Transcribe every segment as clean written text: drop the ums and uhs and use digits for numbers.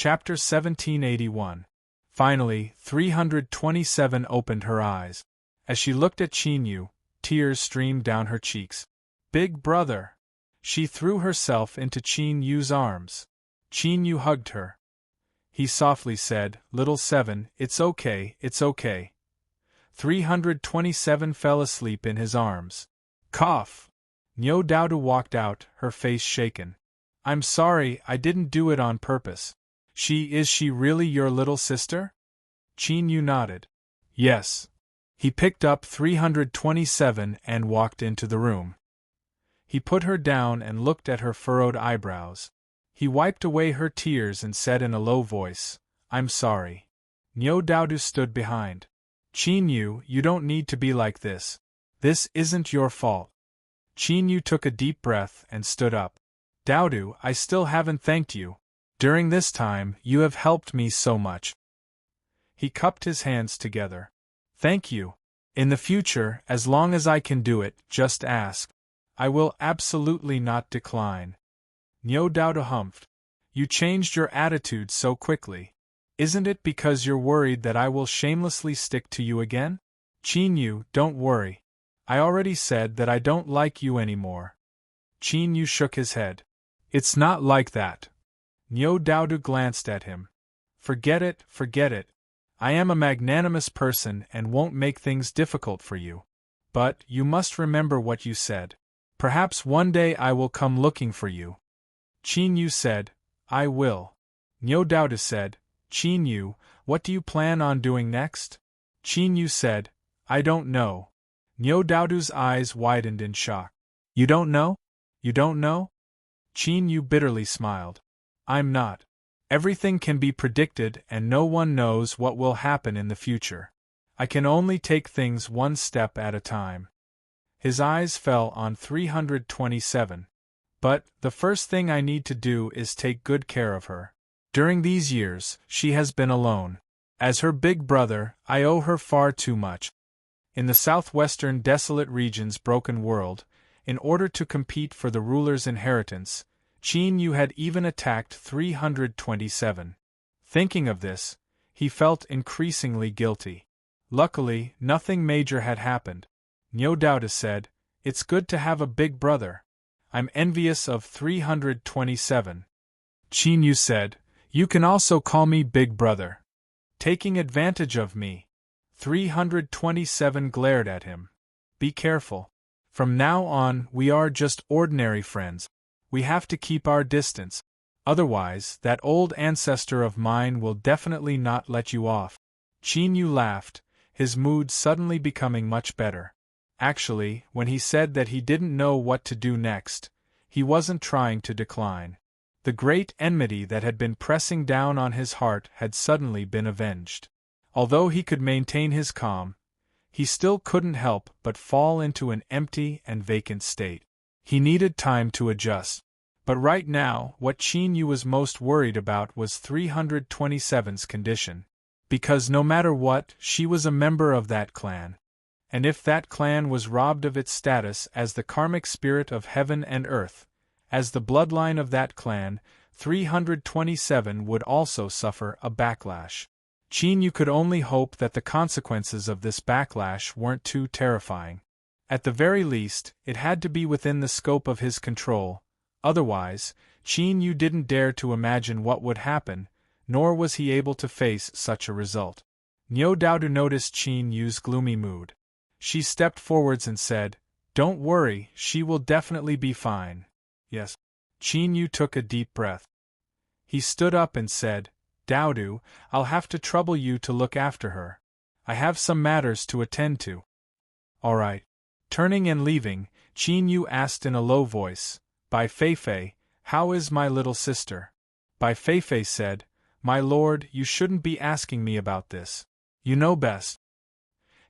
Chapter 1781. Finally, 327 opened her eyes. As she looked at Chinyu, tears streamed down her cheeks. Big brother! She threw herself into Chinyu's arms. Chinyu hugged her. He softly said, "Little Seven, it's okay, it's okay." 327 fell asleep in his arms. Cough! Nyo Daodu walked out, her face shaken. "I'm sorry, I didn't do it on purpose. Is she really your little sister?" Chinyu nodded. Yes. He picked up 327 and walked into the room. He put her down and looked at her furrowed eyebrows. He wiped away her tears and said in a low voice, "I'm sorry." Nyo Daodu stood behind. "Chinyu, you don't need to be like this. This isn't your fault." Chinyu took a deep breath and stood up. "Daodu, I still haven't thanked you. During this time, you have helped me so much." He cupped his hands together. "Thank you. In the future, as long as I can do it, just ask. I will absolutely not decline." Nyo Daodu humphed. "You changed your attitude so quickly. Isn't it because you're worried that I will shamelessly stick to you again?" "Chinyu, don't worry. I already said that I don't like you anymore." Chinyu shook his head. "It's not like that." Nyo Daodu glanced at him. Forget it. I am a magnanimous person and won't make things difficult for you. But you must remember what you said. Perhaps one day I will come looking for you." Chinyu said, "I will." Nyo Daodu said, "Chinyu, what do you plan on doing next?" Chinyu said, "I don't know." Nyo Daodu's eyes widened in shock. "You don't know? You don't know?" Chinyu bitterly smiled. "I'm not. Everything can be predicted and no one knows what will happen in the future. I can only take things one step at a time." His eyes fell on 327. "But, the first thing I need to do is take good care of her. During these years, she has been alone. As her big brother, I owe her far too much." In the southwestern desolate region's broken world, in order to compete for the ruler's inheritance, Chinyu had even attacked 327. Thinking of this, he felt increasingly guilty. Luckily, nothing major had happened. Nyo Daodu said, "It's good to have a big brother. I'm envious of 327. Chinyu said, "You can also call me Big Brother." "Taking advantage of me." 327 glared at him. "Be careful. From now on, we are just ordinary friends. We have to keep our distance. Otherwise, that old ancestor of mine will definitely not let you off." Chinyu laughed, his mood suddenly becoming much better. Actually, when he said that he didn't know what to do next, he wasn't trying to decline. The great enmity that had been pressing down on his heart had suddenly been avenged. Although he could maintain his calm, he still couldn't help but fall into an empty and vacant state. He needed time to adjust. But right now, what Chinyu was most worried about was 327's condition. Because no matter what, she was a member of that clan. And if that clan was robbed of its status as the karmic spirit of heaven and earth, as the bloodline of that clan, 327 would also suffer a backlash. Chinyu could only hope that the consequences of this backlash weren't too terrifying. At the very least, it had to be within the scope of his control. Otherwise, Chinyu didn't dare to imagine what would happen, nor was he able to face such a result. Nyo Daodu noticed Chinyu's gloomy mood. She stepped forwards and said, "Don't worry, she will definitely be fine." "Yes." Chinyu took a deep breath. He stood up and said, "Daodu, I'll have to trouble you to look after her. I have some matters to attend to." "All right." Turning and leaving, Chinyu asked in a low voice, "Bai Feifei, how is my little sister?" Bai Feifei said, "My lord, you shouldn't be asking me about this. You know best."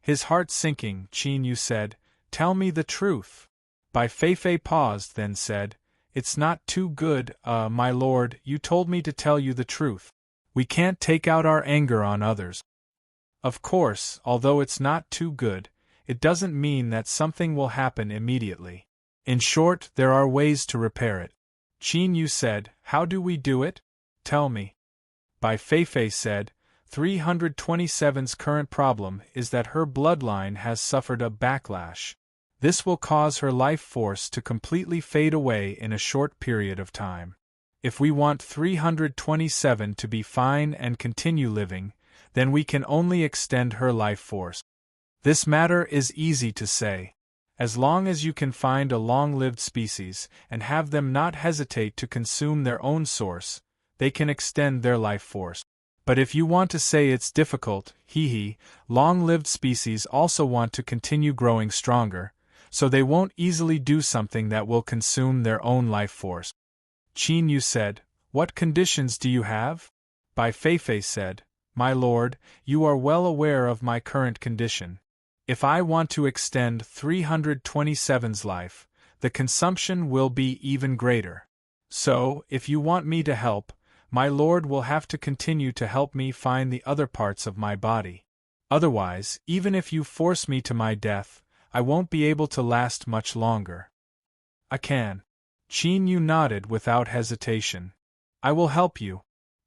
His heart sinking, Chinyu said, "Tell me the truth." Bai Feifei paused, then said, "It's not too good, my lord, you told me to tell you the truth. We can't take out our anger on others." "Of course, although it's not too good, it doesn't mean that something will happen immediately. In short, there are ways to repair it." Chinyu said, "How do we do it? Tell me." Bai Feifei said, 327's current problem is that her bloodline has suffered a backlash. This will cause her life force to completely fade away in a short period of time. If we want 327 to be fine and continue living, then we can only extend her life force. This matter is easy to say. As long as you can find a long-lived species and have them not hesitate to consume their own source, they can extend their life force. But if you want to say it's difficult, long-lived species also want to continue growing stronger, so they won't easily do something that will consume their own life force. Qin Yu said, "What conditions do you have?" Bai Feifei said, "My lord, you are well aware of my current condition. If I want to extend 327's life, the consumption will be even greater. So, if you want me to help, my lord will have to continue to help me find the other parts of my body. Otherwise, even if you force me to my death, I won't be able to last much longer." "I can." Qin Yu nodded without hesitation. "I will help you.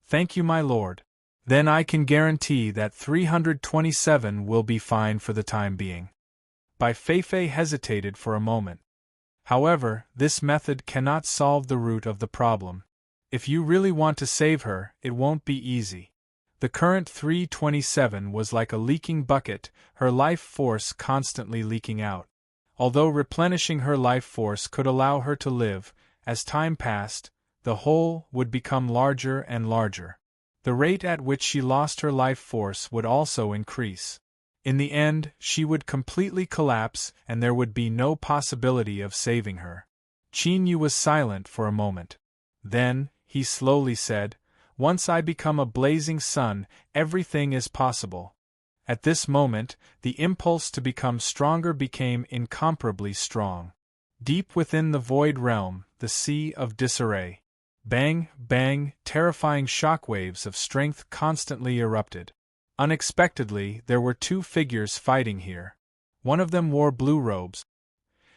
Thank you, my lord. Then I can guarantee that 327 will be fine for the time being." Bai Feifei hesitated for a moment. "However, this method cannot solve the root of the problem. If you really want to save her, it won't be easy. The current 327 was like a leaking bucket, her life force constantly leaking out. Although replenishing her life force could allow her to live, as time passed, the hole would become larger and larger. The rate at which she lost her life force would also increase. In the end, she would completely collapse and there would be no possibility of saving her." Qin Yu was silent for a moment. Then, he slowly said, "Once I become a blazing sun, everything is possible." At this moment, the impulse to become stronger became incomparably strong. Deep within the void realm, the sea of disarray. Bang, bang, terrifying shockwaves of strength constantly erupted. Unexpectedly, there were two figures fighting here. One of them wore blue robes.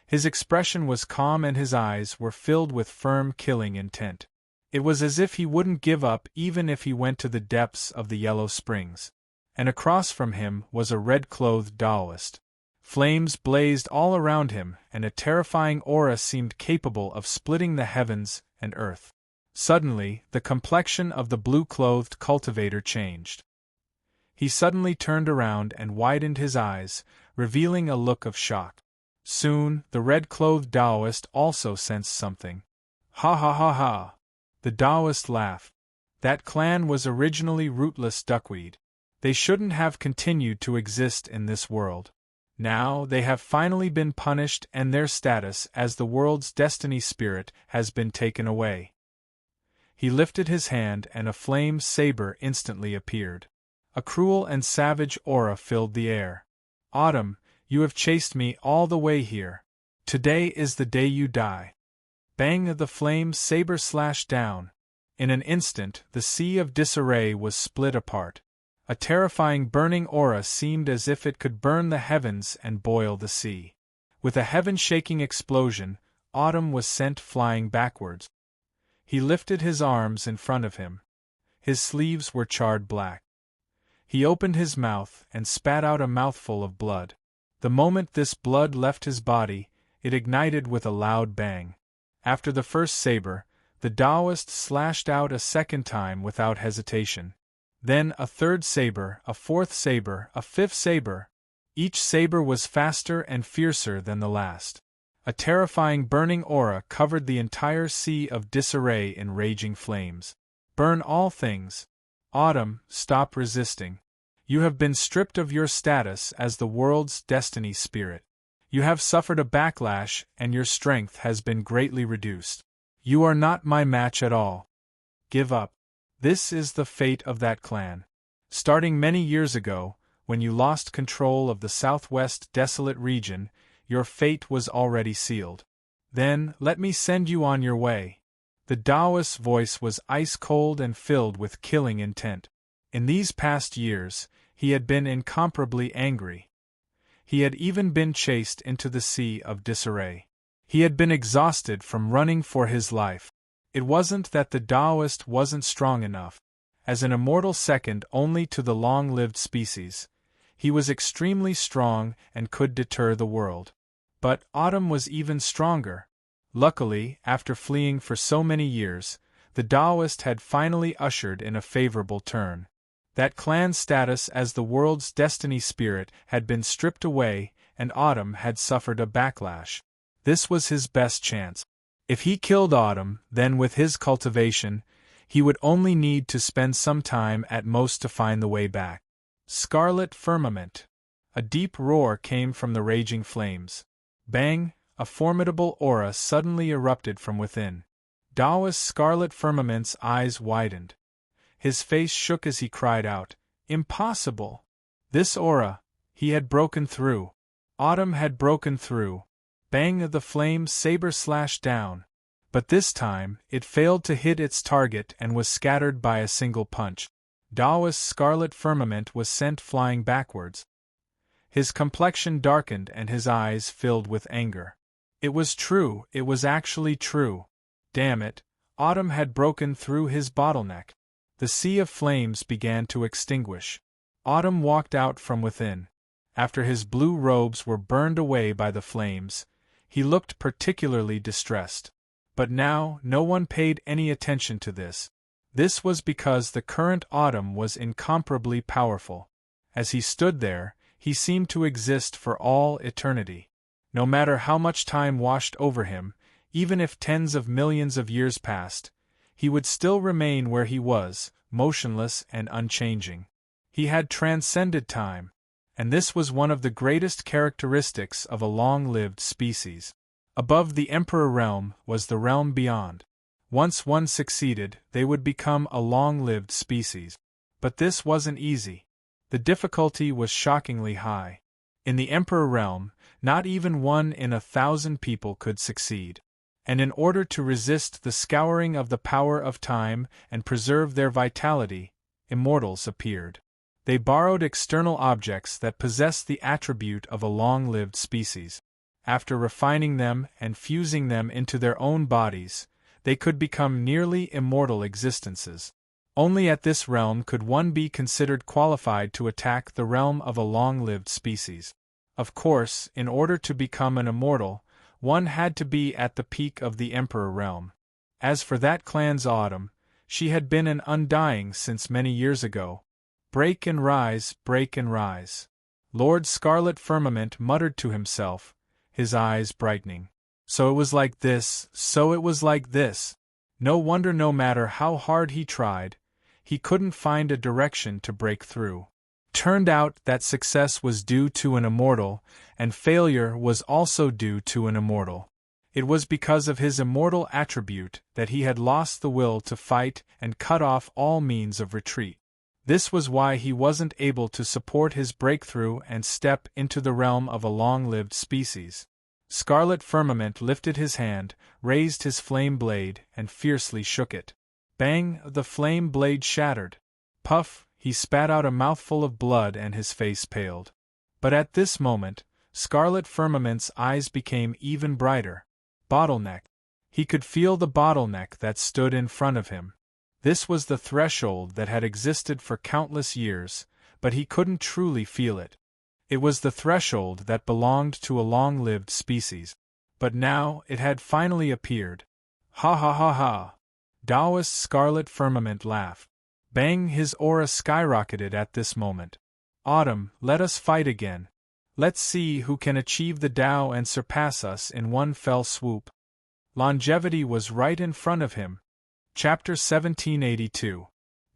His expression was calm and his eyes were filled with firm killing intent. It was as if he wouldn't give up even if he went to the depths of the Yellow Springs. And across from him was a red-clothed Taoist. Flames blazed all around him, and a terrifying aura seemed capable of splitting the heavens and earth. Suddenly, the complexion of the blue-clothed cultivator changed. He suddenly turned around and widened his eyes, revealing a look of shock. Soon, the red-clothed Taoist also sensed something. "Ha ha ha ha!" The Taoist laughed. "That clan was originally rootless duckweed. They shouldn't have continued to exist in this world. Now they have finally been punished and their status as the world's destiny spirit has been taken away." He lifted his hand and a flame saber instantly appeared. A cruel and savage aura filled the air. "Autumn, you have chased me all the way here. Today is the day you die." Bang! The flame saber slashed down. In an instant, the sea of disarray was split apart. A terrifying burning aura seemed as if it could burn the heavens and boil the sea. With a heaven-shaking explosion, Autumn was sent flying backwards. He lifted his arms in front of him. His sleeves were charred black. He opened his mouth and spat out a mouthful of blood. The moment this blood left his body, it ignited with a loud bang. After the first saber, the Taoist slashed out a second time without hesitation. Then a third saber, a fourth saber, a fifth saber. Each saber was faster and fiercer than the last. A terrifying burning aura covered the entire sea of disarray in raging flames. "Burn all things. Autumn, stop resisting. You have been stripped of your status as the world's destiny spirit. You have suffered a backlash and your strength has been greatly reduced. You are not my match at all. Give up. This is the fate of that clan. Starting many years ago, when you lost control of the southwest desolate region, your fate was already sealed. Then, let me send you on your way." The Taoist's voice was ice-cold and filled with killing intent. In these past years, he had been incomparably angry. He had even been chased into the sea of disarray. He had been exhausted from running for his life. It wasn't that the Taoist wasn't strong enough. as an immortal second only to the long-lived species. He was extremely strong and could deter the world. But Autumn was even stronger. Luckily, after fleeing for so many years, the Taoist had finally ushered in a favorable turn. That clan status as the world's destiny spirit had been stripped away, and Autumn had suffered a backlash. This was his best chance. If he killed Autumn, then with his cultivation, he would only need to spend some time at most to find the way back. Scarlet firmament. A deep roar came from the raging flames. Bang! A formidable aura suddenly erupted from within. Taoist Scarlet Firmament's eyes widened. His face shook as he cried out, "Impossible!" This aura, he had broken through. Autumn had broken through. Bang! The flame saber slashed down. But this time, it failed to hit its target and was scattered by a single punch. Taoist Scarlet Firmament was sent flying backwards. His complexion darkened and his eyes filled with anger. It was true, it was actually true. Damn it, Autumn had broken through his bottleneck. The sea of flames began to extinguish. Autumn walked out from within. After his blue robes were burned away by the flames, he looked particularly distressed. But now, no one paid any attention to this. This was because the current Autumn was incomparably powerful. As he stood there, he seemed to exist for all eternity. No matter how much time washed over him, even if tens of millions of years passed, he would still remain where he was, motionless and unchanging. He had transcended time, and this was one of the greatest characteristics of a long-lived species. Above the Emperor realm was the realm beyond. Once one succeeded, they would become a long-lived species. But this wasn't easy. The difficulty was shockingly high. In the Emperor realm, not even 1 in 1,000 people could succeed. And in order to resist the scouring of the power of time and preserve their vitality, immortals appeared. They borrowed external objects that possessed the attribute of a long-lived species. After refining them and fusing them into their own bodies, they could become nearly immortal existences. Only at this realm could one be considered qualified to attack the realm of a long-lived species. Of course, in order to become an immortal, one had to be at the peak of the Emperor realm. As for that clan's Autumn, she had been an undying since many years ago. Break and rise, break and rise. Lord Scarlet Firmament muttered to himself, his eyes brightening. So it was like this, so it was like this. No wonder no matter how hard he tried, he couldn't find a direction to break through. Turned out that success was due to an immortal, and failure was also due to an immortal. It was because of his immortal attribute that he had lost the will to fight and cut off all means of retreat. This was why he wasn't able to support his breakthrough and step into the realm of a long-lived species. Scarlet Firmament lifted his hand, raised his flame blade, and fiercely shook it. Bang! The flame blade shattered. Puff! He spat out a mouthful of blood and his face paled. But at this moment, Scarlet Firmament's eyes became even brighter. Bottleneck. He could feel the bottleneck that stood in front of him. This was the threshold that had existed for countless years, but he couldn't truly feel it. It was the threshold that belonged to a long-lived species. But now it had finally appeared. Ha ha ha ha! Taoist Scarlet Firmament laughed. Bang! His aura skyrocketed at this moment. Autumn, let us fight again. Let's see who can achieve the Tao and surpass us in one fell swoop. Longevity was right in front of him. Chapter 1782.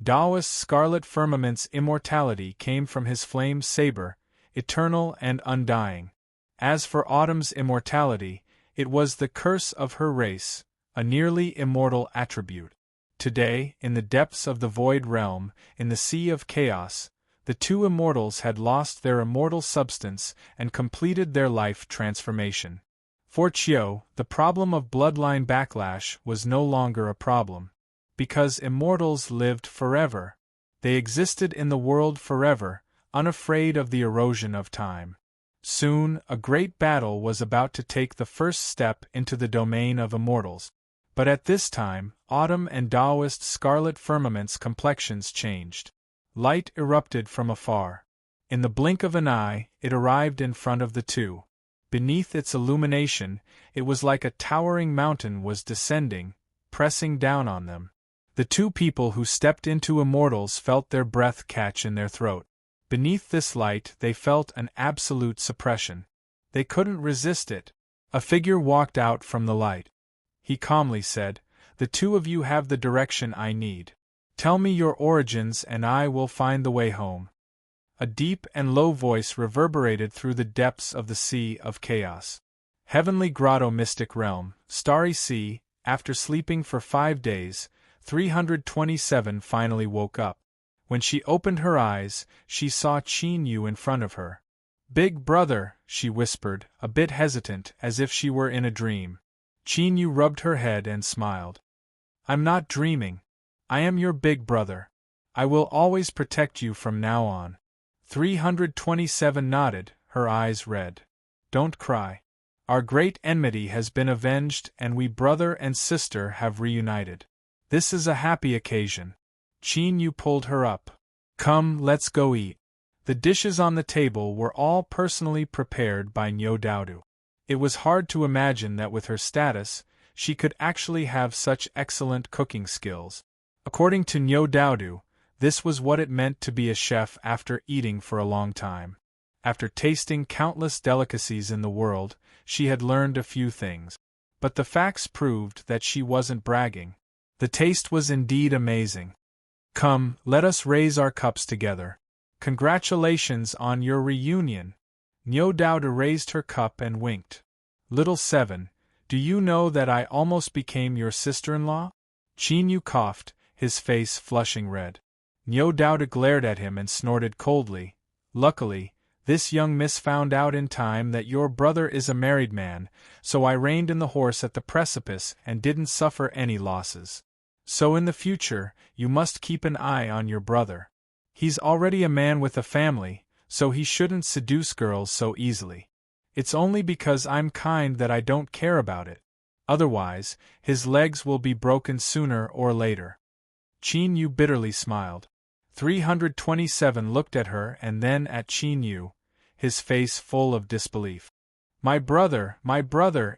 Taoist Scarlet Firmament's immortality came from his flame saber, eternal and undying. As for Autumn's immortality, it was the curse of her race, a nearly immortal attribute. Today, in the depths of the void realm, in the sea of chaos, the two immortals had lost their immortal substance and completed their life transformation. For Chiu, the problem of bloodline backlash was no longer a problem. Because immortals lived forever. They existed in the world forever, unafraid of the erosion of time. Soon, a great battle was about to take the first step into the domain of immortals. But at this time, autumn and Taoist scarlet firmament's complexions changed. Light erupted from afar. In the blink of an eye, it arrived in front of the two. Beneath its illumination, it was like a towering mountain was descending, pressing down on them. The two people who stepped into Immortals felt their breath catch in their throat. Beneath this light they felt an absolute suppression. They couldn't resist it. A figure walked out from the light. He calmly said, "The two of you have the direction I need. Tell me your origins and I will find the way home." A deep and low voice reverberated through the depths of the Sea of Chaos. Heavenly Grotto Mystic Realm, Starry Sea, after sleeping for 5 days, 327 finally woke up. When she opened her eyes, she saw Qin Yu in front of her. "Big brother," she whispered, a bit hesitant, as if she were in a dream. Qin Yu rubbed her head and smiled. "I'm not dreaming. I am your big brother. I will always protect you from now on." 327 nodded, her eyes red. "Don't cry. Our great enmity has been avenged and we brother and sister have reunited. This is a happy occasion." Qin Yu pulled her up. "Come, let's go eat." The dishes on the table were all personally prepared by Niu Daodu. It was hard to imagine that with her status, she could actually have such excellent cooking skills. According to Niu Daodu, this was what it meant to be a chef after eating for a long time. After tasting countless delicacies in the world, she had learned a few things. But the facts proved that she wasn't bragging. The taste was indeed amazing. "Come, let us raise our cups together. Congratulations on your reunion." Niu Daodu raised her cup and winked. "Little Seven, do you know that I almost became your sister-in-law?" Qin Yu coughed, his face flushing red. Niu Daodu glared at him and snorted coldly. "Luckily, this young miss found out in time that your brother is a married man, so I reined in the horse at the precipice and didn't suffer any losses. So in the future, you must keep an eye on your brother. He's already a man with a family, so he shouldn't seduce girls so easily. It's only because I'm kind that I don't care about it. Otherwise, his legs will be broken sooner or later." Qin Yu bitterly smiled. 327 looked at her and then at Qin Yu, his face full of disbelief. My brother,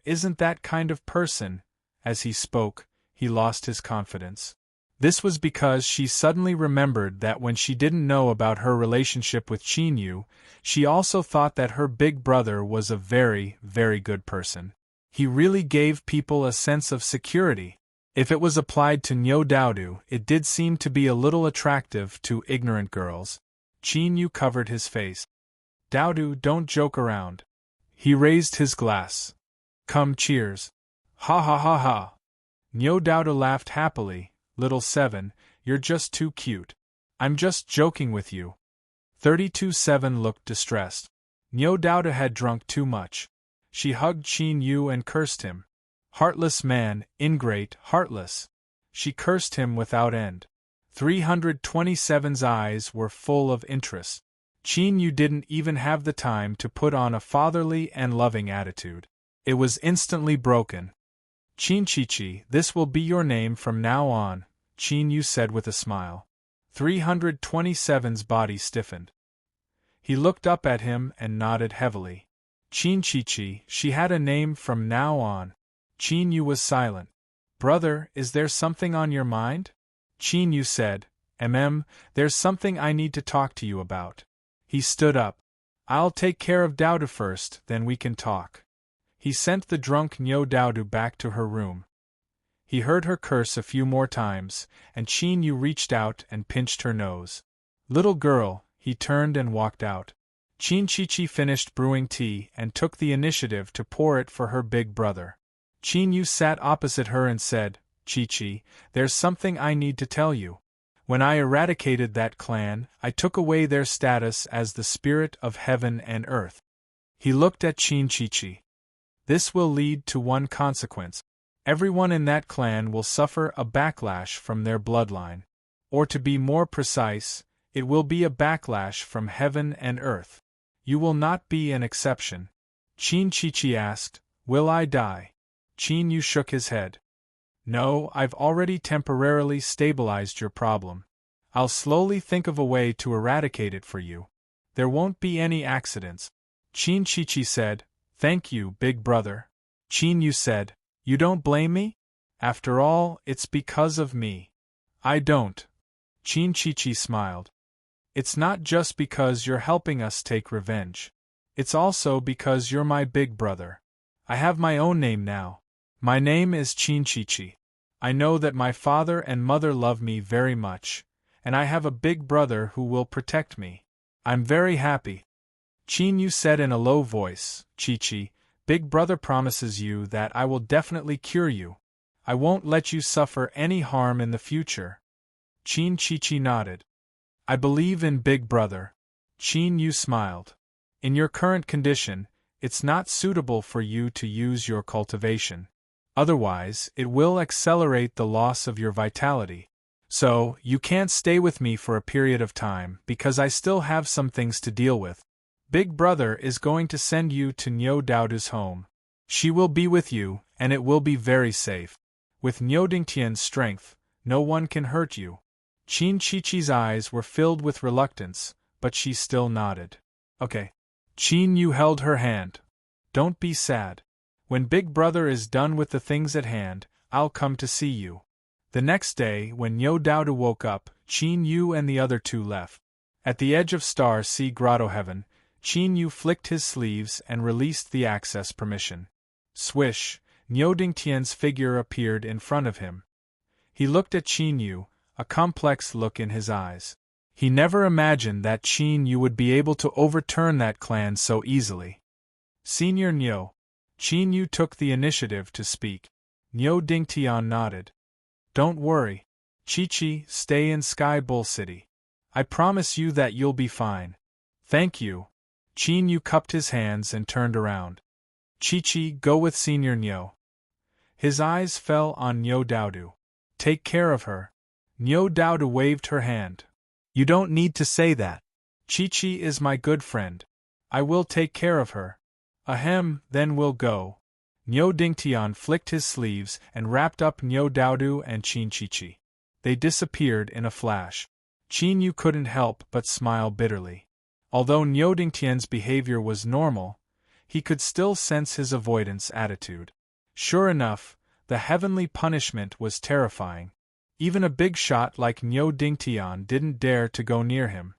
isn't that kind of person." As he spoke, he lost his confidence. This was because she suddenly remembered that when she didn't know about her relationship with Qin Yu, she also thought that her big brother was a very, very good person. He really gave people a sense of security. If it was applied to Niu Daodu, it did seem to be a little attractive to ignorant girls. Qin Yu covered his face. "Daodu, don't joke around." He raised his glass. "Come, cheers." "Ha ha ha ha." Niu Daodu laughed happily. "Little Seven, you're just too cute. I'm just joking with you." 32-7 looked distressed. Niu Daodu had drunk too much. She hugged Qin Yu and cursed him. "Heartless man, ingrate, heartless." She cursed him without end. 327's eyes were full of interest. Qin Yu didn't even have the time to put on a fatherly and loving attitude. It was instantly broken. "Qin, this will be your name from now on," Qin Yu said with a smile. 327's body stiffened. He looked up at him and nodded heavily. "Qin, she had a name from now on." Qin Yu was silent. "Brother, is there something on your mind?" Qin Yu said, There's something I need to talk to you about." He stood up. "I'll take care of Daodu first, then we can talk." He sent the drunk Niu Daodu back to her room. He heard her curse a few more times, and Qin Yu reached out and pinched her nose. "Little girl," he turned and walked out. Qin finished brewing tea and took the initiative to pour it for her big brother. Qin Yu sat opposite her and said, "Chi, there's something I need to tell you. When I eradicated that clan, I took away their status as the spirit of heaven and earth." He looked at Qin. "This will lead to one consequence. Everyone in that clan will suffer a backlash from their bloodline. Or to be more precise, it will be a backlash from heaven and earth. You will not be an exception." Qin asked, "Will I die?" Qin Yu shook his head. No, I've already temporarily stabilized your problem. I'll slowly think of a way to eradicate it for you. There won't be any accidents. Qin Chichi said, Thank you, big brother. Qin Yu said, You don't blame me? After all, it's because of me. I don't. Qin Chichi smiled. It's not just because you're helping us take revenge. It's also because you're my big brother. I have my own name now. My name is Qin Chichi. I know that my father and mother love me very much, and I have a big brother who will protect me. I'm very happy. Qin Yu said in a low voice, Chichi, Big Brother promises you that I will definitely cure you. I won't let you suffer any harm in the future. Qin Chichi nodded. I believe in Big Brother. Qin Yu smiled. In your current condition, it's not suitable for you to use your cultivation. Otherwise, it will accelerate the loss of your vitality. So, you can't stay with me for a period of time because I still have some things to deal with. Big Brother is going to send you to Niu Daodu's home. She will be with you, and it will be very safe. With Niu Dingtian's strength, no one can hurt you. Qin Chichi's eyes were filled with reluctance, but she still nodded. Okay. Qin Yu held her hand. Don't be sad. When Big Brother is done with the things at hand, I'll come to see you. The next day, when Niu Daodu woke up, Qin Yu and the other two left. At the edge of Star Sea Grotto Heaven, Qin Yu flicked his sleeves and released the access permission. Swish, Niu Dingtian's figure appeared in front of him. He looked at Qin Yu, a complex look in his eyes. He never imagined that Qin Yu would be able to overturn that clan so easily. Senior Niu. Qin Yu took the initiative to speak. Niu Dingtian nodded. Don't worry. Chi-Chi, stay in Sky Bull City. I promise you that you'll be fine. Thank you. Qin Yu cupped his hands and turned around. Chi-Chi, go with Senior Niu. His eyes fell on Niu Daodu. Take care of her. Niu Daodu waved her hand. You don't need to say that. Chi-Chi is my good friend. I will take care of her. Ahem, then we'll go. Niu Dingtian flicked his sleeves and wrapped up Niu Daodu and Qin Chichi. They disappeared in a flash. Qin Yu couldn't help but smile bitterly. Although Niu Dingtian's behavior was normal, he could still sense his avoidance attitude. Sure enough, the heavenly punishment was terrifying. Even a big shot like Niu Dingtian didn't dare to go near him.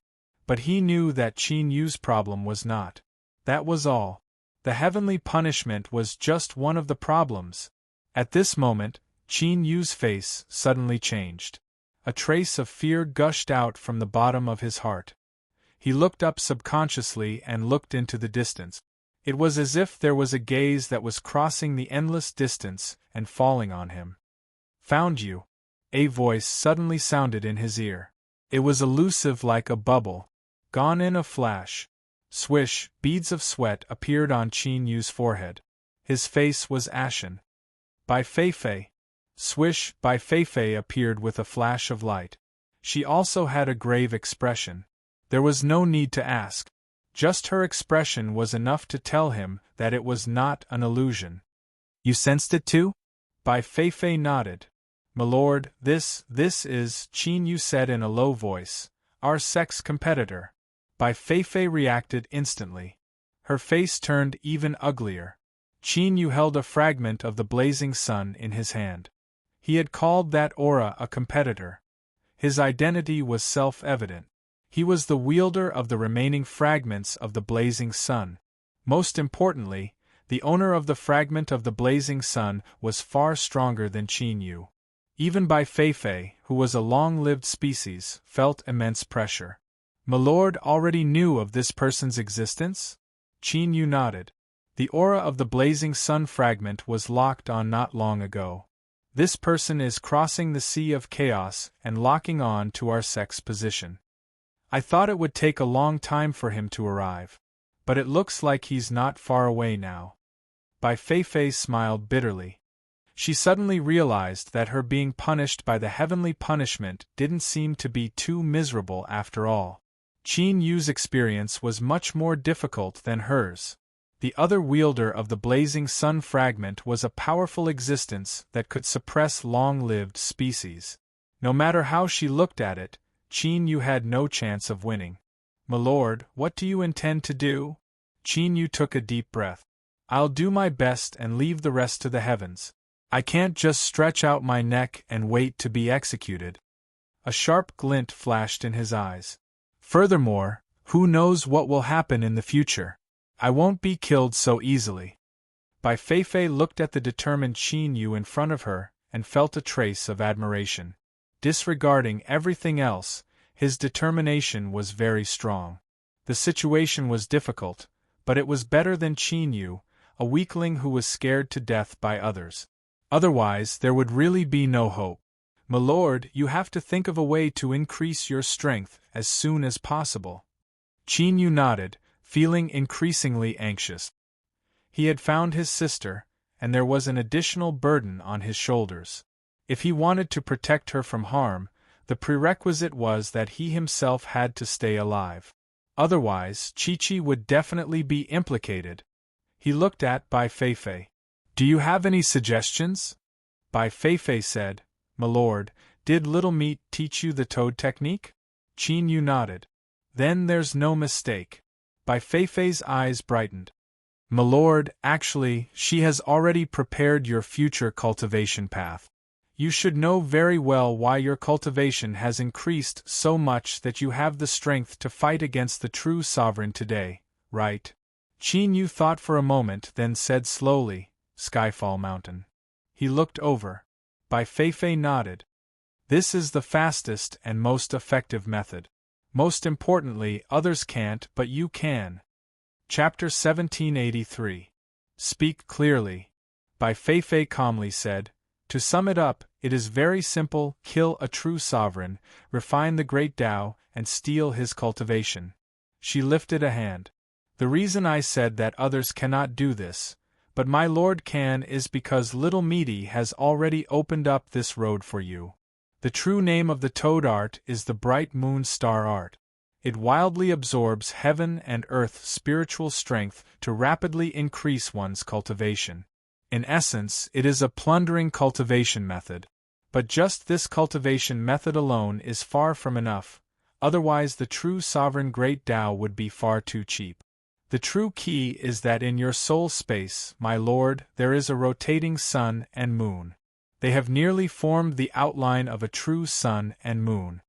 But he knew that Qin Yu's problem was not. That was all. The heavenly punishment was just one of the problems. At this moment, Qin Yu's face suddenly changed. A trace of fear gushed out from the bottom of his heart. He looked up subconsciously and looked into the distance. It was as if there was a gaze that was crossing the endless distance and falling on him. Found you. A voice suddenly sounded in his ear. It was elusive like a bubble. Gone in a flash. Swish, beads of sweat appeared on Qin Yu's forehead. His face was ashen. Bai Feifei. Swish, Bai Feifei appeared with a flash of light. She also had a grave expression. There was no need to ask. Just her expression was enough to tell him that it was not an illusion. You sensed it too? Bai Feifei nodded. My lord, this is, Qin Yu said in a low voice, our sex competitor. Bai Feifei reacted instantly. Her face turned even uglier. Qin Yu held a fragment of the blazing sun in his hand. He had called that aura a competitor. His identity was self-evident. He was the wielder of the remaining fragments of the blazing sun. Most importantly, the owner of the fragment of the blazing sun was far stronger than Qin Yu. Even Bai Feifei, who was a long-lived species, felt immense pressure. My lord already knew of this person's existence? Qin Yu nodded. The aura of the blazing sun fragment was locked on not long ago. This person is crossing the sea of chaos and locking on to our sex position. I thought it would take a long time for him to arrive. But it looks like he's not far away now. Bai Feifei smiled bitterly. She suddenly realized that her being punished by the heavenly punishment didn't seem to be too miserable after all. Qin Yu's experience was much more difficult than hers. The other wielder of the blazing sun fragment was a powerful existence that could suppress long-lived species. No matter how she looked at it, Qin Yu had no chance of winning. "My lord, what do you intend to do?" Qin Yu took a deep breath. "I'll do my best and leave the rest to the heavens. I can't just stretch out my neck and wait to be executed." A sharp glint flashed in his eyes. "Furthermore, who knows what will happen in the future? I won't be killed so easily." Bai Feifei looked at the determined Qin Yu in front of her and felt a trace of admiration. Disregarding everything else, his determination was very strong. The situation was difficult, but it was better than Qin Yu, a weakling who was scared to death by others. Otherwise, there would really be no hope. "My lord, you have to think of a way to increase your strength as soon as possible." Qin Yu nodded, feeling increasingly anxious. He had found his sister, and there was an additional burden on his shoulders. If he wanted to protect her from harm, the prerequisite was that he himself had to stay alive. Otherwise, Chi-Chi would definitely be implicated. He looked at Bai Feifei. "Do you have any suggestions?" Bai Feifei said, "My lord, did Little Meat teach you the toad technique?" Qin Yu nodded. "Then there's no mistake." Bai Feifei's eyes brightened. "My lord, actually, she has already prepared your future cultivation path. You should know very well why your cultivation has increased so much that you have the strength to fight against the true sovereign today, right?" Qin Yu thought for a moment, then said slowly, "Skyfall Mountain." He looked over. Bai Feifei nodded. "This is the fastest and most effective method. Most importantly, others can't, but you can." Chapter 1783. Speak clearly. Bai Feifei calmly said, "To sum it up, it is very simple: kill a true sovereign, refine the great Tao, and steal his cultivation." She lifted a hand. "The reason I said that others cannot do this, but my lord can, is because Little Meaty has already opened up this road for you. The true name of the toad art is the bright moon star art. It wildly absorbs heaven and earth spiritual strength to rapidly increase one's cultivation. In essence, it is a plundering cultivation method. But just this cultivation method alone is far from enough, otherwise the true sovereign great Tao would be far too cheap. The true key is that in your soul space, my lord, there is a rotating sun and moon. They have nearly formed the outline of a true sun and moon.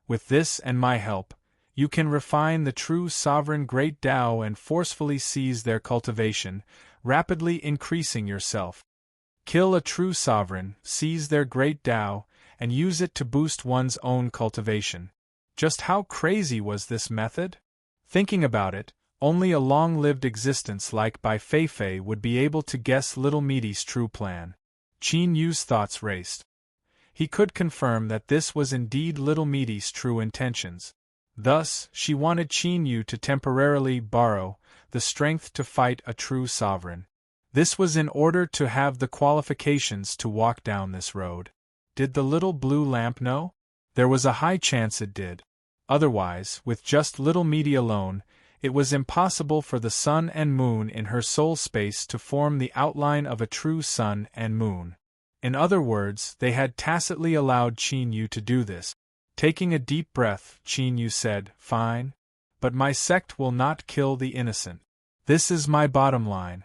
With this and my help, you can refine the true sovereign great Tao and forcefully seize their cultivation, rapidly increasing yourself. Kill a true sovereign, seize their great Tao, and use it to boost one's own cultivation." Just how crazy was this method? Thinking about it, only a long-lived existence like Bai Feifei would be able to guess Little Meaty's true plan. Qin Yu's thoughts raced. He could confirm that this was indeed Little Meaty's true intentions. Thus, she wanted Qin Yu to temporarily borrow the strength to fight a true sovereign. This was in order to have the qualifications to walk down this road. Did the little blue lamp know? There was a high chance it did. Otherwise, with just Little Meaty alone, it was impossible for the sun and moon in her soul space to form the outline of a true sun and moon. In other words, they had tacitly allowed Qin Yu to do this. Taking a deep breath, Qin Yu said, "Fine. But my sect will not kill the innocent. This is my bottom line."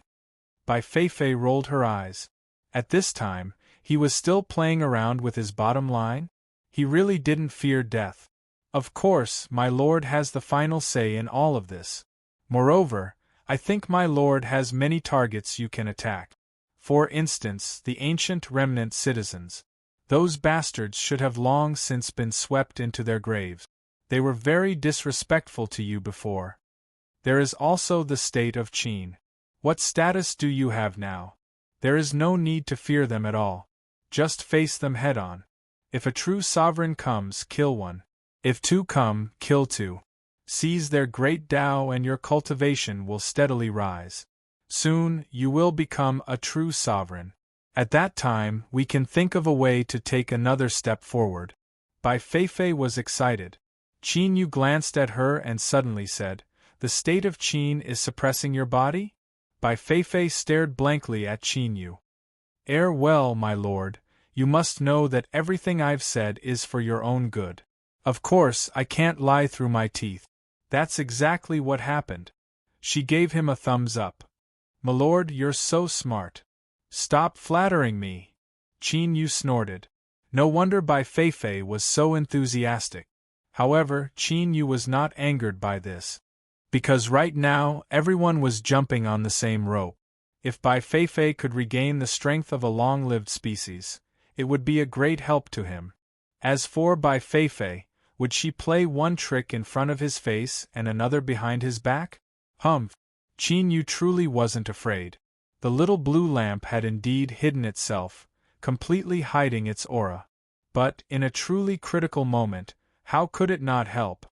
Bai Feifei rolled her eyes. At this time, he was still playing around with his bottom line? He really didn't fear death. "Of course, my lord has the final say in all of this. Moreover, I think my lord has many targets you can attack. For instance, the ancient remnant citizens. Those bastards should have long since been swept into their graves. They were very disrespectful to you before. There is also the state of Qin. What status do you have now? There is no need to fear them at all. Just face them head-on. If a true sovereign comes, kill one. If two come, kill two. Seize their great Tao and your cultivation will steadily rise. Soon, you will become a true sovereign. At that time, we can think of a way to take another step forward." Bai Feifei was excited. Qin Yu glanced at her and suddenly said, "The state of Qin is suppressing your body?" Bai Feifei stared blankly at Qin Yu. Well, my lord, you must know that everything I've said is for your own good. Of course, I can't lie through my teeth. That's exactly what happened. She gave him a thumbs up. My lord, you're so smart. Stop flattering me. Qin Yu snorted. No wonder Bai Feifei was so enthusiastic. However, Qin Yu was not angered by this. Because right now, everyone was jumping on the same rope. If Bai Feifei could regain the strength of a long-lived species, it would be a great help to him. As for Bai Feifei, would she play one trick in front of his face and another behind his back? Humph! Qin Yu truly wasn't afraid. The little blue lamp had indeed hidden itself, completely hiding its aura. But, in a truly critical moment, how could it not help?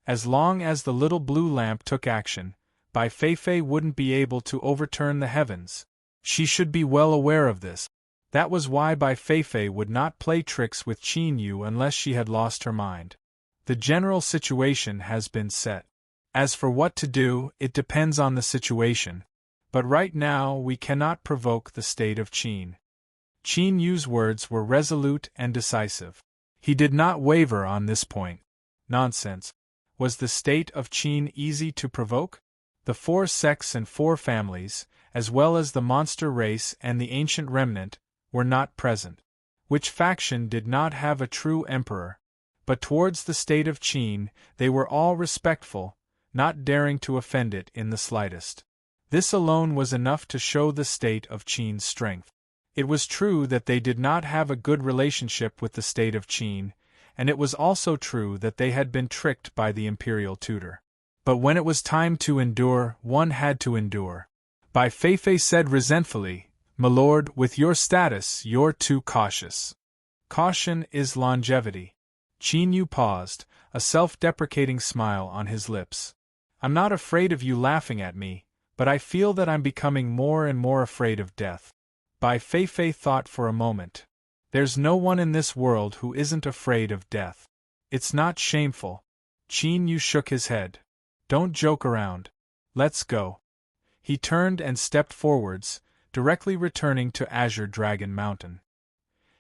As long as the little blue lamp took action, Bai Feifei wouldn't be able to overturn the heavens. She should be well aware of this. That was why Bai Feifei would not play tricks with Qin Yu unless she had lost her mind. The general situation has been set. As for what to do, it depends on the situation. But right now we cannot provoke the state of Qin. Qin Yu's words were resolute and decisive. He did not waver on this point. Nonsense. Was the state of Qin easy to provoke? The 4 sects and 4 families, as well as the monster race and the ancient remnant, were not present. Which faction did not have a true emperor? But towards the state of Qin, they were all respectful, not daring to offend it in the slightest. This alone was enough to show the state of Qin's strength. It was true that they did not have a good relationship with the state of Qin, and it was also true that they had been tricked by the imperial tutor. But when it was time to endure, one had to endure. Bai Feifei said resentfully, "My lord, with your status, you're too cautious. Caution is longevity." Qin Yu paused, a self-deprecating smile on his lips. "I'm not afraid of you laughing at me, but I feel that I'm becoming more and more afraid of death." Bai Feifei thought for a moment. There's no one in this world who isn't afraid of death. It's not shameful. Qin Yu shook his head. Don't joke around. Let's go. He turned and stepped forwards, directly returning to Azure Dragon Mountain.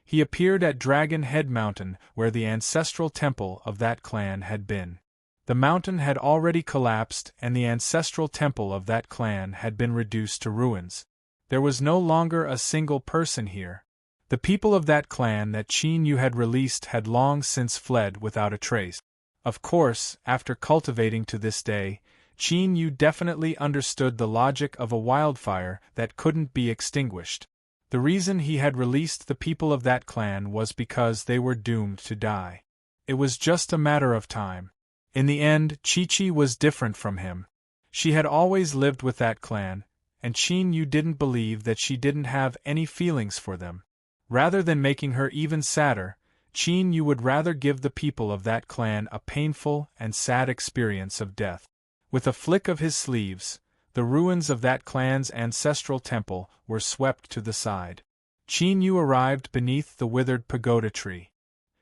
He appeared at Dragon Head Mountain, where the ancestral temple of that clan had been. The mountain had already collapsed and the ancestral temple of that clan had been reduced to ruins. There was no longer a single person here. The people of that clan that Qin Yu had released had long since fled without a trace. Of course, after cultivating to this day, Qin Yu definitely understood the logic of a wildfire that couldn't be extinguished. The reason he had released the people of that clan was because they were doomed to die. It was just a matter of time. In the end, Chi-Chi was different from him. She had always lived with that clan, and Qin Yu didn't believe that she didn't have any feelings for them. Rather than making her even sadder, Qin Yu would rather give the people of that clan a painful and sad experience of death. With a flick of his sleeves, the ruins of that clan's ancestral temple were swept to the side. Qin Yu arrived beneath the withered pagoda tree.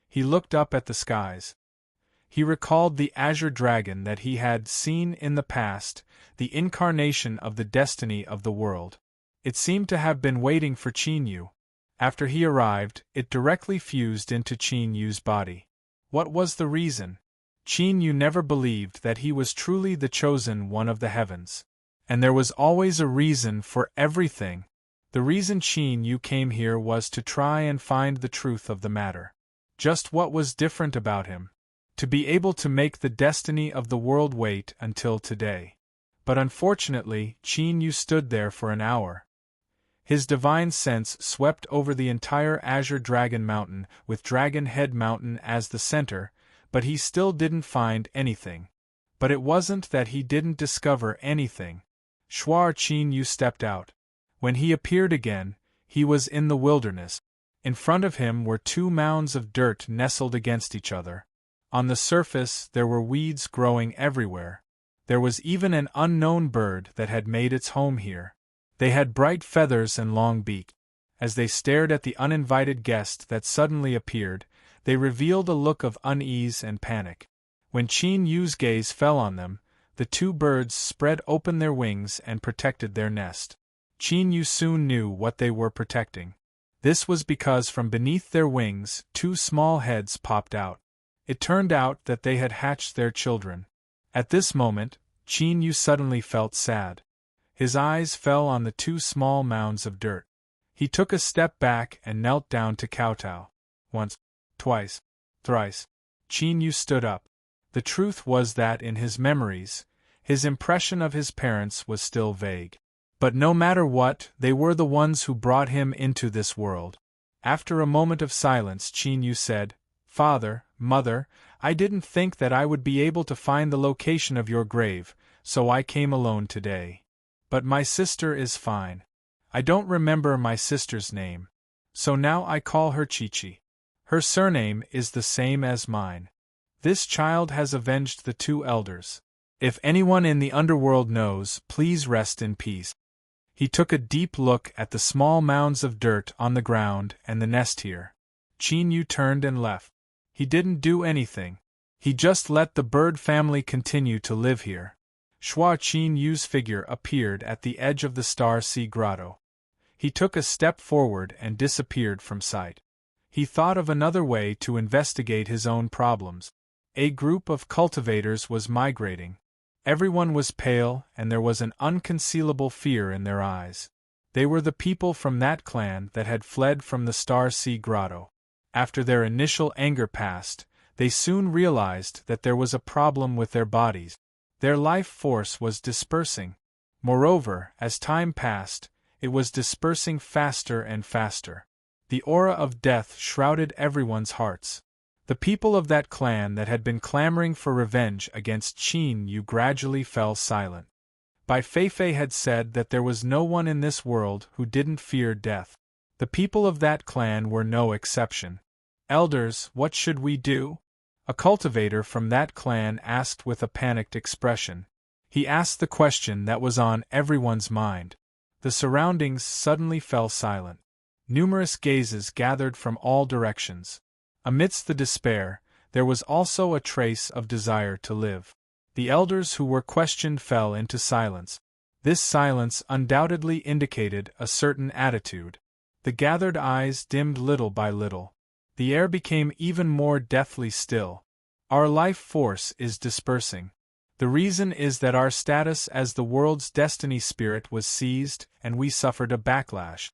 He looked up at the skies. He recalled the azure dragon that he had seen in the past, the incarnation of the destiny of the world. It seemed to have been waiting for Qin Yu. After he arrived, it directly fused into Qin Yu's body. What was the reason? Qin Yu never believed that he was truly the chosen one of the heavens. And there was always a reason for everything. The reason Qin Yu came here was to try and find the truth of the matter. Just what was different about him? To be able to make the destiny of the world wait until today. But unfortunately, Qin Yu stood there for an hour. His divine sense swept over the entire Azure Dragon Mountain, with Dragon Head Mountain as the center, but he still didn't find anything. But it wasn't that he didn't discover anything. Qin Yu stepped out. When he appeared again, he was in the wilderness. In front of him were 2 mounds of dirt nestled against each other. On the surface there were weeds growing everywhere. There was even an unknown bird that had made its home here. They had bright feathers and long beak. As they stared at the uninvited guest that suddenly appeared, they revealed a look of unease and panic. When Qin Yu's gaze fell on them, The two birds spread open their wings and protected their nest. Qin Yu soon knew what they were protecting. This was because from beneath their wings, two small heads popped out. It turned out that they had hatched their children. At this moment, Qin Yu suddenly felt sad. His eyes fell on the two small mounds of dirt. He took a step back and knelt down to kowtow. Once, twice, thrice. Qin Yu stood up. The truth was that in his memories, his impression of his parents was still vague. But no matter what, they were the ones who brought him into this world. After a moment of silence, Qin Yu said, "Father, Mother, I didn't think that I would be able to find the location of your grave, so I came alone today. But my sister is fine. I don't remember my sister's name. So now I call her Chi-Chi. Her surname is the same as mine. This child has avenged the two elders. If anyone in the underworld knows, please rest in peace." He took a deep look at the small mounds of dirt on the ground and the nest here. Qin Yu turned and left. He didn't do anything. He just let the bird family continue to live here. Shua Qin Yu's figure appeared at the edge of the Star Sea Grotto. He took a step forward and disappeared from sight. He thought of another way to investigate his own problems. A group of cultivators was migrating. Everyone was pale, and there was an unconcealable fear in their eyes. They were the people from that clan that had fled from the Star Sea Grotto. After their initial anger passed, they soon realized that there was a problem with their bodies. Their life force was dispersing. Moreover, as time passed, it was dispersing faster and faster. The aura of death shrouded everyone's hearts. The people of that clan that had been clamoring for revenge against Qin Yu gradually fell silent. Bai Feifei had said that there was no one in this world who didn't fear death. The people of that clan were no exception. "Elders, what should we do?" A cultivator from that clan asked with a panicked expression. He asked the question that was on everyone's mind. The surroundings suddenly fell silent. Numerous gazes gathered from all directions. Amidst the despair, there was also a trace of desire to live. The elders who were questioned fell into silence. This silence undoubtedly indicated a certain attitude. The gathered eyes dimmed little by little. The air became even more deathly still. Our life force is dispersing. The reason is that our status as the world's destiny spirit was seized, and we suffered a backlash.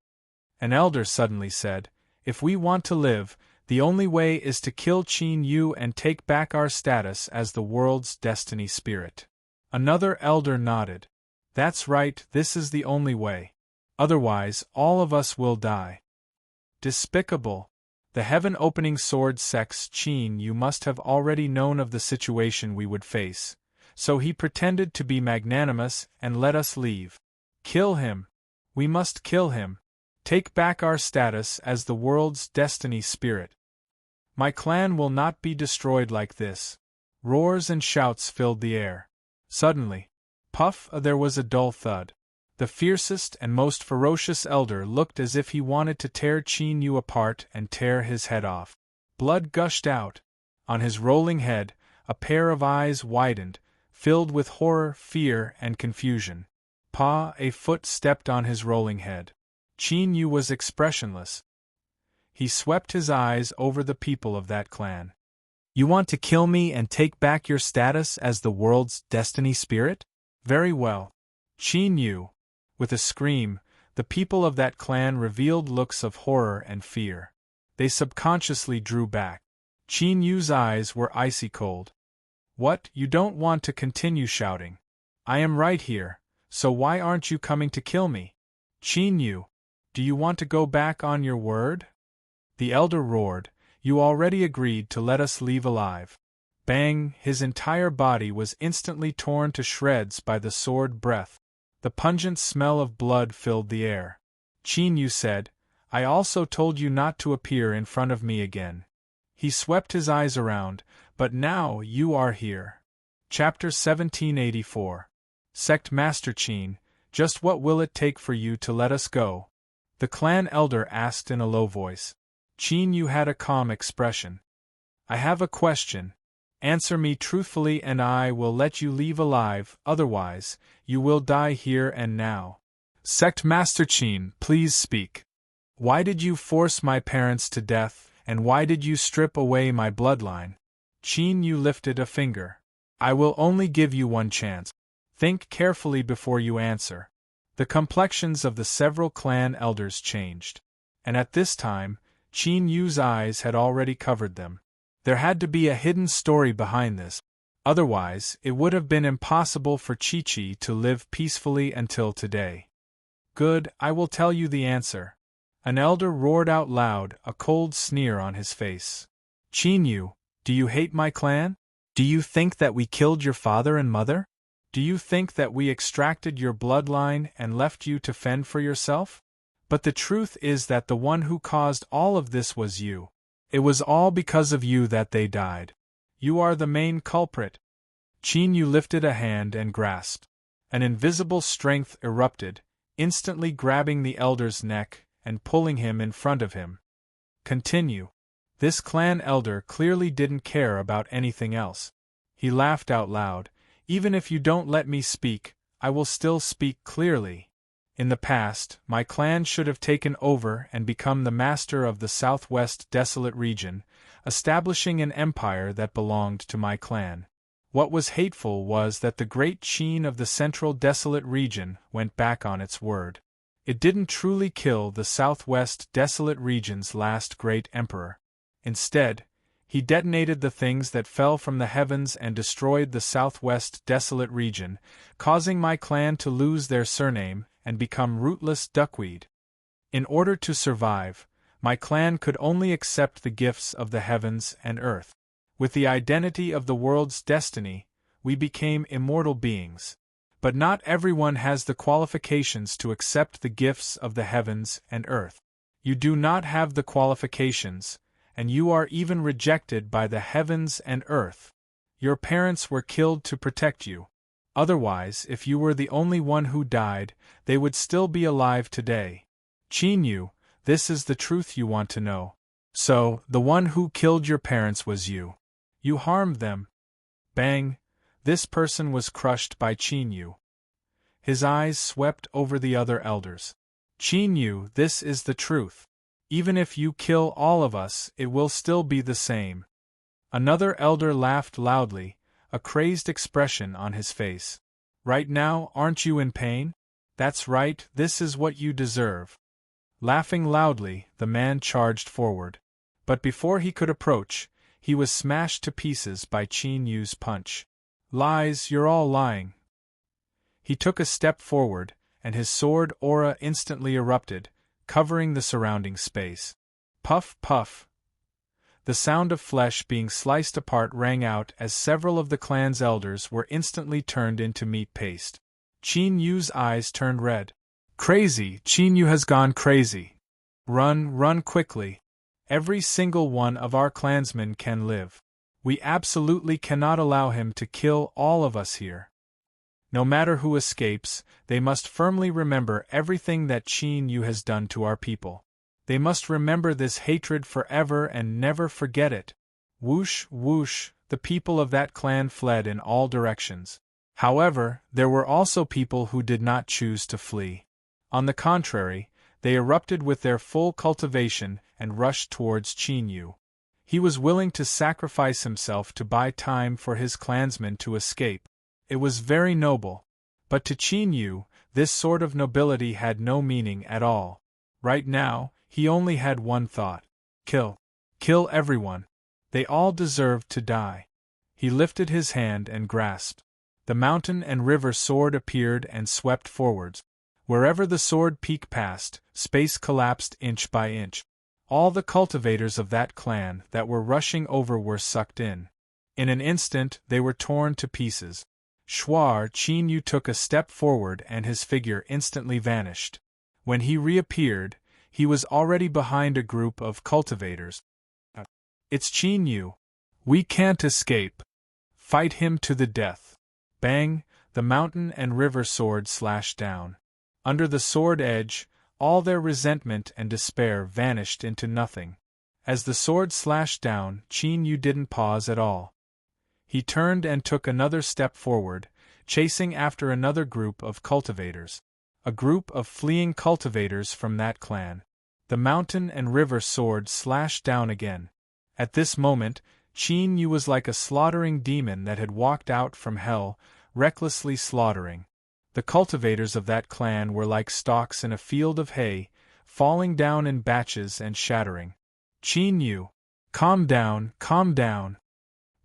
An elder suddenly said, "If we want to live, the only way is to kill Qin Yu and take back our status as the world's destiny spirit." Another elder nodded. "That's right, this is the only way. Otherwise, all of us will die." Despicable. The heaven-opening sword sex Qin Yu must have already known of the situation we would face, so he pretended to be magnanimous and let us leave. "Kill him. We must kill him. Take back our status as the world's destiny spirit. My clan will not be destroyed like this." Roars and shouts filled the air. Suddenly, puff, there was a dull thud. The fiercest and most ferocious elder looked as if he wanted to tear Qin Yu apart and tear his head off. Blood gushed out. On his rolling head, a pair of eyes widened, filled with horror, fear, and confusion. A foot stepped on his rolling head. Qin Yu was expressionless. He swept his eyes over the people of that clan. "You want to kill me and take back your status as the world's destiny spirit? Very well." Qin Yu. With a scream, the people of that clan revealed looks of horror and fear. They subconsciously drew back. Qin Yu's eyes were icy cold. "What, you don't want to continue shouting? I am right here, so why aren't you coming to kill me? Qin Yu, do you want to go back on your word?" The elder roared, "You already agreed to let us leave alive." Bang! His entire body was instantly torn to shreds by the sword breath. The pungent smell of blood filled the air. Qin Yu said, "I also told you not to appear in front of me again." He swept his eyes around, "But now you are here." Chapter 1784. Sect Master Qin, just what will it take for you to let us go? The clan elder asked in a low voice. Qin Yu had a calm expression. "I have a question. Answer me truthfully and I will let you leave alive, otherwise, you will die here and now. Sect Master Qin, please speak. Why did you force my parents to death, and why did you strip away my bloodline? Qin Yu lifted a finger. I will only give you one chance. Think carefully before you answer. The complexions of the several clan elders changed. And at this time, Qin Yu's eyes had already covered them. There had to be a hidden story behind this. Otherwise, it would have been impossible for Chi-Chi to live peacefully until today. Good, I will tell you the answer. An elder roared out loud, a cold sneer on his face. Qin Yu, do you hate my clan? Do you think that we killed your father and mother? Do you think that we extracted your bloodline and left you to fend for yourself? But the truth is that the one who caused all of this was you. It was all because of you that they died. You are the main culprit. Qin Yu lifted a hand and grasped. An invisible strength erupted, instantly grabbing the elder's neck and pulling him in front of him. Continue. This clan elder clearly didn't care about anything else. He laughed out loud. Even if you don't let me speak, I will still speak clearly. In the past, my clan should have taken over and become the master of the southwest desolate region, establishing an empire that belonged to my clan. What was hateful was that the great Qin of the central desolate region went back on its word. It didn't truly kill the southwest desolate region's last great emperor. Instead, he detonated the things that fell from the heavens and destroyed the southwest desolate region, causing my clan to lose their surname and become rootless duckweed. In order to survive, my clan could only accept the gifts of the heavens and earth. With the identity of the world's destiny, we became immortal beings. But not everyone has the qualifications to accept the gifts of the heavens and earth. You do not have the qualifications, and you are even rejected by the heavens and earth. Your parents were killed to protect you. Otherwise, if you were the only one who died, they would still be alive today. Qin Yu, this is the truth you want to know. So, the one who killed your parents was you. You harmed them. Bang! This person was crushed by Qin Yu. His eyes swept over the other elders. Qin Yu, this is the truth. Even if you kill all of us, it will still be the same. Another elder laughed loudly, a crazed expression on his face. Right now, aren't you in pain? That's right, this is what you deserve. Laughing loudly, the man charged forward. But before he could approach, he was smashed to pieces by Qin Yu's punch. Lies, you're all lying. He took a step forward, and his sword aura instantly erupted, covering the surrounding space. Puff, puff. The sound of flesh being sliced apart rang out as several of the clan's elders were instantly turned into meat paste. Qin Yu's eyes turned red. Crazy, Qin Yu has gone crazy. Run quickly. Every single one of our clansmen can live. We absolutely cannot allow him to kill all of us here. No matter who escapes, they must firmly remember everything that Qin Yu has done to our people. They must remember this hatred forever and never forget it. Whoosh, whoosh, the people of that clan fled in all directions. However, there were also people who did not choose to flee. On the contrary, they erupted with their full cultivation and rushed towards Qin Yu. He was willing to sacrifice himself to buy time for his clansmen to escape. It was very noble. But to Qin Yu, this sort of nobility had no meaning at all. Right now, he only had one thought. Kill. Kill everyone. They all deserved to die. He lifted his hand and grasped. The mountain and river sword appeared and swept forwards. Wherever the sword peak passed, space collapsed inch by inch. All the cultivators of that clan that were rushing over were sucked in. In an instant, they were torn to pieces. Shuar Qin Yu took a step forward and his figure instantly vanished. When he reappeared, he was already behind a group of cultivators. It's Qin Yu. We can't escape. Fight him to the death. Bang, the mountain and river sword slashed down. Under the sword edge, all their resentment and despair vanished into nothing. As the sword slashed down, Qin Yu didn't pause at all. He turned and took another step forward, chasing after another group of cultivators. A group of fleeing cultivators from that clan. The mountain and river sword slashed down again. At this moment, Qin Yu was like a slaughtering demon that had walked out from hell, recklessly slaughtering. The cultivators of that clan were like stalks in a field of hay, falling down in batches and shattering. Qin Yu, calm down, calm down.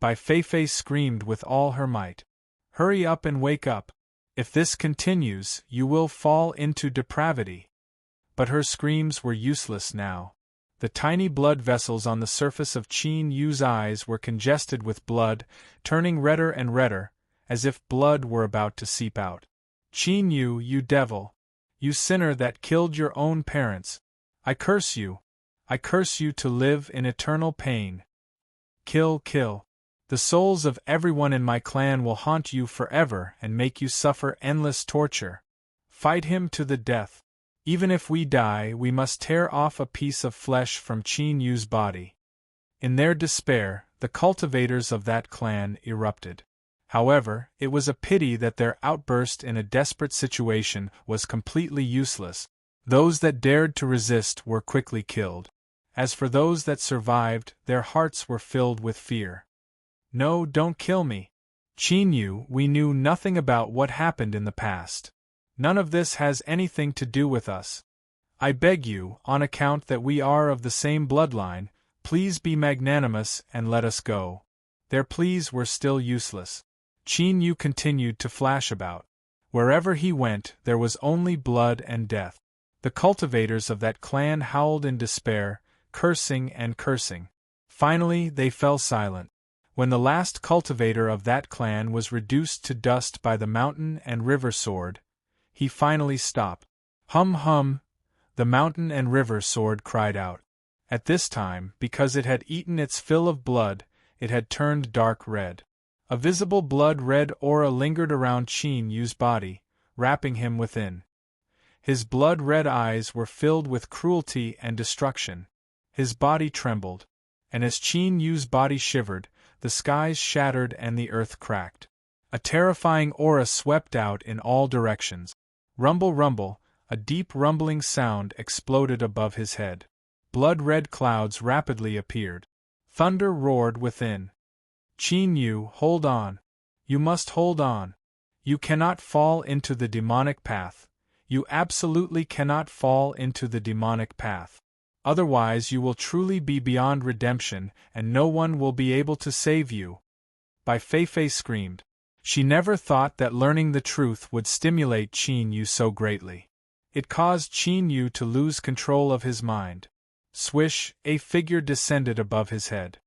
Bai Feifei screamed with all her might. Hurry up and wake up. If this continues, you will fall into depravity. But her screams were useless now. The tiny blood vessels on the surface of Qin Yu's eyes were congested with blood, turning redder and redder, as if blood were about to seep out. Qin Yu, you devil! You sinner that killed your own parents! I curse you! I curse you to live in eternal pain! Kill, kill! The souls of everyone in my clan will haunt you forever and make you suffer endless torture. Fight him to the death. Even if we die, we must tear off a piece of flesh from Qin Yu's body. In their despair, the cultivators of that clan erupted. However, it was a pity that their outburst in a desperate situation was completely useless. Those that dared to resist were quickly killed. As for those that survived, their hearts were filled with fear. No, don't kill me. Qin Yu, we knew nothing about what happened in the past. None of this has anything to do with us. I beg you, on account that we are of the same bloodline, please be magnanimous and let us go. Their pleas were still useless. Qin Yu continued to flash about. Wherever he went, there was only blood and death. The cultivators of that clan howled in despair, cursing and cursing. Finally, they fell silent. When the last cultivator of that clan was reduced to dust by the mountain and river sword, he finally stopped. Hum hum! The mountain and river sword cried out. At this time, because it had eaten its fill of blood, it had turned dark red. A visible blood-red aura lingered around Qin Yu's body, wrapping him within. His blood-red eyes were filled with cruelty and destruction. His body trembled, and as Qin Yu's body shivered, the skies shattered and the earth cracked. A terrifying aura swept out in all directions. Rumble, rumble, a deep rumbling sound exploded above his head. Blood-red clouds rapidly appeared. Thunder roared within. Qin Yu, hold on. You must hold on. You cannot fall into the demonic path. You absolutely cannot fall into the demonic path. Otherwise you will truly be beyond redemption and no one will be able to save you. Bai Feifei screamed. She never thought that learning the truth would stimulate Qin Yu so greatly. It caused Qin Yu to lose control of his mind. Swish, a figure descended above his head.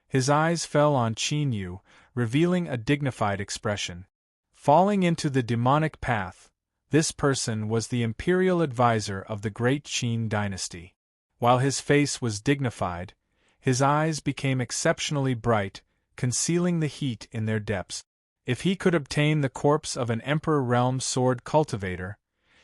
His eyes fell on Qin Yu, revealing a dignified expression. Falling into the demonic path, this person was the imperial advisor of the great Qin dynasty. While his face was dignified, his eyes became exceptionally bright, concealing the heat in their depths. If he could obtain the corpse of an Emperor Realm sword cultivator,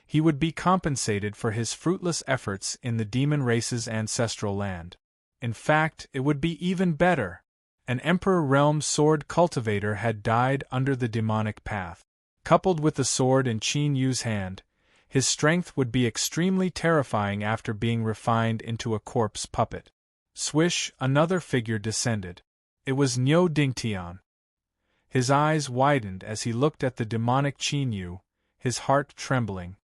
he would be compensated for his fruitless efforts in the demon race's ancestral land. In fact, it would be even better. An Emperor Realm sword cultivator had died under the demonic path. Coupled with the sword in Qin Yu's hand, his strength would be extremely terrifying after being refined into a corpse puppet. Swish, another figure descended. It was Niu Dingtian. His eyes widened as he looked at the demonic Qin Yu, his heart trembling.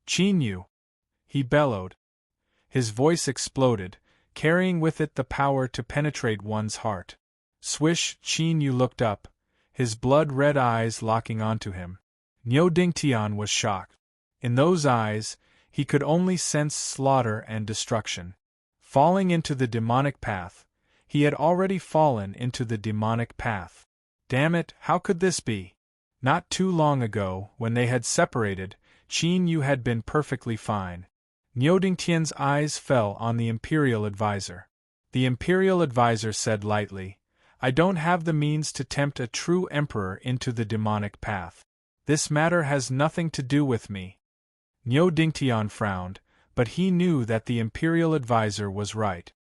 Qin Yu! He bellowed. His voice exploded, carrying with it the power to penetrate one's heart. Swish, Qin Yu looked up, his blood-red eyes locking onto him. Niu Dingtian was shocked. In those eyes, he could only sense slaughter and destruction. Falling into the demonic path, he had already fallen into the demonic path. Damn it, how could this be? Not too long ago, when they had separated, Qin Yu had been perfectly fine. Niu Dingtian's eyes fell on the imperial advisor. The imperial advisor said lightly, I don't have the means to tempt a true emperor into the demonic path. This matter has nothing to do with me. Niu Dingtian frowned, but he knew that the imperial advisor was right.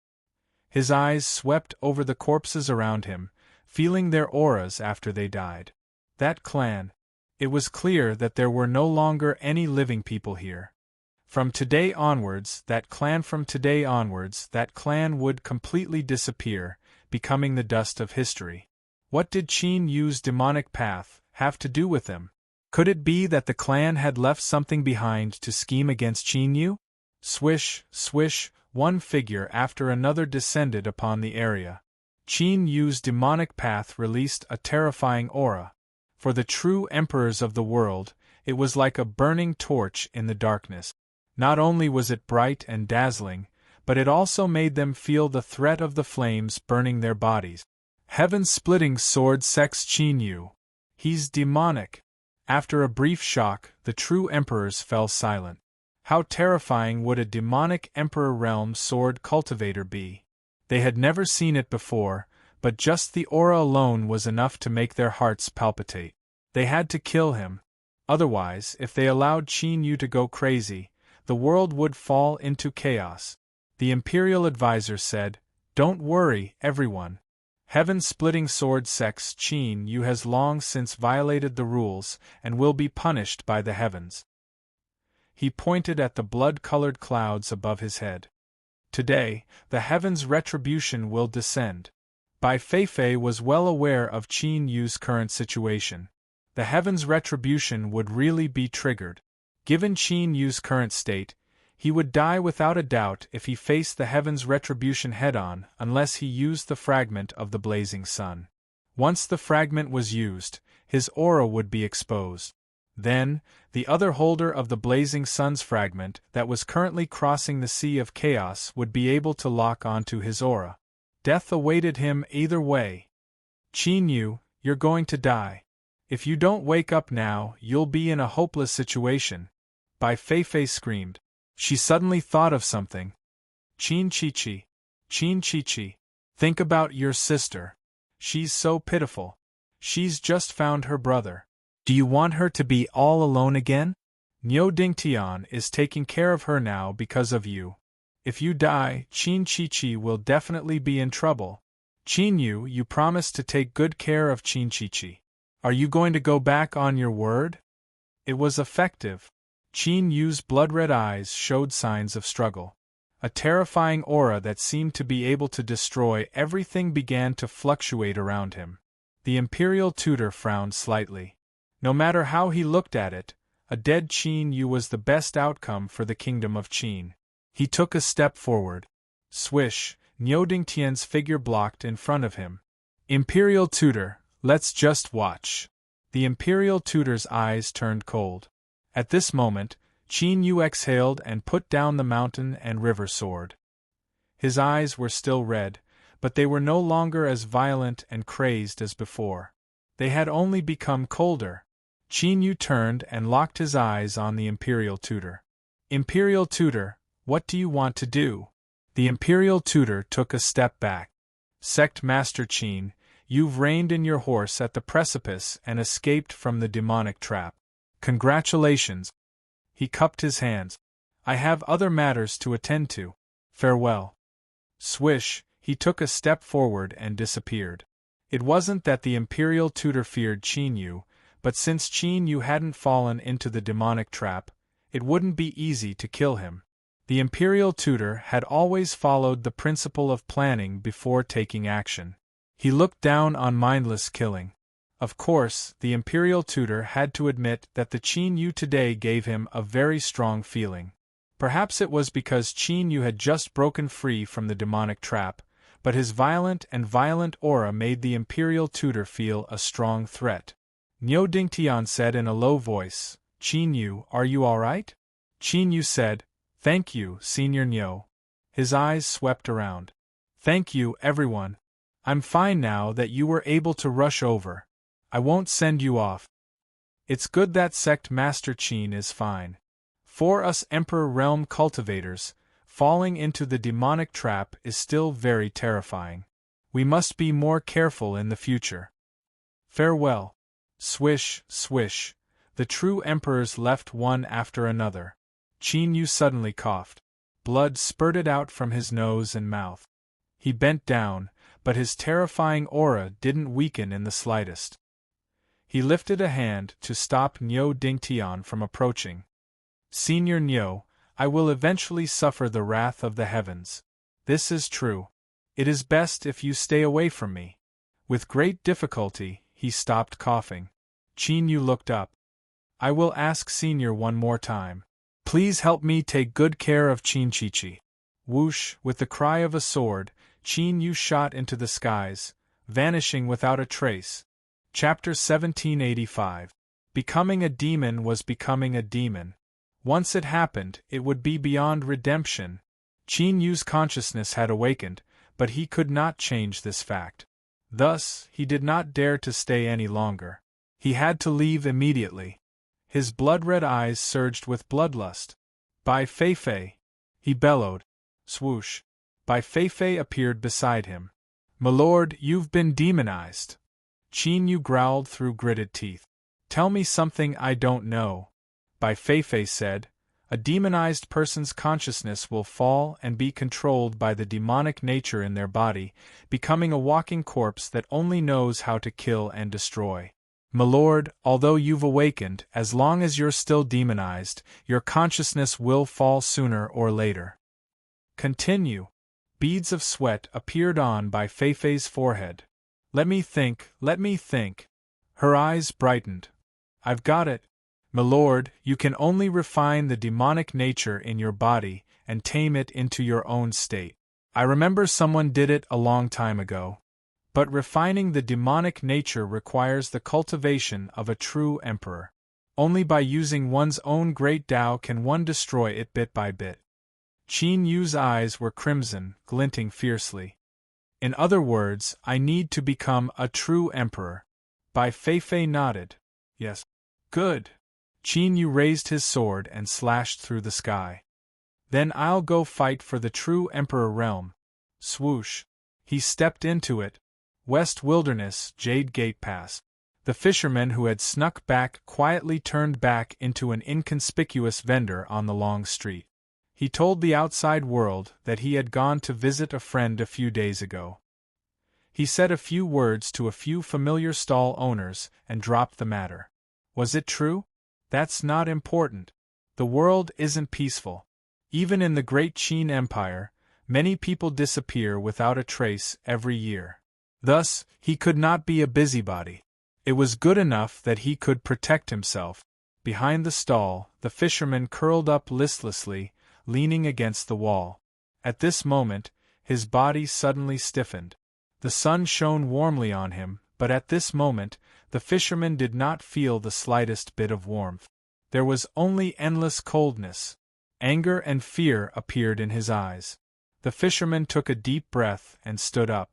His eyes swept over the corpses around him, feeling their auras after they died. That clan. It was clear that there were no longer any living people here. From today onwards, that clan would completely disappear, becoming the dust of history. What did Qin Yu's demonic path have to do with them? Could it be that the clan had left something behind to scheme against Qin Yu? Swish, swish, one figure after another descended upon the area. Qin Yu's demonic path released a terrifying aura. For the true emperors of the world, it was like a burning torch in the darkness. Not only was it bright and dazzling, but it also made them feel the threat of the flames burning their bodies. Heaven-splitting sword sects Qin Yu. He's demonic. After a brief shock, the true emperors fell silent. How terrifying would a demonic emperor realm sword cultivator be? They had never seen it before, but just the aura alone was enough to make their hearts palpitate. They had to kill him. Otherwise, if they allowed Qin Yu to go crazy, the world would fall into chaos. The imperial advisor said, "Don't worry, everyone. Heaven-splitting sword sects Qin Yu has long since violated the rules and will be punished by the heavens." He pointed at the blood-colored clouds above his head. "Today, the heavens' retribution will descend." Bai Feifei was well aware of Qin Yu's current situation. The heavens' retribution would really be triggered. Given Qin Yu's current state, he would die without a doubt if he faced the heavens' retribution head-on unless he used the fragment of the blazing sun. Once the fragment was used, his aura would be exposed. Then, the other holder of the blazing sun's fragment that was currently crossing the sea of chaos would be able to lock onto his aura. Death awaited him either way. "Qin Yu, you're going to die. If you don't wake up now, you'll be in a hopeless situation," Bai Feifei screamed. She suddenly thought of something. Qin Chi, think about your sister. She's so pitiful. She's just found her brother. Do you want her to be all alone again? Niu Dingtian is taking care of her now because of you. If you die, Qin Chi will definitely be in trouble. Qin Yu, you promised to take good care of Qin Chi. Are you going to go back on your word? It was effective. Qin Yu's blood-red eyes showed signs of struggle. A terrifying aura that seemed to be able to destroy everything began to fluctuate around him. The imperial tutor frowned slightly. No matter how he looked at it, a dead Qin Yu was the best outcome for the kingdom of Qin. He took a step forward. Swish, Niu Dingtian's figure blocked in front of him. "Imperial tutor, let's just watch." The imperial tutor's eyes turned cold. At this moment, Qin Yu exhaled and put down the mountain and river sword. His eyes were still red, but they were no longer as violent and crazed as before. They had only become colder. Qin Yu turned and locked his eyes on the imperial tutor. "Imperial tutor, what do you want to do?" The imperial tutor took a step back. "Sect Master Qin, you've reined in your horse at the precipice and escaped from the demonic trap. Congratulations." He cupped his hands. "I have other matters to attend to. Farewell." Swish, he took a step forward and disappeared. It wasn't that the imperial tutor feared Qin Yu, but since Qin Yu hadn't fallen into the demonic trap, it wouldn't be easy to kill him. The imperial tutor had always followed the principle of planning before taking action. He looked down on mindless killing. Of course, the imperial tutor had to admit that the Qin Yu today gave him a very strong feeling. Perhaps it was because Qin Yu had just broken free from the demonic trap, but his violent aura made the imperial tutor feel a strong threat. Niu Dingtian said in a low voice, "Qin Yu, are you all right?" Qin Yu said, "Thank you, Senior Niu." His eyes swept around. "Thank you, everyone. I'm fine now that you were able to rush over. I won't send you off. It's good that Sect Master Qin is fine. For us Emperor Realm cultivators, falling into the demonic trap is still very terrifying. We must be more careful in the future. Farewell." Swish, swish, the true emperors left one after another. Qin Yu suddenly coughed. Blood spurted out from his nose and mouth. He bent down, but his terrifying aura didn't weaken in the slightest. He lifted a hand to stop Niu Dingtian from approaching. Senior Niu, I will eventually suffer the wrath of the heavens. This is true. It is best if you stay away from me. With great difficulty, he stopped coughing. Qin Yu looked up. I will ask Senior one more time. Please help me take good care of Qin Chichi. Whoosh, with the cry of a sword, Qin Yu shot into the skies, vanishing without a trace. Chapter 1785. Becoming a demon was becoming a demon. Once it happened, it would be beyond redemption. Qin Yu's consciousness had awakened, but he could not change this fact. Thus, he did not dare to stay any longer. He had to leave immediately. His blood-red eyes surged with bloodlust. Bai Feifei! He bellowed. Swoosh! Bai Feifei appeared beside him. "Milord, you've been demonized." Qin Yu growled through gritted teeth. "Tell me something I don't know," Bai Feifei said. "A demonized person's consciousness will fall and be controlled by the demonic nature in their body, becoming a walking corpse that only knows how to kill and destroy. Milord, although you've awakened, as long as you're still demonized, your consciousness will fall sooner or later." Continue. Beads of sweat appeared on Bai Feifei's forehead. Let me think. Her eyes brightened. "I've got it. Milord, you can only refine the demonic nature in your body and tame it into your own state. I remember someone did it a long time ago. But refining the demonic nature requires the cultivation of a true emperor. Only by using one's own great Tao can one destroy it bit by bit." Qin Yu's eyes were crimson, glinting fiercely. "In other words, I need to become a true emperor." Bai Feifei nodded. "Yes." "Good." Qin Yu raised his sword and slashed through the sky. "Then I'll go fight for the true emperor realm." Swoosh! He stepped into it. West Wilderness, Jade Gate Pass. The fisherman who had snuck back quietly turned back into an inconspicuous vendor on the long street. He told the outside world that he had gone to visit a friend a few days ago. He said a few words to a few familiar stall owners and dropped the matter. Was it true? That's not important. The world isn't peaceful. Even in the great Qin Empire, many people disappear without a trace every year. Thus, he could not be a busybody. It was good enough that he could protect himself. Behind the stall, the fisherman curled up listlessly, leaning against the wall. At this moment, his body suddenly stiffened. The sun shone warmly on him, but at this moment, the fisherman did not feel the slightest bit of warmth. There was only endless coldness. Anger and fear appeared in his eyes. The fisherman took a deep breath and stood up.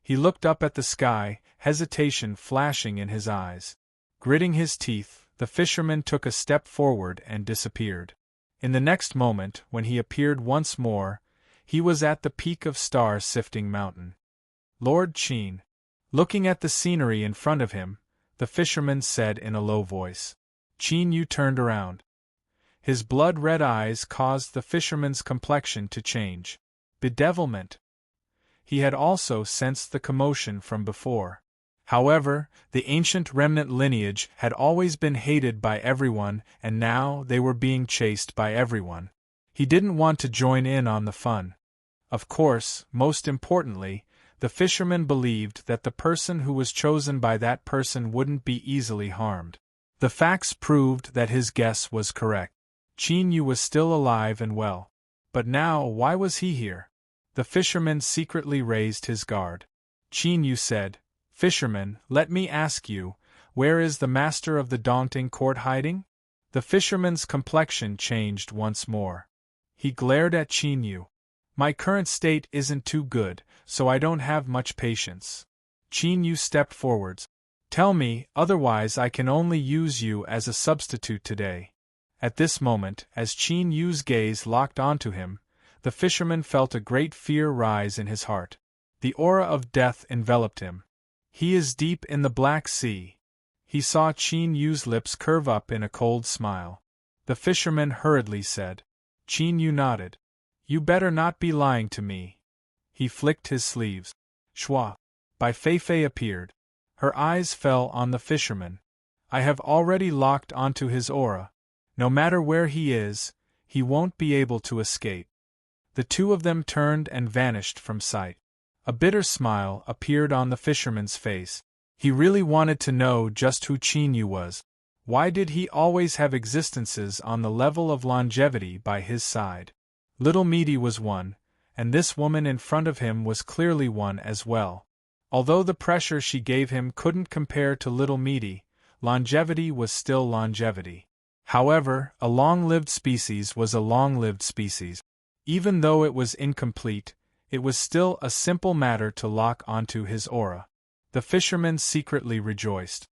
He looked up at the sky, hesitation flashing in his eyes. Gritting his teeth, the fisherman took a step forward and disappeared. In the next moment, when he appeared once more, he was at the peak of star-sifting mountain. "Lord Qin." Looking at the scenery in front of him, the fisherman said in a low voice. Qin Yu turned around. His blood-red eyes caused the fisherman's complexion to change. Bedevilment. He had also sensed the commotion from before. However, the ancient remnant lineage had always been hated by everyone, and now they were being chased by everyone. He didn't want to join in on the fun. Of course, most importantly, the fisherman believed that the person who was chosen by that person wouldn't be easily harmed. The facts proved that his guess was correct. Qin Yu was still alive and well. But now, why was he here? The fisherman secretly raised his guard. Qin Yu said, "Fisherman, let me ask you, where is the master of the daunting court hiding?" The fisherman's complexion changed once more. He glared at Qin Yu. "My current state isn't too good, so I don't have much patience." Qin Yu stepped forwards. "Tell me, otherwise I can only use you as a substitute today." At this moment, as Qin Yu's gaze locked onto him, the fisherman felt a great fear rise in his heart. The aura of death enveloped him. He is deep in the Black Sea. He saw Qin Yu's lips curve up in a cold smile. The fisherman hurriedly said. Qin Yu nodded. "You better not be lying to me." He flicked his sleeves. Schwa. Bai Feifei appeared. Her eyes fell on the fisherman. I have already locked onto his aura. No matter where he is, he won't be able to escape. The two of them turned and vanished from sight. A bitter smile appeared on the fisherman's face. He really wanted to know just who Qin Yu was. Why did he always have existences on the level of longevity by his side? Little Meaty was one, and this woman in front of him was clearly one as well. Although the pressure she gave him couldn't compare to Little Meaty, longevity was still longevity. However, a long-lived species was a long-lived species. Even though it was incomplete, it was still a simple matter to lock onto his aura. The fisherman secretly rejoiced.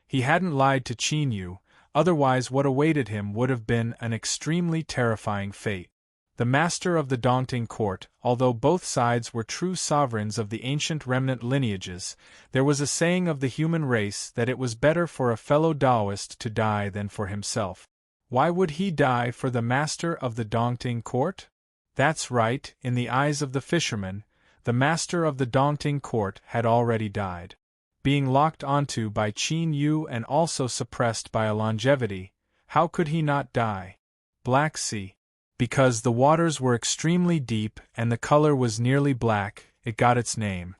He hadn't lied to Qin Yu, otherwise what awaited him would have been an extremely terrifying fate. The master of the Dongting court, although both sides were true sovereigns of the ancient remnant lineages, there was a saying of the human race that it was better for a fellow Taoist to die than for himself. Why would he die for the master of the Dongting court? That's right, in the eyes of the fisherman, the master of the Dongting court had already died. Being locked onto by Qin Yu and also suppressed by a longevity, how could he not die? Black Sea. Because the waters were extremely deep and the color was nearly black, it got its name.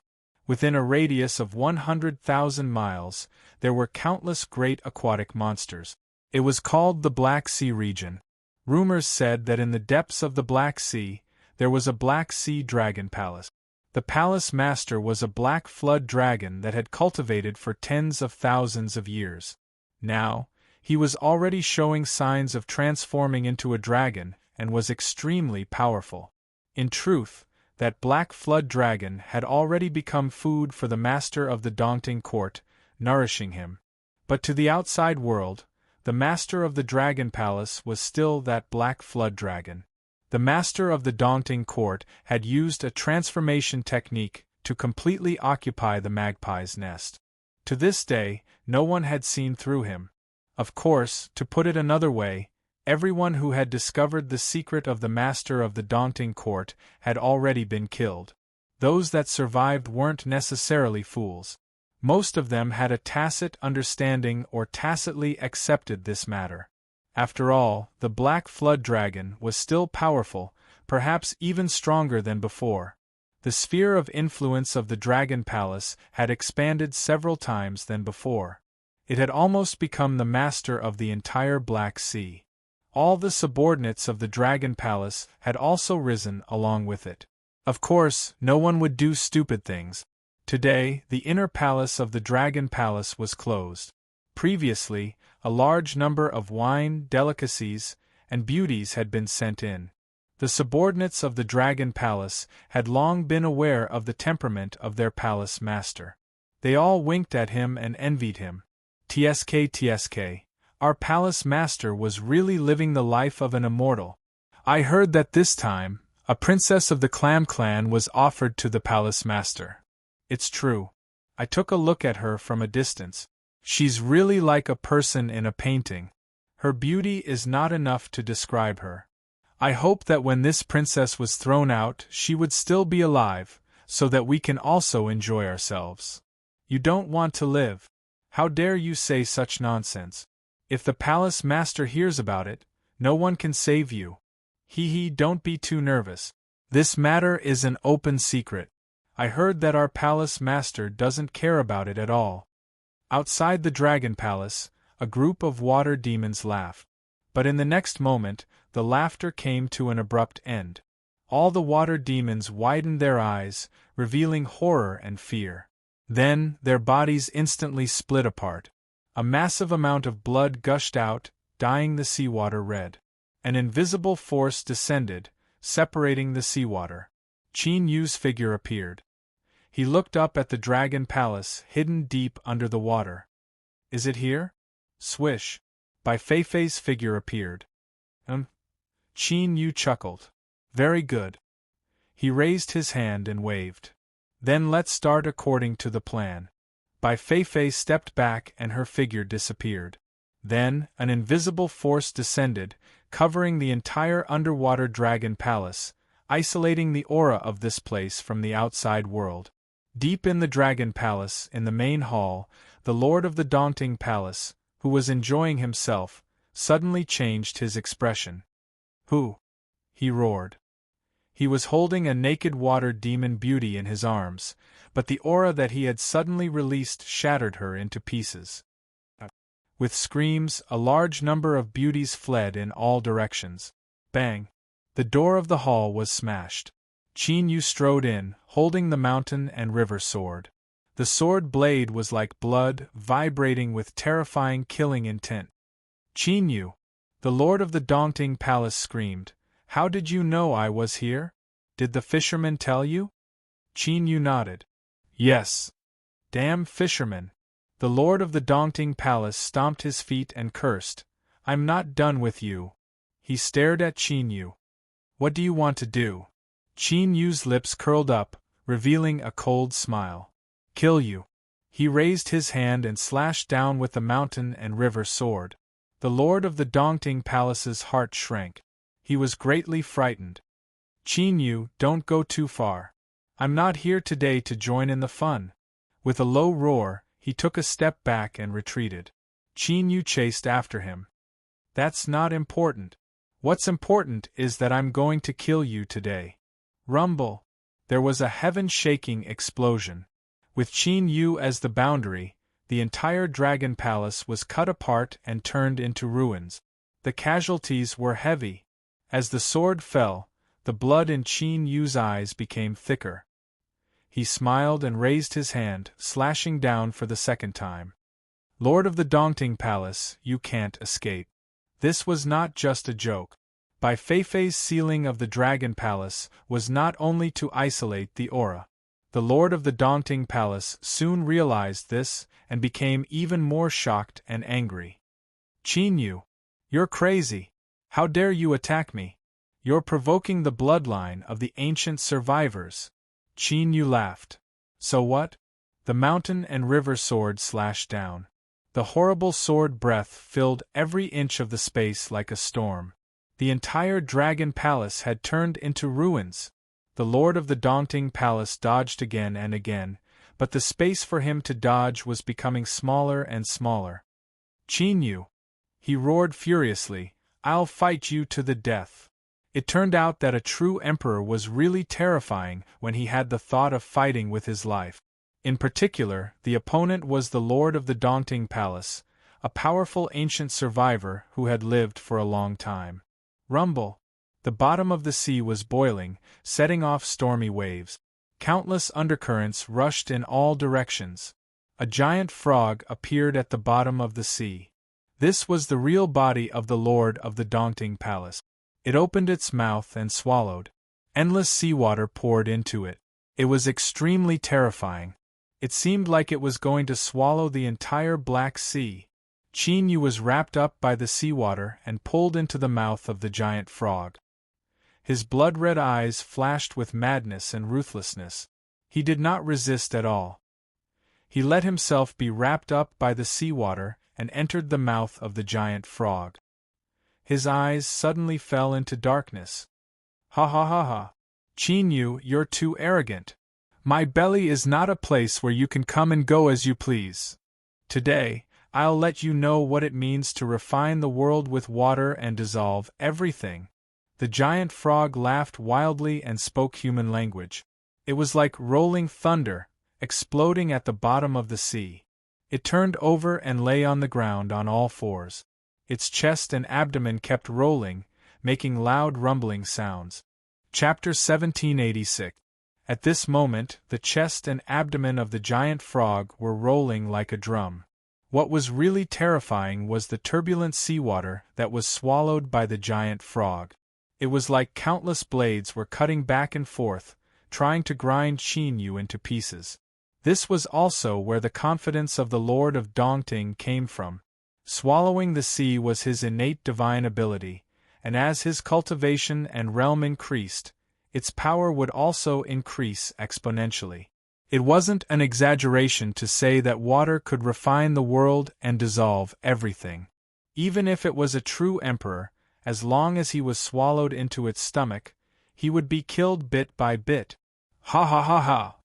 Within a radius of 100,000 miles, there were countless great aquatic monsters. It was called the Black Sea region. Rumors said that in the depths of the Black Sea, there was a Black Sea dragon palace. The palace master was a black flood dragon that had cultivated for tens of thousands of years. Now, he was already showing signs of transforming into a dragon and was extremely powerful. In truth, that black flood dragon had already become food for the master of the Dongting court, nourishing him. But to the outside world, the master of the dragon palace was still that black flood dragon. The master of the Dongting court had used a transformation technique to completely occupy the magpie's nest. To this day, no one had seen through him. Of course, to put it another way, everyone who had discovered the secret of the master of the Dongting court had already been killed. Those that survived weren't necessarily fools. Most of them had a tacit understanding or tacitly accepted this matter. After all, the Black Flood Dragon was still powerful, perhaps even stronger than before. The sphere of influence of the Dragon Palace had expanded several times than before. It had almost become the master of the entire Black Sea. All the subordinates of the Dragon Palace had also risen along with it. Of course, no one would do stupid things. Today, the inner palace of the Dragon Palace was closed. Previously, a large number of wine, delicacies, and beauties had been sent in. The subordinates of the Dragon Palace had long been aware of the temperament of their palace master. They all winked at him and envied him. TSK, our palace master was really living the life of an immortal. I heard that this time, a princess of the Clam clan was offered to the palace master. It's true. I took a look at her from a distance. She's really like a person in a painting. Her beauty is not enough to describe her. I hope that when this princess was thrown out, she would still be alive, so that we can also enjoy ourselves. You don't want to live. How dare you say such nonsense? If the palace master hears about it, no one can save you. Don't be too nervous. This matter is an open secret. I heard that our palace master doesn't care about it at all. Outside the Dragon Palace, a group of water demons laughed. But in the next moment, the laughter came to an abrupt end. All the water demons widened their eyes, revealing horror and fear. Then, their bodies instantly split apart. A massive amount of blood gushed out, dyeing the seawater red. An invisible force descended, separating the seawater. Qin Yu's figure appeared. He looked up at the Dragon Palace, hidden deep under the water. Is it here? Swish. Bai Feifei's figure appeared. Qin Yu chuckled. Very good. He raised his hand and waved. Then let's start according to the plan. Bai Feifei stepped back and her figure disappeared. Then, an invisible force descended, covering the entire underwater Dragon Palace, isolating the aura of this place from the outside world. Deep in the Dragon Palace, in the main hall, the Lord of the Daunting Palace, who was enjoying himself, suddenly changed his expression. "Who?" he roared. He was holding a naked water demon beauty in his arms, but the aura that he had suddenly released shattered her into pieces. With screams, a large number of beauties fled in all directions. Bang! The door of the hall was smashed. Qin Yu strode in, holding the mountain and river sword. The sword blade was like blood, vibrating with terrifying killing intent. "Qin Yu!" The Lord of the Daunting Palace screamed. "How did you know I was here? Did the fisherman tell you?" Qin Yu nodded. "Yes." "Damn fisherman!" The Lord of the Daunting Palace stomped his feet and cursed. "I'm not done with you." He stared at Qin Yu. "What do you want to do?" Qin Yu's lips curled up, revealing a cold smile. "Kill you." He raised his hand and slashed down with the mountain and river sword. The Lord of the Daunting Palace's heart shrank. He was greatly frightened. "Qin Yu, don't go too far. I'm not here today to join in the fun." With a low roar, he took a step back and retreated. Qin Yu chased after him. "That's not important. What's important is that I'm going to kill you today." Rumble! There was a heaven-shaking explosion. With Qin Yu as the boundary, the entire Dragon Palace was cut apart and turned into ruins. The casualties were heavy. As the sword fell, the blood in Qin Yu's eyes became thicker. He smiled and raised his hand, slashing down for the second time. "Lord of the Daunting Palace, you can't escape." This was not just a joke. Bai Feifei's sealing of the Dragon Palace was not only to isolate the aura. The Lord of the Daunting Palace soon realized this and became even more shocked and angry. "Qin Yu, you're crazy. How dare you attack me? You're provoking the bloodline of the ancient survivors." Qin Yu laughed. "So what?" The mountain and river sword slashed down. The horrible sword breath filled every inch of the space like a storm. The entire Dragon Palace had turned into ruins. The Lord of the Daunting Palace dodged again and again, but the space for him to dodge was becoming smaller and smaller. "Qin Yu!" he roared furiously, "I'll fight you to the death." It turned out that a true emperor was really terrifying when he had the thought of fighting with his life. In particular, the opponent was the Lord of the Daunting Palace, a powerful ancient survivor who had lived for a long time. Rumble! The bottom of the sea was boiling, setting off stormy waves. Countless undercurrents rushed in all directions. A giant frog appeared at the bottom of the sea. This was the real body of the Lord of the Daunting Palace. It opened its mouth and swallowed. Endless seawater poured into it. It was extremely terrifying. It seemed like it was going to swallow the entire Black Sea. Qin Yu was wrapped up by the seawater and pulled into the mouth of the giant frog. His blood-red eyes flashed with madness and ruthlessness. He did not resist at all. He let himself be wrapped up by the seawater and entered the mouth of the giant frog. His eyes suddenly fell into darkness. "Ha ha ha ha! Qin Yu, you're too arrogant. My belly is not a place where you can come and go as you please. Today, I'll let you know what it means to refine the world with water and dissolve everything." The giant frog laughed wildly and spoke human language. It was like rolling thunder, exploding at the bottom of the sea. It turned over and lay on the ground on all fours. Its chest and abdomen kept rolling, making loud rumbling sounds. Chapter 1786. At this moment, the chest and abdomen of the giant frog were rolling like a drum. What was really terrifying was the turbulent seawater that was swallowed by the giant frog. It was like countless blades were cutting back and forth, trying to grind Qin Yu into pieces. This was also where the confidence of the Lord of Daunting came from. Swallowing the sea was his innate divine ability, and as his cultivation and realm increased, its power would also increase exponentially. It wasn't an exaggeration to say that water could refine the world and dissolve everything. Even if it was a true emperor, as long as he was swallowed into its stomach, he would be killed bit by bit. "Ha ha ha ha!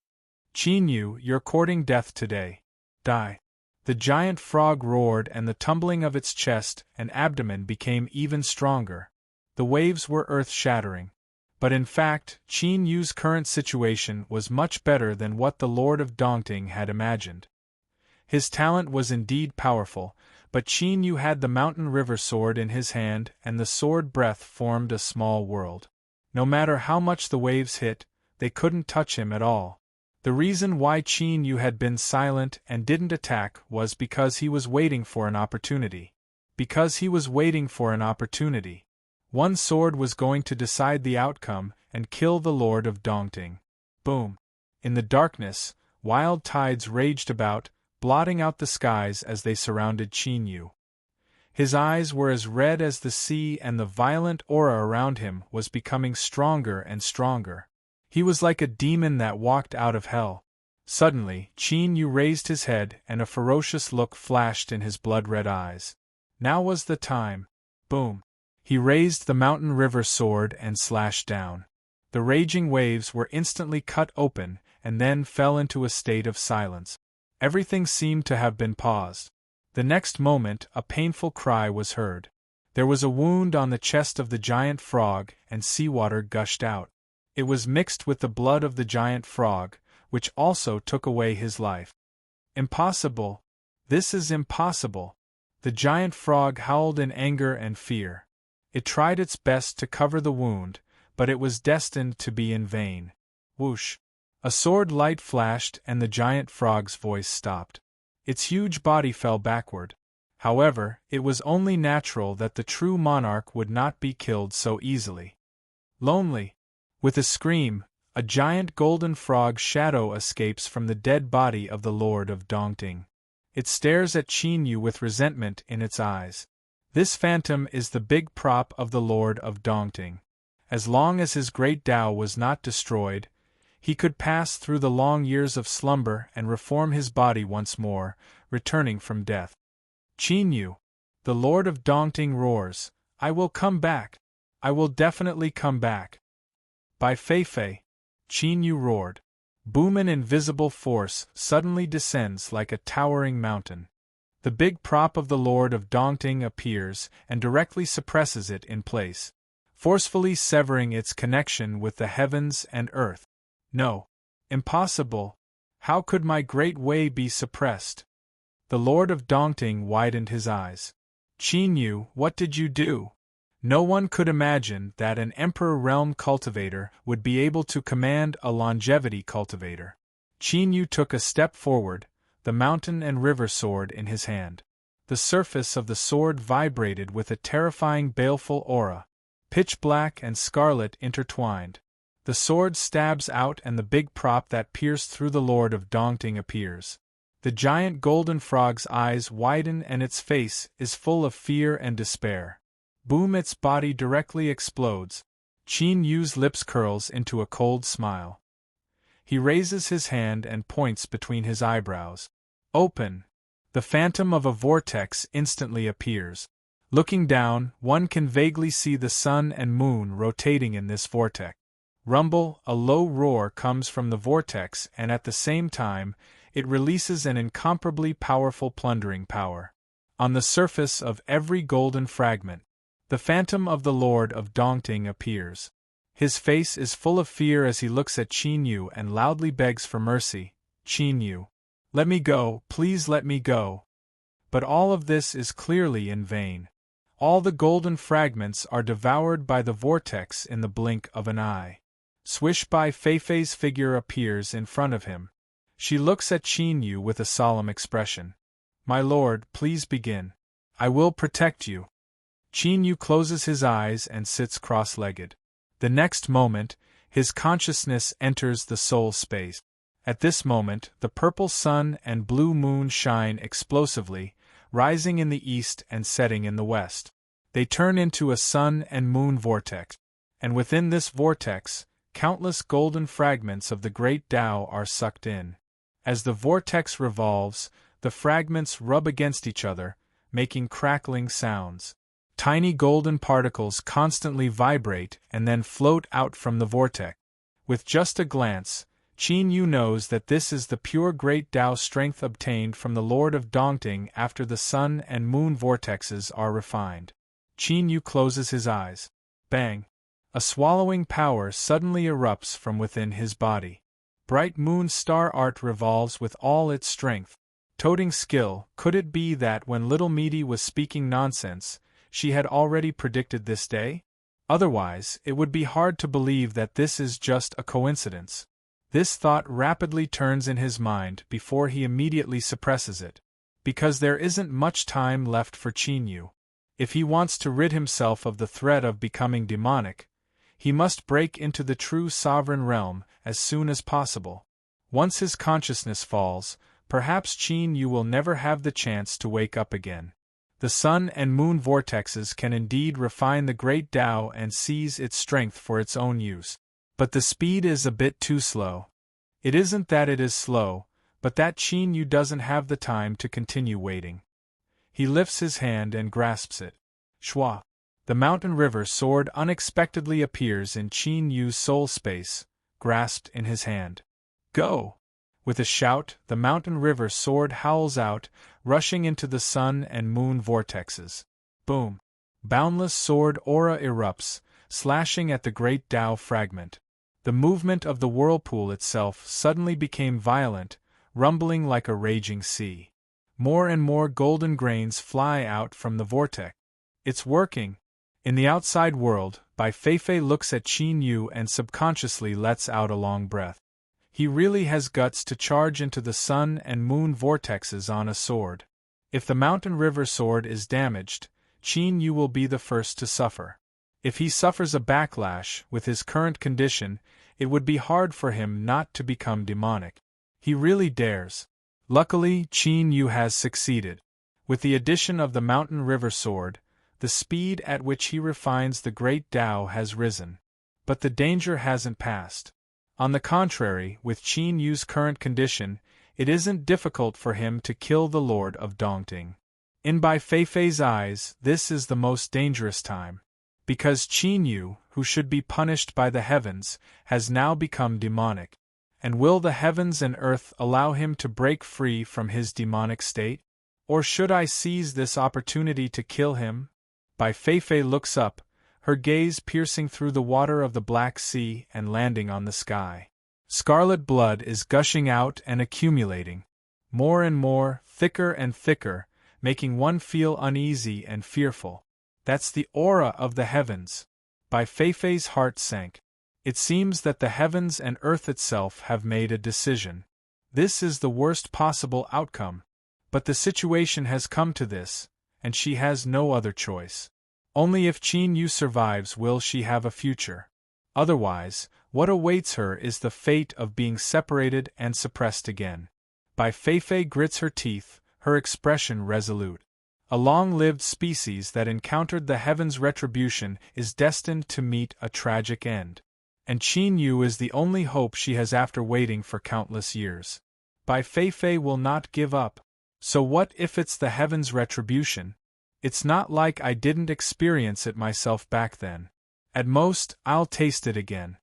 Chinyu, you're courting death today. Die. The giant frog roared, and the tumbling of its chest and abdomen became even stronger. The waves were earth-shattering. But in fact, Qinyu's current situation was much better than what the Lord of Dongting had imagined. His talent was indeed powerful, but Qinyu had the mountain river sword in his hand, and the sword breath formed a small world. No matter how much the waves hit, they couldn't touch him at all. The reason why Qinyu had been silent and didn't attack was because he was waiting for an opportunity. Because he was waiting for an opportunity. One sword was going to decide the outcome and kill the Lord of Dongting. Boom! In the darkness, wild tides raged about, blotting out the skies as they surrounded Qinyu. His eyes were as red as the sea, and the violent aura around him was becoming stronger and stronger. He was like a demon that walked out of hell. Suddenly, Qinyu raised his head, and a ferocious look flashed in his blood-red eyes. Now was the time. Boom! He raised the mountain river sword and slashed down. The raging waves were instantly cut open, and then fell into a state of silence. Everything seemed to have been paused. The next moment, a painful cry was heard. There was a wound on the chest of the giant frog, and seawater gushed out. It was mixed with the blood of the giant frog, which also took away his life. Impossible! This is impossible! The giant frog howled in anger and fear. It tried its best to cover the wound, but it was destined to be in vain. Whoosh! A sword light flashed, and the giant frog's voice stopped. Its huge body fell backward. However, it was only natural that the true monarch would not be killed so easily. Lonely! With a scream, a giant golden frog shadow escapes from the dead body of the Lord of Dongting. It stares at Qinyu with resentment in its eyes. This phantom is the big prop of the Lord of Dongting. As long as his great Tao was not destroyed, he could pass through the long years of slumber and reform his body once more, returning from death. Qinyu, the Lord of Dongting roars, "I will come back! I will definitely come back!" By Feifei, Qinyu roared. Boom! An invisible force suddenly descends like a towering mountain. The big prop of the Lord of Dongting appears and directly suppresses it in place, forcefully severing its connection with the heavens and earth. No. Impossible! How could my great way be suppressed? The Lord of Dongting widened his eyes. Qinyu, what did you do? No one could imagine that an Emperor Realm cultivator would be able to command a longevity cultivator. Qinyu took a step forward, the mountain and river sword in his hand. The surface of the sword vibrated with a terrifying baleful aura, pitch black and scarlet intertwined. The sword stabs out, and the big prop that pierced through the Lord of Dongting appears. The giant golden frog's eyes widen, and its face is full of fear and despair. Boom! Its body directly explodes. Qinyu's lips curls into a cold smile. He raises his hand and points between his eyebrows. Open! The phantom of a vortex instantly appears. Looking down, one can vaguely see the sun and moon rotating in this vortex. Rumble! A low roar comes from the vortex, and at the same time, it releases an incomparably powerful plundering power. On the surface of every golden fragment, the phantom of the Lord of Dongting appears. His face is full of fear as he looks at Qinyu and loudly begs for mercy. Qinyu, let me go, please let me go. But all of this is clearly in vain. All the golden fragments are devoured by the vortex in the blink of an eye. Swish! By Feifei's figure appears in front of him. She looks at Qinyu with a solemn expression. My lord, please begin. I will protect you. Qinyu closes his eyes and sits cross-legged. The next moment, his consciousness enters the soul space. At this moment, the purple sun and blue moon shine explosively, rising in the east and setting in the west. They turn into a sun and moon vortex. And within this vortex, countless golden fragments of the great Tao are sucked in. As the vortex revolves, the fragments rub against each other, making crackling sounds. Tiny golden particles constantly vibrate and then float out from the vortex. With just a glance, Qin Yu knows that this is the pure great Tao strength obtained from the Lord of Dongting after the sun and moon vortexes are refined. Qin Yu closes his eyes. Bang! A swallowing power suddenly erupts from within his body. Bright moon star art revolves with all its strength. Toting skill, could it be that when little Meaty was speaking nonsense, she had already predicted this day? Otherwise, it would be hard to believe that this is just a coincidence. This thought rapidly turns in his mind before he immediately suppresses it. Because there isn't much time left for Qin Yu. If he wants to rid himself of the threat of becoming demonic, he must break into the true sovereign realm as soon as possible. Once his consciousness falls, perhaps Qin Yu will never have the chance to wake up again. The sun and moon vortexes can indeed refine the great Tao and seize its strength for its own use. But the speed is a bit too slow. It isn't that it is slow, but that Qin Yu doesn't have the time to continue waiting. He lifts his hand and grasps it. Shwa! The mountain river sword unexpectedly appears in Qin Yu's soul space, grasped in his hand. Go! With a shout, the mountain river sword howls out, rushing into the sun and moon vortexes. Boom! Boundless sword aura erupts, slashing at the great Tao fragment. The movement of the whirlpool itself suddenly became violent, rumbling like a raging sea. More and more golden grains fly out from the vortex. It's working! In the outside world, Bai Feifei looks at Qin Yu and subconsciously lets out a long breath. He really has guts to charge into the sun and moon vortexes on a sword. If the mountain river sword is damaged, Qin Yu will be the first to suffer. If he suffers a backlash with his current condition, it would be hard for him not to become demonic. He really dares. Luckily, Qin Yu has succeeded. With the addition of the mountain river sword, the speed at which he refines the great Tao has risen. But the danger hasn't passed. On the contrary, with Qin Yu's current condition, it isn't difficult for him to kill the Lord of Dongting. In Bai Feifei's eyes, this is the most dangerous time. Because Qin Yu, who should be punished by the heavens, has now become demonic. And will the heavens and earth allow him to break free from his demonic state? Or should I seize this opportunity to kill him? Bai Feifei looks up, her gaze piercing through the water of the Black Sea and landing on the sky. Scarlet blood is gushing out and accumulating. More and more, thicker and thicker, making one feel uneasy and fearful. That's the aura of the heavens. Bai Feifei's heart sank. It seems that the heavens and earth itself have made a decision. This is the worst possible outcome. But the situation has come to this, and she has no other choice. Only if Qin Yu survives will she have a future. Otherwise, what awaits her is the fate of being separated and suppressed again. Bai Feifei grits her teeth, her expression resolute. A long-lived species that encountered the heavens' retribution is destined to meet a tragic end. And Qin Yu is the only hope she has after waiting for countless years. Bai Feifei will not give up. So what if it's the heavens' retribution? It's not like I didn't experience it myself back then. At most, I'll taste it again.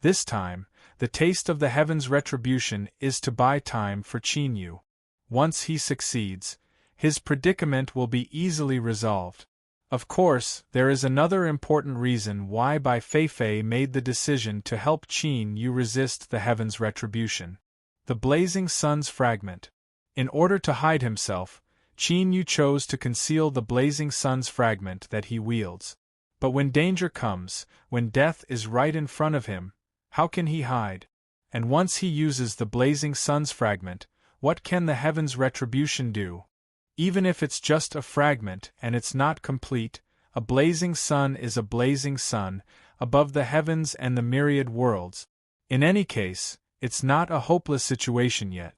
This time, the taste of the heavens' retribution is to buy time for Qin Yu. Once he succeeds, his predicament will be easily resolved. Of course, there is another important reason why Bai Feifei made the decision to help Qin Yu resist the heavens' retribution. The blazing sun's fragment. In order to hide himself, Qin Yu chose to conceal the blazing sun's fragment that he wields. But when danger comes, when death is right in front of him, how can he hide? And once he uses the blazing sun's fragment, what can the heavens' retribution do? Even if it's just a fragment and it's not complete, a blazing sun is a blazing sun, above the heavens and the myriad worlds. In any case, it's not a hopeless situation yet.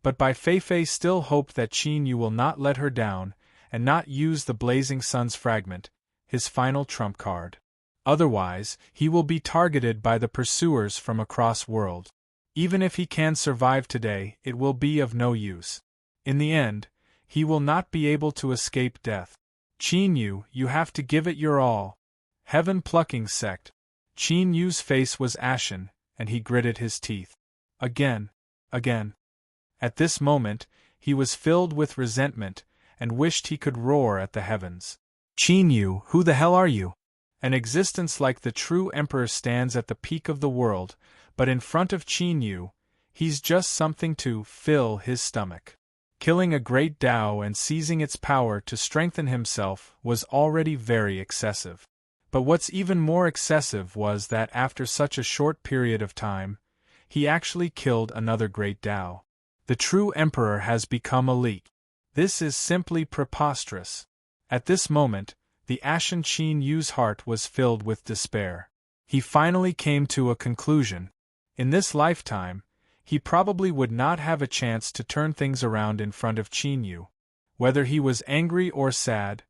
But Bai Feifei still hoped that Qin Yu will not let her down, and not use the blazing sun's fragment, his final trump card. Otherwise, he will be targeted by the pursuers from across worlds. Even if he can survive today, it will be of no use. In the end, he will not be able to escape death. Qin Yu, you have to give it your all. Heaven-plucking sect. Qin Yu's face was ashen, and he gritted his teeth. Again. Again. At this moment, he was filled with resentment, and wished he could roar at the heavens. Qin Yu, who the hell are you? An existence like the true emperor stands at the peak of the world, but in front of Qin Yu, he's just something to fill his stomach. Killing a great Tao and seizing its power to strengthen himself was already very excessive. But what's even more excessive was that after such a short period of time, he actually killed another great Tao. The true emperor has become a leak. This is simply preposterous. At this moment, the ashen Qin Yu's heart was filled with despair. He finally came to a conclusion. In this lifetime, he probably would not have a chance to turn things around in front of Qin Yu. Whether he was angry or sad,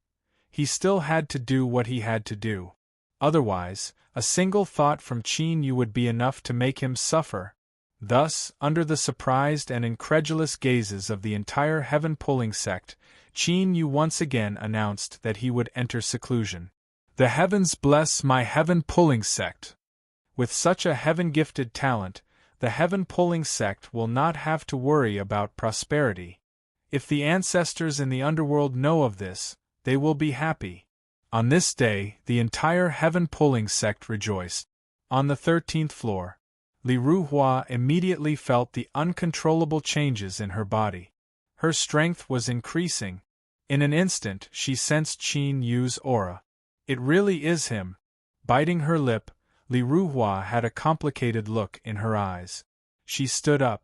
he still had to do what he had to do. Otherwise, a single thought from Qin Yu would be enough to make him suffer. Thus, under the surprised and incredulous gazes of the entire heaven-pulling sect, Qin Yu once again announced that he would enter seclusion. The heavens bless my heaven-pulling sect. With such a heaven-gifted talent, the heaven-pulling sect will not have to worry about prosperity. If the ancestors in the underworld know of this, they will be happy. On this day, the entire heaven-pulling sect rejoiced. On the 13th floor, Li Ruhua immediately felt the uncontrollable changes in her body. Her strength was increasing. In an instant, she sensed Qin Yu's aura. It really is him. Biting her lip, Li Ruhua had a complicated look in her eyes. She stood up.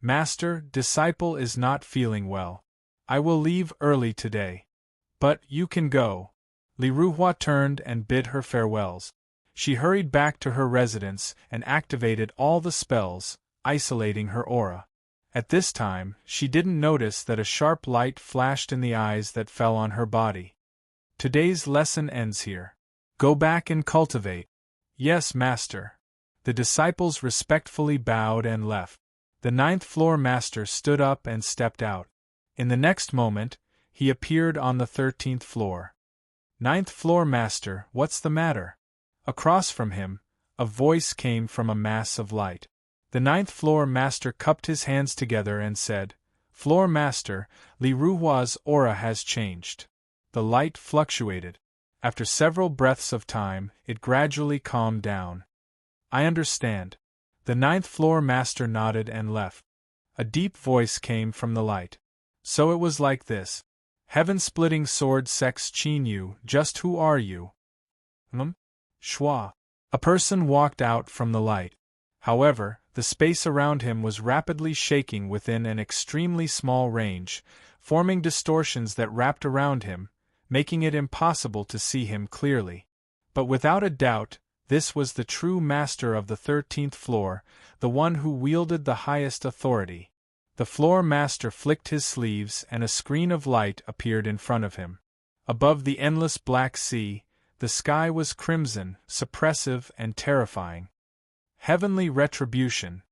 Master, disciple is not feeling well. I will leave early today. But you can go. Li Ruhua turned and bid her farewells. She hurried back to her residence and activated all the spells, isolating her aura. At this time, she didn't notice that a sharp light flashed in the eyes that fell on her body. Today's lesson ends here. Go back and cultivate. Yes, master. The disciples respectfully bowed and left. The 9th floor master stood up and stepped out. In the next moment, he appeared on the 13th floor. 9th floor master, what's the matter? Across from him, a voice came from a mass of light. The 9th floor master cupped his hands together and said, Floor master, Li Ruhua's aura has changed. The light fluctuated. After several breaths of time, it gradually calmed down. I understand. The 9th floor master nodded and left. A deep voice came from the light. So it was like this. Heaven-splitting sword sex Qin Yu, just who are you? Shua. A person walked out from the light. However, the space around him was rapidly shaking within an extremely small range, forming distortions that wrapped around him, making it impossible to see him clearly. But without a doubt, this was the true master of the 13th floor, the one who wielded the highest authority. The floor master flicked his sleeves and a screen of light appeared in front of him. Above the endless black sea, the sky was crimson, suppressive, and terrifying. Heavenly Retribution.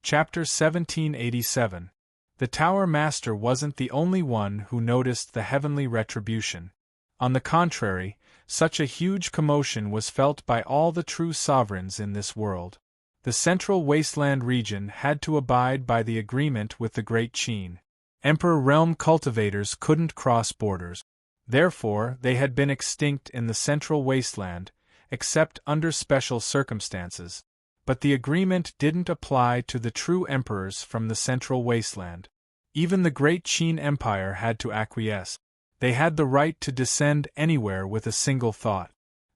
Chapter 1787. The Tower Master wasn't the only one who noticed the heavenly retribution. On the contrary, such a huge commotion was felt by all the true sovereigns in this world. The Central Wasteland region had to abide by the agreement with the Great Qin. Emperor Realm cultivators couldn't cross borders. Therefore, they had been extinct in the Central Wasteland, except under special circumstances. But the agreement didn't apply to the true emperors from the Central Wasteland. Even the Great Qin Empire had to acquiesce. They had the right to descend anywhere with a single thought.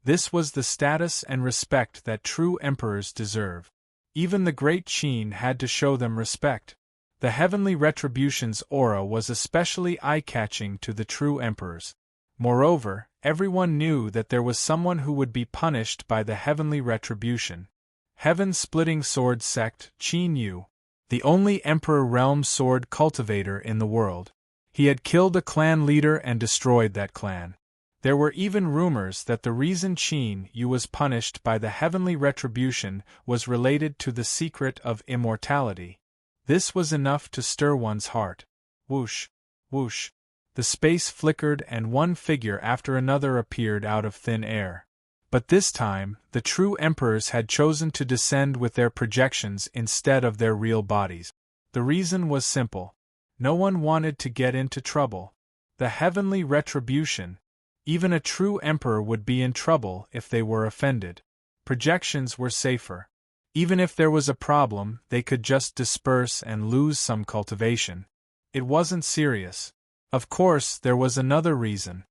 This was the status and respect that true emperors deserve. Even the Great Qin had to show them respect. The Heavenly Retribution's aura was especially eye-catching to the true emperors. Moreover, everyone knew that there was someone who would be punished by the Heavenly Retribution. Heaven-splitting sword sect, Qin Yu, the only Emperor Realm sword cultivator in the world. He had killed a clan leader and destroyed that clan. There were even rumors that the reason Qin Yu was punished by the Heavenly Retribution was related to the secret of immortality. This was enough to stir one's heart. Whoosh, whoosh. The space flickered and one figure after another appeared out of thin air. But this time, the true emperors had chosen to descend with their projections instead of their real bodies. The reason was simple. No one wanted to get into trouble. The heavenly retribution. Even a true emperor would be in trouble if they were offended. Projections were safer. Even if there was a problem, they could just disperse and lose some cultivation. It wasn't serious. Of course, there was another reason.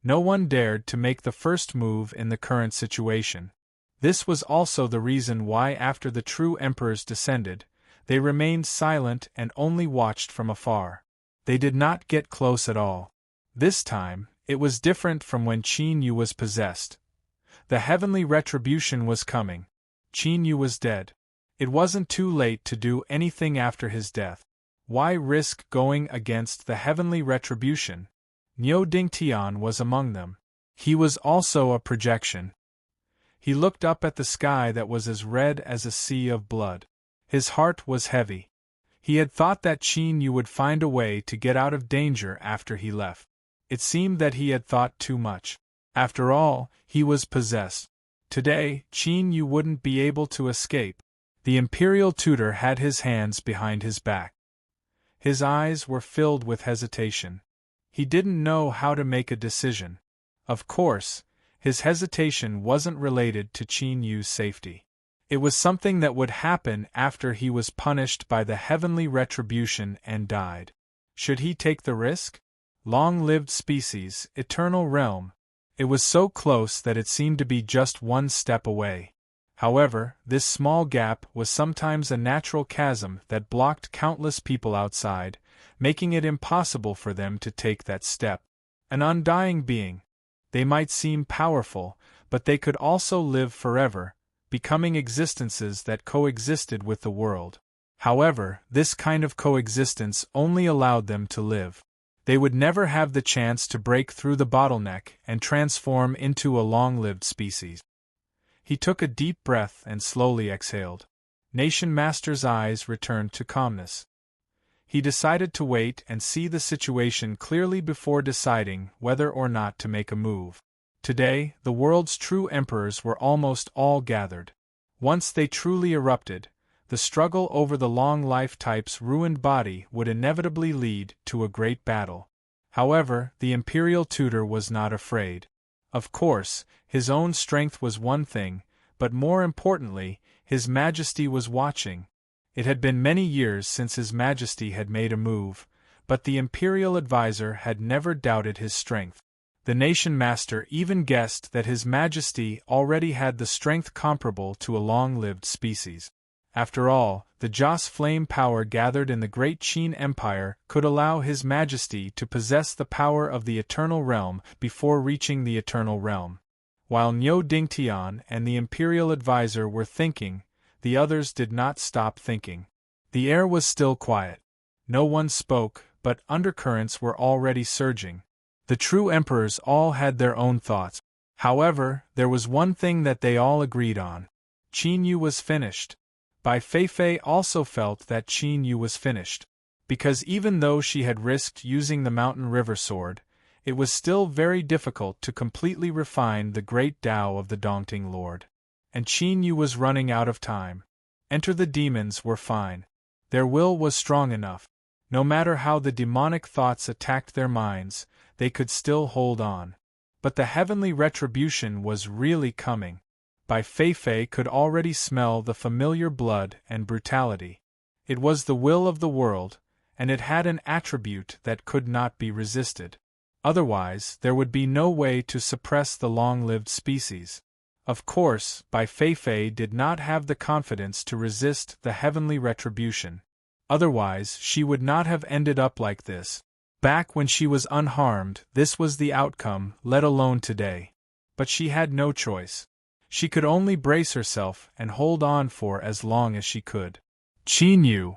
No one dared to make the first move in the current situation. This was also the reason why after the true emperors descended, they remained silent and only watched from afar. They did not get close at all. This time, it was different from when Qin Yu was possessed. The heavenly retribution was coming. Qin Yu was dead. It wasn't too late to do anything after his death. Why risk going against the heavenly retribution? Niu Dingtian was among them. He was also a projection. He looked up at the sky that was as red as a sea of blood. His heart was heavy. He had thought that Qin Yu would find a way to get out of danger after he left. It seemed that he had thought too much. After all, he was possessed. Today, Qin Yu wouldn't be able to escape. The imperial tutor had his hands behind his back. His eyes were filled with hesitation. He didn't know how to make a decision. Of course, his hesitation wasn't related to Qin Yu's safety. It was something that would happen after he was punished by the heavenly retribution and died. Should he take the risk? Long-lived species, eternal realm. It was so close that it seemed to be just one step away. However, this small gap was sometimes a natural chasm that blocked countless people outside, making it impossible for them to take that step. An undying being. They might seem powerful, but they could also live forever, becoming existences that coexisted with the world. However, this kind of coexistence only allowed them to live. They would never have the chance to break through the bottleneck and transform into a long-lived species. He took a deep breath and slowly exhaled. Nation Master's eyes returned to calmness. He decided to wait and see the situation clearly before deciding whether or not to make a move. Today, the world's true emperors were almost all gathered. Once they truly erupted, the struggle over the long-life type's ruined body would inevitably lead to a great battle. However, the imperial tutor was not afraid. Of course, his own strength was one thing, but more importantly, His Majesty was watching. It had been many years since His Majesty had made a move, but the imperial advisor had never doubted his strength. The Nation Master even guessed that His Majesty already had the strength comparable to a long-lived species. After all, the Joss flame power gathered in the great Qin Empire could allow His Majesty to possess the power of the Eternal Realm before reaching the Eternal Realm. While Niu Dingtian and the Imperial Advisor were thinking, the others did not stop thinking. The air was still quiet. No one spoke, but undercurrents were already surging. The true emperors all had their own thoughts. However, there was one thing that they all agreed on. Qin Yu was finished. Bai Feifei also felt that Qin Yu was finished. Because even though she had risked using the Mountain River Sword, it was still very difficult to completely refine the great Tao of the Dongting Lord. And Qin Yu was running out of time. Enter the demons were fine. Their will was strong enough. No matter how the demonic thoughts attacked their minds, they could still hold on. But the heavenly retribution was really coming. Bai Feifei could already smell the familiar blood and brutality. It was the will of the world, and it had an attribute that could not be resisted. Otherwise, there would be no way to suppress the long-lived species. Of course, Bai Feifei did not have the confidence to resist the heavenly retribution. Otherwise, she would not have ended up like this. Back when she was unharmed, this was the outcome, let alone today. But she had no choice. She could only brace herself and hold on for as long as she could. Qin Yu.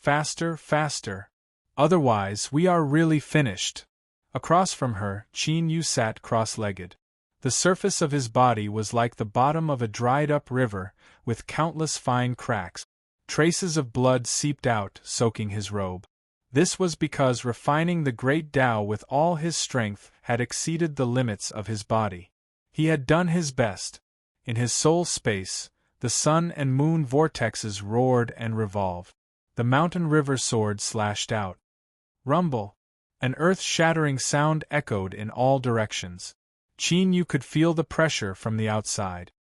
Faster, faster. Otherwise, we are really finished. Across from her, Qin Yu sat cross-legged. The surface of his body was like the bottom of a dried-up river, with countless fine cracks. Traces of blood seeped out, soaking his robe. This was because refining the great Tao with all his strength had exceeded the limits of his body. He had done his best. In his soul space, the sun and moon vortexes roared and revolved. The mountain river sword slashed out. Rumble! An earth-shattering sound echoed in all directions. Qin Yu could feel the pressure from the outside.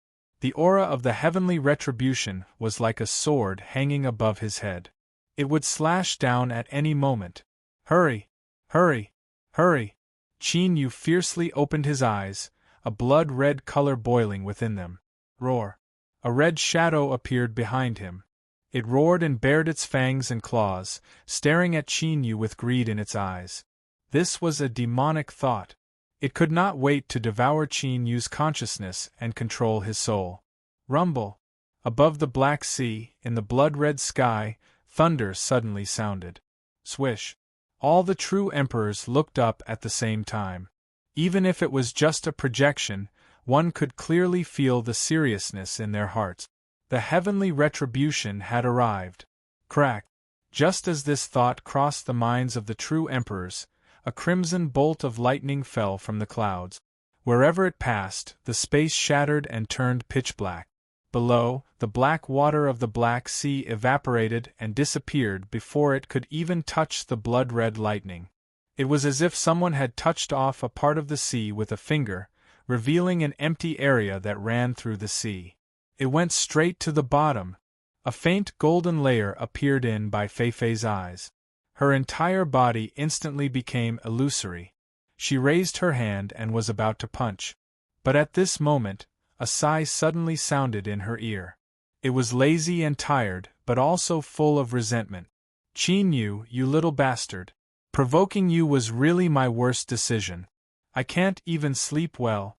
The aura of the heavenly retribution was like a sword hanging above his head. It would slash down at any moment. Hurry! Hurry! Hurry! Qin Yu fiercely opened his eyes, a blood-red color boiling within them. Roar! A red shadow appeared behind him. It roared and bared its fangs and claws, staring at Qin Yu with greed in its eyes. This was a demonic thought. It could not wait to devour Qin Yu's consciousness and control his soul. Rumble! Above the Black Sea, in the blood-red sky, thunder suddenly sounded. Swish! All the true emperors looked up at the same time. Even if it was just a projection, one could clearly feel the seriousness in their hearts. The heavenly retribution had arrived. Crack! Just as this thought crossed the minds of the true emperors, a crimson bolt of lightning fell from the clouds. Wherever it passed, the space shattered and turned pitch black. Below, the black water of the Black Sea evaporated and disappeared before it could even touch the blood-red lightning. It was as if someone had touched off a part of the sea with a finger, revealing an empty area that ran through the sea. It went straight to the bottom. A faint golden layer appeared in Bai Feifei's eyes. Her entire body instantly became illusory. She raised her hand and was about to punch. But at this moment, a sigh suddenly sounded in her ear. It was lazy and tired, but also full of resentment. Qin Yu, you little bastard. Provoking you was really my worst decision. I can't even sleep well.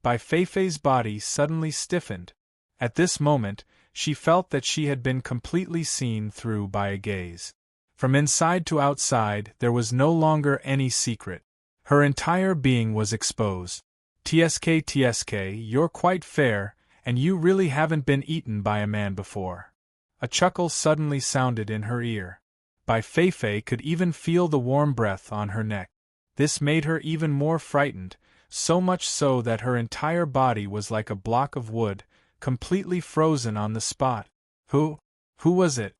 Bai Feifei's body suddenly stiffened. At this moment, she felt that she had been completely seen through by a gaze. From inside to outside, there was no longer any secret. Her entire being was exposed. TSK, you're quite fair, and you really haven't been eaten by a man before. A chuckle suddenly sounded in her ear. Bai Feifei could even feel the warm breath on her neck. This made her even more frightened, so much so that her entire body was like a block of wood, completely frozen on the spot. Who was it?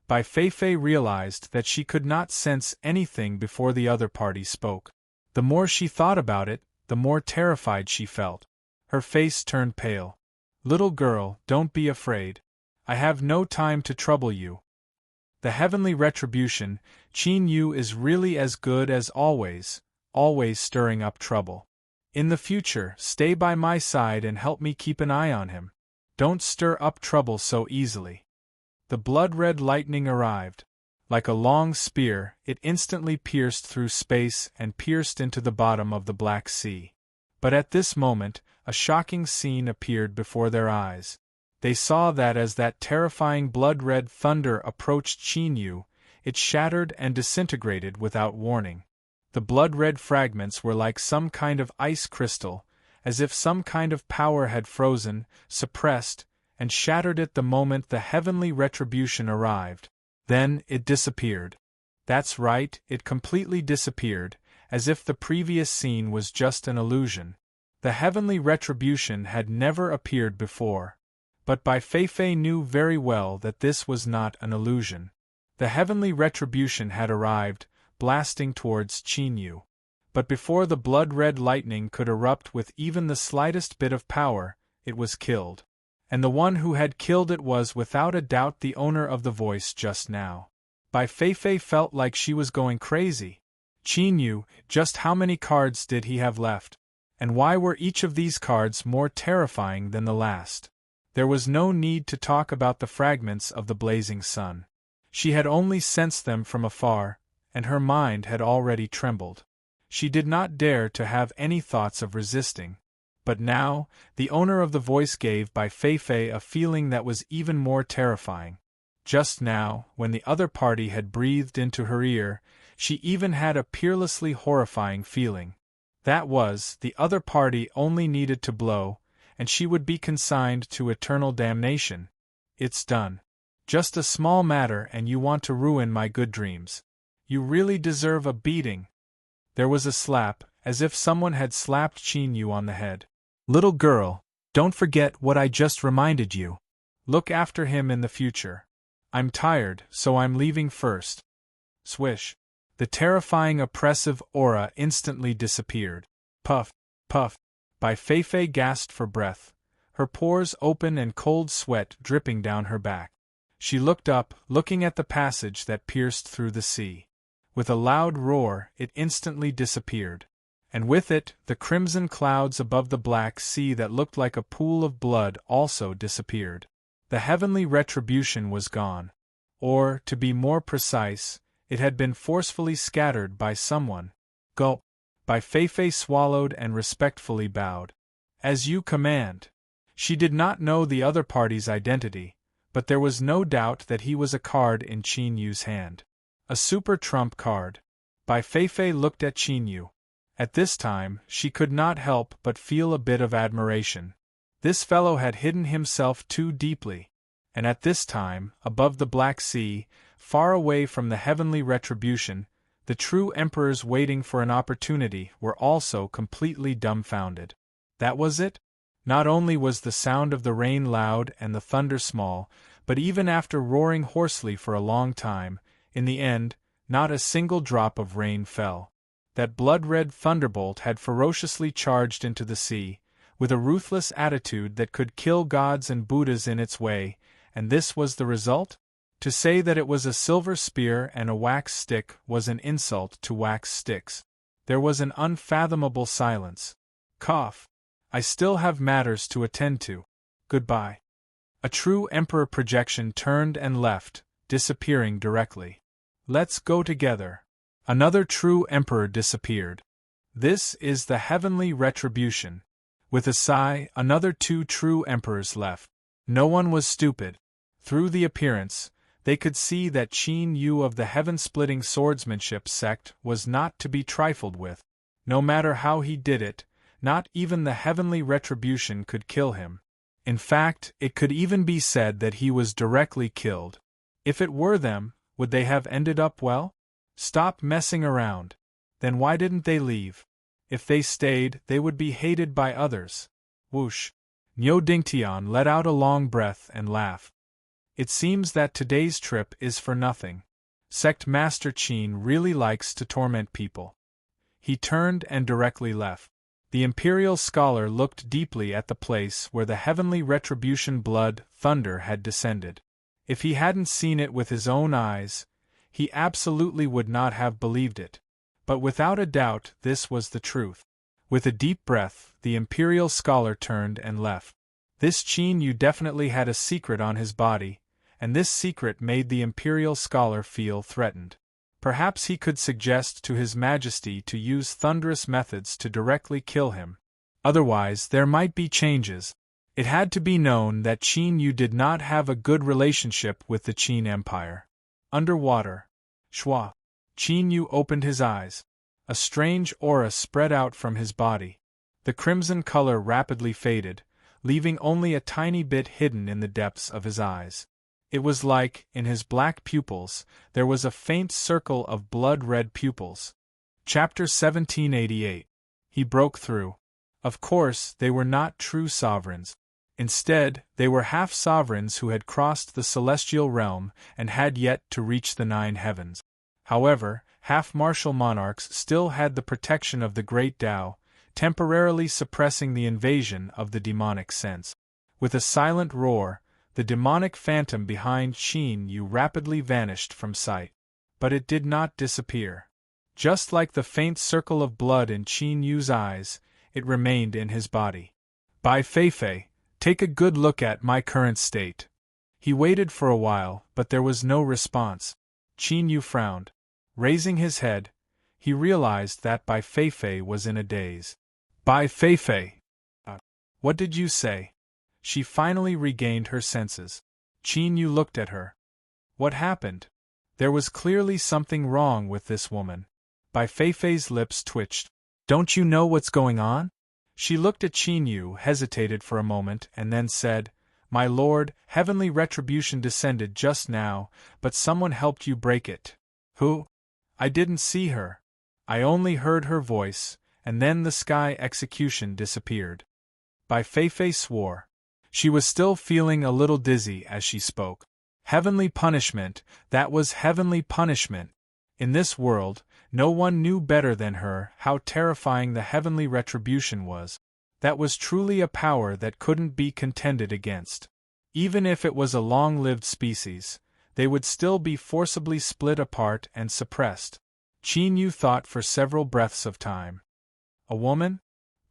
Bai Feifei realized that she could not sense anything before the other party spoke. The more she thought about it, the more terrified she felt. Her face turned pale. Little girl, don't be afraid. I have no time to trouble you. The heavenly retribution, Qin Yu is really as good as always stirring up trouble. In the future, stay by my side and help me keep an eye on him. Don't stir up trouble so easily. The blood-red lightning arrived. Like a long spear, it instantly pierced through space and pierced into the bottom of the Black Sea. But at this moment, a shocking scene appeared before their eyes. They saw that as that terrifying blood-red thunder approached Qin Yu, it shattered and disintegrated without warning. The blood-red fragments were like some kind of ice crystal, as if some kind of power had frozen, suppressed, and shattered it the moment the heavenly retribution arrived. Then it disappeared. That's right, it completely disappeared, as if the previous scene was just an illusion. The heavenly retribution had never appeared before. But Bai Feifei knew very well that this was not an illusion. The heavenly retribution had arrived, blasting towards Qin Yu. But before the blood-red lightning could erupt with even the slightest bit of power, it was killed. And the one who had killed it was without a doubt the owner of the voice just now. Bai Feifei felt like she was going crazy. Qin Yu, just how many cards did he have left? And why were each of these cards more terrifying than the last? There was no need to talk about the fragments of the blazing sun. She had only sensed them from afar, and her mind had already trembled. She did not dare to have any thoughts of resisting. But now, the owner of the voice gave Bai Feifei a feeling that was even more terrifying. Just now, when the other party had breathed into her ear, she even had a peerlessly horrifying feeling. That was, the other party only needed to blow, and she would be consigned to eternal damnation. It's done. Just a small matter and you want to ruin my good dreams. You really deserve a beating. There was a slap, as if someone had slapped Qin Yu on the head. Little girl, don't forget what I just reminded you. Look after him in the future. I'm tired, so I'm leaving first. Swish. The terrifying oppressive aura instantly disappeared. Puff, puff. Bai Feifei gasped for breath, her pores open and cold sweat dripping down her back. She looked up, looking at the passage that pierced through the sea. With a loud roar, it instantly disappeared. And with it, the crimson clouds above the black sea that looked like a pool of blood also disappeared. The heavenly retribution was gone. Or, to be more precise, it had been forcefully scattered by someone. Gulp. Bai Feifei swallowed and respectfully bowed. As you command. She did not know the other party's identity, but there was no doubt that he was a card in Qin Yu's hand. A super trump card. Bai Feifei looked at Qin Yu. At this time, she could not help but feel a bit of admiration. This fellow had hidden himself too deeply, and at this time, above the Black Sea, far away from the heavenly retribution, the true emperors waiting for an opportunity were also completely dumbfounded. That was it? Not only was the sound of the rain loud and the thunder small, but even after roaring hoarsely for a long time, in the end, not a single drop of rain fell. That blood-red thunderbolt had ferociously charged into the sea, with a ruthless attitude that could kill gods and Buddhas in its way, and this was the result? To say that it was a silver spear and a wax stick was an insult to wax sticks. There was an unfathomable silence. Cough. I still have matters to attend to. Goodbye. A true emperor projection turned and left, disappearing directly. Let's go together. Another true emperor disappeared. This is the heavenly retribution. With a sigh, another two true emperors left. No one was stupid. Through the appearance, they could see that Qin Yu of the heaven-splitting swordsmanship sect was not to be trifled with. No matter how he did it, not even the heavenly retribution could kill him. In fact, it could even be said that he was directly killed. If it were them, would they have ended up well? Stop messing around. Then why didn't they leave? If they stayed, they would be hated by others. Whoosh. Niu Dingtian let out a long breath and laughed. It seems that today's trip is for nothing. Sect Master Qin really likes to torment people. He turned and directly left. The imperial scholar looked deeply at the place where the heavenly retribution blood thunder had descended. If he hadn't seen it with his own eyes, he absolutely would not have believed it. But without a doubt this was the truth. With a deep breath, the imperial scholar turned and left. This Qin Yu definitely had a secret on his body, and this secret made the imperial scholar feel threatened. Perhaps he could suggest to His Majesty to use thunderous methods to directly kill him. Otherwise, there might be changes. It had to be known that Qin Yu did not have a good relationship with the Qin Empire. Underwater. Shwa. Qin Yu opened his eyes. A strange aura spread out from his body. The crimson color rapidly faded, leaving only a tiny bit hidden in the depths of his eyes. It was like, in his black pupils, there was a faint circle of blood-red pupils. Chapter 1788. He broke through. Of course, they were not true sovereigns. Instead, they were half-sovereigns who had crossed the celestial realm and had yet to reach the 9 heavens. However, half-martial monarchs still had the protection of the Great Tao, temporarily suppressing the invasion of the demonic sense. With a silent roar, the demonic phantom behind Qin Yu rapidly vanished from sight. But it did not disappear. Just like the faint circle of blood in Qin Yu's eyes, it remained in his body. Bai Feifei, take a good look at my current state. He waited for a while, but there was no response. Qin Yu frowned. Raising his head, he realized that Bai Feifei was in a daze. Bai Feifei! What did you say? She finally regained her senses. Qin Yu looked at her. What happened? There was clearly something wrong with this woman. Bai Feifei's lips twitched. Don't you know what's going on? She looked at Qin Yu, hesitated for a moment, and then said, My lord, heavenly retribution descended just now, but someone helped you break it. Who? I didn't see her. I only heard her voice, and then the sky execution disappeared. Bai Feifei swore. She was still feeling a little dizzy as she spoke. Heavenly punishment, that was heavenly punishment. In this world, no one knew better than her how terrifying the heavenly retribution was. That was truly a power that couldn't be contended against. Even if it was a long-lived species, they would still be forcibly split apart and suppressed. Qin Yu thought for several breaths of time. A woman?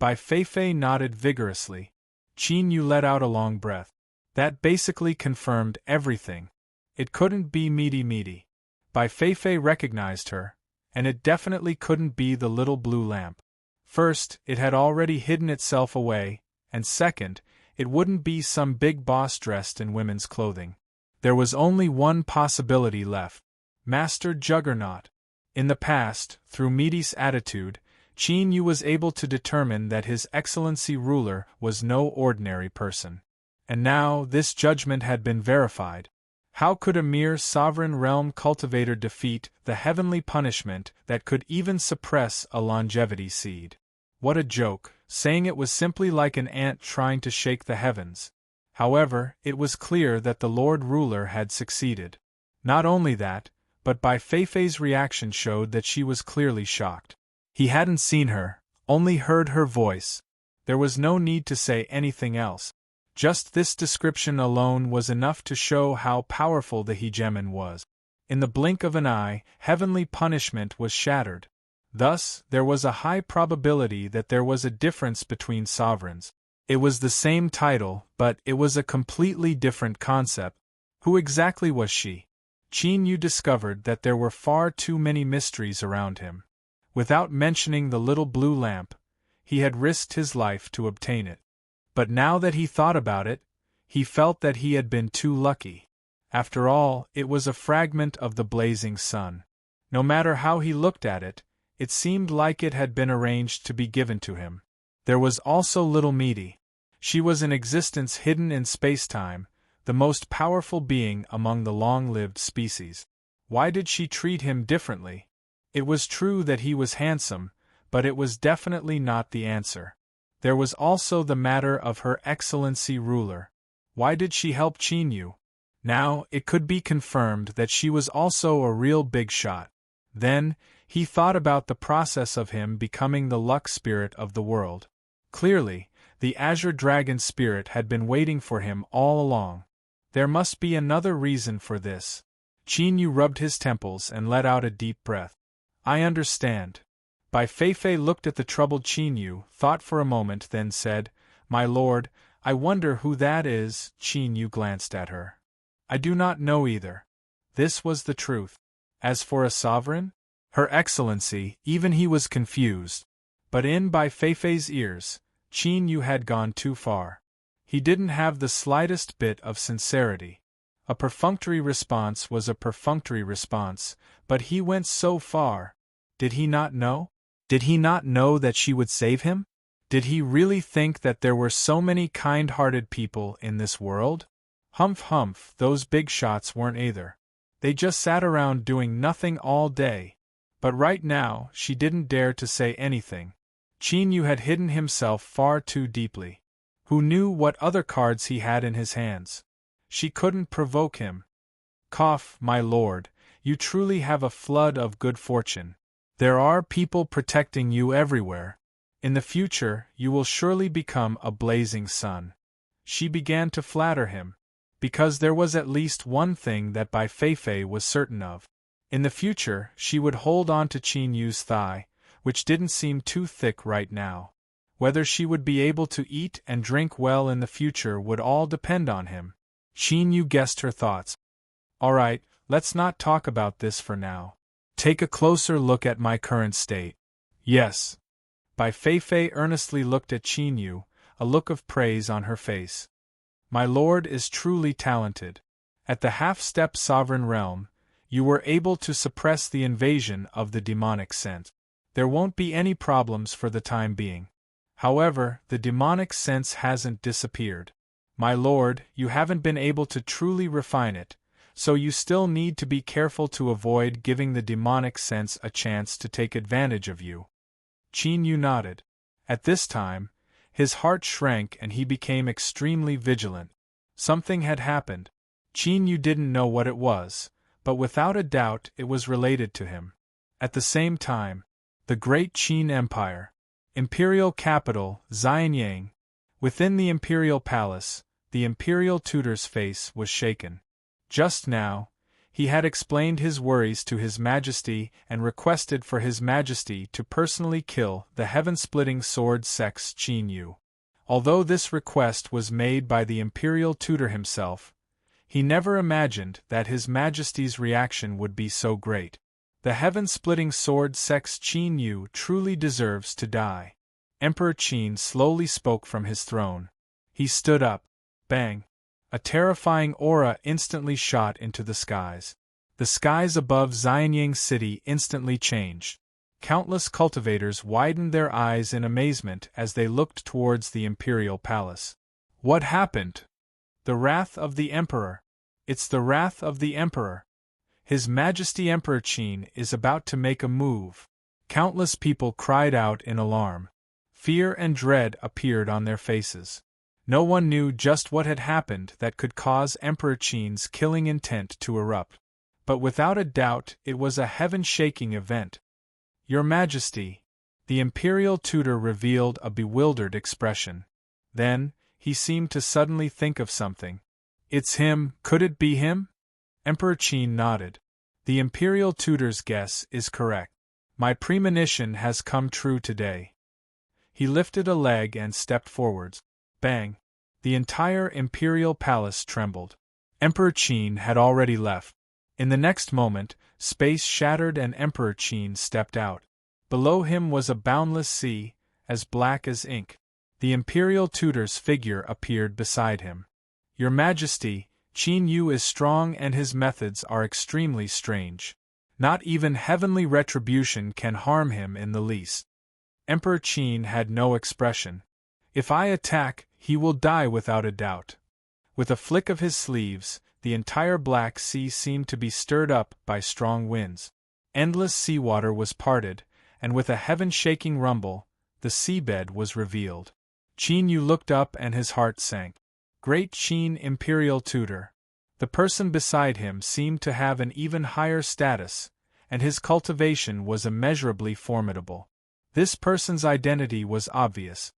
Bai Feifei nodded vigorously. Qin Yu let out a long breath. That basically confirmed everything. It couldn't be Meaty. Bai Feifei recognized her, and it definitely couldn't be the little blue lamp. First, it had already hidden itself away, and second, it wouldn't be some big boss dressed in women's clothing. There was only one possibility left. Master Juggernaut. In the past, through Meaty's attitude, Qin Yu was able to determine that His Excellency ruler was no ordinary person. And now this judgment had been verified. How could a mere sovereign realm cultivator defeat the heavenly punishment that could even suppress a longevity seed? What a joke, saying it was simply like an ant trying to shake the heavens. However, it was clear that the Lord Ruler had succeeded. Not only that, but Bai Feifei's reaction showed that she was clearly shocked. He hadn't seen her, only heard her voice. There was no need to say anything else. Just this description alone was enough to show how powerful the hegemon was. In the blink of an eye, heavenly punishment was shattered. Thus, there was a high probability that there was a difference between sovereigns. It was the same title, but it was a completely different concept. Who exactly was she? Qin Yu discovered that there were far too many mysteries around him. Without mentioning the little blue lamp, he had risked his life to obtain it. But now that he thought about it, he felt that he had been too lucky. After all, it was a fragment of the blazing sun. No matter how he looked at it, it seemed like it had been arranged to be given to him. There was also little Meaty. She was an existence hidden in space-time, the most powerful being among the long-lived species. Why did she treat him differently? It was true that he was handsome, but it was definitely not the answer. There was also the matter of Her Excellency ruler. Why did she help Qin Yu? Now, it could be confirmed that she was also a real big shot. Then, he thought about the process of him becoming the luck spirit of the world. Clearly, the Azure Dragon spirit had been waiting for him all along. There must be another reason for this. Qin Yu rubbed his temples and let out a deep breath. I understand. Bai Feifei looked at the troubled Qin Yu, thought for a moment, then said, My lord, I wonder who that is. Qin Yu glanced at her. I do not know either. This was the truth. As for a sovereign? Her Excellency, even he was confused. But in Bai Feifei's ears, Qin Yu had gone too far. He didn't have the slightest bit of sincerity. A perfunctory response was a perfunctory response, but he went so far. Did he not know? Did he not know that she would save him? Did he really think that there were so many kind-hearted people in this world? Humph, those big shots weren't either. They just sat around doing nothing all day. But right now, she didn't dare to say anything. Qin Yu had hidden himself far too deeply. Who knew what other cards he had in his hands? She couldn't provoke him. Cough, my lord, you truly have a flood of good fortune. There are people protecting you everywhere. In the future, you will surely become a blazing sun. She began to flatter him. Because there was at least one thing that Bai Feifei was certain of. In the future, she would hold on to Qin Yu's thigh, which didn't seem too thick right now. Whether she would be able to eat and drink well in the future would all depend on him. Qin Yu guessed her thoughts. All right, let's not talk about this for now. Take a closer look at my current state. Yes. Bai Feifei earnestly looked at Qin Yu, a look of praise on her face. My lord is truly talented. At the half-step sovereign realm, you were able to suppress the invasion of the demonic sense. There won't be any problems for the time being. However, the demonic sense hasn't disappeared. My lord, you haven't been able to truly refine it, so you still need to be careful to avoid giving the demonic sense a chance to take advantage of you. Qin Yu nodded. At this time, His heart shrank and he became extremely vigilant. Something had happened. Qin Yu didn't know what it was, but without a doubt it was related to him. At the same time, the great Qin Empire, imperial capital, Xianyang. Within the imperial palace, the imperial tutor's face was shaken. Just now, he had explained his worries to His Majesty and requested for His Majesty to personally kill the heaven-splitting sword sex Qin Yu. Although this request was made by the imperial tutor himself, he never imagined that His Majesty's reaction would be so great. The heaven-splitting sword sex Qin Yu truly deserves to die. Emperor Qin slowly spoke from his throne. He stood up. Bang! A terrifying aura instantly shot into the skies. The skies above Xianyang City instantly changed. Countless cultivators widened their eyes in amazement as they looked towards the imperial palace. What happened? The wrath of the Emperor. It's the wrath of the Emperor. His Majesty Emperor Qin is about to make a move. Countless people cried out in alarm. Fear and dread appeared on their faces. No one knew just what had happened that could cause Emperor Qin's killing intent to erupt. But without a doubt it was a heaven-shaking event. Your Majesty. The imperial tutor revealed a bewildered expression. Then, he seemed to suddenly think of something. It's him, could it be him? Emperor Qin nodded. The imperial tutor's guess is correct. My premonition has come true today. He lifted a leg and stepped forwards. Bang! The entire imperial palace trembled. Emperor Qin had already left. In the next moment, space shattered and Emperor Qin stepped out. Below him was a boundless sea, as black as ink. The imperial tutor's figure appeared beside him. Your Majesty, Qin Yu is strong and his methods are extremely strange. Not even heavenly retribution can harm him in the least. Emperor Qin had no expression. If I attack, he will die without a doubt. With a flick of his sleeves, the entire Black Sea seemed to be stirred up by strong winds. Endless seawater was parted, and with a heaven-shaking rumble, the seabed was revealed. Qin Yu looked up and his heart sank. Great Qin Imperial Tutor. The person beside him seemed to have an even higher status, and his cultivation was immeasurably formidable. This person's identity was obvious.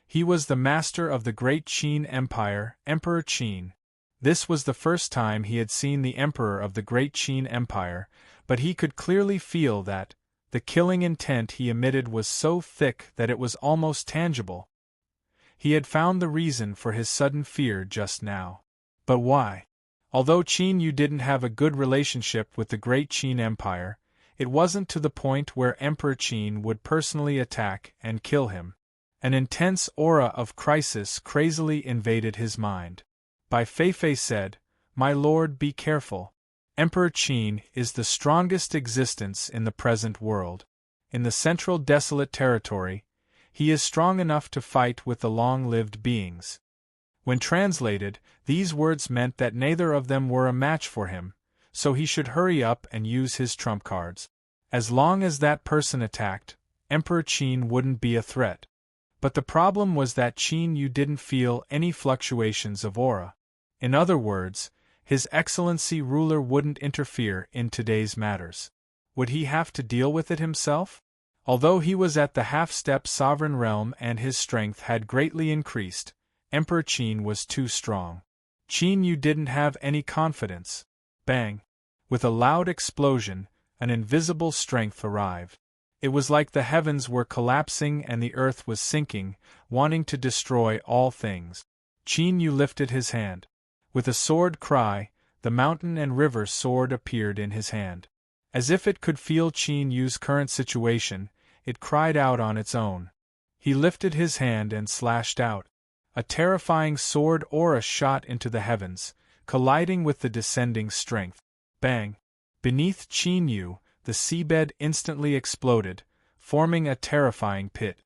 He was the master of the great Qin Empire, Emperor Qin. This was the first time he had seen the emperor of the great Qin Empire, but he could clearly feel that the killing intent he emitted was so thick that it was almost tangible. He had found the reason for his sudden fear just now. But why? Although Qin Yu didn't have a good relationship with the great Qin Empire, it wasn't to the point where Emperor Qin would personally attack and kill him. An intense aura of crisis crazily invaded his mind. Bai Feifei said, "My lord, be careful. Emperor Qin is the strongest existence in the present world. In the central desolate territory, he is strong enough to fight with the long-lived beings." When translated, these words meant that neither of them were a match for him, so he should hurry up and use his trump cards. As long as that person attacked, Emperor Qin wouldn't be a threat. But the problem was that Qin Yu didn't feel any fluctuations of aura. In other words, His Excellency ruler wouldn't interfere in today's matters. Would he have to deal with it himself? Although he was at the half-step sovereign realm and his strength had greatly increased, Emperor Qin was too strong. Qin Yu didn't have any confidence. Bang! With a loud explosion, an invisible strength arrived. It was like the heavens were collapsing and the earth was sinking, wanting to destroy all things. Qin Yu lifted his hand. With a sword cry, the mountain and river sword appeared in his hand. As if it could feel Qin Yu's current situation, it cried out on its own. He lifted his hand and slashed out. A terrifying sword aura shot into the heavens, colliding with the descending strength. Bang! Beneath Qin Yu, the seabed instantly exploded, forming a terrifying pit.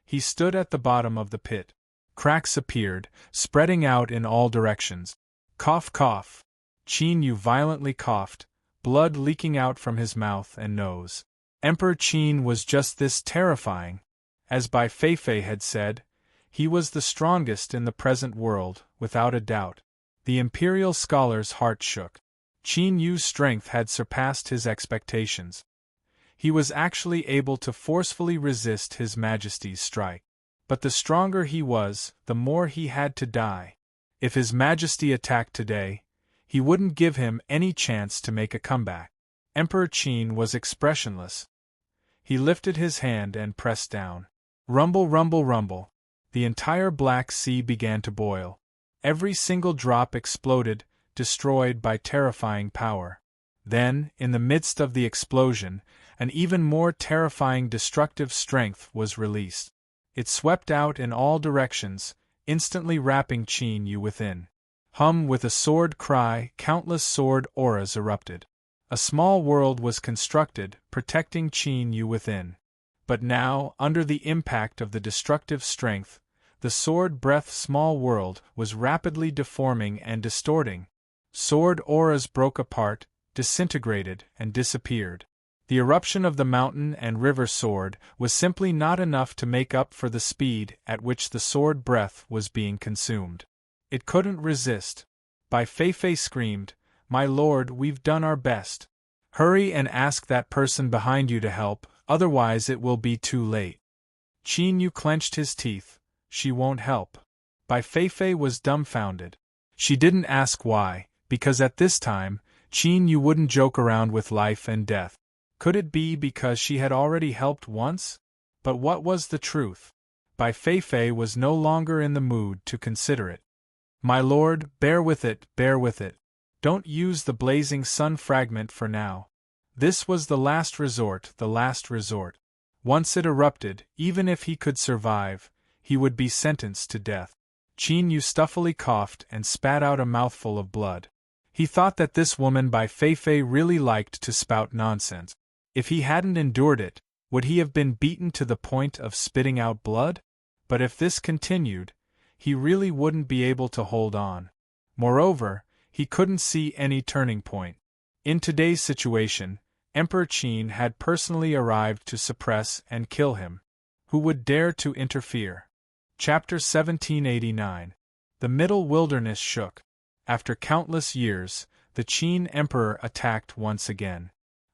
He stood at the bottom of the pit. Cracks appeared, spreading out in all directions. Cough, cough. Qin Yu violently coughed, blood leaking out from his mouth and nose. Emperor Qin was just this terrifying. As Bai Feifei had said, He was the strongest in the present world, without a doubt. The imperial scholar's heart shook. Qin Yu's strength had surpassed his expectations. He was actually able to forcefully resist His Majesty's strike. But the stronger he was, the more he had to die. If His Majesty attacked today, he wouldn't give him any chance to make a comeback. Emperor Qin was expressionless. He lifted his hand and pressed down. Rumble, rumble, rumble. The entire Black Sea began to boil. Every single drop exploded, destroyed by terrifying power. Then, in the midst of the explosion, an even more terrifying destructive strength was released. It swept out in all directions, instantly wrapping Qin Yu within. With a sword cry, countless sword auras erupted. A small world was constructed, protecting Qin Yu within. But now, under the impact of the destructive strength, the sword breath small world was rapidly deforming and distorting. Sword auras broke apart, disintegrated, and disappeared. The eruption of the mountain and river sword was simply not enough to make up for the speed at which the sword breath was being consumed. It couldn't resist. Bai Feifei screamed, "My lord, we've done our best. Hurry and ask that person behind you to help, otherwise it will be too late." Qin Yu clenched his teeth. She won't help. Bai Feifei was dumbfounded. She didn't ask why, because at this time, Qin Yu wouldn't joke around with life and death. Could it be because she had already helped once? But what was the truth? Bai Feifei was no longer in the mood to consider it. "My lord, bear with it, bear with it. Don't use the blazing sun fragment for now. This was the last resort, the last resort. Once it erupted, even if he could survive, he would be sentenced to death." Qin Yu stuffily coughed and spat out a mouthful of blood. He thought that this woman Bai Feifei really liked to spout nonsense. If he hadn't endured it, would he have been beaten to the point of spitting out blood? But if this continued, he really wouldn't be able to hold on. Moreover, he couldn't see any turning point. In today's situation, Emperor Qin had personally arrived to suppress and kill him. Who would dare to interfere? Chapter 1789. The Middle Wilderness shook. After countless years, the Qin Emperor attacked once again.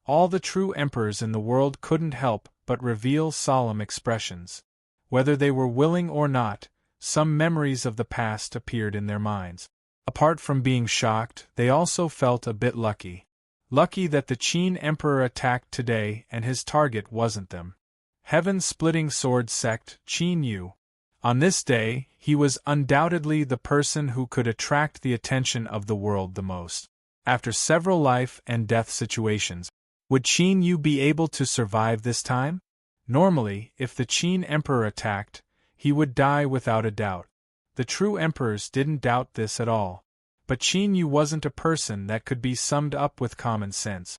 All the true emperors in the world couldn't help but reveal solemn expressions. Whether they were willing or not, some memories of the past appeared in their minds. Apart from being shocked, they also felt a bit lucky. Lucky that the Qin Emperor attacked today and his target wasn't them. Heaven-splitting sword sect, Qin Yu. On this day, he was undoubtedly the person who could attract the attention of the world the most. After several life and death situations, would Qin Yu be able to survive this time? Normally, if the Qin Emperor attacked, he would die without a doubt. The true emperors didn't doubt this at all. But Qin Yu wasn't a person that could be summed up with common sense.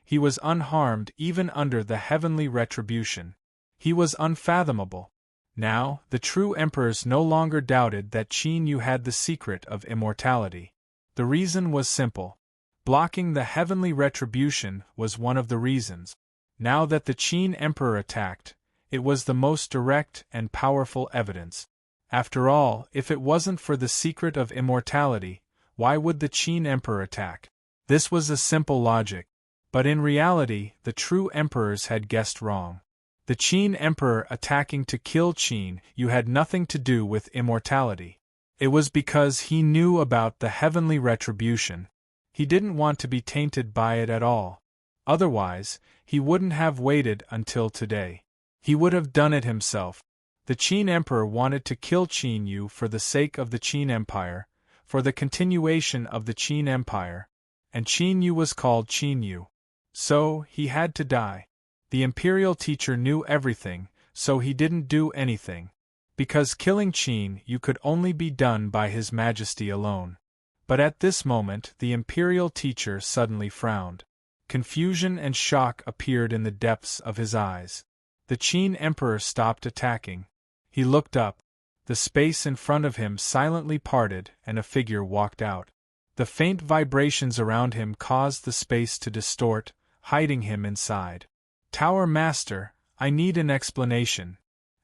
He was unharmed even under the heavenly retribution. He was unfathomable. Now, the true emperors no longer doubted that Qin Yu had the secret of immortality. The reason was simple. Blocking the heavenly retribution was one of the reasons. Now that the Qin Emperor attacked, it was the most direct and powerful evidence. After all, if it wasn't for the secret of immortality, why would the Qin Emperor attack? This was a simple logic. But in reality, the true emperors had guessed wrong. The Qin Emperor attacking to kill Qin Yu had nothing to do with immortality. It was because he knew about the heavenly retribution. He didn't want to be tainted by it at all. Otherwise, he wouldn't have waited until today. He would have done it himself. The Qin Emperor wanted to kill Qin Yu for the sake of the Qin Empire, for the continuation of the Qin Empire, and Qin Yu was called Qin Yu. So, he had to die. The imperial teacher knew everything, so he didn't do anything. Because killing Qin Yu could only be done by His Majesty alone. But at this moment the imperial teacher suddenly frowned. Confusion and shock appeared in the depths of his eyes. The Qin Emperor stopped attacking. He looked up. The space in front of him silently parted and a figure walked out. The faint vibrations around him caused the space to distort, hiding him inside. "Tower Master, I need an explanation."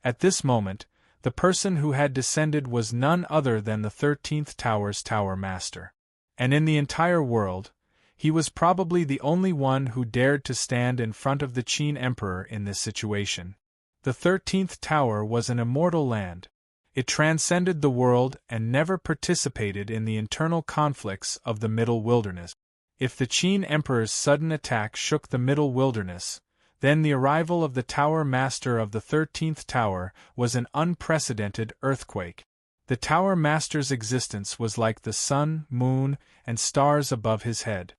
At this moment, The person who had descended was none other than the 13th Tower's Tower Master. And in the entire world, he was probably the only one who dared to stand in front of the Qin Emperor in this situation. The 13th Tower was an immortal land. It transcended the world and never participated in the internal conflicts of the Middle Wilderness. If the Qin Emperor's sudden attack shook the Middle Wilderness, then the arrival of the Tower Master of the 13th Tower was an unprecedented earthquake. The Tower Master's existence was like the sun, moon, and stars above his head.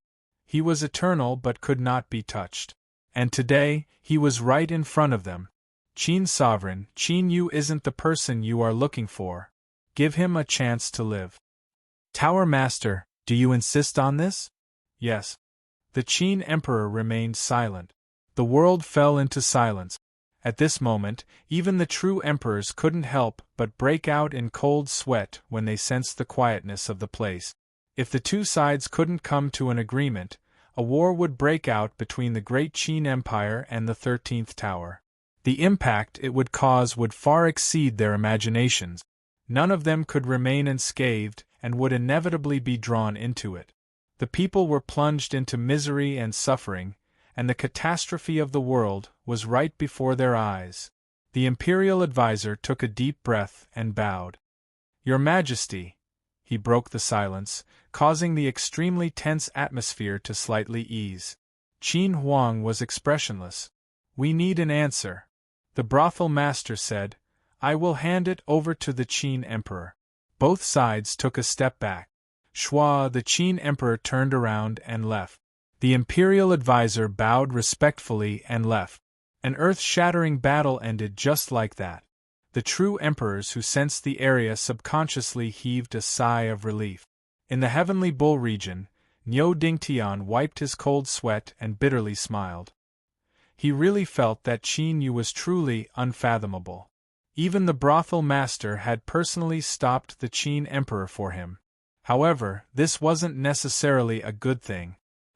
He was eternal but could not be touched. And today, he was right in front of them. Qin Sovereign, Qin Yu isn't the person you are looking for. Give him a chance to live. Tower Master, do you insist on this? Yes. The Qin Emperor remained silent. The world fell into silence. At this moment, even the true emperors couldn't help but break out in cold sweat when they sensed the quietness of the place. If the two sides couldn't come to an agreement, a war would break out between the great Qin Empire and the 13th Tower. The impact it would cause would far exceed their imaginations. None of them could remain unscathed and would inevitably be drawn into it. The people were plunged into misery and suffering, and the catastrophe of the world was right before their eyes. The imperial advisor took a deep breath and bowed. Your Majesty, he broke the silence, causing the extremely tense atmosphere to slightly ease. Qin Huang was expressionless. We need an answer. The brothel master said, I will hand it over to the Qin Emperor. Both sides took a step back. Shua, the Qin Emperor, turned around and left. The imperial advisor bowed respectfully and left. An earth-shattering battle ended just like that. The true emperors who sensed the area subconsciously heaved a sigh of relief. In the Heavenly Bull region, Niu Dingtian wiped his cold sweat and bitterly smiled. He really felt that Qin Yu was truly unfathomable. Even the brothel master had personally stopped the Qin Emperor for him. However, this wasn't necessarily a good thing.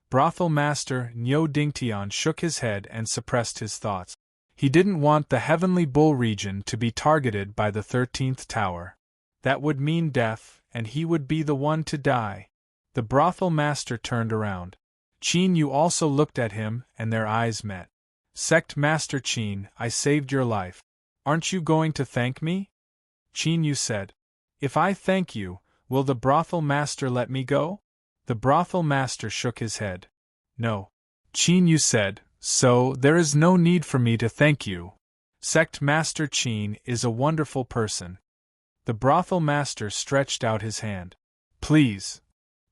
Brothel master Niu Dingtian shook his head and suppressed his thoughts. He didn't want the Heavenly Bull region to be targeted by the 13th Tower. That would mean death, and he would be the one to die. The brothel master turned around. Qin Yu also looked at him, and their eyes met. Sect Master Qin, I saved your life. Aren't you going to thank me? Qin Yu said. If I thank you, will the brothel master let me go? The brothel master shook his head. No. Qin Yu said, so there is no need for me to thank you. Sect Master Qin is a wonderful person. The brothel master stretched out his hand. Please.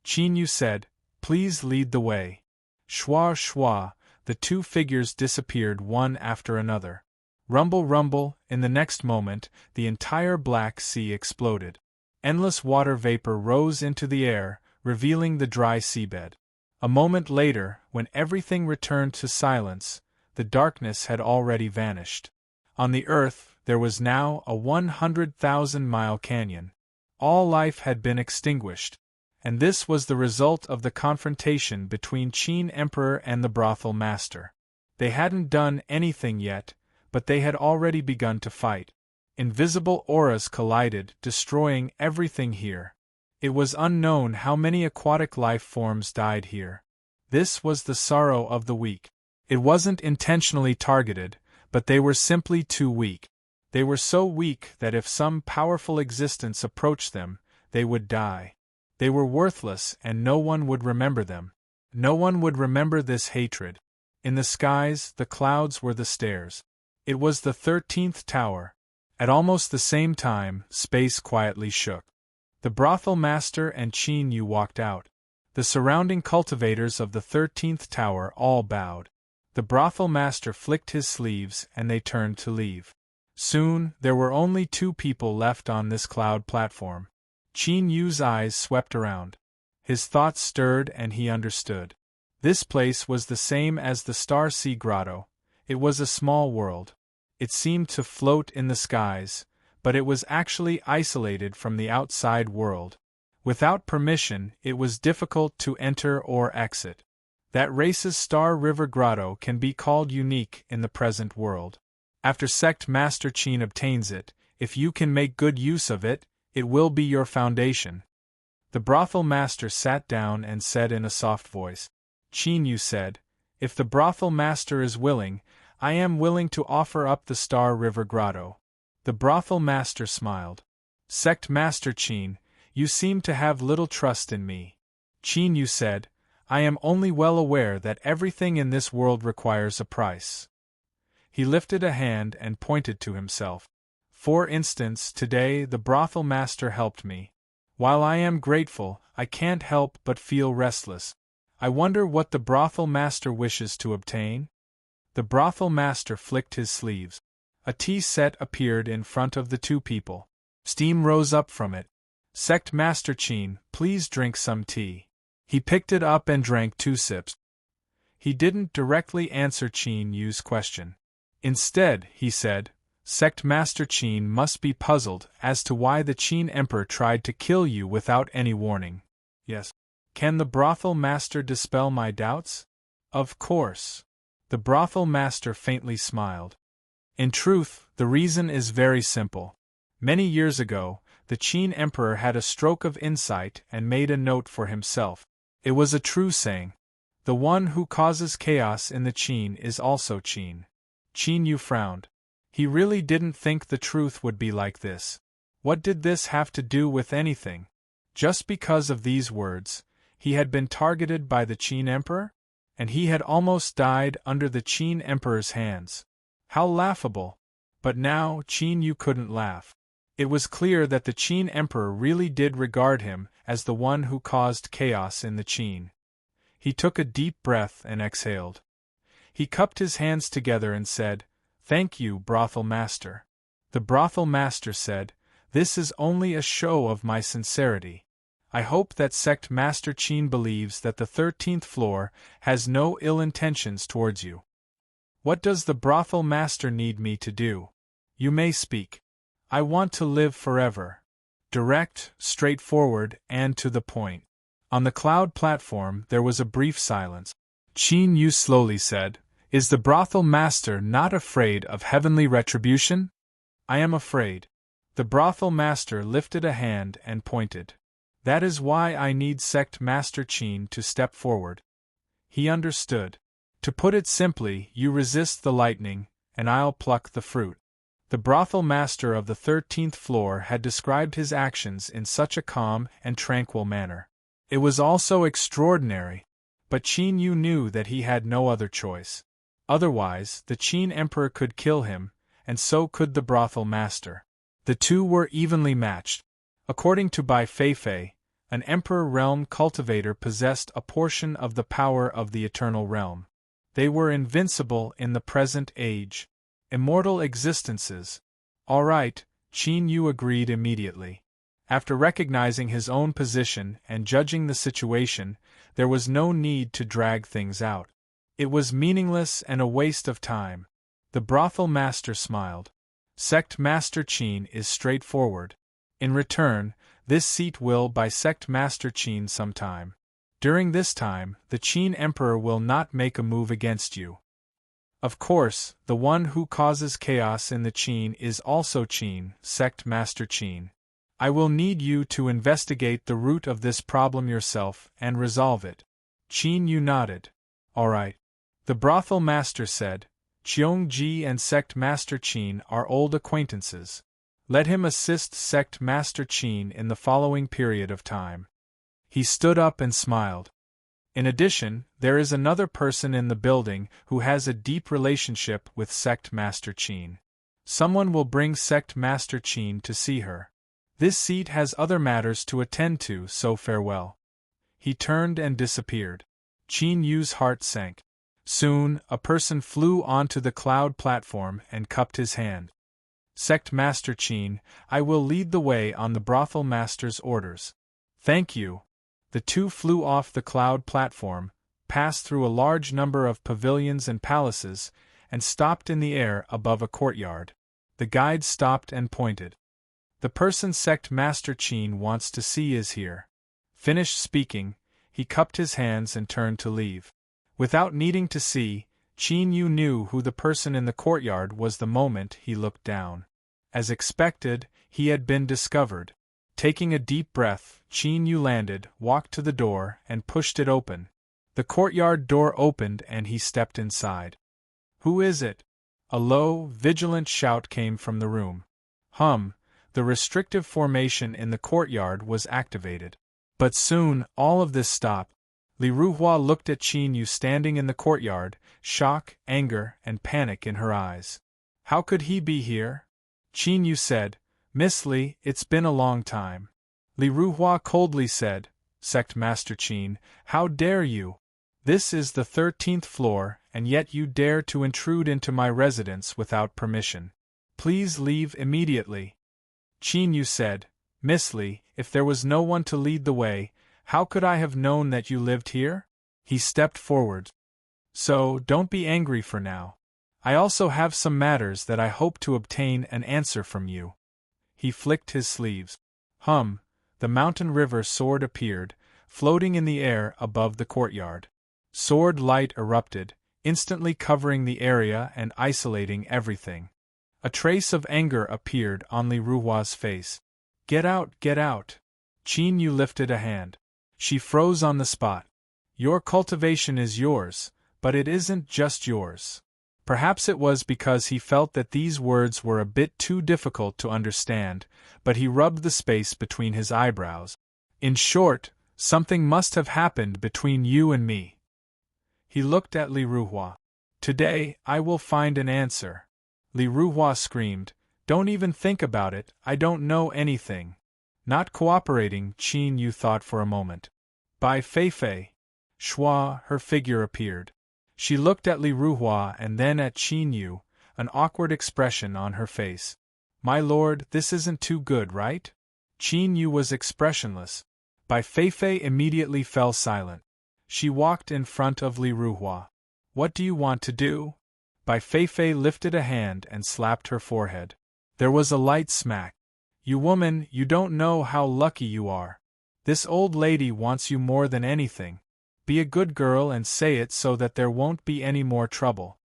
Qin Yu said, please lead the way. Shwa shwa, the two figures disappeared one after another. Rumble rumble, in the next moment, the entire Black Sea exploded. Endless water vapor rose into the air, revealing the dry seabed. A moment later, when everything returned to silence, the darkness had already vanished. On the earth, there was now a 100,000-mile canyon. All life had been extinguished. And this was the result of the confrontation between Qin Emperor and the brothel master. They hadn't done anything yet, but they had already begun to fight. Invisible auras collided, destroying everything here. It was unknown how many aquatic life forms died here. This was the sorrow of the weak. It wasn't intentionally targeted, but they were simply too weak. They were so weak that if some powerful existence approached them, they would die. They were worthless and no one would remember them. No one would remember this hatred. In the skies, the clouds were the stairs. It was the 13th Tower. At almost the same time, space quietly shook. The brothel master and Qin Yu walked out. The surrounding cultivators of the 13th Tower all bowed. The brothel master flicked his sleeves and they turned to leave. Soon, there were only two people left on this cloud platform. Qin Yu's eyes swept around. His thoughts stirred and he understood. This place was the same as the Star Sea Grotto. It was a small world. It seemed to float in the skies, but it was actually isolated from the outside world. Without permission, it was difficult to enter or exit. That race's Star River Grotto can be called unique in the present world. After Sect Master Qin obtains it, If you can make good use of it, it will be your foundation. The brothel master sat down and said in a soft voice, Qin Yu said, if the brothel master is willing, I am willing to offer up the Star River Grotto. The brothel master smiled. Sect Master Qin, you seem to have little trust in me. Qin Yu said, I am only well aware that everything in this world requires a price. He lifted a hand and pointed to himself. For instance, today the brothel master helped me. While I am grateful, I can't help but feel restless. I wonder what the brothel master wishes to obtain? The brothel master flicked his sleeves. A tea set appeared in front of the two people. Steam rose up from it. Sect Master Qin, please drink some tea. He picked it up and drank 2 sips. He didn't directly answer Qin Yu's question. Instead, he said, Sect Master Qin must be puzzled as to why the Qin Emperor tried to kill you without any warning. Yes. Can the brothel master dispel my doubts? Of course. The brothel master faintly smiled. In truth, the reason is very simple. Many years ago, the Qin Emperor had a stroke of insight and made a note for himself. It was a true saying. The one who causes chaos in the Qin is also Qin. Qin Yu frowned. He really didn't think the truth would be like this. What did this have to do with anything? Just because of these words, he had been targeted by the Qin Emperor? And he had almost died under the Qin Emperor's hands. How laughable! But now Qin Yu couldn't laugh. It was clear that the Qin Emperor really did regard him as the one who caused chaos in the Qin. He took a deep breath and exhaled. He cupped his hands together and said, Thank you, brothel master. The brothel master said, This is only a show of my sincerity. I hope that Sect Master Qin believes that the 13th floor has no ill intentions towards you. What does the brothel master need me to do? You may speak. I want to live forever. Direct, straightforward, and to the point. On the cloud platform there was a brief silence. Qin Yu slowly said, Is the brothel master not afraid of heavenly retribution? I am afraid. The brothel master lifted a hand and pointed. That is why I need Sect Master Qin to step forward. He understood. To put it simply, you resist the lightning, and I'll pluck the fruit. The brothel master of the 13th floor had described his actions in such a calm and tranquil manner. It was also extraordinary, but Qin Yu knew that he had no other choice. Otherwise, the Qin Emperor could kill him, and so could the brothel master. The two were evenly matched. According to Bai Feifei, an Emperor Realm cultivator possessed a portion of the power of the Eternal Realm. They were invincible in the present age. Immortal existences. All right, Qin Yu agreed immediately. After recognizing his own position and judging the situation, there was no need to drag things out. It was meaningless and a waste of time. The brothel master smiled. Sect Master Qin is straightforward. In return, this seat will by Sect Master Qin sometime. During this time, the Qin Emperor will not make a move against you. Of course, the one who causes chaos in the Qin is also Qin, Sect Master Qin. I will need you to investigate the root of this problem yourself and resolve it. Qin Yu nodded. All right. The brothel master said, Qiongji and Sect Master Qin are old acquaintances. Let him assist Sect Master Qin in the following period of time. He stood up and smiled. In addition, there is another person in the building who has a deep relationship with Sect Master Qin. Someone will bring Sect Master Qin to see her. This seat has other matters to attend to, so farewell. He turned and disappeared. Qin Yu's heart sank. Soon, a person flew onto the cloud platform and cupped his hand. Sect Master Qin, I will lead the way on the brothel master's orders. Thank you. The two flew off the cloud platform, passed through a large number of pavilions and palaces, and stopped in the air above a courtyard. The guide stopped and pointed. The person Sect Master Qin wants to see is here. Finished speaking, he cupped his hands and turned to leave. Without needing to see, Qin Yu knew who the person in the courtyard was the moment he looked down. As expected, he had been discovered. Taking a deep breath, Qin Yu landed, walked to the door, and pushed it open. The courtyard door opened and he stepped inside. "Who is it?" A low, vigilant shout came from the room. The restrictive formation in the courtyard was activated. But soon, all of this stopped. Li Ruhua looked at Qin Yu standing in the courtyard, shock, anger, and panic in her eyes. "How could he be here?" Qin Yu said, "Miss Li, it's been a long time." Li Ruhua coldly said, "Sect Master Qin, how dare you? This is the 13th floor, and yet you dare to intrude into my residence without permission. Please leave immediately." Qin Yu said, "Miss Li, if there was no one to lead the way, how could I have known that you lived here?" He stepped forward. "So, don't be angry for now. I also have some matters that I hope to obtain an answer from you." He flicked his sleeves. The mountain river sword appeared, floating in the air above the courtyard. Sword light erupted, instantly covering the area and isolating everything. A trace of anger appeared on Li Ruhua's face. Get out, get out!" Qin Yu lifted a hand. She froze on the spot. "Your cultivation is yours, but it isn't just yours." Perhaps it was because he felt that these words were a bit too difficult to understand, but he rubbed the space between his eyebrows. "In short, something must have happened between you and me." He looked at Li Ruhua. "Today, I will find an answer." Li Ruhua screamed, "Don't even think about it, I don't know anything." Not cooperating, Qin Yu thought for a moment. "Bai Feifei." Shua, her figure appeared. She looked at Li Ruhua and then at Qin Yu, an awkward expression on her face. "My lord, this isn't too good, right?" Qin Yu was expressionless. Bai Feifei immediately fell silent. She walked in front of Li Ruhua. "What do you want to do?" Bai Feifei lifted a hand and slapped her forehead. There was a light smack. "You woman, you don't know how lucky you are. This old lady wants you more than anything. Be a good girl and say it so that there won't be any more trouble."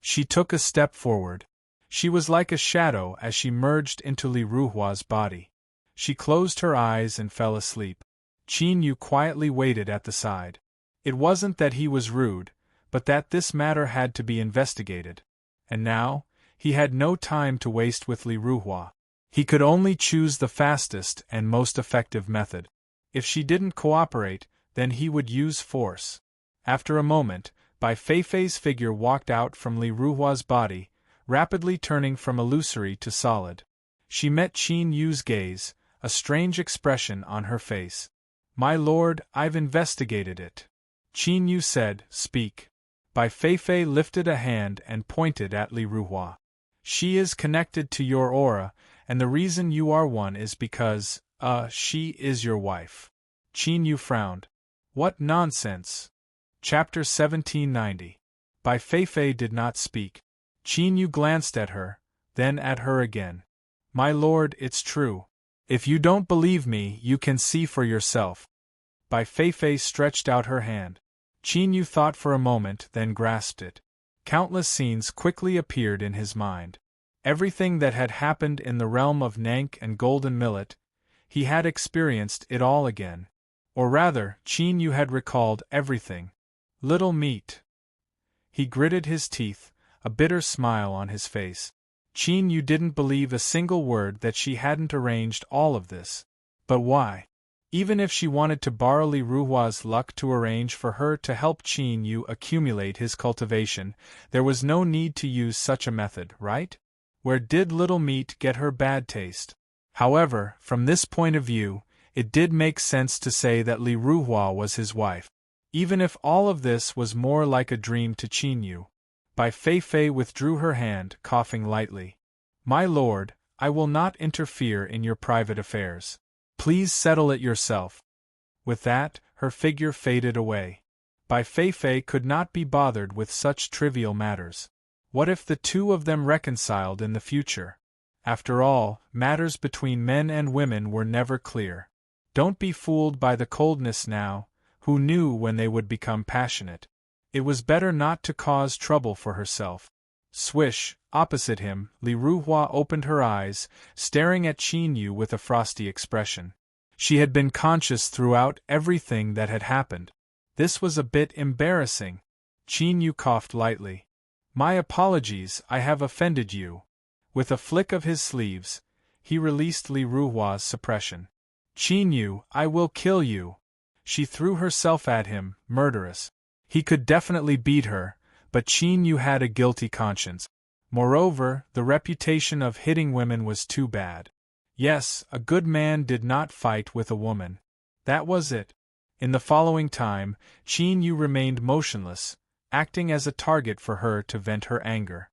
She took a step forward. She was like a shadow as she merged into Li Ruhua's body. She closed her eyes and fell asleep. Qin Yu quietly waited at the side. It wasn't that he was rude, but that this matter had to be investigated. And now, he had no time to waste with Li Ruhua. He could only choose the fastest and most effective method. If she didn't cooperate, then he would use force. After a moment, Bai Feifei's figure walked out from Li Ruhua's body, rapidly turning from illusory to solid. She met Qin Yu's gaze, a strange expression on her face. "My lord, I've investigated it." Qin Yu said, "Speak." Bai Feifei lifted a hand and pointed at Li Ruhua. "She is connected to your aura, and the reason you are one is because, she is your wife." Qin Yu frowned. "What nonsense!" Chapter 1790. Bai Feifei did not speak. Qin Yu glanced at her, then at her again. "My lord, it's true. If you don't believe me, you can see for yourself." Bai Feifei stretched out her hand. Qin Yu thought for a moment, then grasped it. Countless scenes quickly appeared in his mind. Everything that had happened in the realm of Nank and Golden Millet, he had experienced it all again. Or rather, Qin Yu had recalled everything. Little meat. He gritted his teeth, a bitter smile on his face. Qin Yu didn't believe a single word that she hadn't arranged all of this. But why? Even if she wanted to borrow Li Ruhua's luck to arrange for her to help Qin Yu accumulate his cultivation, there was no need to use such a method, right? Where did little meat get her bad taste? However, from this point of view, it did make sense to say that Li Ruhua was his wife. Even if all of this was more like a dream to Qin Yu. Bai Feifei withdrew her hand, coughing lightly. "My lord, I will not interfere in your private affairs. Please settle it yourself." With that, her figure faded away. Bai Feifei could not be bothered with such trivial matters. What if the two of them reconciled in the future? After all, matters between men and women were never clear. Don't be fooled by the coldness now. Who knew when they would become passionate? It was better not to cause trouble for herself. Swish, opposite him, Li Ruhua opened her eyes, staring at Qin Yu with a frosty expression. She had been conscious throughout everything that had happened. This was a bit embarrassing. Qin Yu coughed lightly. My apologies, I have offended you. With a flick of his sleeves, he released Li Ruhua's suppression. Qin Yu, I will kill you. She threw herself at him, murderous. He could definitely beat her, but Qin Yu had a guilty conscience. Moreover, the reputation of hitting women was too bad. Yes, a good man did not fight with a woman. That was it. In the following time, Qin Yu remained motionless, acting as a target for her to vent her anger.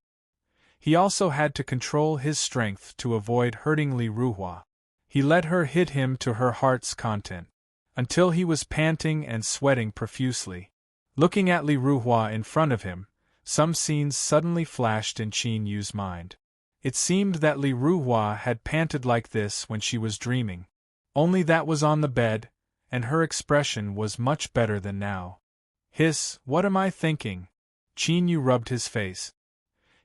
He also had to control his strength to avoid hurting Li Ruhua. He let her hit him to her heart's content, until he was panting and sweating profusely. Looking at Li Ruhua in front of him, some scenes suddenly flashed in Qin Yu's mind. It seemed that Li Ruhua had panted like this when she was dreaming. Only that was on the bed, and her expression was much better than now. Hiss, what am I thinking? Qin Yu rubbed his face.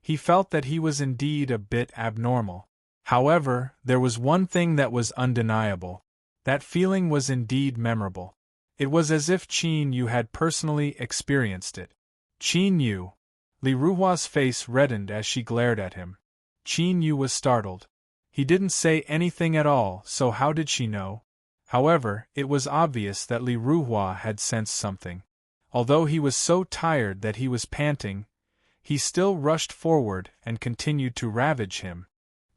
He felt that he was indeed a bit abnormal. However, there was one thing that was undeniable. That feeling was indeed memorable. It was as if Qin Yu had personally experienced it. Qin Yu. Li Ruhua's face reddened as she glared at him. Qin Yu was startled. He didn't say anything at all, so how did she know? However, it was obvious that Li Ruhua had sensed something. Although he was so tired that he was panting, he still rushed forward and continued to ravage him.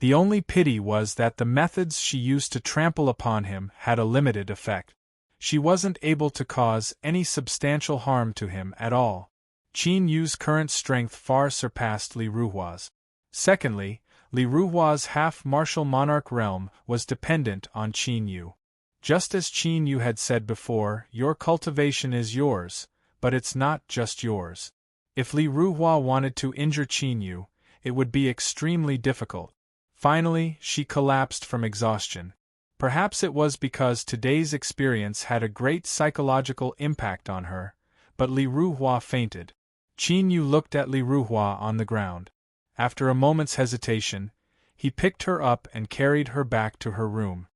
The only pity was that the methods she used to trample upon him had a limited effect. She wasn't able to cause any substantial harm to him at all. Qin Yu's current strength far surpassed Li Ruhua's. Secondly, Li Ruhua's half-martial monarch realm was dependent on Qin Yu. Just as Qin Yu had said before, your cultivation is yours, but it's not just yours. If Li Ruhua wanted to injure Qin Yu, it would be extremely difficult. Finally, she collapsed from exhaustion. Perhaps it was because today's experience had a great psychological impact on her, but Li Ruhua fainted. Qin Yu looked at Li Ruhua on the ground. After a moment's hesitation, he picked her up and carried her back to her room.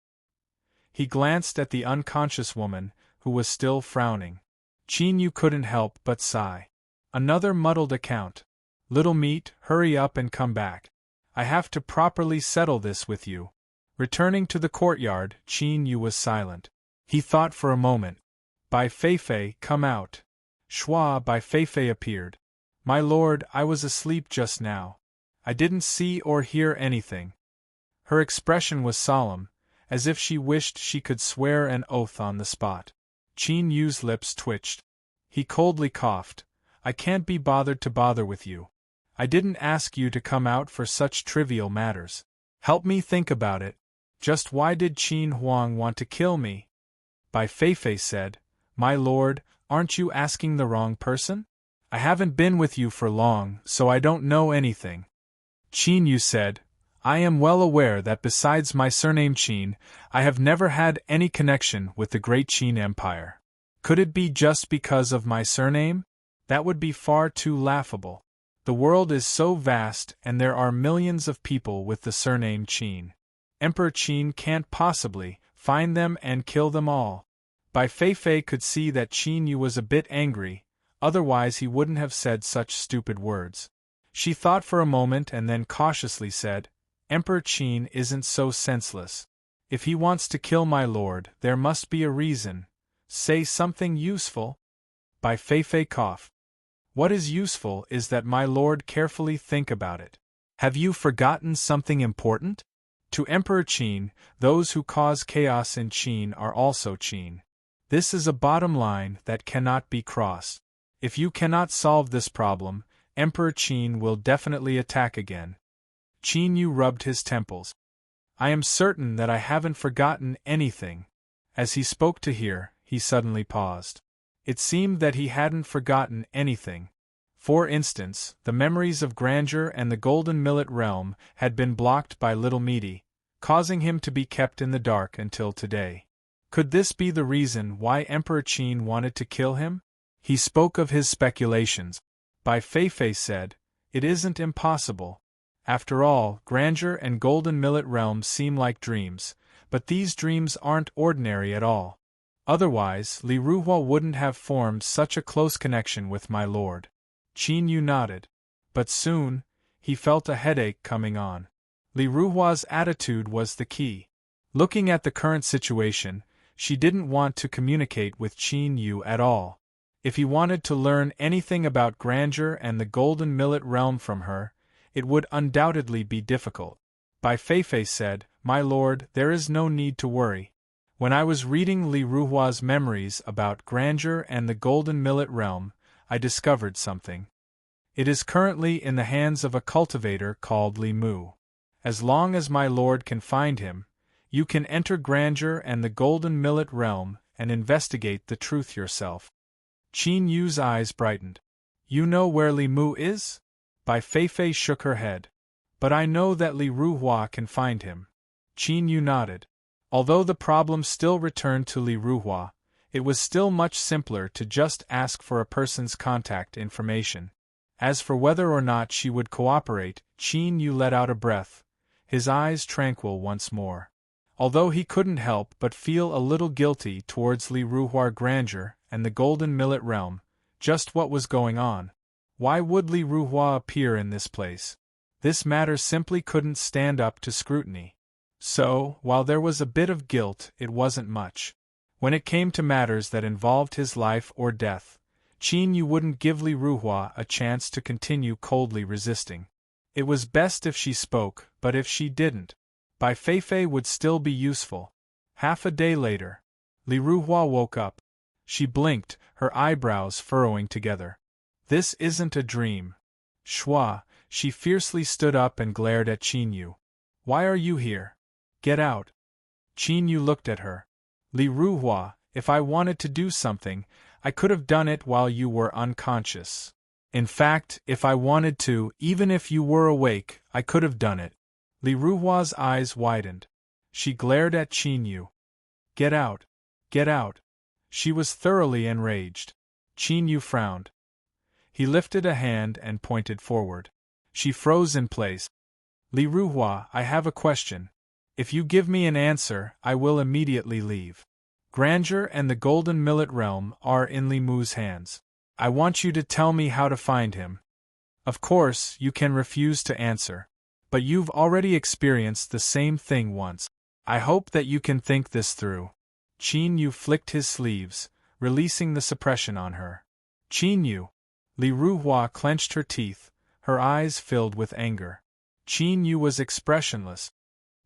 He glanced at the unconscious woman, who was still frowning. Qin Yu couldn't help but sigh. Another muddled account. Little meat, hurry up and come back. I have to properly settle this with you. Returning to the courtyard, Qin Yu was silent. He thought for a moment. Bai Feifei, come out. Shua Bai Feifei appeared. My lord, I was asleep just now. I didn't see or hear anything. Her expression was solemn, as if she wished she could swear an oath on the spot. Qin Yu's lips twitched. He coldly coughed. I can't be bothered to bother with you. I didn't ask you to come out for such trivial matters. Help me think about it. Just why did Qin Huang want to kill me? Bai Feifei said, My lord, aren't you asking the wrong person? I haven't been with you for long, so I don't know anything. Qin Yu said, I am well aware that besides my surname Qin, I have never had any connection with the great Qin Empire. Could it be just because of my surname? That would be far too laughable. The world is so vast and there are millions of people with the surname Qin. Emperor Qin can't possibly find them and kill them all. Bai Feifei could see that Qin Yu was a bit angry, otherwise he wouldn't have said such stupid words. She thought for a moment and then cautiously said, Emperor Qin isn't so senseless. If he wants to kill my lord, there must be a reason. Say something useful. Bai Feifei coughed. What is useful is that my lord carefully think about it. Have you forgotten something important? To Emperor Qin, those who cause chaos in Qin are also Qin. This is a bottom line that cannot be crossed. If you cannot solve this problem, Emperor Qin will definitely attack again. Qin Yu rubbed his temples. I am certain that I haven't forgotten anything. As he spoke to her, he suddenly paused. It seemed that he hadn't forgotten anything. For instance, the memories of grandeur and the golden millet realm had been blocked by little Meaty, causing him to be kept in the dark until today. Could this be the reason why Emperor Qin wanted to kill him? He spoke of his speculations. Bai Feifei said, It isn't impossible. After all, grandeur and golden millet realms seem like dreams, but these dreams aren't ordinary at all. Otherwise, Li Ruhua wouldn't have formed such a close connection with my lord. Qin Yu nodded. But soon, he felt a headache coming on. Li Ruhua's attitude was the key. Looking at the current situation, she didn't want to communicate with Qin Yu at all. If he wanted to learn anything about grandeur and the golden millet realm from her, it would undoubtedly be difficult. Bai Feifei said, "My lord, there is no need to worry. When I was reading Li Ruhua's memories about grandeur and the golden millet realm, I discovered something. It is currently in the hands of a cultivator called Li Mu. As long as my lord can find him, you can enter grandeur and the golden millet realm and investigate the truth yourself." Qin Yu's eyes brightened. "You know where Li Mu is?" Bai Feifei shook her head. "But I know that Li Ruhua can find him." Qin Yu nodded. Although the problem still returned to Li Ruhua, it was still much simpler to just ask for a person's contact information. As for whether or not she would cooperate, Qin Yu let out a breath, his eyes tranquil once more. Although he couldn't help but feel a little guilty towards Li Ruhua grandeur and the golden millet realm, just what was going on? Why would Li Ruhua appear in this place? This matter simply couldn't stand up to scrutiny. So, while there was a bit of guilt, it wasn't much. When it came to matters that involved his life or death, Qin Yu wouldn't give Li Ruhua a chance to continue coldly resisting. It was best if she spoke, but if she didn't, Bai Feifei would still be useful. Half a day later, Li Ruhua woke up. She blinked, her eyebrows furrowing together. "This isn't a dream." "Shua," she fiercely stood up and glared at Qin Yu. "Why are you here? Get out." Qin Yu looked at her. "Li Ruhua, if I wanted to do something, I could have done it while you were unconscious. In fact, if I wanted to, even if you were awake, I could have done it." Li Ruhua's eyes widened. She glared at Qin Yu. "Get out! Get out!" She was thoroughly enraged. Qin Yu frowned. He lifted a hand and pointed forward. She froze in place. "Li Ruhua, I have a question. If you give me an answer, I will immediately leave. Grandeur and the golden millet realm are in Li Mu's hands. I want you to tell me how to find him. Of course, you can refuse to answer. But you've already experienced the same thing once. I hope that you can think this through." Qin Yu flicked his sleeves, releasing the suppression on her. "Qin Yu." Li Ruhua clenched her teeth, her eyes filled with anger. Qin Yu was expressionless.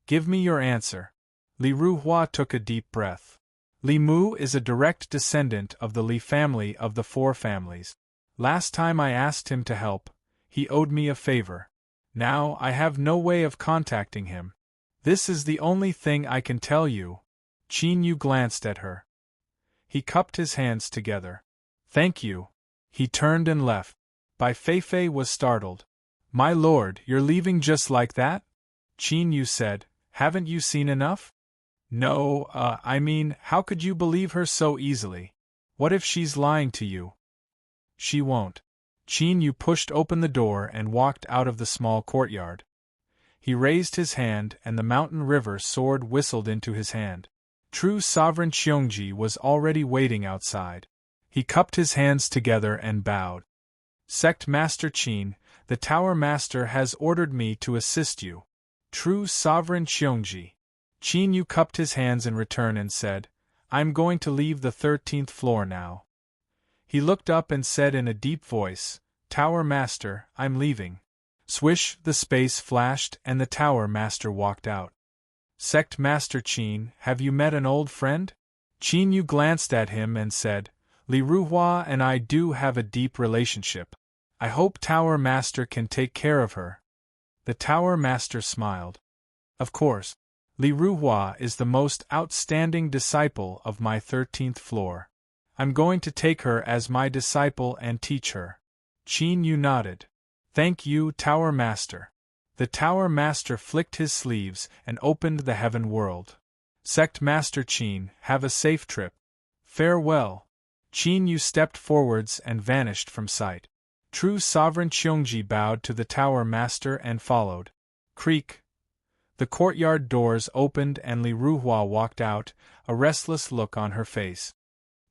"Give me your answer." Li Ruhua took a deep breath. "Li Mu is a direct descendant of the Li family of the four families. Last time I asked him to help, he owed me a favor. Now I have no way of contacting him. This is the only thing I can tell you." Qin Yu glanced at her. He cupped his hands together. "Thank you." He turned and left. Bai Feifei was startled. "My lord, you're leaving just like that?" Qin Yu said, "Haven't you seen enough?" "No, I mean, how could you believe her so easily? What if she's lying to you?" "She won't." Qin Yu pushed open the door and walked out of the small courtyard. He raised his hand and the mountain river sword whistled into his hand. True Sovereign Xiongji was already waiting outside. He cupped his hands together and bowed. "Sect Master Qin, the Tower Master has ordered me to assist you." True Sovereign Xiongji. Qin Yu cupped his hands in return and said, "I'm going to leave the 13th floor now." He looked up and said in a deep voice, "Tower Master, I'm leaving." Swish, the space flashed and the Tower Master walked out. "Sect Master Qin, have you met an old friend?" Qin Yu glanced at him and said, "Li Ruhua and I do have a deep relationship. I hope Tower Master can take care of her." The Tower Master smiled. "Of course. Li Ruhua is the most outstanding disciple of my 13th floor. I'm going to take her as my disciple and teach her." Qin Yu nodded. "Thank you, Tower Master." The Tower Master flicked his sleeves and opened the heaven world. "Sect Master Qin, have a safe trip. Farewell." Qin Yu stepped forwards and vanished from sight. True sovereign Cheongji bowed to the tower master and followed. Creak. The courtyard doors opened and Li Ruhua walked out, a restless look on her face.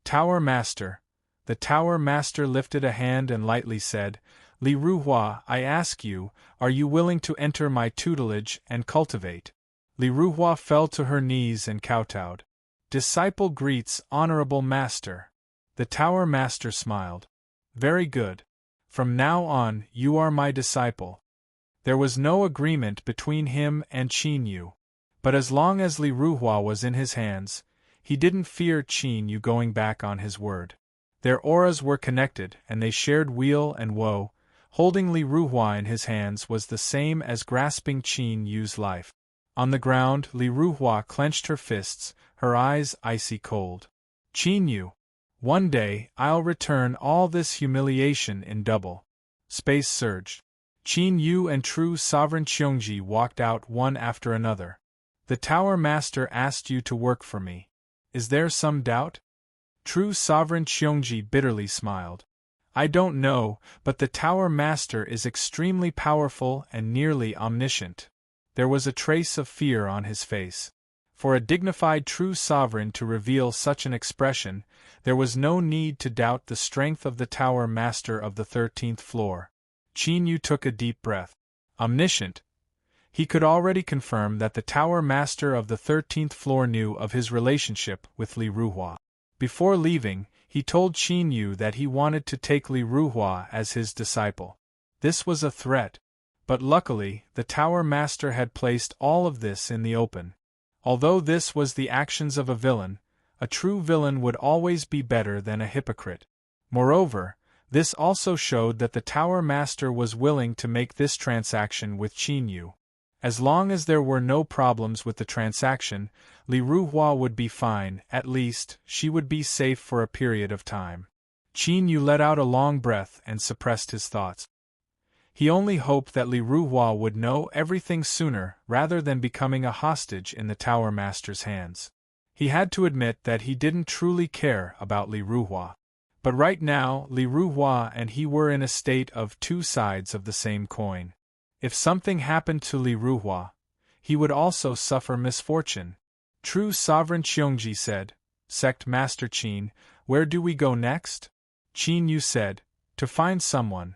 Tower master. The tower master lifted a hand and lightly said, Li Ruhua, I ask you, are you willing to enter my tutelage and cultivate? Li Ruhua fell to her knees and kowtowed. Disciple greets honorable master. The tower master smiled. Very good. From now on, you are my disciple. There was no agreement between him and Qin Yu. But as long as Li Ruhua was in his hands, he didn't fear Qin Yu going back on his word. Their auras were connected and they shared weal and woe. Holding Li Ruhua in his hands was the same as grasping Qin Yu's life. On the ground, Li Ruhua clenched her fists, her eyes icy cold. Qin Yu. One day, I'll return all this humiliation in double. Space surged. Qin Yu and true sovereign Cheongji walked out one after another. The tower master asked you to work for me. Is there some doubt? True sovereign Cheongji bitterly smiled. I don't know, but the tower master is extremely powerful and nearly omniscient. There was a trace of fear on his face. For a dignified true sovereign to reveal such an expression, there was no need to doubt the strength of the tower master of the 13th floor. Qin Yu took a deep breath. Omniscient. He could already confirm that the tower master of the 13th floor knew of his relationship with Li Ruhua. Before leaving, he told Qin Yu that he wanted to take Li Ruhua as his disciple. This was a threat. But luckily, the tower master had placed all of this in the open. Although this was the actions of a true villain would always be better than a hypocrite. Moreover, this also showed that the tower master was willing to make this transaction with Qin Yu. As long as there were no problems with the transaction, Li Ruhua would be fine, at least, she would be safe for a period of time. Qin Yu let out a long breath and suppressed his thoughts. He only hoped that Li Ruhua would know everything sooner rather than becoming a hostage in the tower master's hands. He had to admit that he didn't truly care about Li Ruhua. But right now, Li Ruhua and he were in a state of two sides of the same coin. If something happened to Li Ruhua, he would also suffer misfortune. True sovereign Cheongji said, Sect Master Qin, where do we go next? Qin Yu said, to find someone.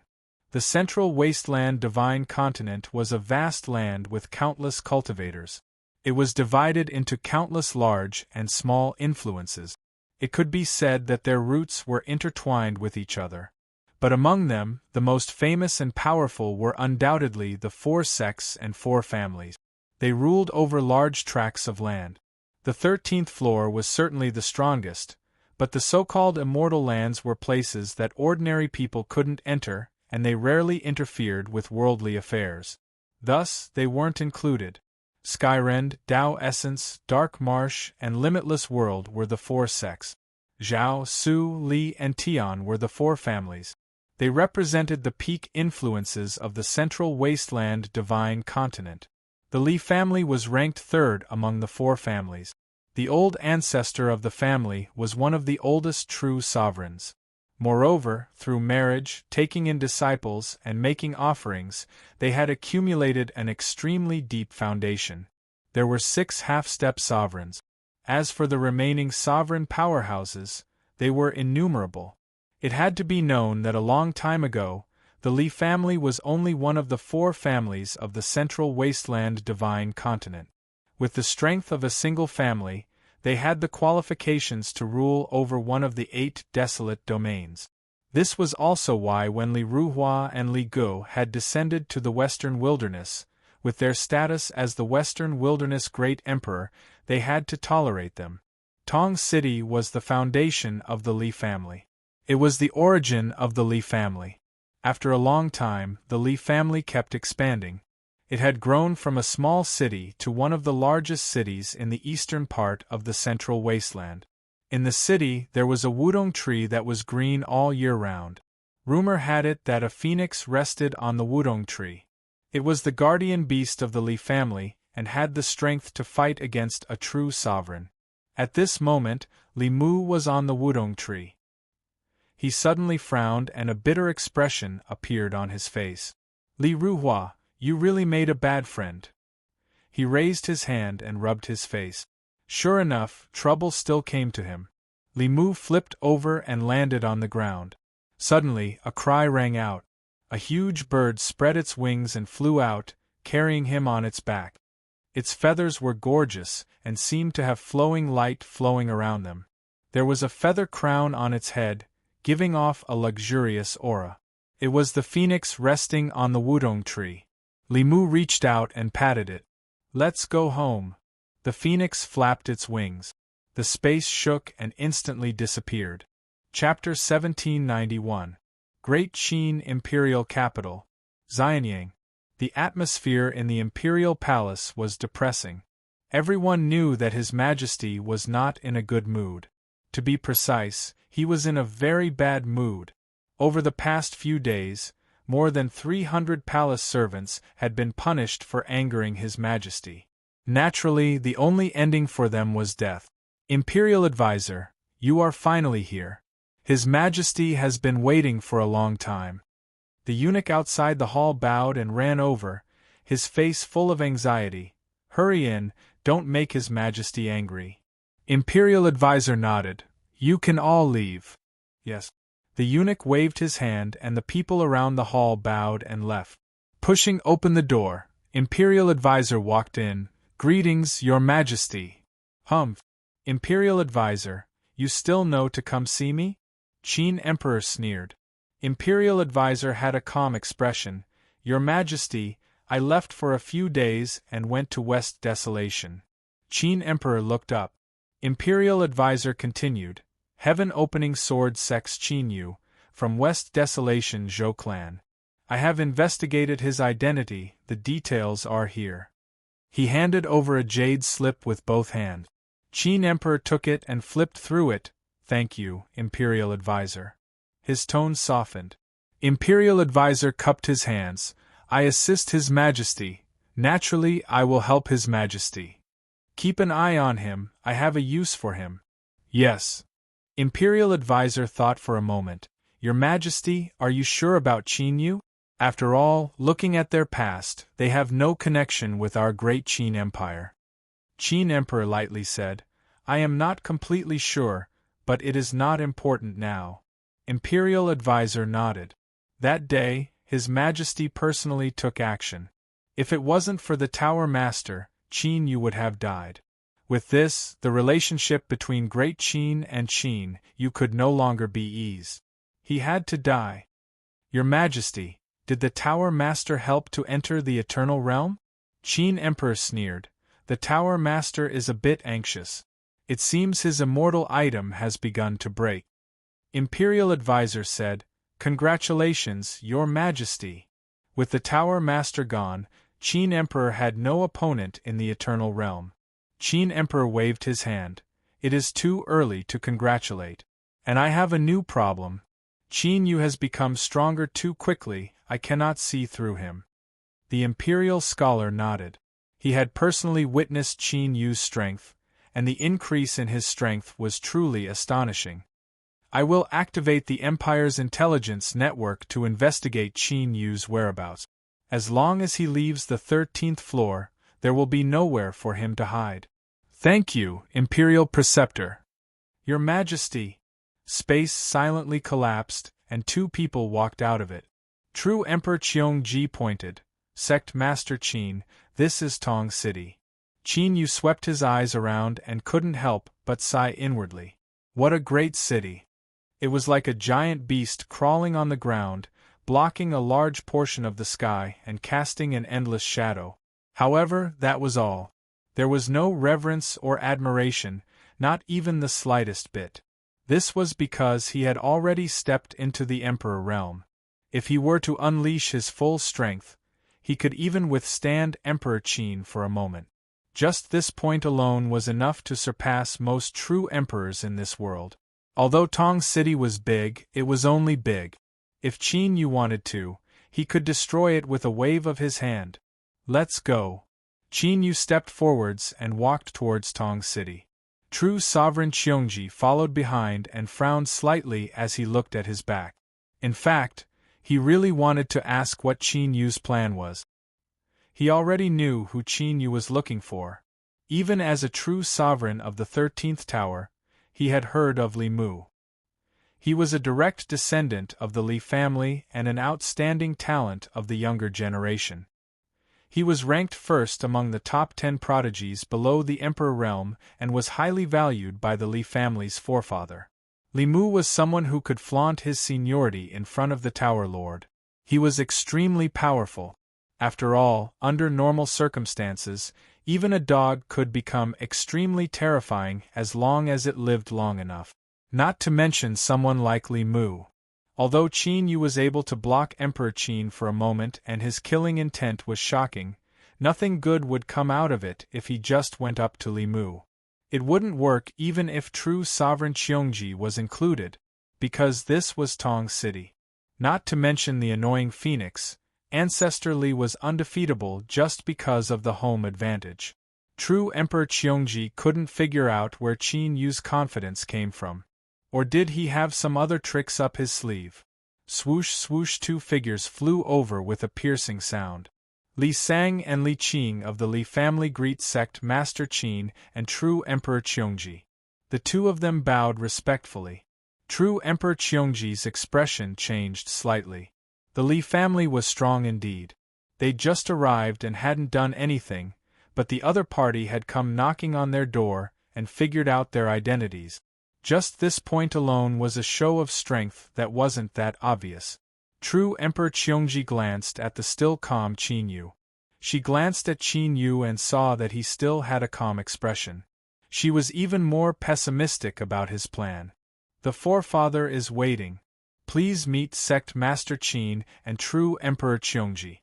The central wasteland divine continent was a vast land with countless cultivators. It was divided into countless large and small influences. It could be said that their roots were intertwined with each other. But among them, the most famous and powerful were undoubtedly the 4 sects and 4 families. They ruled over large tracts of land. The 13th floor was certainly the strongest, but the so-called immortal lands were places that ordinary people couldn't enter, and they rarely interfered with worldly affairs. Thus, they weren't included. Skyrend, Tao Essence, Dark Marsh, and Limitless World were the 4 sects. Zhao, Su, Li, and Tian were the 4 families. They represented the peak influences of the central wasteland divine continent. The Li family was ranked 3rd among the 4 families. The old ancestor of the family was one of the oldest true sovereigns. Moreover, through marriage, taking in disciples, and making offerings, they had accumulated an extremely deep foundation. There were 6 half-step sovereigns. As for the remaining sovereign powerhouses, they were innumerable. It had to be known that a long time ago, the Li family was only one of the 4 families of the central wasteland divine continent. With the strength of a single family, they had the qualifications to rule over one of the 8 desolate domains. This was also why when Li Ruhua and Li Gu had descended to the Western Wilderness, with their status as the Western Wilderness Great Emperor, they had to tolerate them. Tong City was the foundation of the Li family. It was the origin of the Li family. After a long time, the Li family kept expanding. It had grown from a small city to one of the largest cities in the eastern part of the central wasteland. In the city, there was a wudong tree that was green all year round. Rumor had it that a phoenix rested on the wudong tree. It was the guardian beast of the Li family, and had the strength to fight against a true sovereign. At this moment, Li Mu was on the wudong tree. He suddenly frowned and a bitter expression appeared on his face. Li Ruhua, you really made a bad friend. He raised his hand and rubbed his face. Sure enough, trouble still came to him. Li Mu flipped over and landed on the ground. Suddenly, a cry rang out. A huge bird spread its wings and flew out, carrying him on its back. Its feathers were gorgeous, and seemed to have flowing light flowing around them. There was a feather crown on its head, giving off a luxurious aura. It was the phoenix resting on the wudong tree. Li Mu reached out and patted it. Let's go home. The phoenix flapped its wings. The space shook and instantly disappeared. Chapter 1791. Great Qin Imperial Capital. Xianyang. The atmosphere in the imperial palace was depressing. Everyone knew that His Majesty was not in a good mood. To be precise, he was in a very bad mood. Over the past few days, more than 300 palace servants had been punished for angering His Majesty. Naturally, the only ending for them was death. Imperial Advisor, you are finally here. His Majesty has been waiting for a long time. The eunuch outside the hall bowed and ran over, his face full of anxiety. Hurry in, don't make His Majesty angry. Imperial Advisor nodded. You can all leave. Yes. The eunuch waved his hand and the people around the hall bowed and left. Pushing open the door, Imperial Advisor walked in. Greetings, Your Majesty. Humph. Imperial Advisor, you still know to come see me? Qin Emperor sneered. Imperial Advisor had a calm expression. Your Majesty, I left for a few days and went to West Desolation. Qin Emperor looked up. Imperial Advisor continued. Heaven Opening Sword Sex Qin Yu, from West Desolation Zhou Clan. I have investigated his identity, the details are here. He handed over a jade slip with both hands. Qin Emperor took it and flipped through it. Thank you, Imperial Advisor. His tone softened. Imperial Advisor cupped his hands. I assist His Majesty. Naturally, I will help His Majesty. Keep an eye on him, I have a use for him. Yes. Imperial Advisor thought for a moment. Your Majesty, are you sure about Qin Yu? After all, looking at their past, they have no connection with our great Qin Empire. Qin Emperor lightly said, I am not completely sure, but it is not important now. Imperial Advisor nodded. That day, His Majesty personally took action. If it wasn't for the Tower Master, Qin Yu would have died. With this, the relationship between Great Qin and Qin Yu could no longer be eased. He had to die. Your Majesty, did the Tower Master help to enter the Eternal Realm? Qin Emperor sneered. The Tower Master is a bit anxious. It seems his immortal item has begun to break. Imperial Advisor said, Congratulations, Your Majesty. With the Tower Master gone, Qin Emperor had no opponent in the Eternal Realm. Qin Emperor waved his hand. It is too early to congratulate. And I have a new problem. Qin Yu has become stronger too quickly, I cannot see through him. The Imperial Scholar nodded. He had personally witnessed Qin Yu's strength, and the increase in his strength was truly astonishing. I will activate the Empire's intelligence network to investigate Qin Yu's whereabouts. As long as he leaves the 13th floor, there will be nowhere for him to hide. Thank you, Imperial Preceptor. Your Majesty. Space silently collapsed, and two people walked out of it. True Emperor Cheongji pointed. Sect Master Qin, this is Tong City. Qin Yu swept his eyes around and couldn't help but sigh inwardly. What a great city! It was like a giant beast crawling on the ground, blocking a large portion of the sky and casting an endless shadow. However, that was all. There was no reverence or admiration, not even the slightest bit. This was because he had already stepped into the Emperor realm. If he were to unleash his full strength, he could even withstand Emperor Qin for a moment. Just this point alone was enough to surpass most true emperors in this world. Although Tong City was big, it was only big. If Qin Yu wanted to, he could destroy it with a wave of his hand. Let's go. Qin Yu stepped forwards and walked towards Tong City. True Sovereign Cheongji followed behind and frowned slightly as he looked at his back. In fact, he really wanted to ask what Qin Yu's plan was. He already knew who Qin Yu was looking for. Even as a true sovereign of the 13th Tower, he had heard of Li Mu. He was a direct descendant of the Li family and an outstanding talent of the younger generation. He was ranked first among the top 10 prodigies below the Emperor realm and was highly valued by the Li family's forefather. Li Mu was someone who could flaunt his seniority in front of the Tower Lord. He was extremely powerful. After all, under normal circumstances, even a dog could become extremely terrifying as long as it lived long enough. Not to mention someone like Li Mu. Although Qin Yu was able to block Emperor Qin for a moment and his killing intent was shocking, nothing good would come out of it if he just went up to Li Mu. It wouldn't work even if true Sovereign Cheongji was included, because this was Tong City. Not to mention the annoying Phoenix, Ancestor Li was undefeatable just because of the home advantage. True Emperor Cheongji couldn't figure out where Qin Yu's confidence came from. Or did he have some other tricks up his sleeve? Swoosh swoosh, two figures flew over with a piercing sound. Li Sang and Li Qing of the Li family greet sect Master Qin and true Emperor Cheongji. The two of them bowed respectfully. True Emperor Cheongji's expression changed slightly. The Li family was strong indeed. They'd just arrived and hadn't done anything, but the other party had come knocking on their door and figured out their identities. Just this point alone was a show of strength that wasn't that obvious. True Emperor Cheongji glanced at the still calm Qin Yu. She glanced at Qin Yu and saw that he still had a calm expression. She was even more pessimistic about his plan. The forefather is waiting. Please meet Sect Master Qin and true Emperor Cheongji.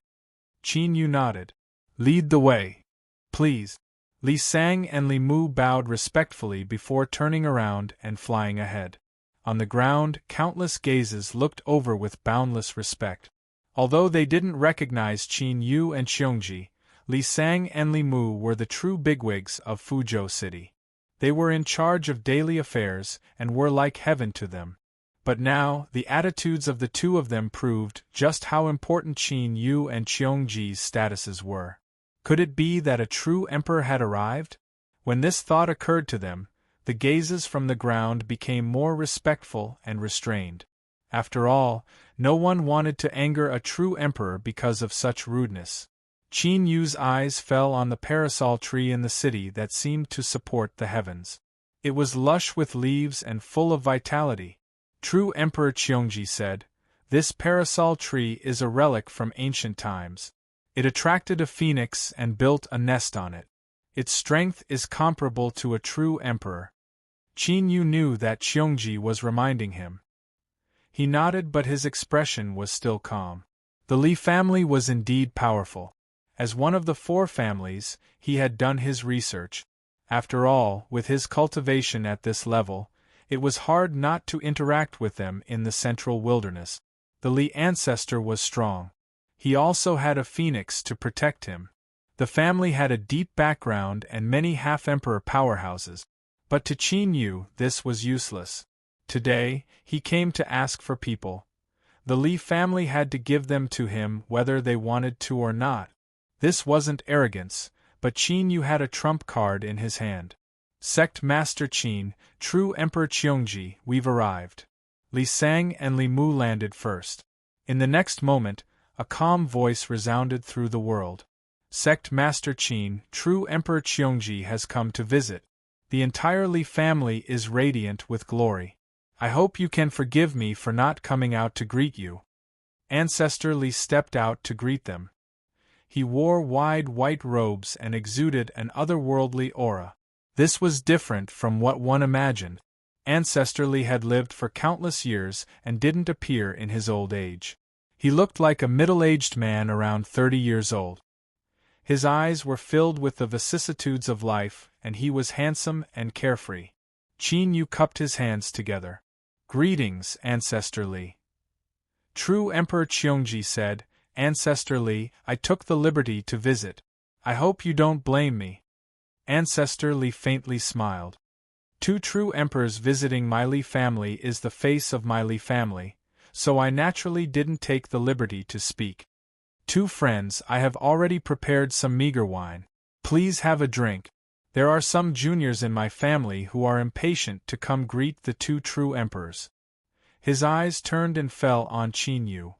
Qin Yu nodded. Lead the way. Please. Li Sang and Li Mu bowed respectfully before turning around and flying ahead. On the ground, countless gazes looked over with boundless respect. Although they didn't recognize Qin Yu and Cheongji, Li Sang and Li Mu were the true bigwigs of Fuzhou City. They were in charge of daily affairs and were like heaven to them. But now, the attitudes of the two of them proved just how important Qin Yu and Cheongji's statuses were. Could it be that a true emperor had arrived? When this thought occurred to them, the gazes from the ground became more respectful and restrained. After all, no one wanted to anger a true emperor because of such rudeness. Qin Yu's eyes fell on the parasol tree in the city that seemed to support the heavens. It was lush with leaves and full of vitality. True Emperor Cheongji said, "This parasol tree is a relic from ancient times. It attracted a phoenix and built a nest on it. Its strength is comparable to a true emperor." Qin Yu knew that Cheongji was reminding him. He nodded, but his expression was still calm. The Li family was indeed powerful. As one of the four families, he had done his research. After all, with his cultivation at this level, it was hard not to interact with them in the central wilderness. The Li ancestor was strong. He also had a phoenix to protect him. The family had a deep background and many half-emperor powerhouses. But to Qin Yu, this was useless. Today, he came to ask for people. The Li family had to give them to him whether they wanted to or not. This wasn't arrogance, but Qin Yu had a trump card in his hand. Sect Master Qin, true Emperor Cheongji, we've arrived. Li Sang and Li Mu landed first. In the next moment, a calm voice resounded through the world. Sect Master Qin, true Emperor Cheongji has come to visit. The entire Li family is radiant with glory. I hope you can forgive me for not coming out to greet you. Ancestor Li stepped out to greet them. He wore wide white robes and exuded an otherworldly aura. This was different from what one imagined. Ancestor Li had lived for countless years and didn't appear in his old age. He looked like a middle-aged man around 30 years old. His eyes were filled with the vicissitudes of life, and he was handsome and carefree. Qin Yu cupped his hands together. Greetings, Ancestor Li. True Emperor Cheongji said, Ancestor Li, I took the liberty to visit. I hope you don't blame me. Ancestor Li faintly smiled. Two true emperors visiting my Li family is the face of my Li family, so I naturally didn't take the liberty to speak. Two friends, I have already prepared some meager wine. Please have a drink. There are some juniors in my family who are impatient to come greet the two true emperors. His eyes turned and fell on Qin Yu.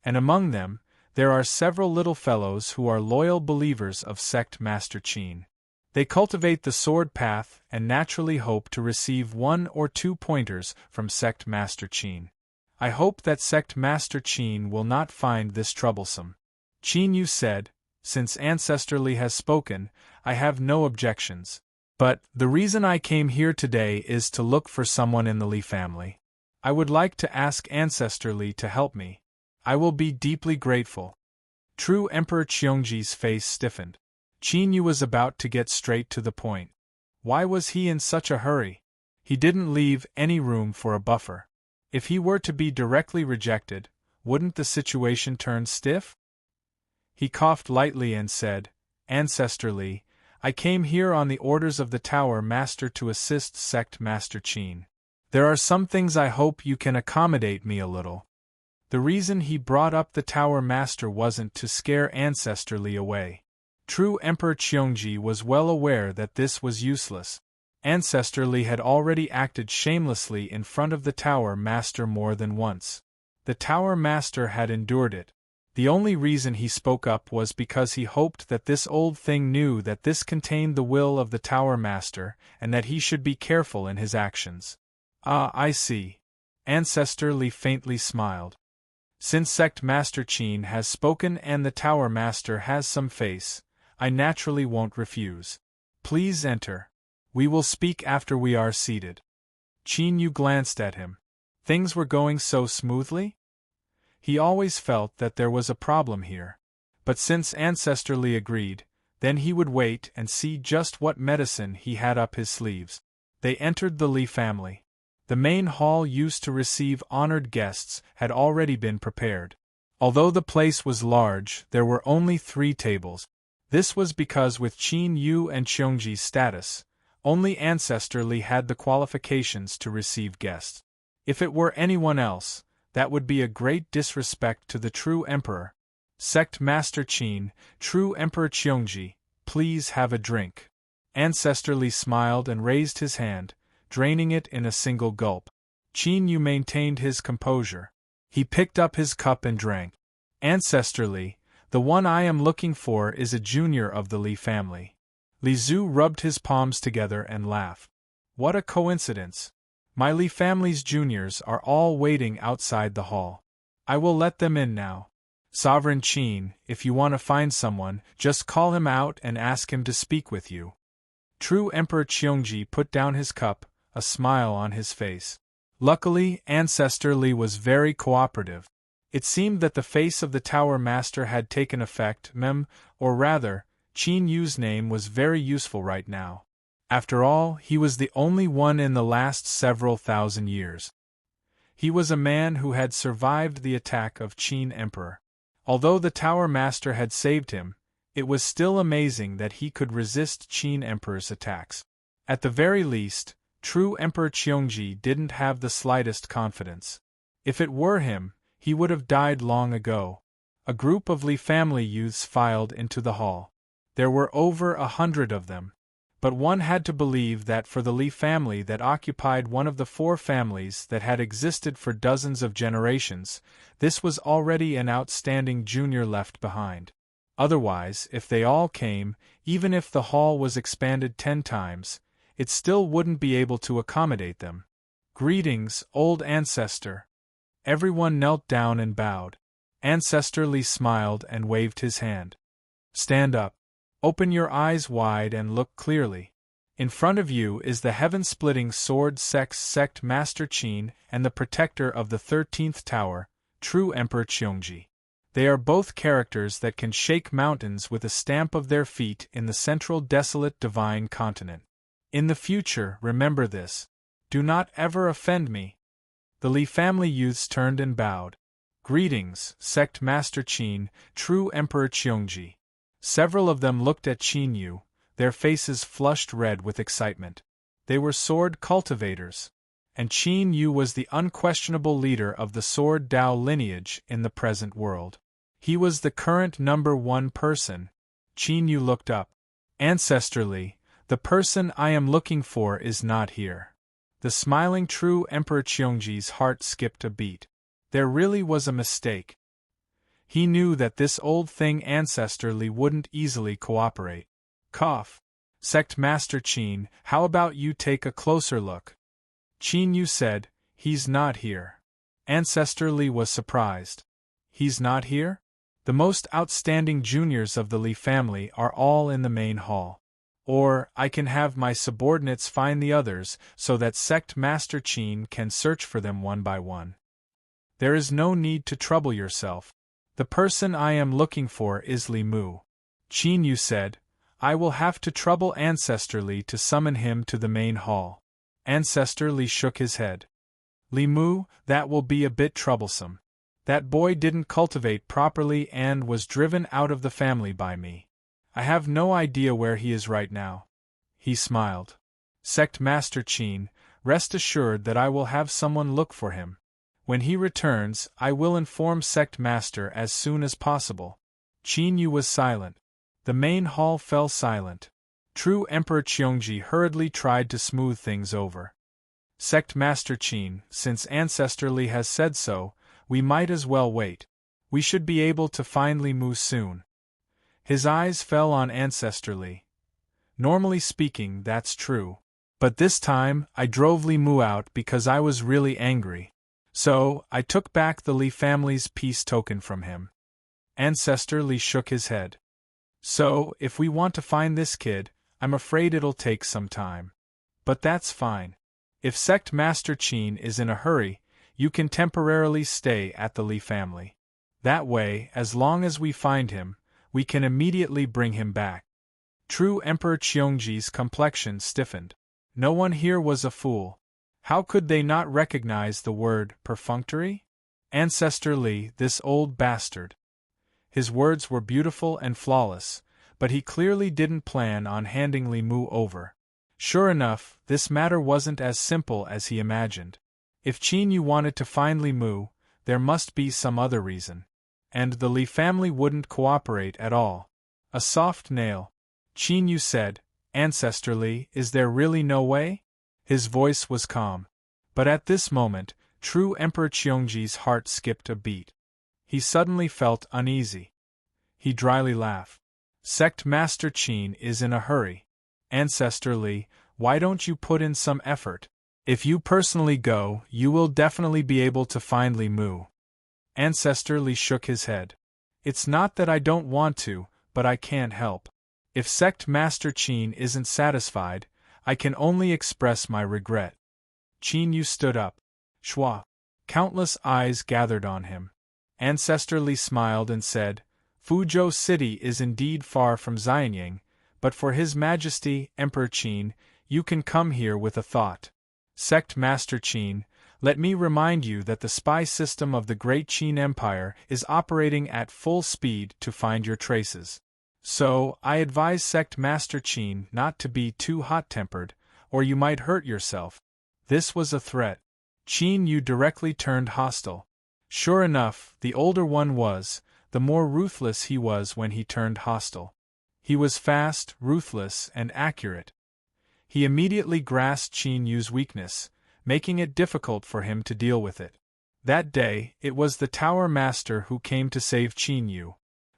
And among them, there are several little fellows who are loyal believers of Sect Master Qin. They cultivate the sword path and naturally hope to receive 1 or 2 pointers from Sect Master Qin. I hope that Sect Master Qin will not find this troublesome. Qin Yu said, since Ancestor Li has spoken, I have no objections. But, the reason I came here today is to look for someone in the Li family. I would like to ask Ancestor Li to help me. I will be deeply grateful. True Emperor Qiongji's face stiffened. Qin Yu was about to get straight to the point. Why was he in such a hurry? He didn't leave any room for a buffer. If he were to be directly rejected, wouldn't the situation turn stiff? He coughed lightly and said, Ancestor Li, I came here on the orders of the Tower Master to assist Sect Master Qin. There are some things I hope you can accommodate me a little. The reason he brought up the Tower Master wasn't to scare Ancestor Li away. True Emperor Qiongji was well aware that this was useless. Ancestor Li had already acted shamelessly in front of the Tower Master more than once. The Tower Master had endured it. The only reason he spoke up was because he hoped that this old thing knew that this contained the will of the Tower Master, and that he should be careful in his actions. Ah, I see. Ancestor Li faintly smiled. Since Sect Master Qin has spoken and the Tower Master has some face, I naturally won't refuse. Please enter. We will speak after we are seated. Qin Yu glanced at him. Things were going so smoothly? He always felt that there was a problem here. But since Ancestor Li agreed, then he would wait and see just what medicine he had up his sleeves. They entered the Li family. The main hall used to receive honored guests had already been prepared. Although the place was large, there were only 3 tables. This was because with Qin Yu and Qiongji's status, only Ancestor Li had the qualifications to receive guests. If it were anyone else, that would be a great disrespect to the true emperor. Sect Master Qin, true Emperor Qiongji, please have a drink. Ancestor Li smiled and raised his hand, draining it in a single gulp. Qin Yu maintained his composure. He picked up his cup and drank. Ancestor Li, the one I am looking for is a junior of the Li family. Li Zhu rubbed his palms together and laughed. What a coincidence! My Li family's juniors are all waiting outside the hall. I will let them in now. Sovereign Qin, if you want to find someone, just call him out and ask him to speak with you. True Emperor Qiongji put down his cup, a smile on his face. Luckily, Ancestor Li was very cooperative. It seemed that the face of the Tower Master had taken effect, or rather, Qin Yu's name was very useful right now. After all, he was the only one in the last several thousand years. He was a man who had survived the attack of Qin Emperor. Although the Tower Master had saved him, it was still amazing that he could resist Qin Emperor's attacks. At the very least, true Emperor Qiongji didn't have the slightest confidence. If it were him, he would have died long ago. A group of Li family youths filed into the hall. There were over 100 of them. But one had to believe that for the Li family that occupied one of the 4 families that had existed for dozens of generations, this was already an outstanding junior left behind. Otherwise, if they all came, even if the hall was expanded 10 times, it still wouldn't be able to accommodate them. Greetings, old ancestor. Everyone knelt down and bowed. Ancestor Li smiled and waved his hand. Stand up. Open your eyes wide and look clearly. In front of you is the heaven-splitting sword Sect Master Qin and the protector of the 13th tower, true Emperor Qiongji. They are both characters that can shake mountains with a stamp of their feet in the central desolate divine continent. In the future, remember this. Do not ever offend me. The Li family youths turned and bowed. Greetings, Sect Master Qin, true Emperor Qiongji. Several of them looked at Qin Yu, their faces flushed red with excitement. They were sword cultivators. And Qin Yu was the unquestionable leader of the sword Dao lineage in the present world. He was the current #1 person. Qin Yu looked up. Ancestrally, the person I am looking for is not here. The smiling true Emperor Qiongji's heart skipped a beat. There really was a mistake. He knew that this old thing ancestrally wouldn't easily cooperate. Cough. Sect Master Qin, how about you take a closer look? Qin Yu said, he's not here. Ancestrally was surprised. He's not here? The most outstanding juniors of the Li family are all in the main hall. Or, I can have my subordinates find the others so that Sect Master Qin can search for them one by one. There is no need to trouble yourself. The person I am looking for is Li Mu. Qin Yu said, I will have to trouble Ancestrally to summon him to the main hall. Ancestrally shook his head. Li Mu, that will be a bit troublesome. That boy didn't cultivate properly and was driven out of the family by me. I have no idea where he is right now. He smiled. Sect Master Qin, rest assured that I will have someone look for him. When he returns, I will inform Sect Master as soon as possible. Qin Yu was silent. The main hall fell silent. True Emperor Qiongji hurriedly tried to smooth things over. Sect Master Qin, since Ancestrally has said so, we might as well wait. We should be able to find Li Mu soon. His eyes fell on Ancestrally. Normally speaking, that's true. But this time, I drove Li Mu out because I was really angry. So, I took back the Li family's peace token from him. Ancestrally shook his head. So, if we want to find this kid, I'm afraid it'll take some time. But that's fine. If Sect Master Qin is in a hurry, you can temporarily stay at the Li family. That way, as long as we find him, we can immediately bring him back. True Emperor Qiongji's complexion stiffened. No one here was a fool. How could they not recognize the word perfunctory? Ancestor Li, this old bastard. His words were beautiful and flawless, but he clearly didn't plan on handing Li Mu over. Sure enough, this matter wasn't as simple as he imagined. If Qin Yu wanted to find Li Mu, there must be some other reason. And the Li family wouldn't cooperate at all. A soft nail. Qin Yu said, Ancestor Li, is there really no way? His voice was calm. But at this moment, true Emperor Qiongji's heart skipped a beat. He suddenly felt uneasy. He dryly laughed. Sect Master Qin is in a hurry. Ancestor Li, why don't you put in some effort? If you personally go, you will definitely be able to find Li Mu. Ancestor Li shook his head. It's not that I don't want to, but I can't help. If Sect Master Qin isn't satisfied, I can only express my regret. Qin Yu stood up. Shua. Countless eyes gathered on him. Ancestor Li smiled and said, Fuzhou City is indeed far from Xianying, but for His Majesty, Emperor Qin, you can come here with a thought. Sect Master Qin, let me remind you that the spy system of the Great Qin Empire is operating at full speed to find your traces. So, I advise Sect Master Qin not to be too hot-tempered, or you might hurt yourself. This was a threat. Qin Yu directly turned hostile. Sure enough, the older one was, the more ruthless he was when he turned hostile. He was fast, ruthless, and accurate. He immediately grasped Qin Yu's weakness, making it difficult for him to deal with it. That day, it was the Tower Master who came to save Qin Yu.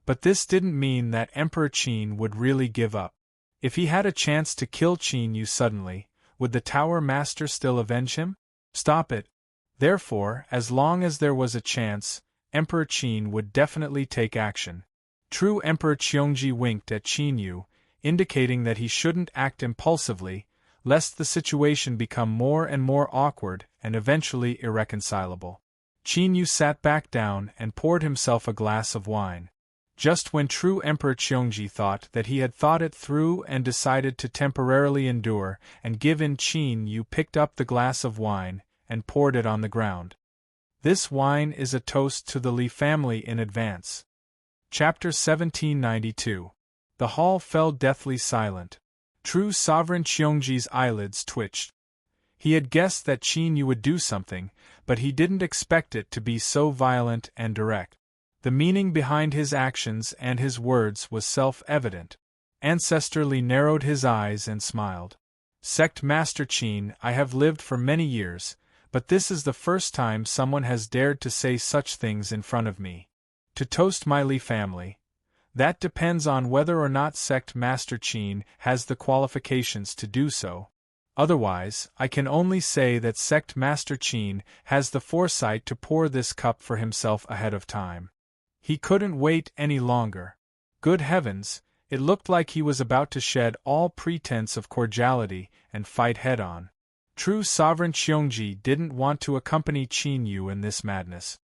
But this didn't mean that Emperor Qin would really give up. If he had a chance to kill Qin Yu suddenly, would the Tower Master still avenge him? Stop it. Therefore, as long as there was a chance, Emperor Qin would definitely take action. True Emperor Qiongji winked at Qin Yu, indicating that he shouldn't act impulsively, lest the situation become more and more awkward and eventually irreconcilable. Qin Yu sat back down and poured himself a glass of wine. Just when true Emperor Qiongji thought that he had thought it through and decided to temporarily endure and give in, Qin Yu picked up the glass of wine and poured it on the ground. This wine is a toast to the Li family in advance. Chapter 1792. The hall fell deathly silent. True Sovereign Cheongji's eyelids twitched. He had guessed that Qin Yu would do something, but he didn't expect it to be so violent and direct. The meaning behind his actions and his words was self-evident. Ancestor Li narrowed his eyes and smiled. Sect Master Qin, I have lived for many years, but this is the first time someone has dared to say such things in front of me. To toast my Li family. That depends on whether or not Sect Master Qin has the qualifications to do so. Otherwise, I can only say that Sect Master Qin has the foresight to pour this cup for himself ahead of time. He couldn't wait any longer. Good heavens, it looked like he was about to shed all pretense of cordiality and fight head-on. True Sovereign Cheongji didn't want to accompany Qin Yu in this madness.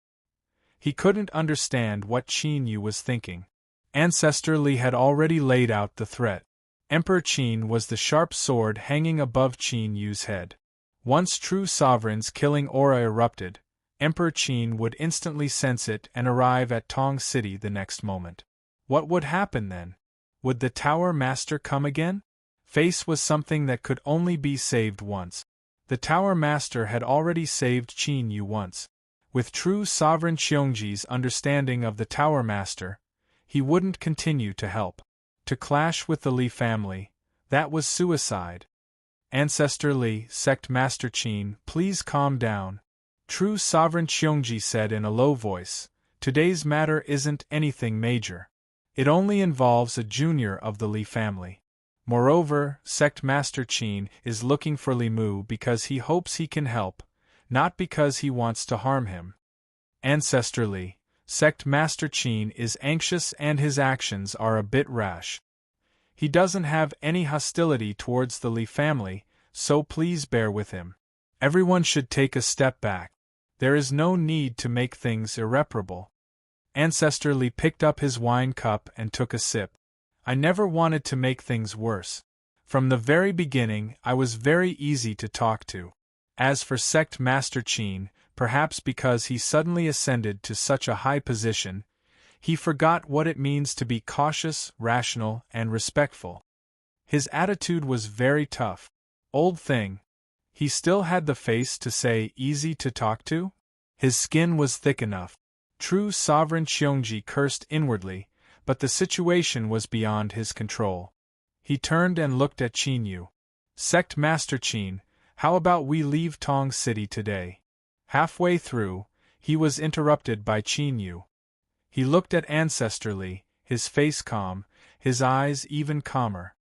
He couldn't understand what Qin Yu was thinking. Ancestor Li had already laid out the threat. Emperor Qin was the sharp sword hanging above Qin Yu's head. Once true sovereign's killing aura erupted, Emperor Qin would instantly sense it and arrive at Tong City the next moment. What would happen then? Would the Tower Master come again? Face was something that could only be saved once. The Tower Master had already saved Qin Yu once. With true Sovereign Cheongji's understanding of the Tower Master, he wouldn't continue to help. To clash with the Li family, that was suicide. Ancestor Li, Sect Master Qin, please calm down. True Sovereign Cheongji said in a low voice, today's matter isn't anything major. It only involves a junior of the Li family. Moreover, Sect Master Qin is looking for Li Mu because he hopes he can help, not because he wants to harm him. Ancestor Li, Sect Master Qin is anxious and his actions are a bit rash. He doesn't have any hostility towards the Li family, so please bear with him. Everyone should take a step back. There is no need to make things irreparable. Ancestor Li picked up his wine cup and took a sip. I never wanted to make things worse. From the very beginning, I was very easy to talk to. As for Sect Master Qin, perhaps because he suddenly ascended to such a high position, he forgot what it means to be cautious, rational, and respectful. His attitude was very tough. Old thing. He still had the face to say easy to talk to? His skin was thick enough. True Sovereign Cheongji cursed inwardly, but the situation was beyond his control. He turned and looked at Qin Yu. Sect Master Qin, how about we leave Tong City today? Halfway through, he was interrupted by Qin Yu. He looked at Ancestor Li, his face calm, his eyes even calmer.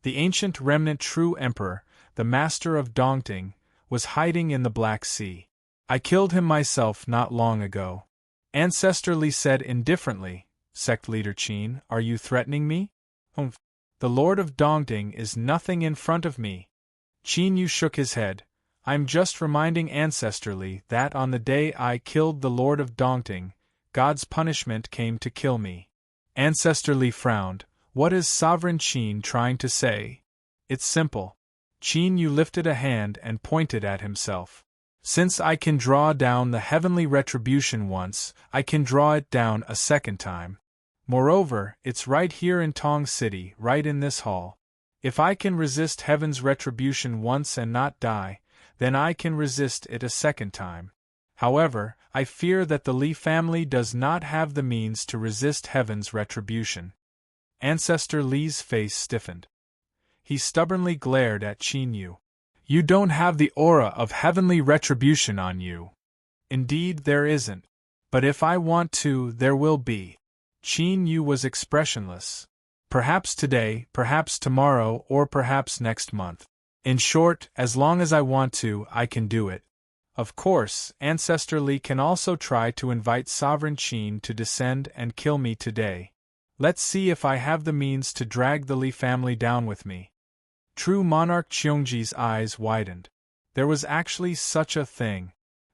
The ancient remnant true emperor, the master of Dongting, was hiding in the Black Sea. I killed him myself not long ago. Ancestor Li said indifferently, Sect Leader Qin, are you threatening me? Humph. The Lord of Dongting is nothing in front of me. Qin Yu shook his head. I'm just reminding Ancestor Li that on the day I killed the Lord of Dongting, God's punishment came to kill me. Ancestor Li frowned. What is Sovereign Qin trying to say? It's simple. Qin Yu lifted a hand and pointed at himself. Since I can draw down the heavenly retribution once, I can draw it down a second time. Moreover, it's right here in Tong City, right in this hall. If I can resist heaven's retribution once and not die, then I can resist it a second time. However, I fear that the Li family does not have the means to resist heaven's retribution. Ancestor Li's face stiffened. He stubbornly glared at Qin Yu. You don't have the aura of heavenly retribution on you. Indeed, there isn't. But if I want to, there will be. Qin Yu was expressionless. Perhaps today, perhaps tomorrow, or perhaps next month. In short, as long as I want to, I can do it. Of course, Ancestor Li can also try to invite Sovereign Qin to descend and kill me today. Let's see if I have the means to drag the Li family down with me. True Monarch Cheongji's eyes widened. There was actually such a thing.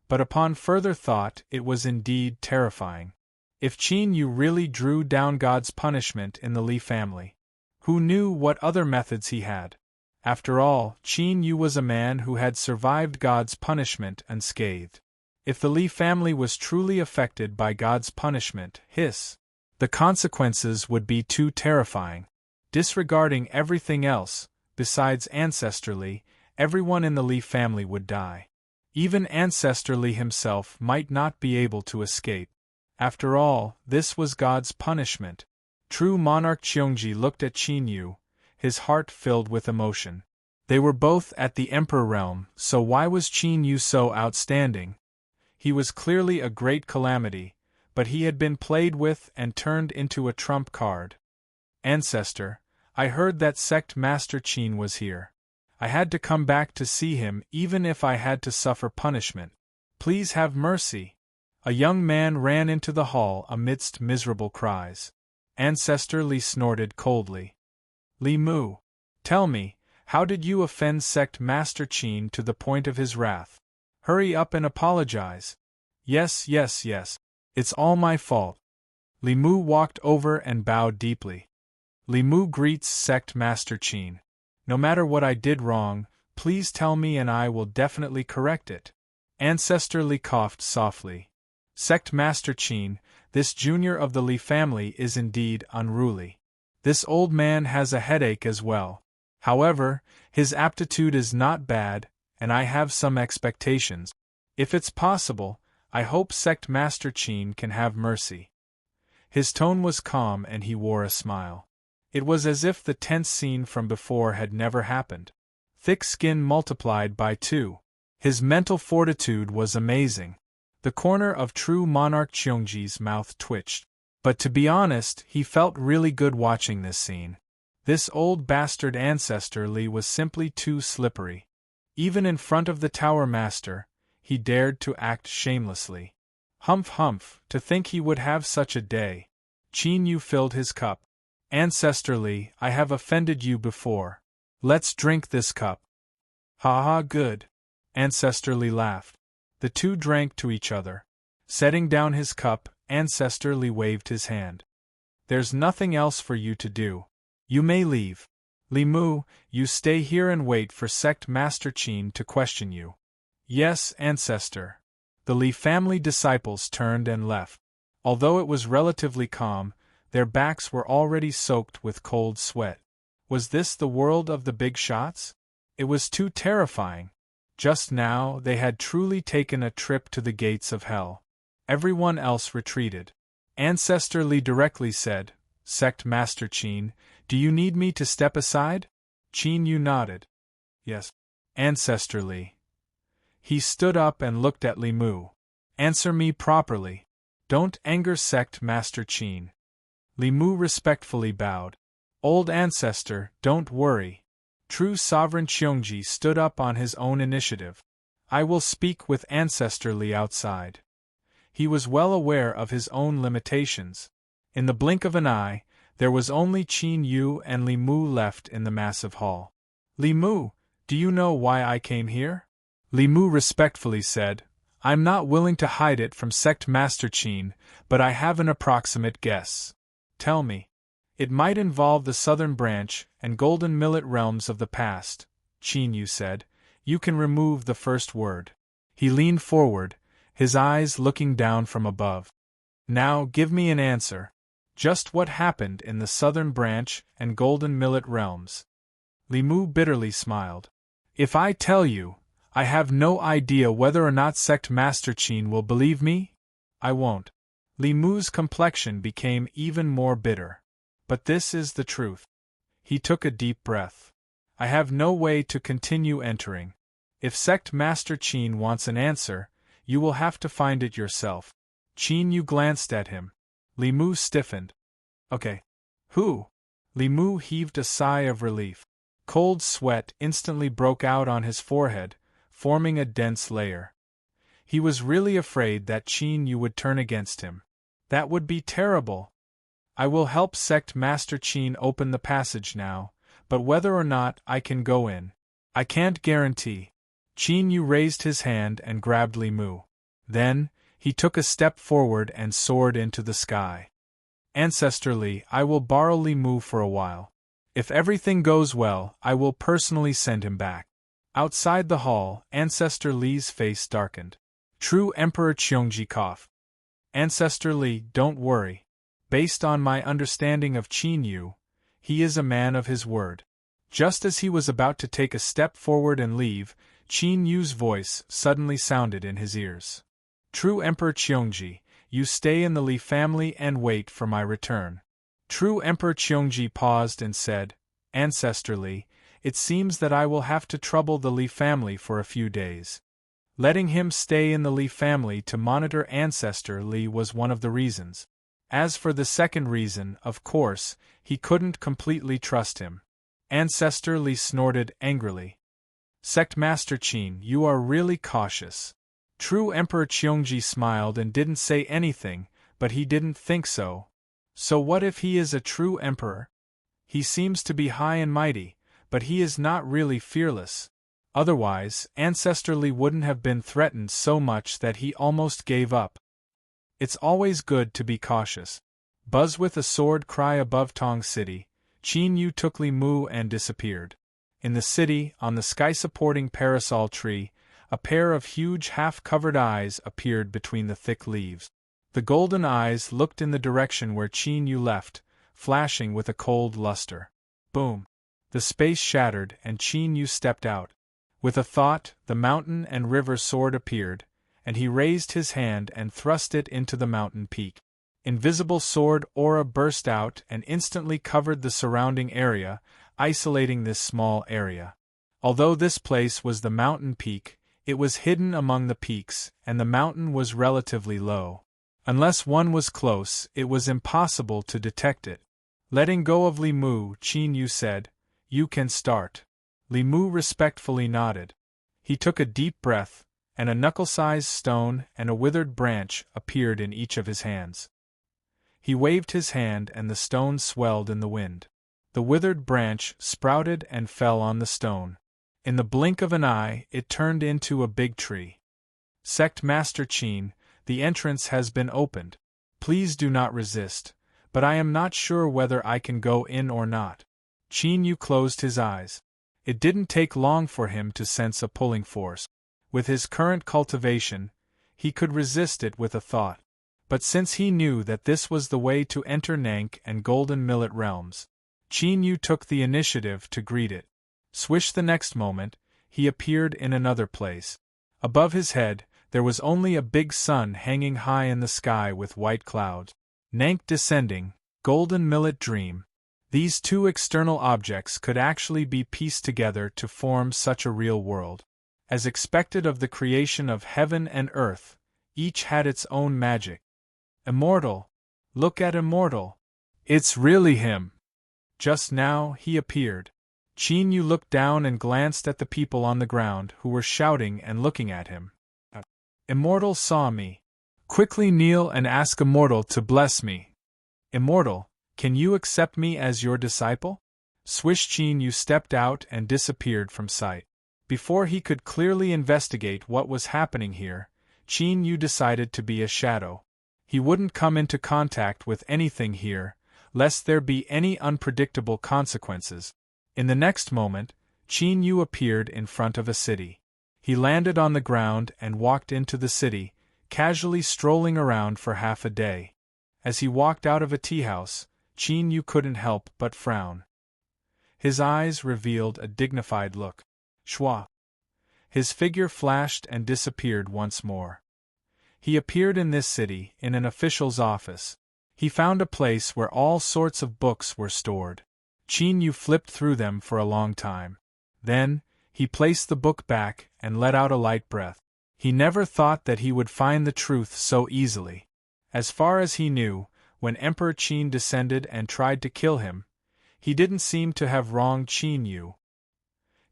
But upon further thought, it was indeed terrifying. If Qin Yu really drew down God's punishment in the Li family, who knew what other methods he had? After all, Qin Yu was a man who had survived God's punishment unscathed. If the Li family was truly affected by God's punishment, the consequences would be too terrifying. Disregarding everything else, Besides Ancestor Li, everyone in the Li family would die. Even Ancestor Li himself might not be able to escape. After all, this was God's punishment. True monarch Qiongji looked at Qin Yu, his heart filled with emotion. They were both at the Emperor realm, so why was Qin Yu so outstanding? He was clearly a great calamity, but he had been played with and turned into a trump card. Ancestor, I heard that sect master Qin was here. I had to come back to see him even if I had to suffer punishment. Please have mercy. A young man ran into the hall amidst miserable cries. Ancestor Li snorted coldly. Li Mu, tell me, how did you offend sect master Qin to the point of his wrath? Hurry up and apologize. Yes, it's all my fault. Li Mu walked over and bowed deeply. Li Mu greets sect master Qin. No matter what I did wrong, please tell me and I will definitely correct it. Ancestor Li coughed softly. Sect master Qin, this junior of the Li family is indeed unruly. This old man has a headache as well. However, his aptitude is not bad, and I have some expectations. If it's possible, I hope sect master Qin can have mercy. His tone was calm and he wore a smile. It was as if the tense scene from before had never happened. Thick skin multiplied by 2. His mental fortitude was amazing. The corner of true monarch Qiongji's mouth twitched. But to be honest, he felt really good watching this scene. This old bastard Ancestor Li was simply too slippery. Even in front of the Tower Master, he dared to act shamelessly. Humph, to think he would have such a day. Qin Yu filled his cup. Ancestor Li, I have offended you before. Let's drink this cup. Ha, good. Ancestor Li laughed. The two drank to each other. Setting down his cup, Ancestor Li waved his hand. There's nothing else for you to do. You may leave. Li Mu, you stay here and wait for sect master Qin to question you. Yes, Ancestor. The Li family disciples turned and left. Although it was relatively calm, their backs were already soaked with cold sweat. Was this the world of the big shots? It was too terrifying. Just now, they had truly taken a trip to the gates of hell. Everyone else retreated. Ancestor Li directly said, Sect Master Qin, do you need me to step aside? Qin Yu nodded. Yes. Ancestor Li. He stood up and looked at Li Mu. Answer me properly. Don't anger Sect Master Qin. Li Mu respectfully bowed. Old Ancestor, don't worry. True Sovereign Qiongji stood up on his own initiative. I will speak with Ancestor Li outside. He was well aware of his own limitations. In the blink of an eye, there was only Qin Yu and Li Mu left in the massive hall. Li Mu, do you know why I came here? Li Mu respectfully said, I'm not willing to hide it from Sect Master Qin, but I have an approximate guess. Tell me. It might involve the southern branch and golden millet realms of the past, Qin Yu said. You can remove the first word. He leaned forward, his eyes looking down from above. Now give me an answer. Just what happened in the southern branch and golden millet realms? Li Mu bitterly smiled. If I tell you, I have no idea whether or not Sect Master Qin will believe me? I won't. Li Mu's complexion became even more bitter. But this is the truth. He took a deep breath. I have no way to continue entering. If Sect Master Qin wants an answer, you will have to find it yourself. Qin Yu glanced at him. Li Mu stiffened. Okay. Who? Li Mu heaved a sigh of relief. Cold sweat instantly broke out on his forehead, forming a dense layer. He was really afraid that Qin Yu would turn against him. That would be terrible. I will help Sect Master Qin open the passage now, but whether or not I can go in, I can't guarantee. Qin Yu raised his hand and grabbed Li Mu. Then, he took a step forward and soared into the sky. Ancestor Li, I will borrow Li Mu for a while. If everything goes well, I will personally send him back. Outside the hall, Ancestor Li's face darkened. True Emperor Qiongji coughed. Ancestor Li, don't worry. Based on my understanding of Qin Yu, he is a man of his word. Just as he was about to take a step forward and leave, Qin Yu's voice suddenly sounded in his ears. True Emperor Qiongji, you stay in the Li family and wait for my return. True Emperor Qiongji paused and said, Ancestor Li, it seems that I will have to trouble the Li family for a few days. Letting him stay in the Li family to monitor Ancestor Li was one of the reasons. As for the second reason, of course, he couldn't completely trust him. Ancestor Li snorted angrily. Sect Master Qin, you are really cautious. True Emperor Qiongji smiled and didn't say anything, but he didn't think so. So what if he is a true emperor? He seems to be high and mighty, but he is not really fearless. Otherwise, Ancestor Li wouldn't have been threatened so much that he almost gave up. It's always good to be cautious. Buzz with a sword cry above Tong City, Qin Yu took Li Mu and disappeared. In the city, on the sky-supporting parasol tree, a pair of huge half-covered eyes appeared between the thick leaves. The golden eyes looked in the direction where Qin Yu left, flashing with a cold luster. Boom! The space shattered and Qin Yu stepped out. With a thought, the mountain and river sword appeared, and he raised his hand and thrust it into the mountain peak. Invisible sword aura burst out and instantly covered the surrounding area, isolating this small area. Although this place was the mountain peak, it was hidden among the peaks, and the mountain was relatively low. Unless one was close, it was impossible to detect it. Letting go of Li Mu, Qin Yu said, You can start. Li Mu respectfully nodded. He took a deep breath, and a knuckle-sized stone and a withered branch appeared in each of his hands. He waved his hand and the stone swelled in the wind. The withered branch sprouted and fell on the stone. In the blink of an eye, it turned into a big tree. Sect Master Qin, the entrance has been opened. Please do not resist, but I am not sure whether I can go in or not. Qin Yu closed his eyes. It didn't take long for him to sense a pulling force. With his current cultivation, he could resist it with a thought. But since he knew that this was the way to enter Nank and Golden Millet realms, Qin Yu took the initiative to greet it. Swish! The next moment, he appeared in another place. Above his head, there was only a big sun hanging high in the sky with white clouds. Nank descending, Golden Millet dream. These two external objects could actually be pieced together to form such a real world. As expected of the creation of heaven and earth, each had its own magic. Immortal! Look at Immortal! It's really him! Just now, he appeared. Qin Yu looked down and glanced at the people on the ground who were shouting and looking at him. Immortal saw me. Quickly kneel and ask Immortal to bless me. Immortal, can you accept me as your disciple? Swish! Qin Yu stepped out and disappeared from sight. Before he could clearly investigate what was happening here, Qin Yu decided to be a shadow. He wouldn't come into contact with anything here, lest there be any unpredictable consequences. In the next moment, Qin Yu appeared in front of a city. He landed on the ground and walked into the city, casually strolling around for half a day. As he walked out of a tea house, Qin Yu couldn't help but frown. His eyes revealed a dignified look. Shwa! His figure flashed and disappeared once more. He appeared in this city, in an official's office. He found a place where all sorts of books were stored. Qin Yu flipped through them for a long time. Then, he placed the book back and let out a light breath. He never thought that he would find the truth so easily. As far as he knew, when Emperor Qin descended and tried to kill him, he didn't seem to have wronged Qin Yu.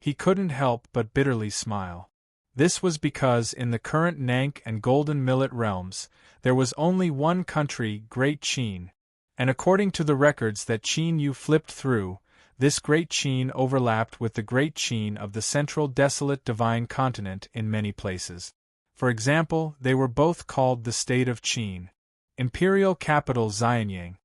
He couldn't help but bitterly smile. This was because in the current Nank and Golden Millet realms, there was only one country, Great Qin, and according to the records that Qin Yu flipped through, this Great Qin overlapped with the Great Qin of the Central Desolate Divine Continent in many places. For example, they were both called the State of Qin, Imperial Capital Xianyang,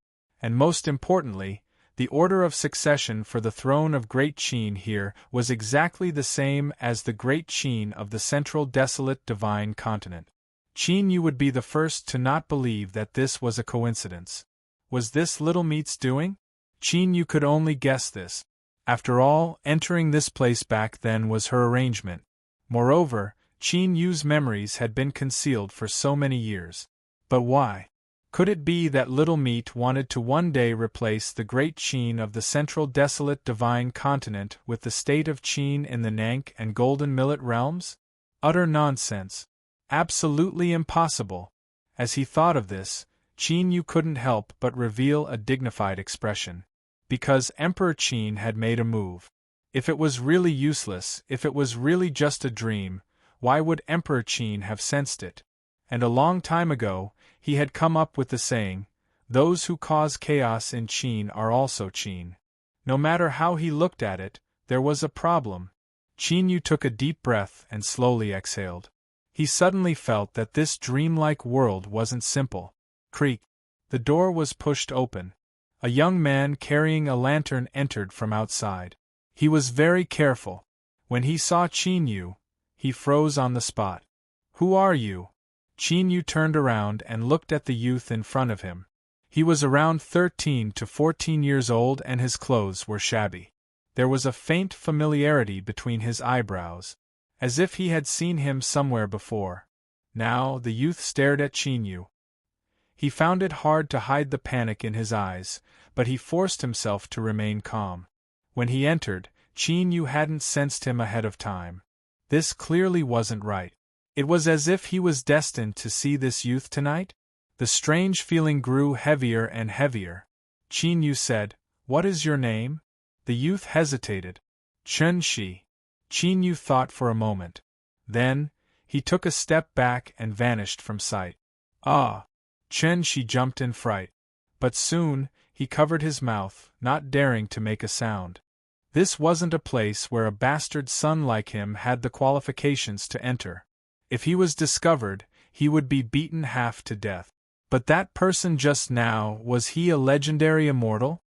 and most importantly, the order of succession for the throne of Great Qin here was exactly the same as the Great Qin of the Central Desolate Divine Continent. Qin Yu would be the first to not believe that this was a coincidence. Was this Little Meat's doing? Qin Yu could only guess this. After all, entering this place back then was her arrangement. Moreover, Qin Yu's memories had been concealed for so many years. But why? Could it be that Little Meat wanted to one day replace the great Qin of the central desolate divine continent with the state of Qin in the Nank and Golden Millet realms? Utter nonsense. Absolutely impossible. As he thought of this, Qin Yu couldn't help but reveal a dignified expression. Because Emperor Qin had made a move. If it was really useless, if it was really just a dream, why would Emperor Qin have sensed it? And a long time ago, he had come up with the saying, "Those who cause chaos in Qin are also Qin." No matter how he looked at it, there was a problem. Qin Yu took a deep breath and slowly exhaled. He suddenly felt that this dreamlike world wasn't simple. Creak. The door was pushed open. A young man carrying a lantern entered from outside. He was very careful. When he saw Qin Yu, he froze on the spot. "Who are you?" Qin Yu turned around and looked at the youth in front of him. He was around 13 to 14 years old and his clothes were shabby. There was a faint familiarity between his eyebrows, as if he had seen him somewhere before. Now the youth stared at Qin Yu. He found it hard to hide the panic in his eyes, but he forced himself to remain calm. When he entered, Qin Yu hadn't sensed him ahead of time. This clearly wasn't right. It was as if he was destined to see this youth tonight. The strange feeling grew heavier and heavier. Qin Yu said, "What is your name?" The youth hesitated. "Chen Shi." Qin Yu thought for a moment. Then, he took a step back and vanished from sight. "Ah!" Chen Shi jumped in fright. But soon, he covered his mouth, not daring to make a sound. This wasn't a place where a bastard son like him had the qualifications to enter. If he was discovered, he would be beaten half to death. But that person just now, was he a legendary immortal?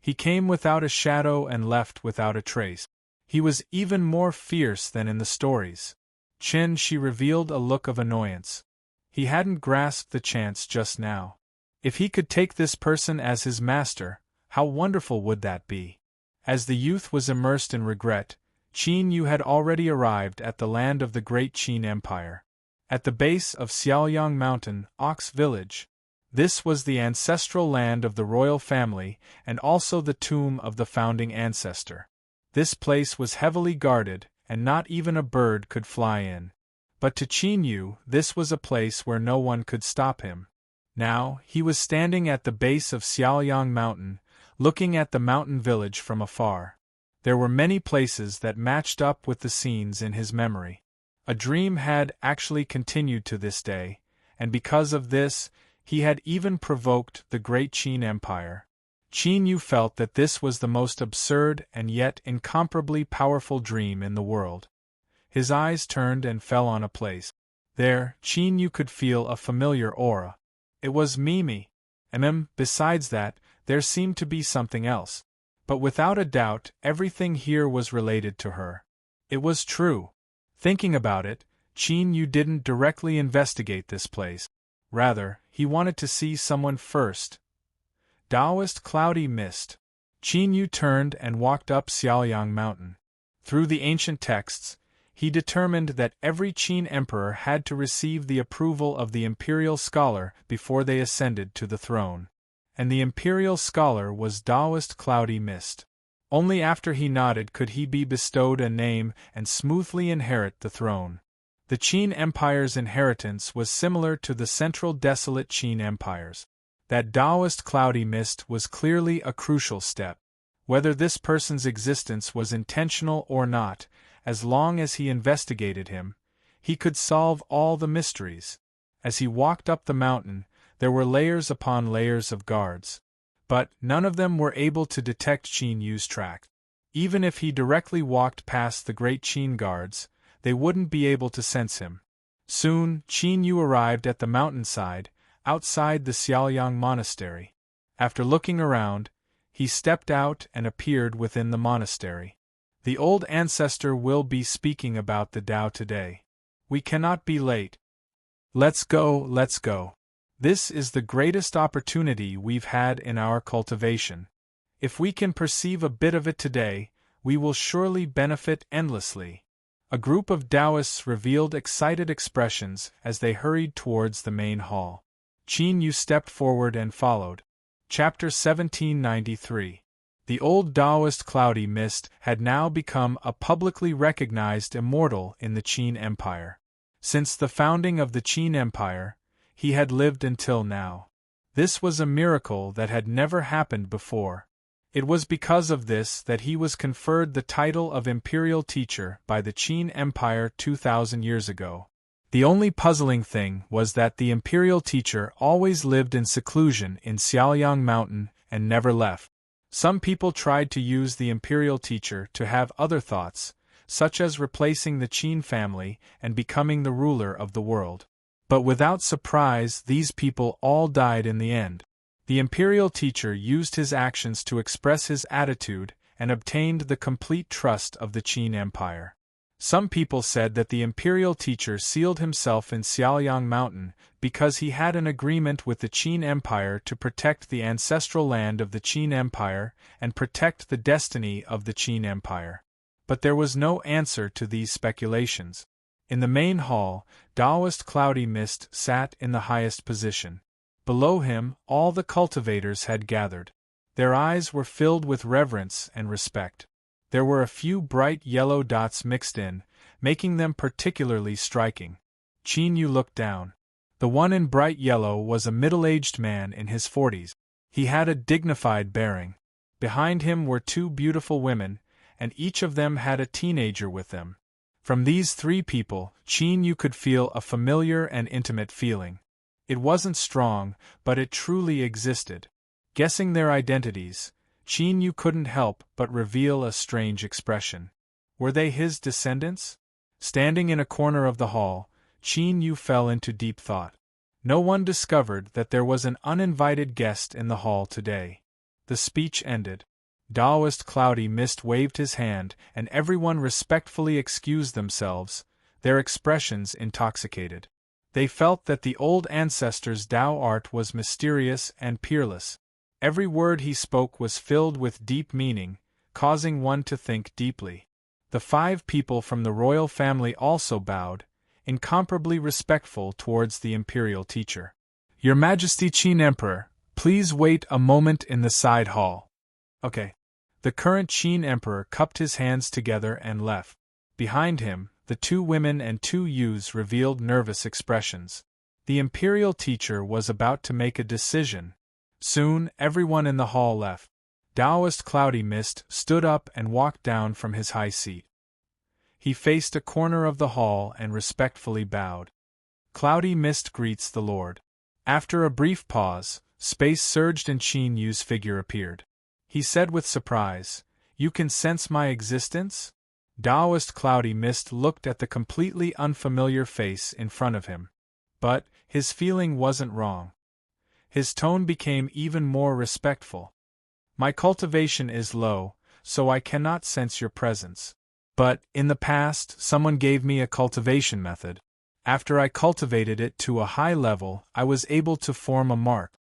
He came without a shadow and left without a trace. He was even more fierce than in the stories. Chen Shi revealed a look of annoyance. He hadn't grasped the chance just now. If he could take this person as his master, how wonderful would that be? As the youth was immersed in regret, Qin Yu had already arrived at the land of the great Qin Empire. At the base of Xiaoyang Mountain, Ox Village. This was the ancestral land of the royal family and also the tomb of the founding ancestor. This place was heavily guarded, and not even a bird could fly in. But to Qin Yu, this was a place where no one could stop him. Now, he was standing at the base of Xiaoyang Mountain, looking at the mountain village from afar. There were many places that matched up with the scenes in his memory. A dream had actually continued to this day, and because of this, he had even provoked the great Qin Empire. Qin Yu felt that this was the most absurd and yet incomparably powerful dream in the world. His eyes turned and fell on a place. There, Qin Yu could feel a familiar aura. It was Mimi. Besides that, there seemed to be something else. But without a doubt, everything here was related to her. It was true. Thinking about it, Qin Yu didn't directly investigate this place. Rather, he wanted to see someone first. Taoist cloudy mist. Qin Yu turned and walked up Xiaoyang Mountain. Through the ancient texts, he determined that every Qin emperor had to receive the approval of the imperial scholar before they ascended to the throne. And the imperial scholar was Taoist cloudy mist. Only after he nodded could he be bestowed a name and smoothly inherit the throne. The Qin Empire's inheritance was similar to the central desolate Qin Empire's. That Taoist cloudy mist was clearly a crucial step. Whether this person's existence was intentional or not, as long as he investigated him, he could solve all the mysteries. As he walked up the mountain, there were layers upon layers of guards. But none of them were able to detect Qin Yu's tracks. Even if he directly walked past the great Qin guards, they wouldn't be able to sense him. Soon, Qin Yu arrived at the mountainside, outside the Xiaoyang monastery. After looking around, he stepped out and appeared within the monastery. The old ancestor will be speaking about the Tao today. We cannot be late. Let's go, let's go. This is the greatest opportunity we've had in our cultivation. If we can perceive a bit of it today, we will surely benefit endlessly. A group of Taoists revealed excited expressions as they hurried towards the main hall. Qin Yu stepped forward and followed. Chapter 1793. The old Taoist Cloudy Mist had now become a publicly recognized immortal in the Qin Empire. Since the founding of the Qin Empire, he had lived until now. This was a miracle that had never happened before. It was because of this that he was conferred the title of Imperial Teacher by the Qin Empire 2,000 years ago. The only puzzling thing was that the Imperial Teacher always lived in seclusion in Xiaoyang Mountain and never left. Some people tried to use the Imperial Teacher to have other thoughts, such as replacing the Qin family and becoming the ruler of the world. But without surprise, these people all died in the end. The Imperial Teacher used his actions to express his attitude and obtained the complete trust of the Qin Empire. Some people said that the Imperial Teacher sealed himself in Xiaoyang Mountain because he had an agreement with the Qin Empire to protect the ancestral land of the Qin Empire and protect the destiny of the Qin Empire. But there was no answer to these speculations. In the main hall, Taoist Cloudy Mist sat in the highest position. Below him, all the cultivators had gathered. Their eyes were filled with reverence and respect. There were a few bright yellow dots mixed in, making them particularly striking. Qin Yu looked down. The one in bright yellow was a middle-aged man in his 40s. He had a dignified bearing. Behind him were two beautiful women, and each of them had a teenager with them. From these three people, Qin Yu could feel a familiar and intimate feeling. It wasn't strong, but it truly existed. Guessing their identities, Qin Yu couldn't help but reveal a strange expression. Were they his descendants? Standing in a corner of the hall, Qin Yu fell into deep thought. No one discovered that there was an uninvited guest in the hall today. The speech ended. Taoist Cloudy Mist waved his hand, and everyone respectfully excused themselves, their expressions intoxicated. They felt that the old ancestors' Tao art was mysterious and peerless. Every word he spoke was filled with deep meaning, causing one to think deeply. The 5 people from the royal family also bowed, incomparably respectful towards the Imperial Teacher. Your Majesty Qin Emperor, please wait a moment in the side hall. Okay. The current Qin Emperor cupped his hands together and left. Behind him, the 2 women and 2 youths revealed nervous expressions. The Imperial Teacher was about to make a decision. Soon, everyone in the hall left. Taoist Cloudy Mist stood up and walked down from his high seat. He faced a corner of the hall and respectfully bowed. Cloudy Mist greets the Lord. After a brief pause, space surged and Qin Yu's figure appeared. He said with surprise, "You can sense my existence?" Taoist Cloudy Mist looked at the completely unfamiliar face in front of him. But his feeling wasn't wrong. His tone became even more respectful. "My cultivation is low, so I cannot sense your presence. But, in the past, someone gave me a cultivation method. After I cultivated it to a high level, I was able to form a mark."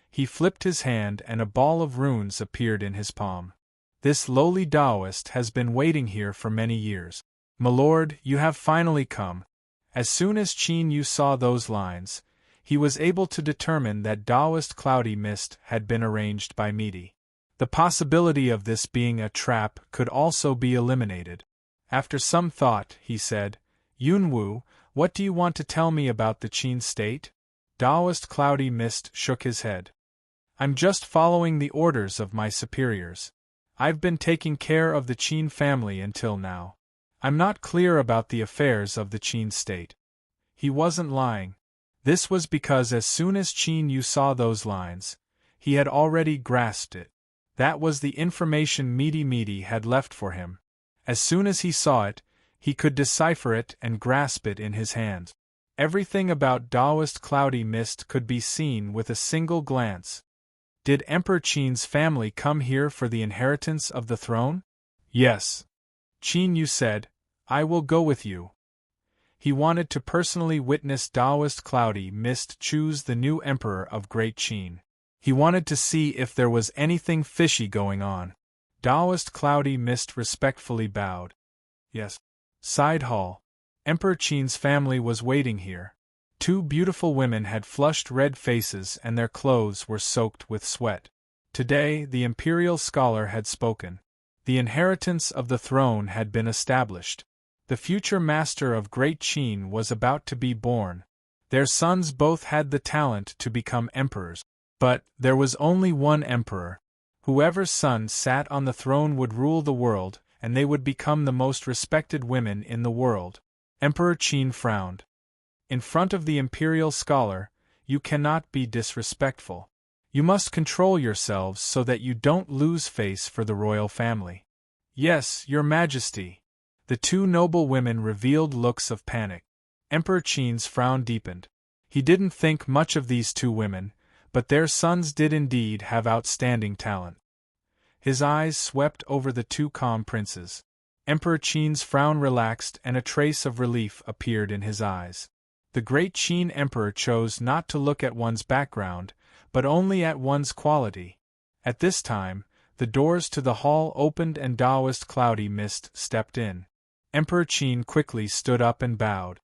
He flipped his hand and a ball of runes appeared in his palm. "This lowly Taoist has been waiting here for many years. My lord, you have finally come." As soon as Qin Yu saw those lines, he was able to determine that Taoist Cloudy Mist had been arranged by Midi. The possibility of this being a trap could also be eliminated. After some thought, he said, "Yunwu, what do you want to tell me about the Qin state?" Taoist Cloudy Mist shook his head. "I'm just following the orders of my superiors. I've been taking care of the Qin family until now. I'm not clear about the affairs of the Qin state." He wasn't lying. This was because as soon as Qin Yu saw those lines, he had already grasped it. That was the information Midi had left for him. As soon as he saw it, he could decipher it and grasp it in his hand. Everything about Taoist Cloudy Mist could be seen with a single glance. Did Emperor Qin's family come here for the inheritance of the throne? Yes. Qin Yu said, "I will go with you." He wanted to personally witness Taoist Cloudy Mist choose the new emperor of Great Qin. He wanted to see if there was anything fishy going on. Taoist Cloudy Mist respectfully bowed. Yes. Side hall. Emperor Qin's family was waiting here. Two beautiful women had flushed red faces and their clothes were soaked with sweat. Today, the imperial scholar had spoken. The inheritance of the throne had been established. The future master of Great Qin was about to be born. Their sons both had the talent to become emperors. But there was only one emperor. Whoever's son sat on the throne would rule the world, and they would become the most respected women in the world. Emperor Qin frowned. In front of the imperial scholar, you cannot be disrespectful. You must control yourselves so that you don't lose face for the royal family. Yes, your majesty. The two noble women revealed looks of panic. Emperor Qin's frown deepened. He didn't think much of these two women, but their sons did indeed have outstanding talent. His eyes swept over the two calm princes. Emperor Qin's frown relaxed and a trace of relief appeared in his eyes. The great Qin emperor chose not to look at one's background, but only at one's quality. At this time, the doors to the hall opened and Taoist Cloudy Mist stepped in. Emperor Qin quickly stood up and bowed.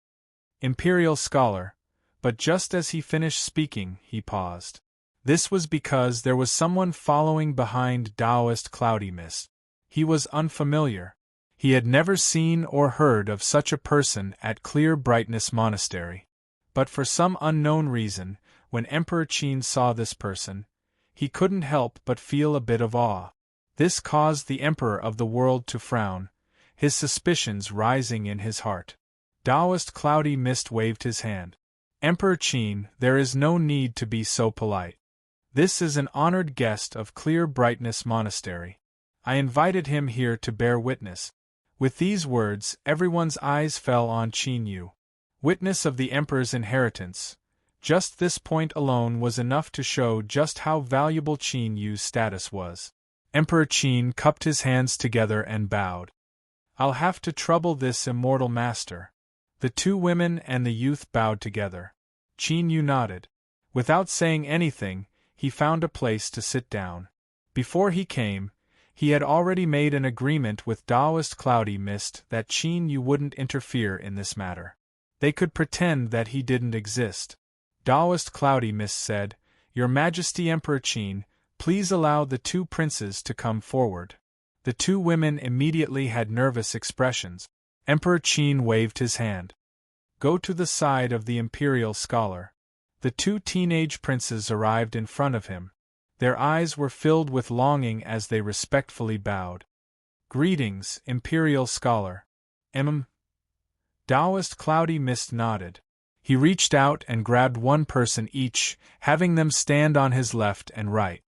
Imperial scholar. But just as he finished speaking, he paused. This was because there was someone following behind Taoist Cloudy Mist. He was unfamiliar. He had never seen or heard of such a person at Clear Brightness Monastery. But for some unknown reason, when Emperor Qin saw this person, he couldn't help but feel a bit of awe. This caused the Emperor of the world to frown, his suspicions rising in his heart. Taoist Cloudy Mist waved his hand. Emperor Qin, there is no need to be so polite. This is an honored guest of Clear Brightness Monastery. I invited him here to bear witness. With these words, everyone's eyes fell on Qin Yu. Witness of the Emperor's inheritance. Just this point alone was enough to show just how valuable Qin Yu's status was. Emperor Qin cupped his hands together and bowed. I'll have to trouble this immortal master. The two women and the youth bowed together. Qin Yu nodded. Without saying anything, he found a place to sit down. Before he came, he had already made an agreement with Taoist Cloudy Mist that Qin Yu wouldn't interfere in this matter. They could pretend that he didn't exist. Taoist Cloudy Mist said, Your Majesty Emperor Qin, please allow the two princes to come forward. The two women immediately had nervous expressions. Emperor Qin waved his hand. Go to the side of the imperial scholar. The two teenage princes arrived in front of him. Their eyes were filled with longing as they respectfully bowed. Greetings, imperial scholar. Taoist Cloudy Mist nodded. He reached out and grabbed one person each, having them stand on his left and right.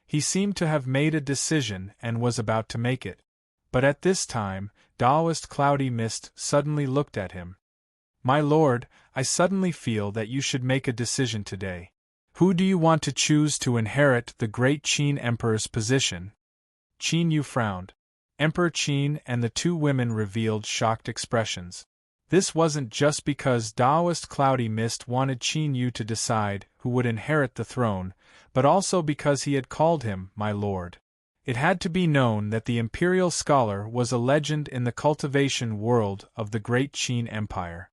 He seemed to have made a decision and was about to make it. But at this time, Taoist Cloudy Mist suddenly looked at him. My lord, I suddenly feel that you should make a decision today. Who do you want to choose to inherit the great Qin Emperor's position? Qin Yu frowned. Emperor Qin and the two women revealed shocked expressions. This wasn't just because Taoist Cloudy Mist wanted Qin Yu to decide who would inherit the throne, but also because he had called him my lord. It had to be known that the imperial scholar was a legend in the cultivation world of the great Qin Empire.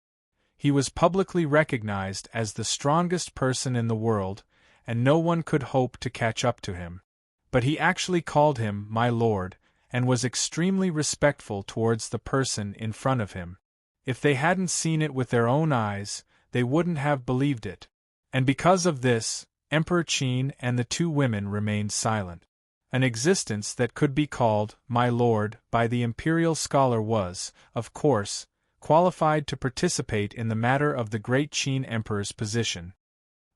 He was publicly recognized as the strongest person in the world, and no one could hope to catch up to him. But he actually called him my lord, and was extremely respectful towards the person in front of him. If they hadn't seen it with their own eyes, they wouldn't have believed it. And because of this, Emperor Qin and the two women remained silent. An existence that could be called my lord by the imperial scholar was, of course, qualified to participate in the matter of the great Qin Emperor's position.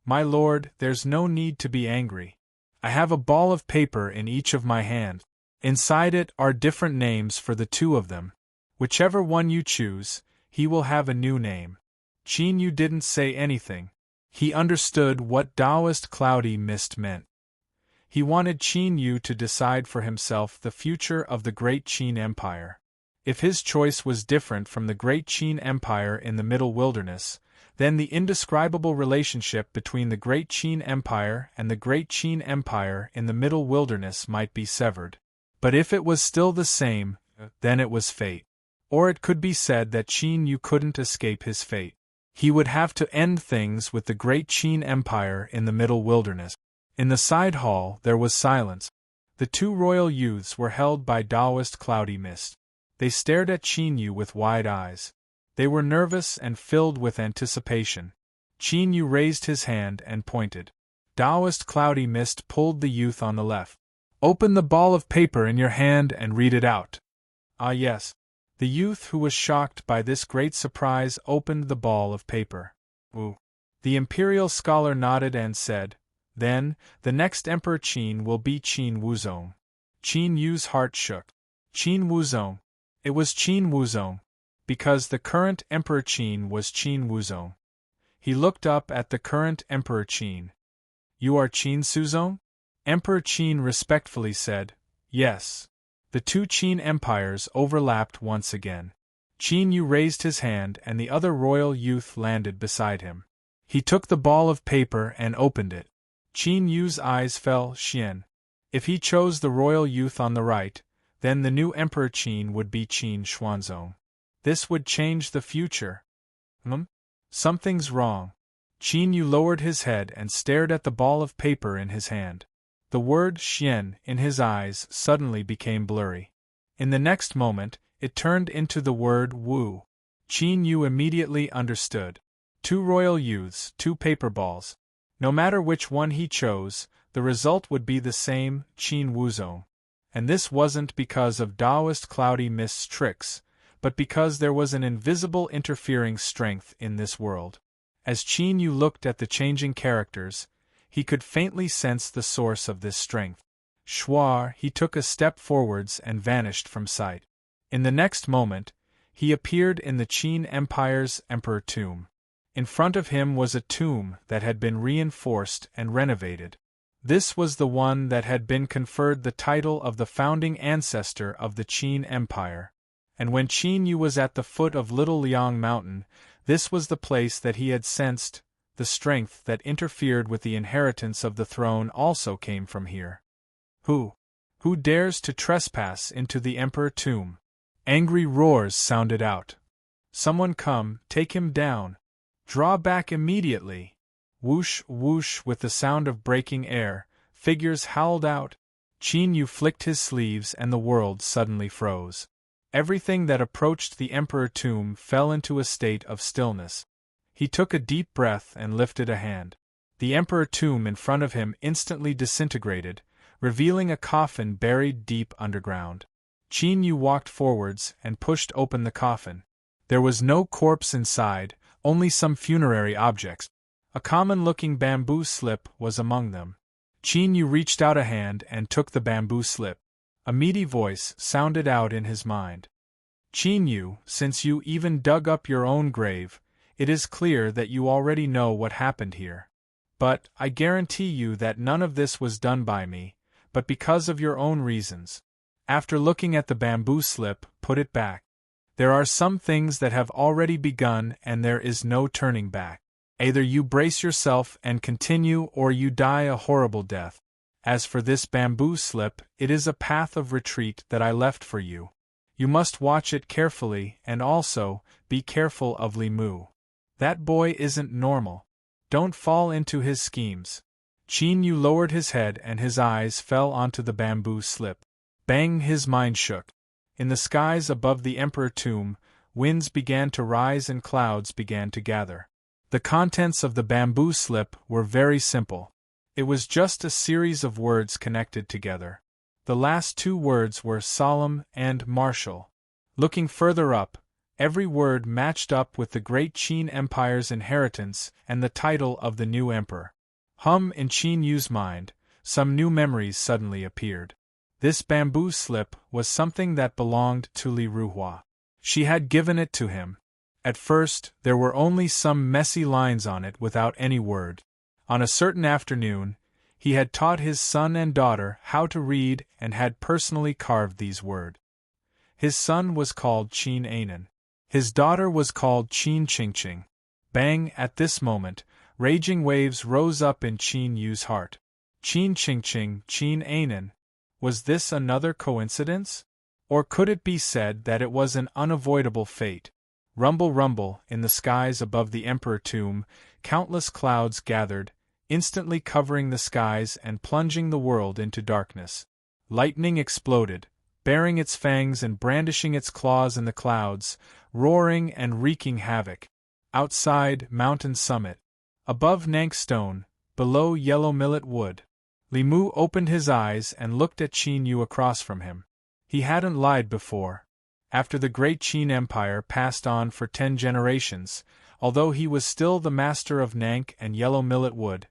My lord, there's no need to be angry. I have a ball of paper in each of my hands. Inside it are different names for the two of them. Whichever one you choose, he will have a new name. Qin Yu didn't say anything. He understood what Taoist Cloudy Mist meant. He wanted Qin Yu to decide for himself the future of the great Qin Empire. If his choice was different from the great Qin Empire in the Middle Wilderness, then the indescribable relationship between the Great Qin Empire and the Great Qin Empire in the Middle Wilderness might be severed. But if it was still the same, then it was fate. Or it could be said that Qin Yu couldn't escape his fate. He would have to end things with the Great Qin Empire in the Middle Wilderness. In the side hall there was silence. The two royal youths were held by Taoist cloudy mist. They stared at Qin Yu with wide eyes. They were nervous and filled with anticipation. Qin Yu raised his hand and pointed. Taoist cloudy mist pulled the youth on the left. "Open the ball of paper in your hand and read it out." "Ah, yes." The youth, who was shocked by this great surprise, opened the ball of paper. "Ooh." The imperial scholar nodded and said, "Then, the next Emperor Qin will be Qin Wuzong." Qin Yu's heart shook. Qin Wuzong. It was Qin Wuzong. Because the current Emperor Qin was Qin Wuzong. He looked up at the current Emperor Qin. "You are Qin Suzong?" Emperor Qin respectfully said, "Yes." The two Qin empires overlapped once again. Qin Yu raised his hand and the other royal youth landed beside him. He took the ball of paper and opened it. Qin Yu's eyes fell. Xian. If he chose the royal youth on the right, then the new Emperor Qin would be Qin Xuanzong. This would change the future. Something's wrong. Qin Yu lowered his head and stared at the ball of paper in his hand. The word Xian in his eyes suddenly became blurry. In the next moment, it turned into the word Wu. Qin Yu immediately understood. Two royal youths, two paper balls. No matter which one he chose, the result would be the same, Qin Wuzong. And this wasn't because of Taoist cloudy mist's tricks, but because there was an invisible interfering strength in this world. As Qin Yu looked at the changing characters, he could faintly sense the source of this strength. Schwar, he took a step forwards and vanished from sight. In the next moment, he appeared in the Qin Empire's Emperor tomb. In front of him was a tomb that had been reinforced and renovated. This was the one that had been conferred the title of the founding ancestor of the Qin Empire. And when Qin Yu was at the foot of Little Liang Mountain, this was the place that he had sensed. The strength that interfered with the inheritance of the throne also came from here. Who dares to trespass into the Emperor tomb? Angry roars sounded out. Someone come, take him down. Draw back immediately. Whoosh, whoosh, with the sound of breaking air, figures howled out. Qin Yu flicked his sleeves and the world suddenly froze. Everything that approached the Emperor tomb fell into a state of stillness. He took a deep breath and lifted a hand. The Emperor tomb in front of him instantly disintegrated, revealing a coffin buried deep underground. Qin Yu walked forwards and pushed open the coffin. There was no corpse inside, only some funerary objects. A common-looking bamboo slip was among them. Qin Yu reached out a hand and took the bamboo slip. A meaty voice sounded out in his mind. "Qin Yu, since you even dug up your own grave, it is clear that you already know what happened here. But I guarantee you that none of this was done by me, but because of your own reasons. After looking at the bamboo slip, put it back. There are some things that have already begun and there is no turning back. Either you brace yourself and continue or you die a horrible death. As for this bamboo slip, it is a path of retreat that I left for you. You must watch it carefully and also, be careful of Li Mu. That boy isn't normal. Don't fall into his schemes." Qin Yu lowered his head and his eyes fell onto the bamboo slip. Bang, his mind shook. In the skies above the Emperor tomb, winds began to rise and clouds began to gather. The contents of the bamboo slip were very simple. It was just a series of words connected together. The last two words were solemn and martial. Looking further up, every word matched up with the Great Qin Empire's inheritance and the title of the new emperor. In Qin Yu's mind, some new memories suddenly appeared. This bamboo slip was something that belonged to Li Ruhua. She had given it to him. At first, there were only some messy lines on it without any word. On a certain afternoon, he had taught his son and daughter how to read and had personally carved these words. His son was called Qin Anan. His daughter was called Qin Qingqing. Bang! At this moment, raging waves rose up in Qin Yu's heart. Qin Ching Ching, Qin Anan. Was this another coincidence? Or could it be said that it was an unavoidable fate? Rumble, rumble, in the skies above the Emperor tomb, countless clouds gathered, instantly covering the skies and plunging the world into darkness. Lightning exploded, baring its fangs and brandishing its claws in the clouds, roaring and wreaking havoc. Outside, mountain summit. Above Nank Stone, below Yellow Millet Wood. Li Mu opened his eyes and looked at Qin Yu across from him. He hadn't lied before. After the great Qin Empire passed on for 10 generations, although he was still the master of Nank and Yellow Millet Wood,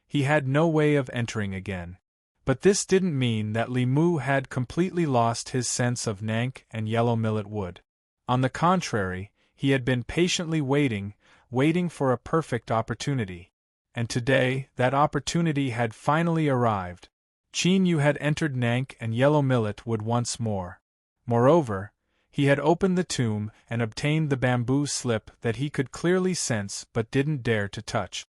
he had no way of entering again. But this didn't mean that Li Mu had completely lost his sense of Nank and Yellow Millet Wood. On the contrary, he had been patiently waiting for a perfect opportunity. And today, that opportunity had finally arrived. Qin Yu had entered Nank and Yellow Millet Wood once more. Moreover, he had opened the tomb and obtained the bamboo slip that he could clearly sense but didn't dare to touch.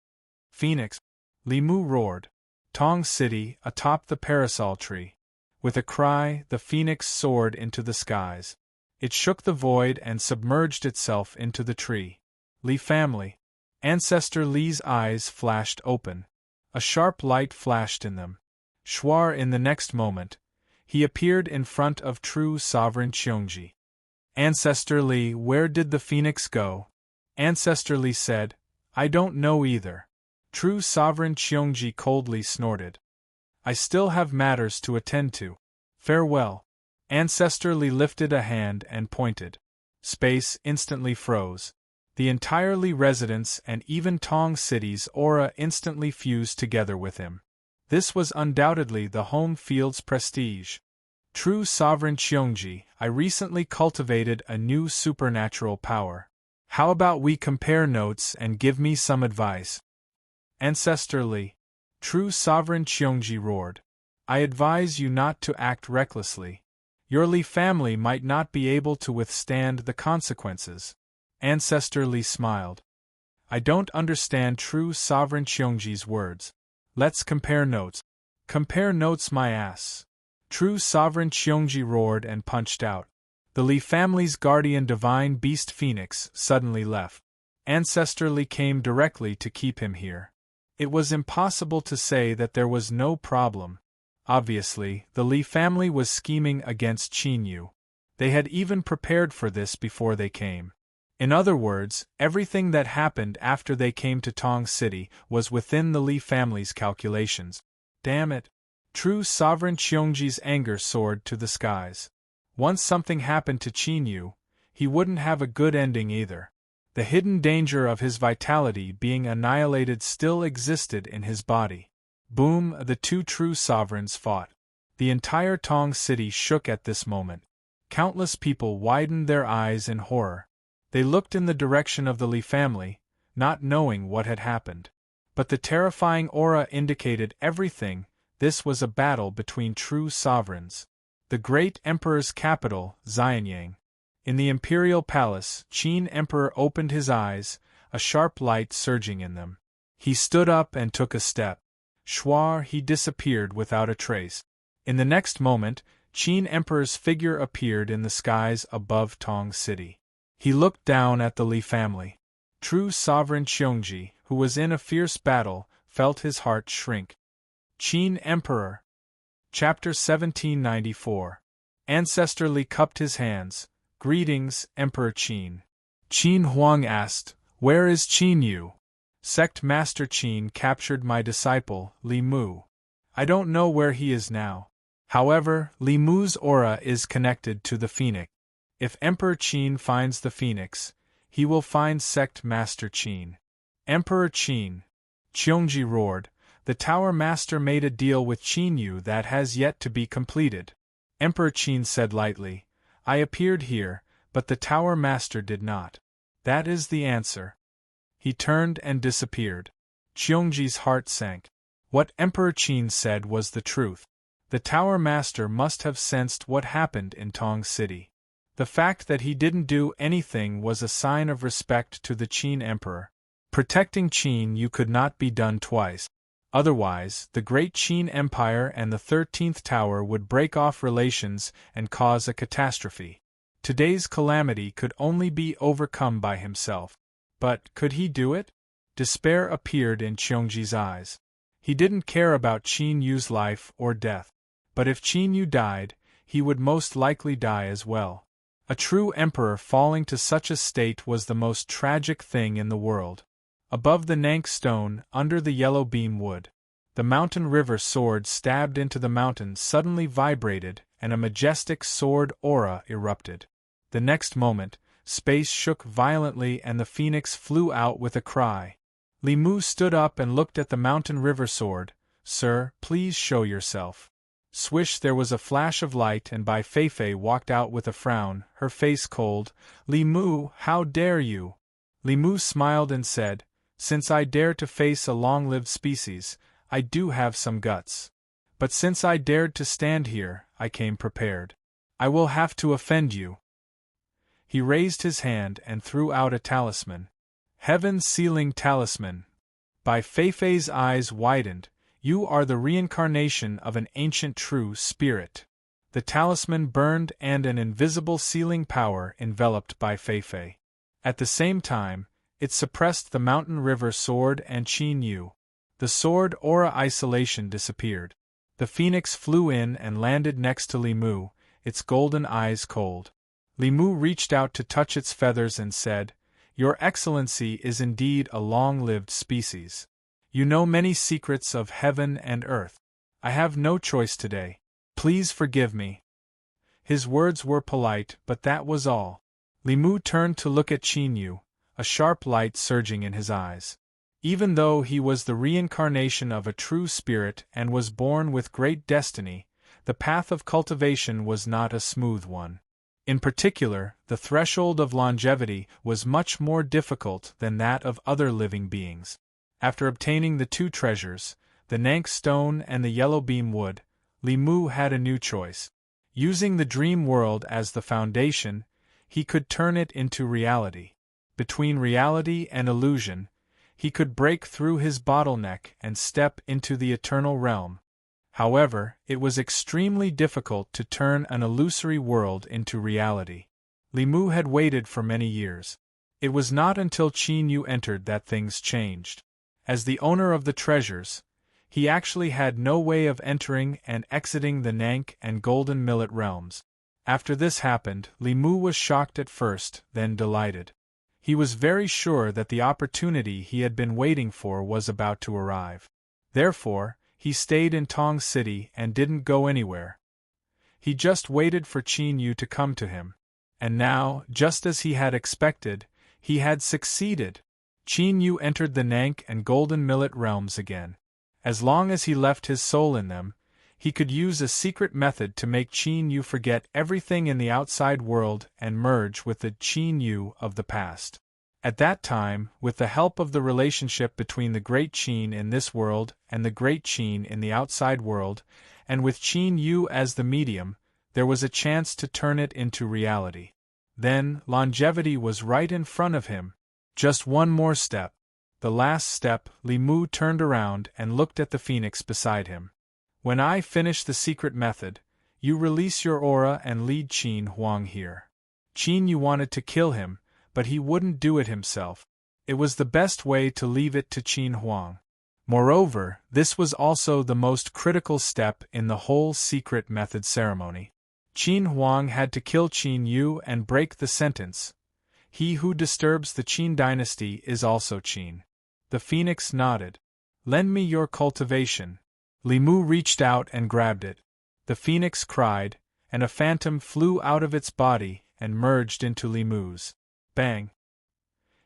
Phoenix! Li Mu roared. Tong City, atop the parasol tree. With a cry, the phoenix soared into the skies. It shook the void and submerged itself into the tree. Li family. Ancestor Li's eyes flashed open. A sharp light flashed in them. Shuar in the next moment, he appeared in front of true sovereign Qiongji. Ancestor Li, where did the phoenix go? Ancestor Li said, I don't know either. True sovereign Qiongji coldly snorted. I still have matters to attend to. Farewell. Ancestor Li lifted a hand and pointed. Space instantly froze. The entire Li residence and even Tong City's aura instantly fused together with him. This was undoubtedly the home field's prestige. True sovereign Qiongji, I recently cultivated a new supernatural power. How about we compare notes and give me some advice? Ancestor Li. True sovereign Qiongji roared. I advise you not to act recklessly. Your Li family might not be able to withstand the consequences. Ancestor Li smiled. I don't understand true sovereign Qiongji's words. Let's compare notes. Compare notes my ass. True sovereign Qiongji roared and punched out. The Li family's guardian divine beast Phoenix suddenly left. Ancestor Li came directly to keep him here. It was impossible to say that there was no problem. Obviously, the Li family was scheming against Qin Yu. They had even prepared for this before they came. In other words, everything that happened after they came to Tong City was within the Li family's calculations. Damn it! True sovereign Qiongji's anger soared to the skies. Once something happened to Qin Yu, he wouldn't have a good ending either. The hidden danger of his vitality being annihilated still existed in his body. Boom! The two true sovereigns fought. The entire Tong City shook at this moment. Countless people widened their eyes in horror. They looked in the direction of the Li family, not knowing what had happened. But the terrifying aura indicated everything. This was a battle between true sovereigns. The great emperor's capital, Xianyang. In the imperial palace, Qin Emperor opened his eyes, a sharp light surging in them. He stood up and took a step. Shuar, he disappeared without a trace. In the next moment, Qin Emperor's figure appeared in the skies above Tong City. He looked down at the Li family. True sovereign Qiongji, who was in a fierce battle, felt his heart shrink. Qin Emperor. Chapter 1794. Ancestor Li cupped his hands. Greetings, Emperor Qin. Qin Huang asked, Where is Qin Yu? Sect Master Qin captured my disciple, Li Mu. I don't know where he is now. However, Li Mu's aura is connected to the phoenix. If Emperor Qin finds the phoenix, he will find Sect Master Qin. Emperor Qin. Qiongji roared. The Tower Master made a deal with Qin Yu that has yet to be completed. Emperor Qin said lightly, I appeared here, but the Tower Master did not. That is the answer. He turned and disappeared. Qiongji's heart sank. What Emperor Qin said was the truth. The Tower Master must have sensed what happened in Tong City. The fact that he didn't do anything was a sign of respect to the Qin Emperor. Protecting Qin Yu could not be done twice. Otherwise, the great Qin Empire and the 13th Tower would break off relations and cause a catastrophe. Today's calamity could only be overcome by himself. But could he do it? Despair appeared in Cheongji's eyes. He didn't care about Qin Yu's life or death. But if Qin Yu died, he would most likely die as well. A true emperor falling to such a state was the most tragic thing in the world. Above the Nank stone, under the yellow beam wood, the mountain river sword stabbed into the mountain suddenly vibrated, and a majestic sword aura erupted. The next moment, space shook violently and the phoenix flew out with a cry. Li Mu stood up and looked at the mountain river sword. "Sir, please show yourself." Swish, there was a flash of light and Bai Feifei walked out with a frown, her face cold. "Li Mu, how dare you?" Li Mu smiled and said, "Since I dare to face a long-lived species, I do have some guts. But since I dared to stand here, I came prepared. I will have to offend you." He raised his hand and threw out a talisman. Heaven's sealing talisman. Bai Feifei's eyes widened. "You are the reincarnation of an ancient true spirit." The talisman burned and an invisible sealing power enveloped Bai Feifei. At the same time, it suppressed the mountain river sword and Qin Yu. The sword aura isolation disappeared. The phoenix flew in and landed next to Li Mu, its golden eyes cold. Li Mu reached out to touch its feathers and said, "Your Excellency is indeed a long-lived species. You know many secrets of heaven and earth. I have no choice today. Please forgive me." His words were polite, but that was all. Li Mu turned to look at Qin Yu, a sharp light surging in his eyes. Even though he was the reincarnation of a true spirit and was born with great destiny, the path of cultivation was not a smooth one. In particular, the threshold of longevity was much more difficult than that of other living beings. After obtaining the two treasures, the Nank stone and the yellow beam wood, Li Mu had a new choice. Using the dream world as the foundation, he could turn it into reality. Between reality and illusion, he could break through his bottleneck and step into the eternal realm. However, it was extremely difficult to turn an illusory world into reality. Li Mu had waited for many years. It was not until Qin Yu entered that things changed. As the owner of the treasures, he actually had no way of entering and exiting the Nank and Golden Millet realms. After this happened, Li Mu was shocked at first, then delighted. He was very sure that the opportunity he had been waiting for was about to arrive. Therefore, he stayed in Tong City and didn't go anywhere. He just waited for Qin Yu to come to him. And now, just as he had expected, he had succeeded. Qin Yu entered the Nank and Golden Millet realms again. As long as he left his soul in them, he could use a secret method to make Qin Yu forget everything in the outside world and merge with the Qin Yu of the past. At that time, with the help of the relationship between the Great Qin in this world and the Great Qin in the outside world, and with Qin Yu as the medium, there was a chance to turn it into reality. Then, longevity was right in front of him. Just one more step. The last step. Li Mu turned around and looked at the phoenix beside him. "When I finish the secret method, you release your aura and lead Qin Huang here." Qin Yu wanted to kill him, but he wouldn't do it himself. It was the best way to leave it to Qin Huang. Moreover, this was also the most critical step in the whole secret method ceremony. Qin Huang had to kill Qin Yu and break the sentence. He who disturbs the Qin dynasty is also Qin. The phoenix nodded. "Lend me your cultivation." Li Mu reached out and grabbed it. The phoenix cried, and a phantom flew out of its body and merged into Li Mu's. Bang!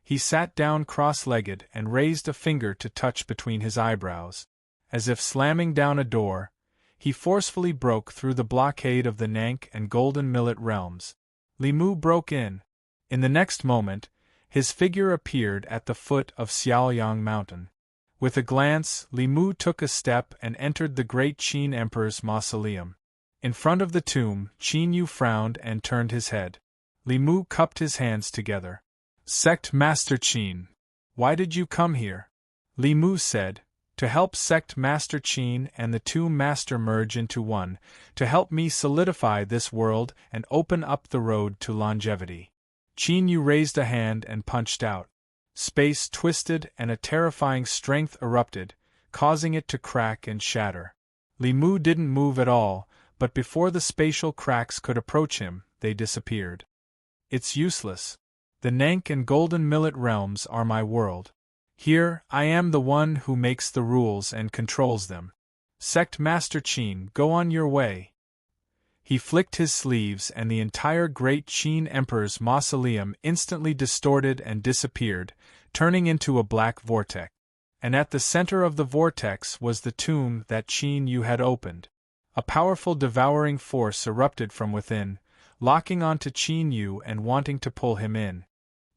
He sat down cross-legged and raised a finger to touch between his eyebrows. As if slamming down a door, he forcefully broke through the blockade of the Nank and Golden Millet realms. Li Mu broke in. In the next moment, his figure appeared at the foot of Xiaoyang Mountain. With a glance, Li Mu took a step and entered the great Qin Emperor's mausoleum. In front of the tomb, Qin Yu frowned and turned his head. Li Mu cupped his hands together. "Sect Master Qin, Why did you come here? Li Mu said, to help Sect Master Qin and the two Master merge into one, to help me solidify this world and open up the road to longevity. Qin Yu raised a hand and punched out. Space twisted and a terrifying strength erupted, causing it to crack and shatter. Li Mu didn't move at all, but before the spatial cracks could approach him, they disappeared. It's useless. The Nank and Golden Millet realms are my world. Here, I am the one who makes the rules and controls them. Sect Master Qin, go on your way. He flicked his sleeves and the entire great Qin Emperor's mausoleum instantly distorted and disappeared, turning into a black vortex. And at the center of the vortex was the tomb that Qin Yu had opened. A powerful devouring force erupted from within, locking onto Qin Yu and wanting to pull him in.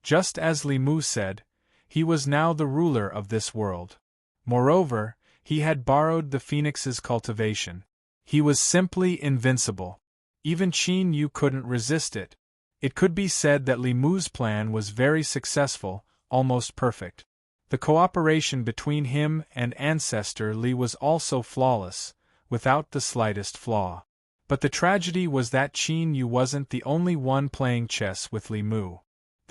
Just as Li Mu said, he was now the ruler of this world. Moreover, he had borrowed the phoenix's cultivation. He was simply invincible. Even Qin Yu couldn't resist it. It could be said that Li Mu's plan was very successful, almost perfect. The cooperation between him and Ancestor Li was also flawless, without the slightest flaw. But the tragedy was that Qin Yu wasn't the only one playing chess with Li Mu.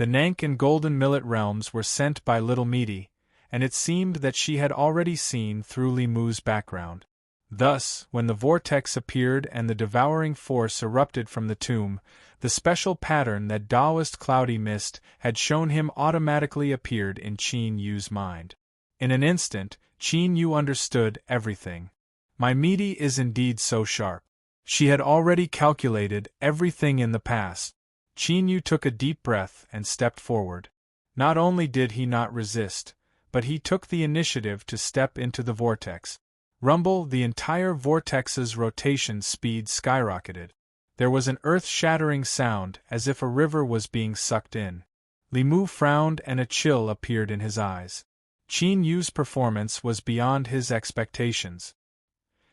The Nank and Golden Millet realms were sent by Little Meaty, and it seemed that she had already seen through Li Mu's background. Thus, when the vortex appeared and the devouring force erupted from the tomb, the special pattern that Taoist Cloudy Mist had shown him automatically appeared in Qin Yu's mind. In an instant, Qin Yu understood everything. My Meaty is indeed so sharp. She had already calculated everything in the past. Qin Yu took a deep breath and stepped forward. Not only did he not resist, but he took the initiative to step into the vortex. Rumble, the entire vortex's rotation speed skyrocketed. There was an earth-shattering sound as if a river was being sucked in. Li Mu frowned and a chill appeared in his eyes. Qin Yu's performance was beyond his expectations.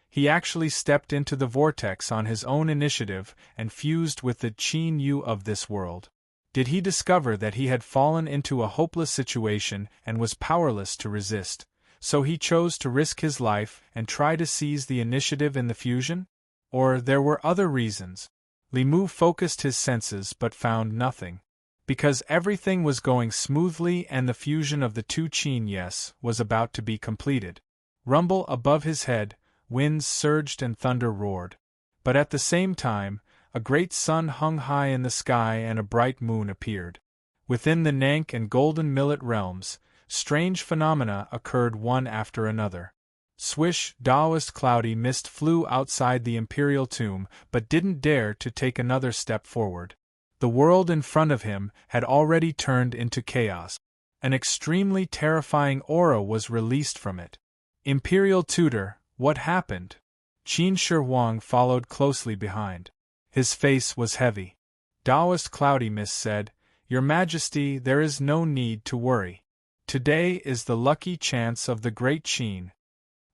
He actually stepped into the vortex on his own initiative and fused with the Qin Yu of this world. Did he discover that he had fallen into a hopeless situation and was powerless to resist, so he chose to risk his life and try to seize the initiative in the fusion? Or there were other reasons? Li Mu focused his senses but found nothing. Because everything was going smoothly and the fusion of the two Qin Yes was about to be completed. Rumble above his head, winds surged and thunder roared. But at the same time, a great sun hung high in the sky and a bright moon appeared. Within the Nank and Golden Millet realms, strange phenomena occurred one after another. Swish, Taoist Cloudy Mist flew outside the imperial tomb but didn't dare to take another step forward. The world in front of him had already turned into chaos. An extremely terrifying aura was released from it. Imperial Tutor, what happened? Qin Shi Huang followed closely behind. His face was heavy. Taoist Cloudy Mist said, Your Majesty, there is no need to worry. Today is the lucky chance of the great Qin.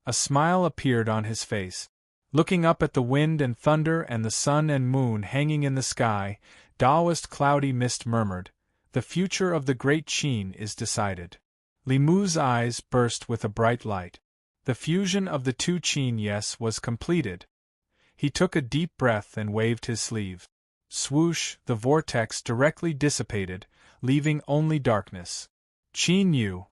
A smile appeared on his face. Looking up at the wind and thunder and the sun and moon hanging in the sky, Taoist Cloudy Mist murmured, The future of the great Qin is decided. Li Mu's eyes burst with a bright light. The fusion of the two Qin Yes was completed. He took a deep breath and waved his sleeve. Swoosh, the vortex directly dissipated, leaving only darkness. Qin Yu!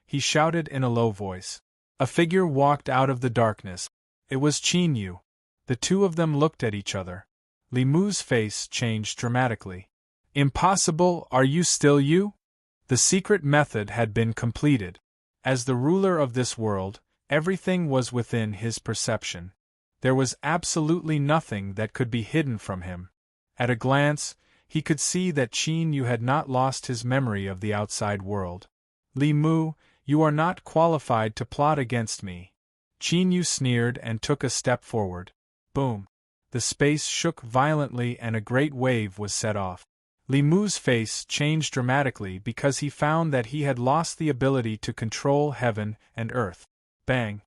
He shouted in a low voice. A figure walked out of the darkness. It was Qin Yu. The two of them looked at each other. Li Mu's face changed dramatically. Impossible, are you still you? The secret method had been completed. As the ruler of this world, everything was within his perception. There was absolutely nothing that could be hidden from him. At a glance, he could see that Qin Yu had not lost his memory of the outside world. Li Mu, you are not qualified to plot against me. Qin Yu sneered and took a step forward. Boom! The space shook violently and a great wave was set off. Li Mu's face changed dramatically because he found that he had lost the ability to control heaven and earth. Bang!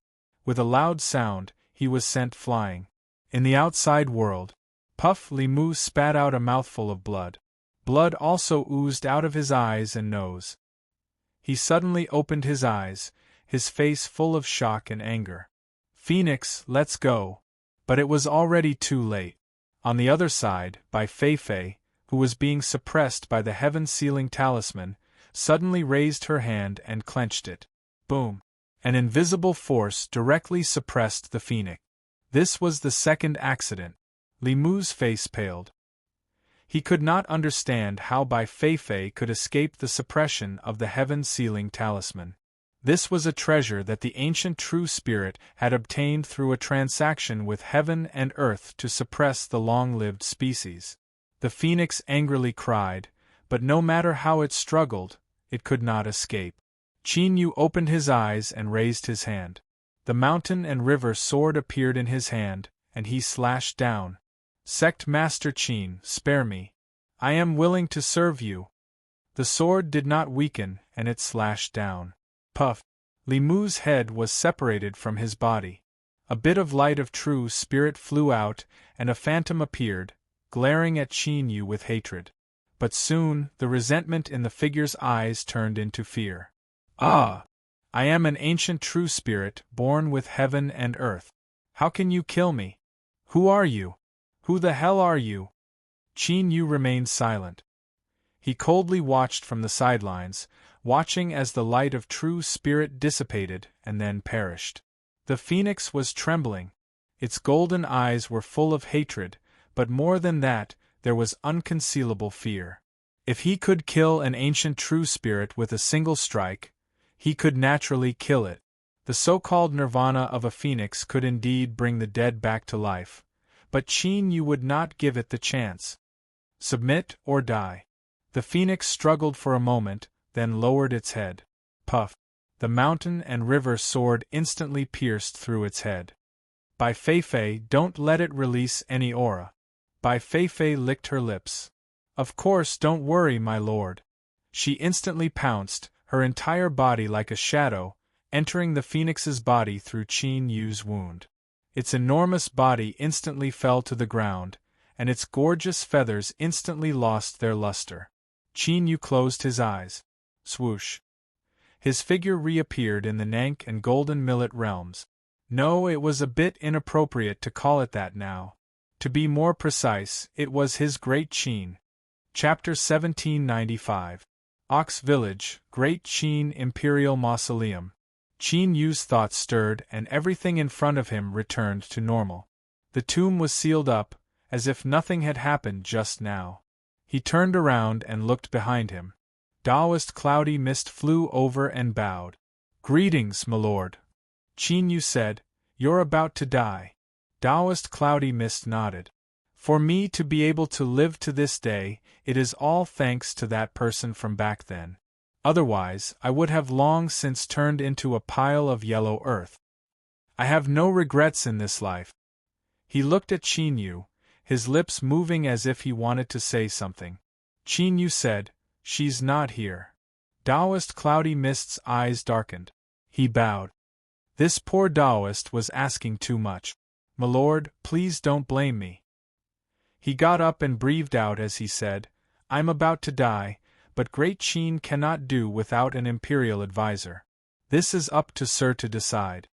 With a loud sound, he was sent flying. In the outside world, Puff Li Mu spat out a mouthful of blood. Blood also oozed out of his eyes and nose. He suddenly opened his eyes, his face full of shock and anger. Phoenix, let's go. But it was already too late. On the other side, Bai Feifei, who was being suppressed by the heaven-sealing talisman, suddenly raised her hand and clenched it. Boom! An invisible force directly suppressed the phoenix. This was the second accident. Li Mu's face paled. He could not understand how Bai Feifei could escape the suppression of the heaven-sealing talisman. This was a treasure that the ancient true spirit had obtained through a transaction with heaven and earth to suppress the long-lived species. The phoenix angrily cried, but no matter how it struggled, it could not escape. Qin Yu opened his eyes and raised his hand. The mountain and river sword appeared in his hand, and he slashed down. Sect Master Qin, spare me. I am willing to serve you. The sword did not weaken, and it slashed down. Puff! Li Mu's head was separated from his body. A bit of light of true spirit flew out, and a phantom appeared, glaring at Qin Yu with hatred. But soon, the resentment in the figure's eyes turned into fear. Ah! I am an ancient true spirit, born with heaven and earth. How can you kill me? Who are you? Who the hell are you? Qin Yu remained silent. He coldly watched from the sidelines, watching as the light of true spirit dissipated and then perished. The phoenix was trembling. Its golden eyes were full of hatred, but more than that, there was unconcealable fear. If he could kill an ancient true spirit with a single strike, he could naturally kill it. The so-called nirvana of a phoenix could indeed bring the dead back to life, but Qin Yu would not give it the chance. Submit or die. The phoenix struggled for a moment, then lowered its head. Puff! The mountain and river sword instantly pierced through its head. Bai Feifei, don't let it release any aura. Bai Feifei licked her lips. Of course, don't worry, my lord. She instantly pounced, her entire body like a shadow, entering the phoenix's body through Qin Yu's wound. Its enormous body instantly fell to the ground, and its gorgeous feathers instantly lost their luster. Qin Yu closed his eyes. Swoosh! His figure reappeared in the Nank and Golden Millet realms. No, it was a bit inappropriate to call it that now. To be more precise, it was his Great Qin. Chapter 1795. Ox Village, Great Qin Imperial Mausoleum. Qin Yu's thoughts stirred and everything in front of him returned to normal. The tomb was sealed up, as if nothing had happened just now. He turned around and looked behind him. Taoist cloudy mist flew over and bowed. Greetings, my lord. Qin Yu said, you're about to die. Taoist cloudy mist nodded. For me to be able to live to this day, it is all thanks to that person from back then. Otherwise, I would have long since turned into a pile of yellow earth. I have no regrets in this life. He looked at Qin Yu, his lips moving as if he wanted to say something. Qin Yu said, she's not here. Taoist cloudy mist's eyes darkened. He bowed. This poor Taoist was asking too much. My lord, please don't blame me. He got up and breathed out as he said, I'm about to die, but Great Qin cannot do without an imperial advisor. This is up to Sir to decide.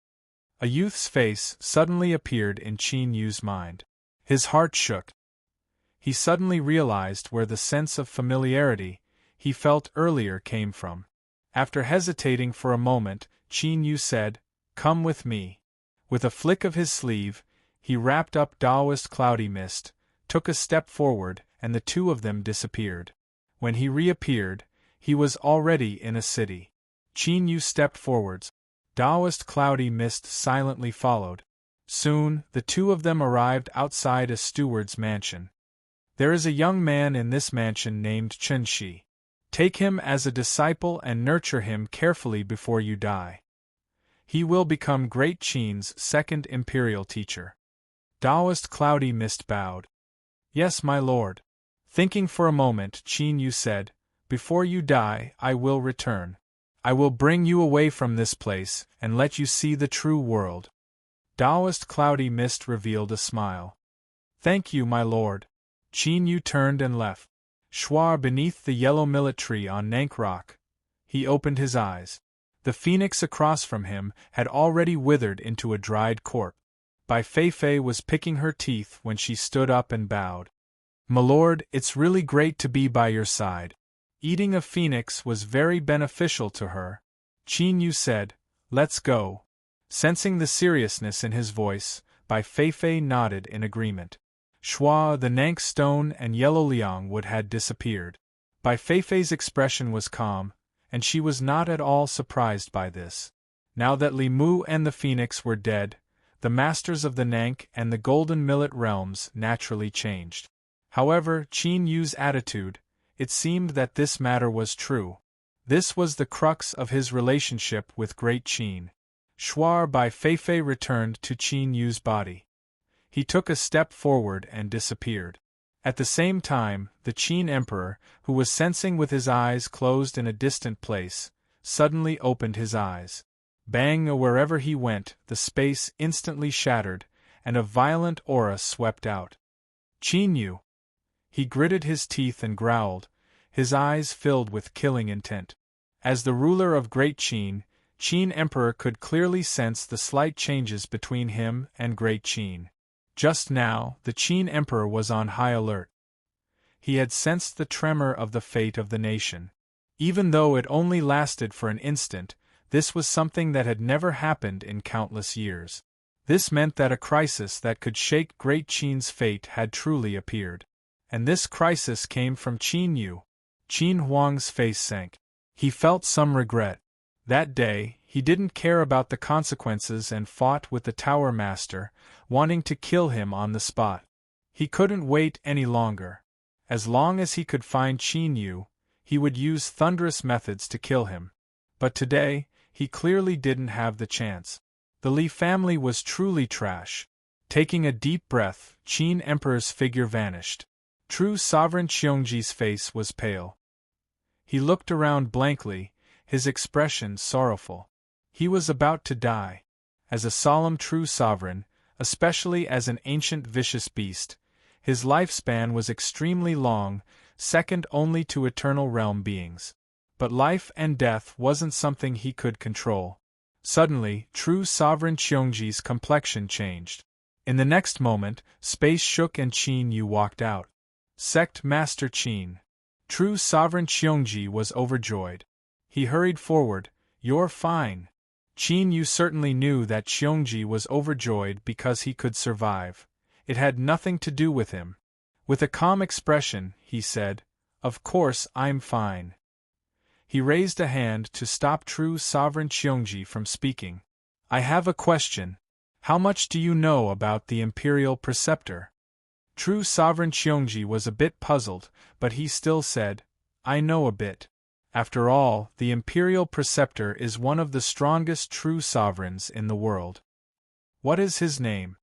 A youth's face suddenly appeared in Qin Yu's mind. His heart shook. He suddenly realized where the sense of familiarity he felt earlier came from. After hesitating for a moment, Qin Yu said, come with me. With a flick of his sleeve, he wrapped up Taoist cloudy mist, took a step forward, and the two of them disappeared. When he reappeared, he was already in a city. Qin Yu stepped forwards. Taoist cloudy mist silently followed. Soon, the two of them arrived outside a steward's mansion. There is a young man in this mansion named Chen Shi. Take him as a disciple and nurture him carefully before you die. He will become Great Qin's second imperial teacher. Taoist cloudy mist bowed. Yes, my lord. Thinking for a moment, Qin Yu said, before you die, I will return. I will bring you away from this place, and let you see the true world. Taoist cloudy mist revealed a smile. Thank you, my lord. Qin Yu turned and left. Shuar beneath the yellow millet tree on Nank Rock. He opened his eyes. The phoenix across from him had already withered into a dried corpse. Bai Feifei was picking her teeth when she stood up and bowed. "Milord, it's really great to be by your side." Eating a phoenix was very beneficial to her. Qin Yu said, "Let's go." Sensing the seriousness in his voice, Bai Feifei nodded in agreement. Shua, the Nank stone, and Yellow Liang Wood had disappeared. Bai Feifei's expression was calm, and she was not at all surprised by this. Now that Li Mu and the phoenix were dead, the masters of the Nank and the Golden Millet realms naturally changed. However, Qin Yu's attitude, it seemed that this matter was true. This was the crux of his relationship with Great Qin. Shuar Bai Feifei returned to Qin Yu's body. He took a step forward and disappeared. At the same time, the Qin Emperor, who was sensing with his eyes closed in a distant place, suddenly opened his eyes. Bang! Wherever he went, the space instantly shattered, and a violent aura swept out. "Qin Yu!" He gritted his teeth and growled, his eyes filled with killing intent. As the ruler of Great Qin, Qin Emperor could clearly sense the slight changes between him and Great Qin. Just now, the Qin Emperor was on high alert. He had sensed the tremor of the fate of the nation. Even though it only lasted for an instant, this was something that had never happened in countless years. This meant that a crisis that could shake Great Qin's fate had truly appeared. And this crisis came from Qin Yu. Qin Huang's face sank. He felt some regret. That day, he didn't care about the consequences and fought with the Tower Master, wanting to kill him on the spot. He couldn't wait any longer. As long as he could find Qin Yu, he would use thunderous methods to kill him. But today, he clearly didn't have the chance. The Li family was truly trash. Taking a deep breath, Qin Emperor's figure vanished. True Sovereign Xiongji's face was pale. He looked around blankly, his expression sorrowful. He was about to die. As a solemn true sovereign, especially as an ancient vicious beast, his lifespan was extremely long, second only to eternal realm beings. But life and death wasn't something he could control. Suddenly, true Sovereign Xiongji's complexion changed. In the next moment, space shook and Qin Yu walked out. Sect Master Qin. True Sovereign Xiongji was overjoyed. He hurried forward. "You're fine." Qin Yu certainly knew that Xiongji was overjoyed because he could survive. It had nothing to do with him. With a calm expression, he said, "Of course I'm fine." He raised a hand to stop True Sovereign Xiongji from speaking. "I have a question. How much do you know about the Imperial Preceptor?" True Sovereign Xiongji was a bit puzzled, but he still said, "I know a bit. After all, the Imperial Preceptor is one of the strongest true sovereigns in the world." "What is his name?"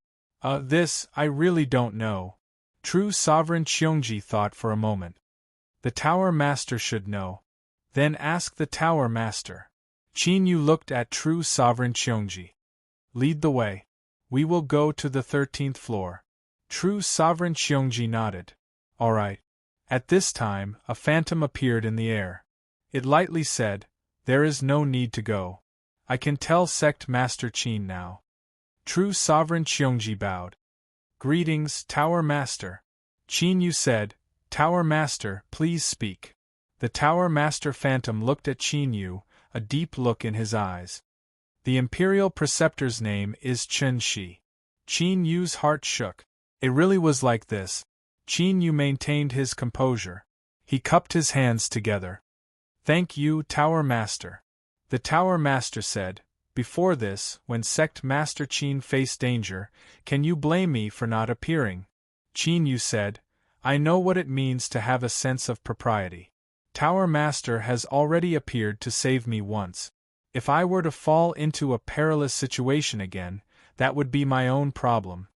This, I really don't know." True Sovereign Xiongji thought for a moment. "The Tower Master should know." "Then ask the Tower Master." Qin Yu looked at True Sovereign Xiongji. "Lead the way. We will go to the 13th floor." True Sovereign Xiongji nodded. "All right." At this time, a phantom appeared in the air. It lightly said, "There is no need to go. I can tell Sect Master Qin now." True Sovereign Xiongji bowed. "Greetings, Tower Master." Qin Yu said, "Tower Master, please speak." The Tower Master Phantom looked at Qin Yu, a deep look in his eyes. "The Imperial Preceptor's name is Chen Shi." Qin Yu's heart shook. It really was like this. Qin Yu maintained his composure. He cupped his hands together. "Thank you, Tower Master." The Tower Master said, "Before this, when Sect Master Qin faced danger, can you blame me for not appearing?" Qin Yu said, "I know what it means to have a sense of propriety. Tower Master has already appeared to save me once. If I were to fall into a perilous situation again, that would be my own problem."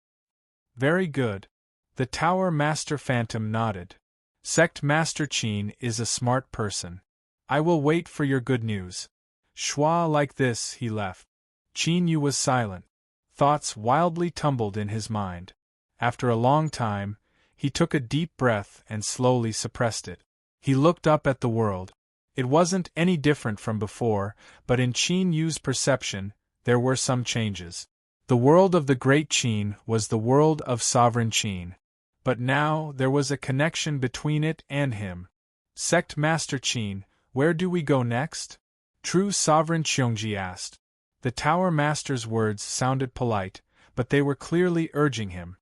"Very good." The Tower Master Phantom nodded. "Sect Master Qin is a smart person. I will wait for your good news." Schwa like this he left. Qin Yu was silent. Thoughts wildly tumbled in his mind. After a long time, he took a deep breath and slowly suppressed it. He looked up at the world. It wasn't any different from before, but in Qin Yu's perception, there were some changes. The world of the Great Qin was the world of sovereign Qin. But now there was a connection between it and him. Sect Master Qin, where do we go next? True Sovereign Qiongji asked. The Tower Master's words sounded polite, but they were clearly urging him.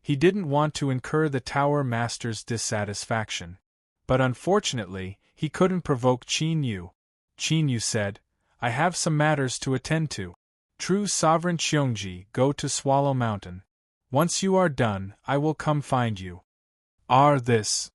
He didn't want to incur the Tower Master's dissatisfaction. But unfortunately, he couldn't provoke Qin Yu. Qin Yu said, I have some matters to attend to. True Sovereign Qiongji, go to Swallow Mountain. Once you are done, I will come find you. This.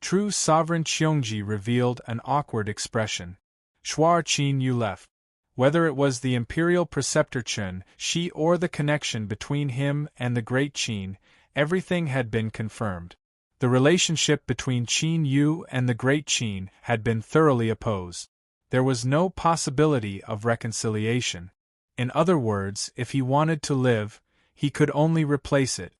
True Sovereign Qiongji revealed an awkward expression. Shuar Qin Yu left. Whether it was the Imperial Preceptor Chen Shi or the connection between him and the Great Qin, everything had been confirmed. The relationship between Qin Yu and the Great Qin had been thoroughly opposed. There was no possibility of reconciliation. In other words, if he wanted to live, he could only replace it.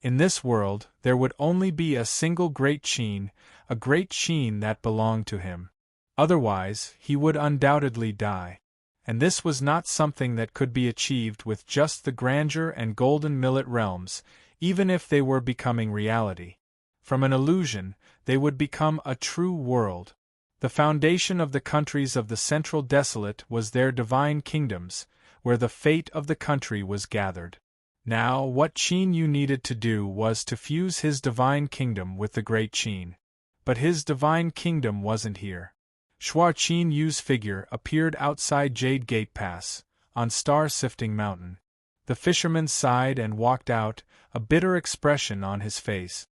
In this world, there would only be a single Great Qin, a Great Qin that belonged to him. Otherwise, he would undoubtedly die. And this was not something that could be achieved with just the grandeur and golden millet realms, even if they were becoming reality. From an illusion, they would become a true world. The foundation of the countries of the Central Desolate was their divine kingdoms, where the fate of the country was gathered. Now, what Qin Yu needed to do was to fuse his divine kingdom with the Great Qin. But his divine kingdom wasn't here. Shuar Qin Yu's figure appeared outside Jade Gate Pass, on Star-Sifting Mountain. The fisherman sighed and walked out, a bitter expression on his face.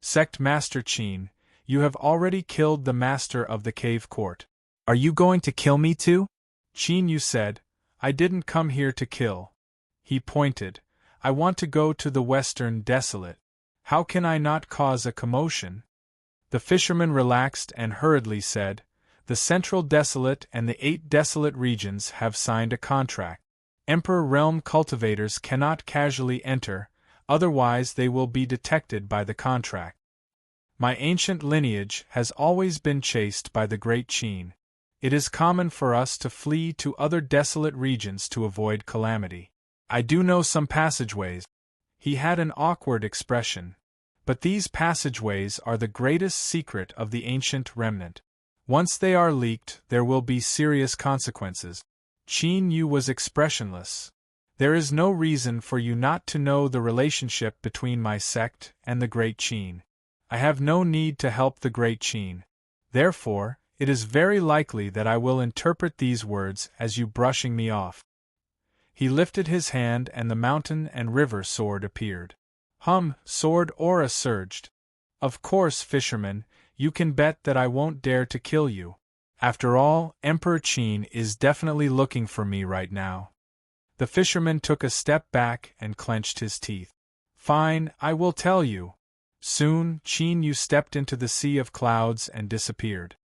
Sect Master Qin, you have already killed the master of the cave court. Are you going to kill me too? Qin Yu said, I didn't come here to kill. He pointed. I want to go to the Western Desolate. How can I not cause a commotion? The fisherman relaxed and hurriedly said, the Central Desolate and the 8 Desolate regions have signed a contract. Emperor Realm cultivators cannot casually enter, otherwise they will be detected by the contract. My ancient lineage has always been chased by the Great Qin. It is common for us to flee to other desolate regions to avoid calamity. I do know some passageways. He had an awkward expression. But these passageways are the greatest secret of the ancient remnant. Once they are leaked, there will be serious consequences. Qin Yu was expressionless. There is no reason for you not to know the relationship between my sect and the Great Qin. I have no need to help the Great Qin. Therefore, it is very likely that I will interpret these words as you brushing me off. He lifted his hand and the mountain and river sword appeared. Sword aura surged. Of course, fisherman, you can bet that I won't dare to kill you. After all, Emperor Qin is definitely looking for me right now. The fisherman took a step back and clenched his teeth. Fine, I will tell you. Soon, Qin Yu stepped into the sea of clouds and disappeared.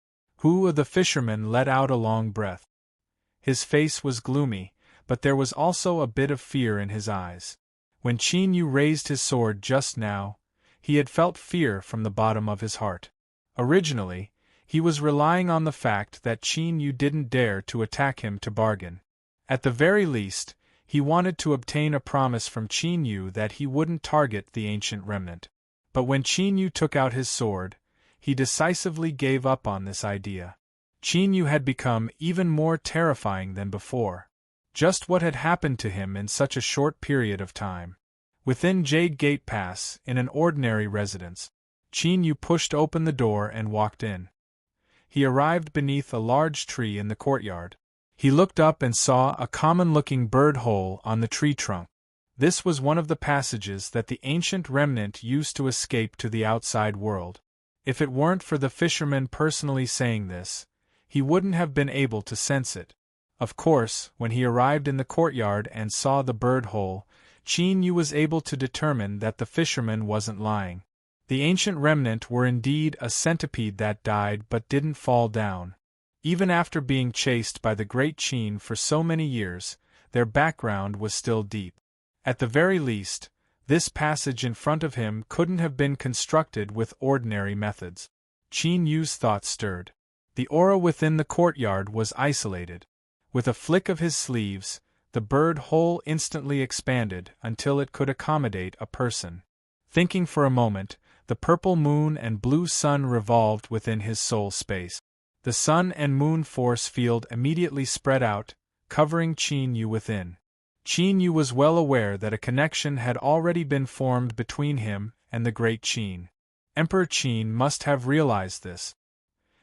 The fisherman let out a long breath. His face was gloomy, but there was also a bit of fear in his eyes. When Qin Yu raised his sword just now, he had felt fear from the bottom of his heart. Originally, he was relying on the fact that Qin Yu didn't dare to attack him to bargain. At the very least, he wanted to obtain a promise from Qin Yu that he wouldn't target the ancient remnant. But when Qin Yu took out his sword, he decisively gave up on this idea. Qin Yu had become even more terrifying than before. Just what had happened to him in such a short period of time? Within Jade Gate Pass, in an ordinary residence, Qin Yu pushed open the door and walked in. He arrived beneath a large tree in the courtyard. He looked up and saw a common-looking bird hole on the tree trunk. This was one of the passages that the ancient remnant used to escape to the outside world. If it weren't for the fisherman personally saying this, he wouldn't have been able to sense it. Of course, when he arrived in the courtyard and saw the bird hole, Qin Yu was able to determine that the fisherman wasn't lying. The ancient remnant were indeed a centipede that died but didn't fall down. Even after being chased by the Great Qin for so many years, their background was still deep. At the very least, this passage in front of him couldn't have been constructed with ordinary methods. Qin Yu's thoughts stirred. The aura within the courtyard was isolated. With a flick of his sleeves, the bird hole instantly expanded until it could accommodate a person. Thinking for a moment, the purple moon and blue sun revolved within his soul space. The sun and moon force field immediately spread out, covering Qin Yu within. Qin Yu was well aware that a connection had already been formed between him and the great Qin. Emperor Qin must have realized this.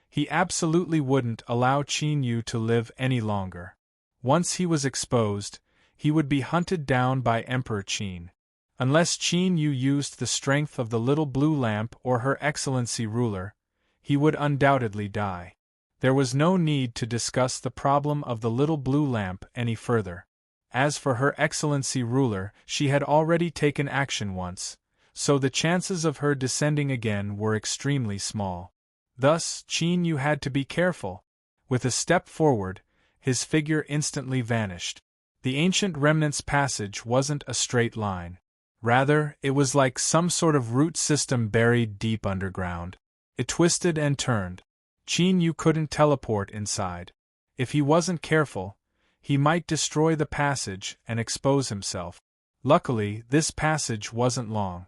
He absolutely wouldn't allow Qin Yu to live any longer. Once he was exposed, he would be hunted down by Emperor Qin. Unless Qin Yu used the strength of the little blue lamp or Her Excellency ruler, he would undoubtedly die. There was no need to discuss the problem of the little blue lamp any further. As for Her Excellency ruler, she had already taken action once, so the chances of her descending again were extremely small. Thus, Qin Yu had to be careful. With a step forward, his figure instantly vanished. The ancient remnant's passage wasn't a straight line. Rather, it was like some sort of root system buried deep underground. It twisted and turned. Qin Yu couldn't teleport inside. If he wasn't careful, he might destroy the passage and expose himself. Luckily, this passage wasn't long.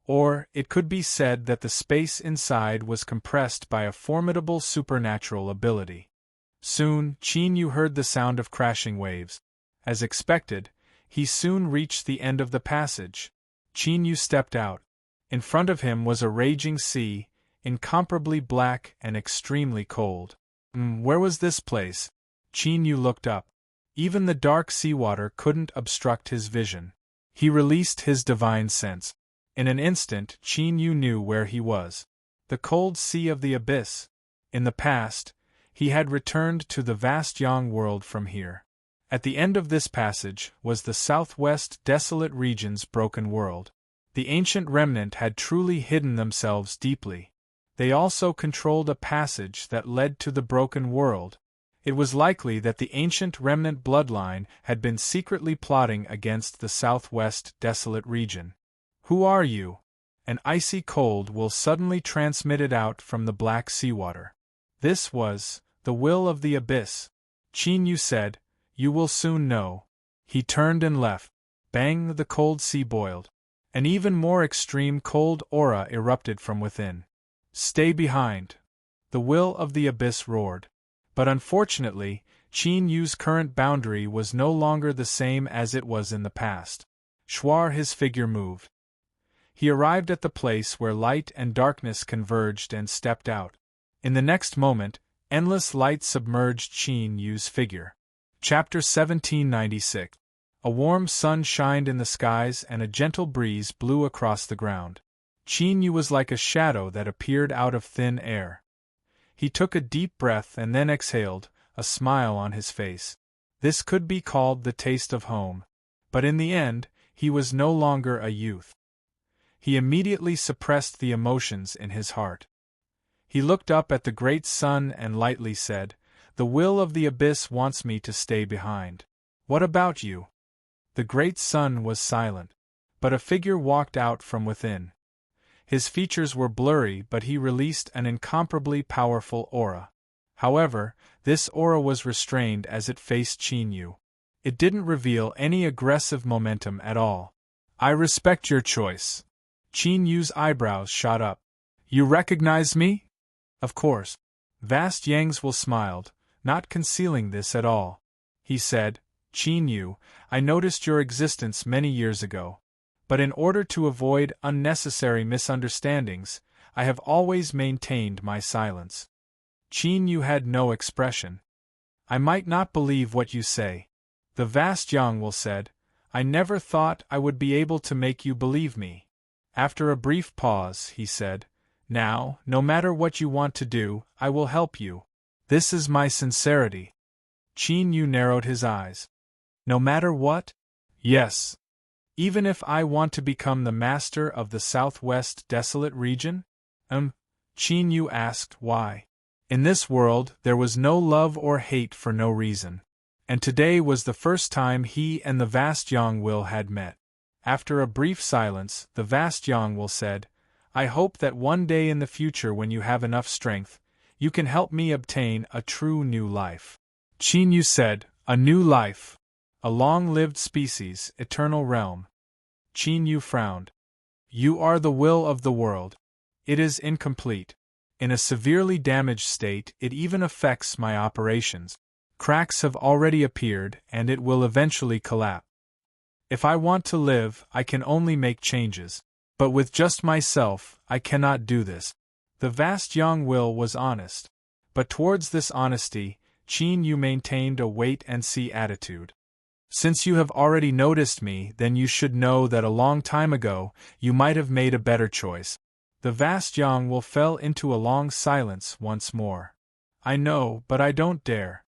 Or, it could be said that the space inside was compressed by a formidable supernatural ability. Soon, Qin Yu heard the sound of crashing waves. As expected, he soon reached the end of the passage. Qin Yu stepped out. In front of him was a raging sea, incomparably black and extremely cold. Where was this place? Qin Yu looked up. Even the dark seawater couldn't obstruct his vision. He released his divine sense. In an instant, Qin Yu knew where he was. The cold sea of the abyss. In the past, he had returned to the vast Yang world from here. At the end of this passage was the southwest desolate region's broken world. The ancient remnant had truly hidden themselves deeply. They also controlled a passage that led to the broken world. It was likely that the ancient remnant bloodline had been secretly plotting against the southwest desolate region. Who are you? An icy cold will suddenly transmitted out from the black seawater. This was the will of the abyss. Qin Yu said, "You will soon know." He turned and left. Bang! The cold sea boiled. An even more extreme cold aura erupted from within. "Stay behind!" The will of the abyss roared. But unfortunately, Qin Yu's current boundary was no longer the same as it was in the past. Shwar, his figure moved. He arrived at the place where light and darkness converged and stepped out. In the next moment, endless light submerged Qin Yu's figure. Chapter 1796. A warm sun shined in the skies and a gentle breeze blew across the ground. Qin Yu was like a shadow that appeared out of thin air. He took a deep breath and then exhaled, a smile on his face. This could be called the taste of home. But in the end, he was no longer a youth. He immediately suppressed the emotions in his heart. He looked up at the great sun and lightly said, "The will of the abyss wants me to stay behind. What about you?" The great sun was silent. But a figure walked out from within. His features were blurry, but he released an incomparably powerful aura. However, this aura was restrained as it faced Qin Yu. It didn't reveal any aggressive momentum at all. "I respect your choice." Qin Yu's eyebrows shot up. "You recognize me?" "Of course." Vast Yang's smiled, not concealing this at all. He said, "Qin Yu, I noticed your existence many years ago. But in order to avoid unnecessary misunderstandings, I have always maintained my silence." Qin Yu had no expression. "I might not believe what you say." The vast Yang said, "I never thought I would be able to make you believe me." After a brief pause, he said, "Now, no matter what you want to do, I will help you. This is my sincerity." Qin Yu narrowed his eyes. "No matter what?" "Yes. Even if I want to become the master of the southwest desolate region?" Qin Yu asked why. In this world, there was no love or hate for no reason. And today was the first time he and the vast Yang had met. After a brief silence, the vast Yang said, "I hope that one day in the future when you have enough strength, You can help me obtain a true new life. Qin Yu said, a new life. A long-lived species, eternal realm. Qin Yu frowned. You are the will of the world. It is incomplete. In a severely damaged state, it even affects my operations. Cracks have already appeared, and it will eventually collapse. If I want to live, I can only make changes. But with just myself, I cannot do this. The vast young will was honest. But towards this honesty, Qin Yu maintained a wait-and-see attitude. Since you have already noticed me, then you should know that a long time ago, you might have made a better choice. The vast young will fell into a long silence once more. I know, but I don't dare.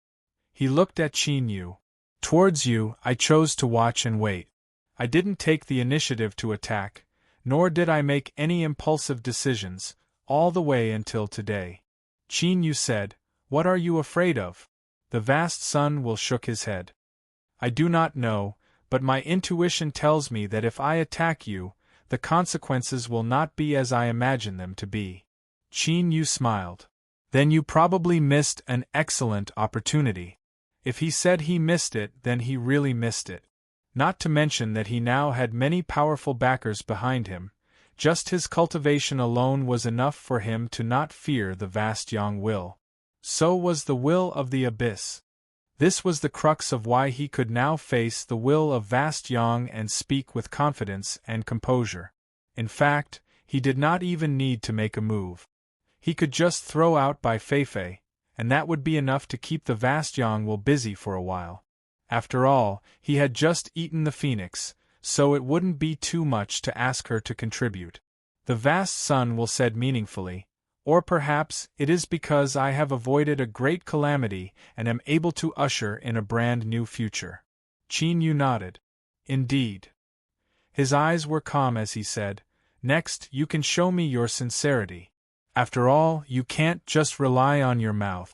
He looked at Qin Yu. Towards you, I chose to watch and wait. I didn't take the initiative to attack, nor did I make any impulsive decisions, all the way until today. Qin Yu said, What are you afraid of? The vast sun will shook his head. I do not know, but my intuition tells me that if I attack you, the consequences will not be as I imagine them to be. Qin Yu smiled. Then you probably missed an excellent opportunity. If he said he missed it, then he really missed it. Not to mention that he now had many powerful backers behind him. Just his cultivation alone was enough for him to not fear the vast young will. So was the will of the abyss. This was the crux of why he could now face the will of vast Yang and speak with confidence and composure. In fact, he did not even need to make a move. He could just throw out by Feifei, and that would be enough to keep the vast Yang will busy for a while. After all, he had just eaten the phoenix, so it wouldn't be too much to ask her to contribute. The vast sun will said meaningfully, or perhaps it is because I have avoided a great calamity and am able to usher in a brand new future. Qin Yu nodded. Indeed. His eyes were calm as he said, Next, you can show me your sincerity. After all, you can't just rely on your mouth.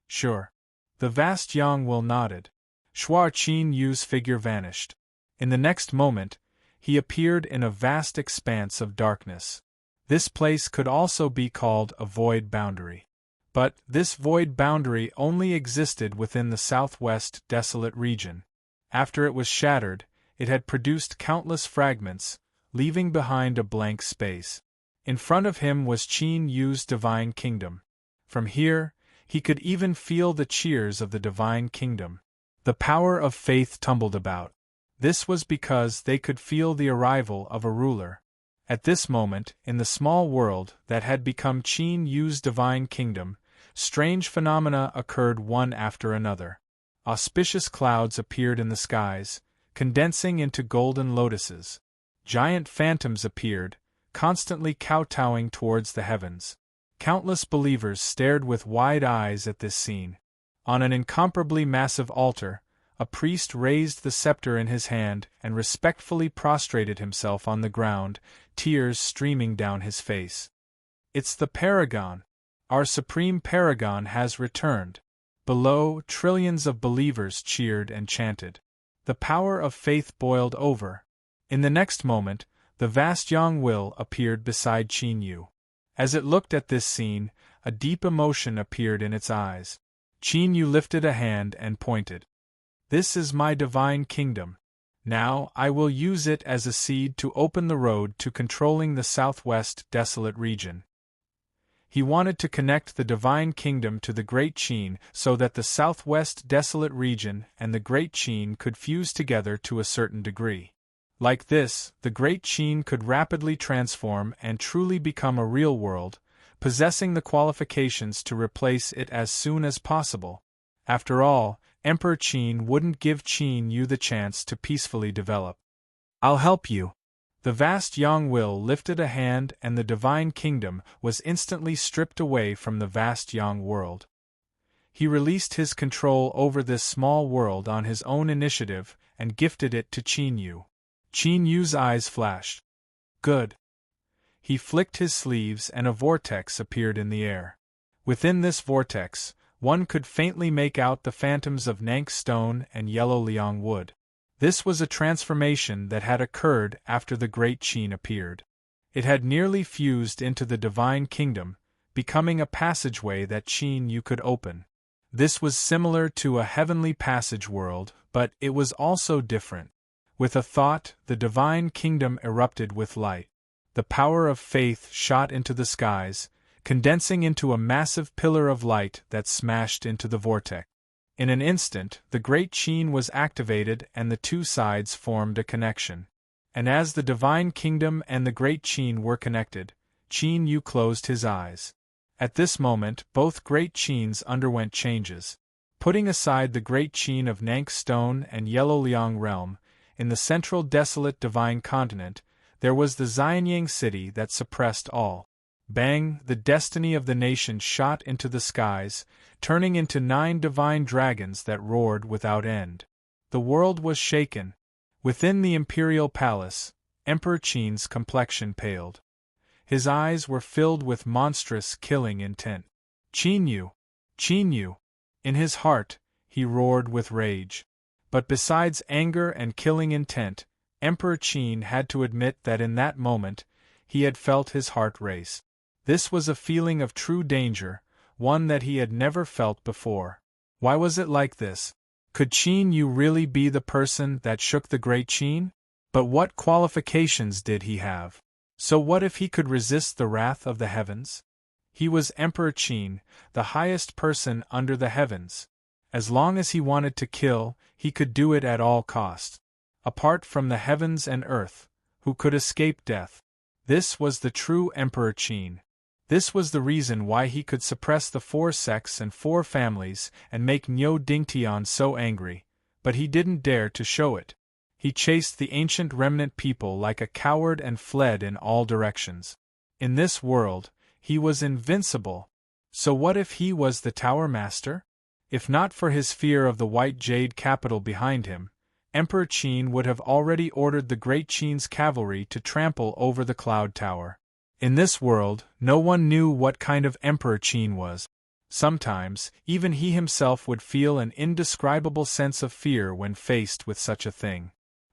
Sure. The vast Yang will nodded. Shuar Qin Yu's figure vanished. In the next moment, he appeared in a vast expanse of darkness. This place could also be called a void boundary. But this void boundary only existed within the southwest desolate region. After it was shattered, it had produced countless fragments, leaving behind a blank space. In front of him was Qin Yu's divine kingdom. From here, he could even feel the cheers of the divine kingdom. The power of faith tumbled about. This was because they could feel the arrival of a ruler. At this moment, in the small world that had become Qin Yu's divine kingdom, strange phenomena occurred one after another. Auspicious clouds appeared in the skies, condensing into golden lotuses. Giant phantoms appeared, constantly kowtowing towards the heavens. Countless believers stared with wide eyes at this scene. On an incomparably massive altar, a priest raised the scepter in his hand and respectfully prostrated himself on the ground, tears streaming down his face. It's the Paragon. Our supreme Paragon has returned. Below, trillions of believers cheered and chanted. The power of faith boiled over. In the next moment, the vast Yang Will appeared beside Qin Yu. As it looked at this scene, a deep emotion appeared in its eyes. Qin Yu lifted a hand and pointed. This is my divine kingdom. Now I will use it as a seed to open the road to controlling the southwest desolate region. He wanted to connect the divine kingdom to the Great Qin so that the southwest desolate region and the Great Qin could fuse together to a certain degree. Like this, the Great Qin could rapidly transform and truly become a real world, possessing the qualifications to replace it as soon as possible. After all, Emperor Qin wouldn't give Qin Yu the chance to peacefully develop. I'll help you. The vast Yang Will lifted a hand and the divine kingdom was instantly stripped away from the vast Yang world. He released his control over this small world on his own initiative and gifted it to Qin Yu. Qin Yu's eyes flashed. Good. He flicked his sleeves and a vortex appeared in the air. Within this vortex, one could faintly make out the phantoms of Nank stone and yellow liang wood. This was a transformation that had occurred after the Great Qin appeared. It had nearly fused into the divine kingdom, becoming a passageway that Qin Yu could open. This was similar to a heavenly passage world, but it was also different. With a thought, the divine kingdom erupted with light. The power of faith shot into the skies, condensing into a massive pillar of light that smashed into the vortex. In an instant, the great Qin was activated and the two sides formed a connection. And as the divine kingdom and the great Qin were connected, Qin Yu closed his eyes. At this moment, both great Qins underwent changes. Putting aside the great Qin of Nank Stone and Yellow Liang realm, in the central desolate divine continent, there was the Xianyang city that suppressed all. Bang! The destiny of the nation shot into the skies, turning into 9 divine dragons that roared without end. The world was shaken. Within the imperial palace, Emperor Qin's complexion paled. His eyes were filled with monstrous killing intent. Qin Yu! Qin Yu! In his heart, he roared with rage. But besides anger and killing intent, Emperor Qin had to admit that in that moment, he had felt his heart race. This was a feeling of true danger, one that he had never felt before. Why was it like this? Could Qin Yu really be the person that shook the great Qin? But what qualifications did he have? So what if he could resist the wrath of the heavens? He was Emperor Qin, the highest person under the heavens. As long as he wanted to kill, he could do it at all costs. Apart from the heavens and earth, who could escape death? This was the true Emperor Qin. This was the reason why he could suppress the 4 sects and 4 families and make Niu Dingtian so angry, but he didn't dare to show it. He chased the ancient remnant people like a coward and fled in all directions. In this world, he was invincible. So what if he was the Tower Master? If not for his fear of the white jade capital behind him, Emperor Qin would have already ordered the great Qin's cavalry to trample over the Cloud Tower. In this world, no one knew what kind of Emperor Qin was. Sometimes, even he himself would feel an indescribable sense of fear when faced with such a thing.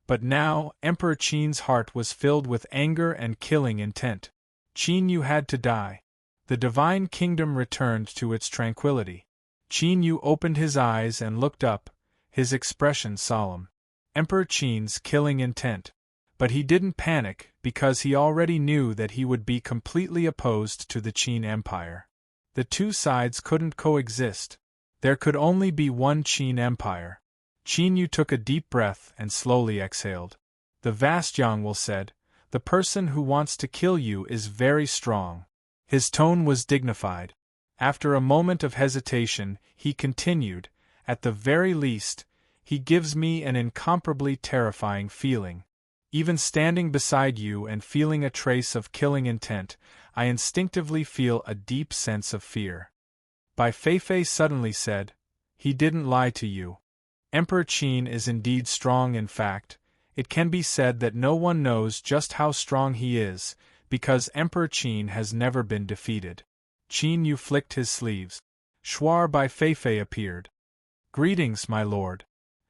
But now, Emperor Qin's heart was filled with anger and killing intent. Qin Yu had to die. The divine kingdom returned to its tranquility. Qin Yu opened his eyes and looked up, his expression solemn. Emperor Qin's killing intent. But he didn't panic because he already knew that he would be completely opposed to the Qin Empire. The two sides couldn't coexist. There could only be one Qin Empire. Qin Yu took a deep breath and slowly exhaled. The vast Yangwell said, "The person who wants to kill you is very strong." His tone was dignified. After a moment of hesitation, he continued, "At the very least, he gives me an incomparably terrifying feeling. Even standing beside you and feeling a trace of killing intent, I instinctively feel a deep sense of fear." Bai Feifei suddenly said, "He didn't lie to you. Emperor Qin is indeed strong. In fact, it can be said that no one knows just how strong he is, because Emperor Qin has never been defeated." Qin Yu flicked his sleeves. Shuar Bai Feifei appeared. "Greetings, my lord."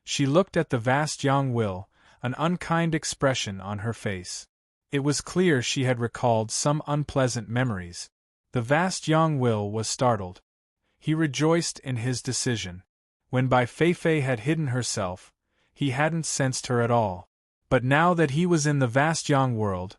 She looked at the vast Yang Will, an unkind expression on her face. It was clear she had recalled some unpleasant memories. The vast Yang Will was startled. He rejoiced in his decision. When Bai Feifei had hidden herself, he hadn't sensed her at all. But now that he was in the vast Yang world,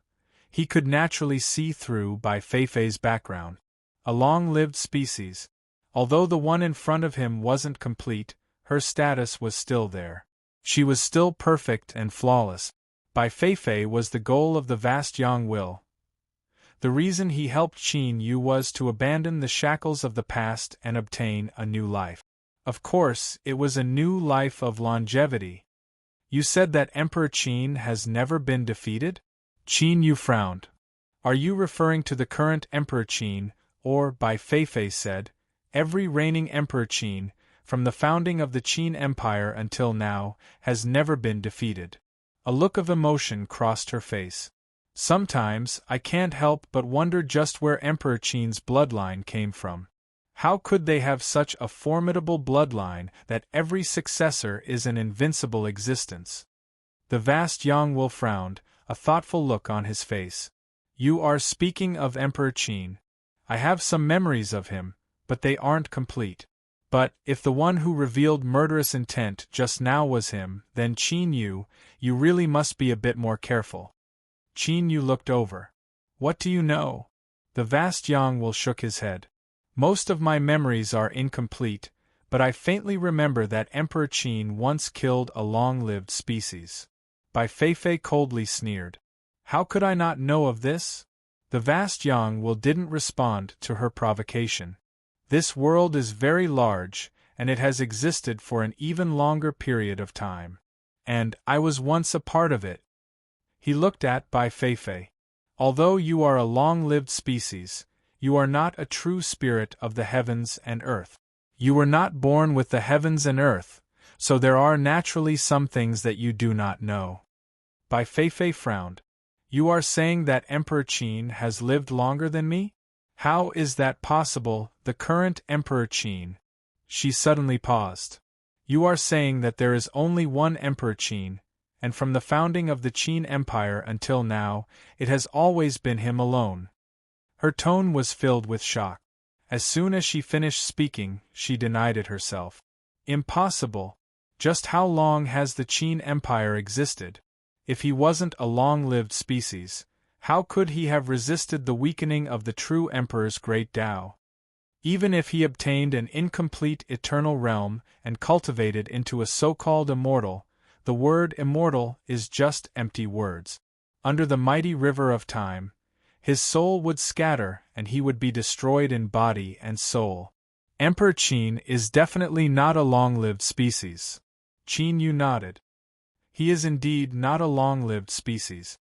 he could naturally see through Bai Feifei's background. A long-lived species. Although the one in front of him wasn't complete, her status was still there. She was still perfect and flawless. Bai Feifei was the goal of the vast Yang Will. The reason he helped Qin Yu was to abandon the shackles of the past and obtain a new life. Of course, it was a new life of longevity. "You said that Emperor Qin has never been defeated?" Qin Yu frowned. "Are you referring to the current Emperor Qin, or," Bai Feifei said, "every reigning Emperor Qin, from the founding of the Qin Empire until now, has never been defeated?" A look of emotion crossed her face. "Sometimes, I can't help but wonder just where Emperor Qin's bloodline came from. How could they have such a formidable bloodline that every successor is an invincible existence?" The vast Yang Will frowned, a thoughtful look on his face. "You are speaking of Emperor Qin. I have some memories of him, but they aren't complete. But, if the one who revealed murderous intent just now was him, then Qin Yu, you really must be a bit more careful. Qin Yu looked over. What do you know? The vast Yang Will shook his head. Most of my memories are incomplete, but I faintly remember that Emperor Qin once killed a long-lived species. Bai Feifei coldly sneered. How could I not know of this? The vast Yang Will didn't respond to her provocation. This world is very large, and it has existed for an even longer period of time. And I was once a part of it. He looked at Bai Feifei. Although you are a long-lived species, you are not a true spirit of the heavens and earth. You were not born with the heavens and earth, so there are naturally some things that you do not know. Bai Feifei frowned. You are saying that Emperor Qin has lived longer than me? How is that possible, the current Emperor Qin? She suddenly paused. You are saying that there is only one Emperor Qin, and from the founding of the Qin Empire until now, it has always been him alone. Her tone was filled with shock. As soon as she finished speaking, she denied it herself. Impossible. Just how long has the Qin Empire existed? If he wasn't a long-lived species, how could he have resisted the weakening of the true Emperor's great Tao? Even if he obtained an incomplete eternal realm and cultivated into a so-called immortal, the word immortal is just empty words. Under the mighty river of time, his soul would scatter and he would be destroyed in body and soul. Emperor Qin is definitely not a long-lived species. Qin Yu nodded. He is indeed not a long-lived species.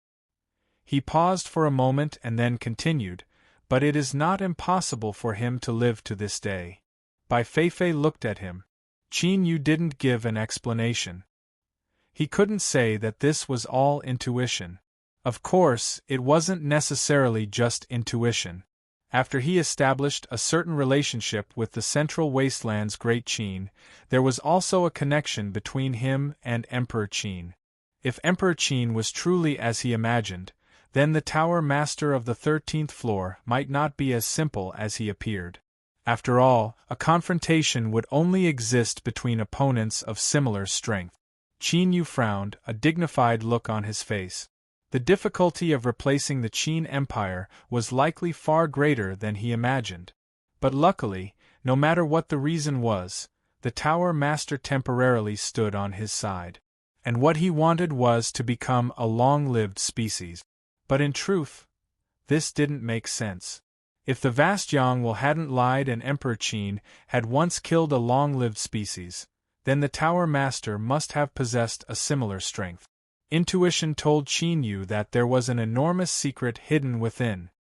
He paused for a moment and then continued, but it is not impossible for him to live to this day. Bai Feifei looked at him. Qin Yu didn't give an explanation. He couldn't say that this was all intuition. Of course, it wasn't necessarily just intuition. After he established a certain relationship with the Central Wasteland's Great Qin, there was also a connection between him and Emperor Qin. If Emperor Qin was truly as he imagined, then the Tower Master of the 13th floor might not be as simple as he appeared. After all, a confrontation would only exist between opponents of similar strength. Qin Yu frowned, a dignified look on his face. The difficulty of replacing the Qin Empire was likely far greater than he imagined. But luckily, no matter what the reason was, the Tower Master temporarily stood on his side. And what he wanted was to become a long-lived species. But in truth, this didn't make sense. If the vast Yang Will hadn't lied and Emperor Qin had once killed a long-lived species, then the Tower Master must have possessed a similar strength. Intuition told Qin Yu that there was an enormous secret hidden within.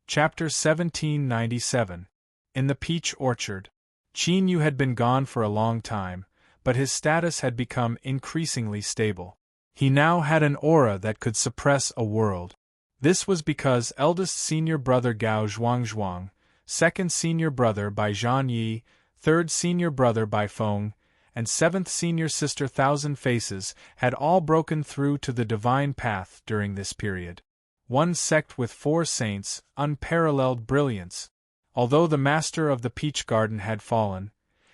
Chapter 1797. In the Peach Orchard. Qin Yu had been gone for a long time, but his status had become increasingly stable. He now had an aura that could suppress a world. This was because eldest senior brother Gao Zhuangzhuang, second senior brother Bai Zhanyi, third senior brother Bai Feng, and seventh senior sister Thousand Faces had all broken through to the divine path during this period. One sect with 4 saints, unparalleled brilliance. Although the master of the Peach Garden had fallen,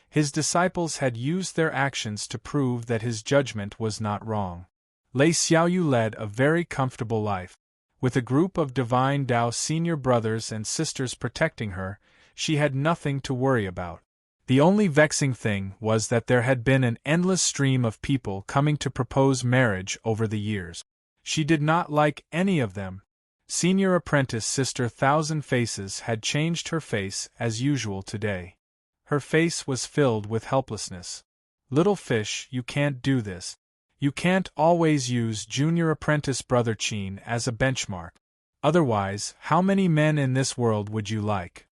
his disciples had used their actions to prove that his judgment was not wrong. Lei Xiaoyu led a very comfortable life. With a group of divine Tao senior brothers and sisters protecting her, she had nothing to worry about. The only vexing thing was that there had been an endless stream of people coming to propose marriage over the years. She did not like any of them. Senior apprentice Sister Thousand Faces had changed her face as usual today. Her face was filled with helplessness. Little fish, you can't do this. You can't always use Junior Apprentice Brother Qin as a benchmark. Otherwise, how many men in this world would you like?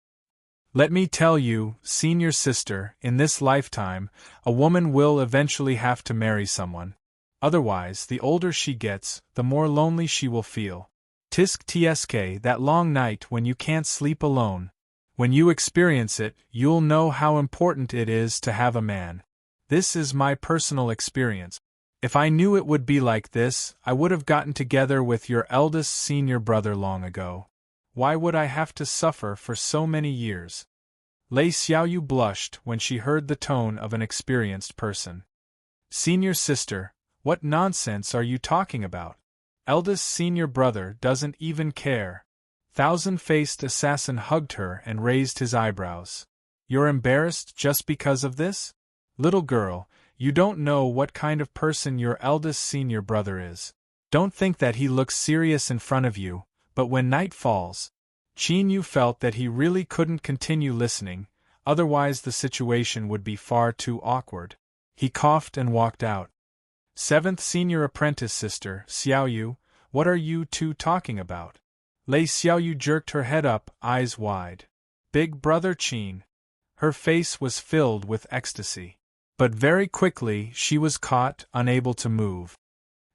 Let me tell you, Senior Sister, in this lifetime, a woman will eventually have to marry someone. Otherwise, the older she gets, the more lonely she will feel. Tisk tsk, that long night when you can't sleep alone. When you experience it, you'll know how important it is to have a man. This is my personal experience. If I knew it would be like this, I would have gotten together with your eldest senior brother long ago. Why would I have to suffer for so many years? Lei Xiaoyu blushed when she heard the tone of an experienced person. Senior sister, what nonsense are you talking about? Eldest senior brother doesn't even care. Thousand-faced assassin hugged her and raised his eyebrows. You're embarrassed just because of this? Little girl, you don't know what kind of person your eldest senior brother is. Don't think that he looks serious in front of you, but when night falls. Qin Yu felt that he really couldn't continue listening, otherwise the situation would be far too awkward. He coughed and walked out. Seventh senior apprentice sister, Xiaoyu, what are you two talking about? Lei Xiaoyu jerked her head up, eyes wide. Big brother Qin. Her face was filled with ecstasy. But very quickly she was caught, unable to move.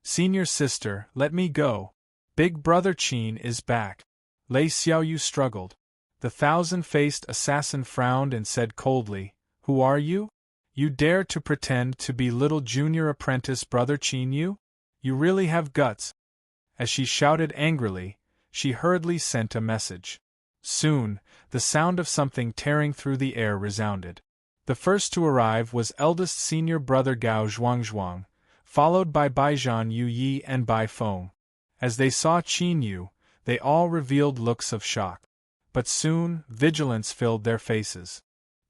Senior sister, let me go. Big brother Qin is back. Lei Xiaoyu struggled. The thousand-faced assassin frowned and said coldly, Who are you? You dare to pretend to be little junior apprentice brother Qin Yu? You really have guts. As she shouted angrily, she hurriedly sent a message. Soon, the sound of something tearing through the air resounded. The first to arrive was eldest senior brother Gao Zhuangzhuang, followed by Baijian Yu Yi and Bai Feng. As they saw Qin Yu, they all revealed looks of shock. But soon, vigilance filled their faces.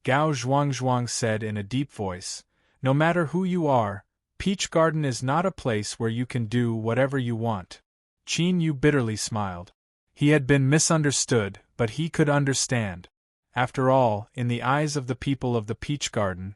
Gao Zhuangzhuang said in a deep voice, No matter who you are, Peach Garden is not a place where you can do whatever you want. Qin Yu bitterly smiled. He had been misunderstood, but he could understand. After all, in the eyes of the people of the Peach Garden,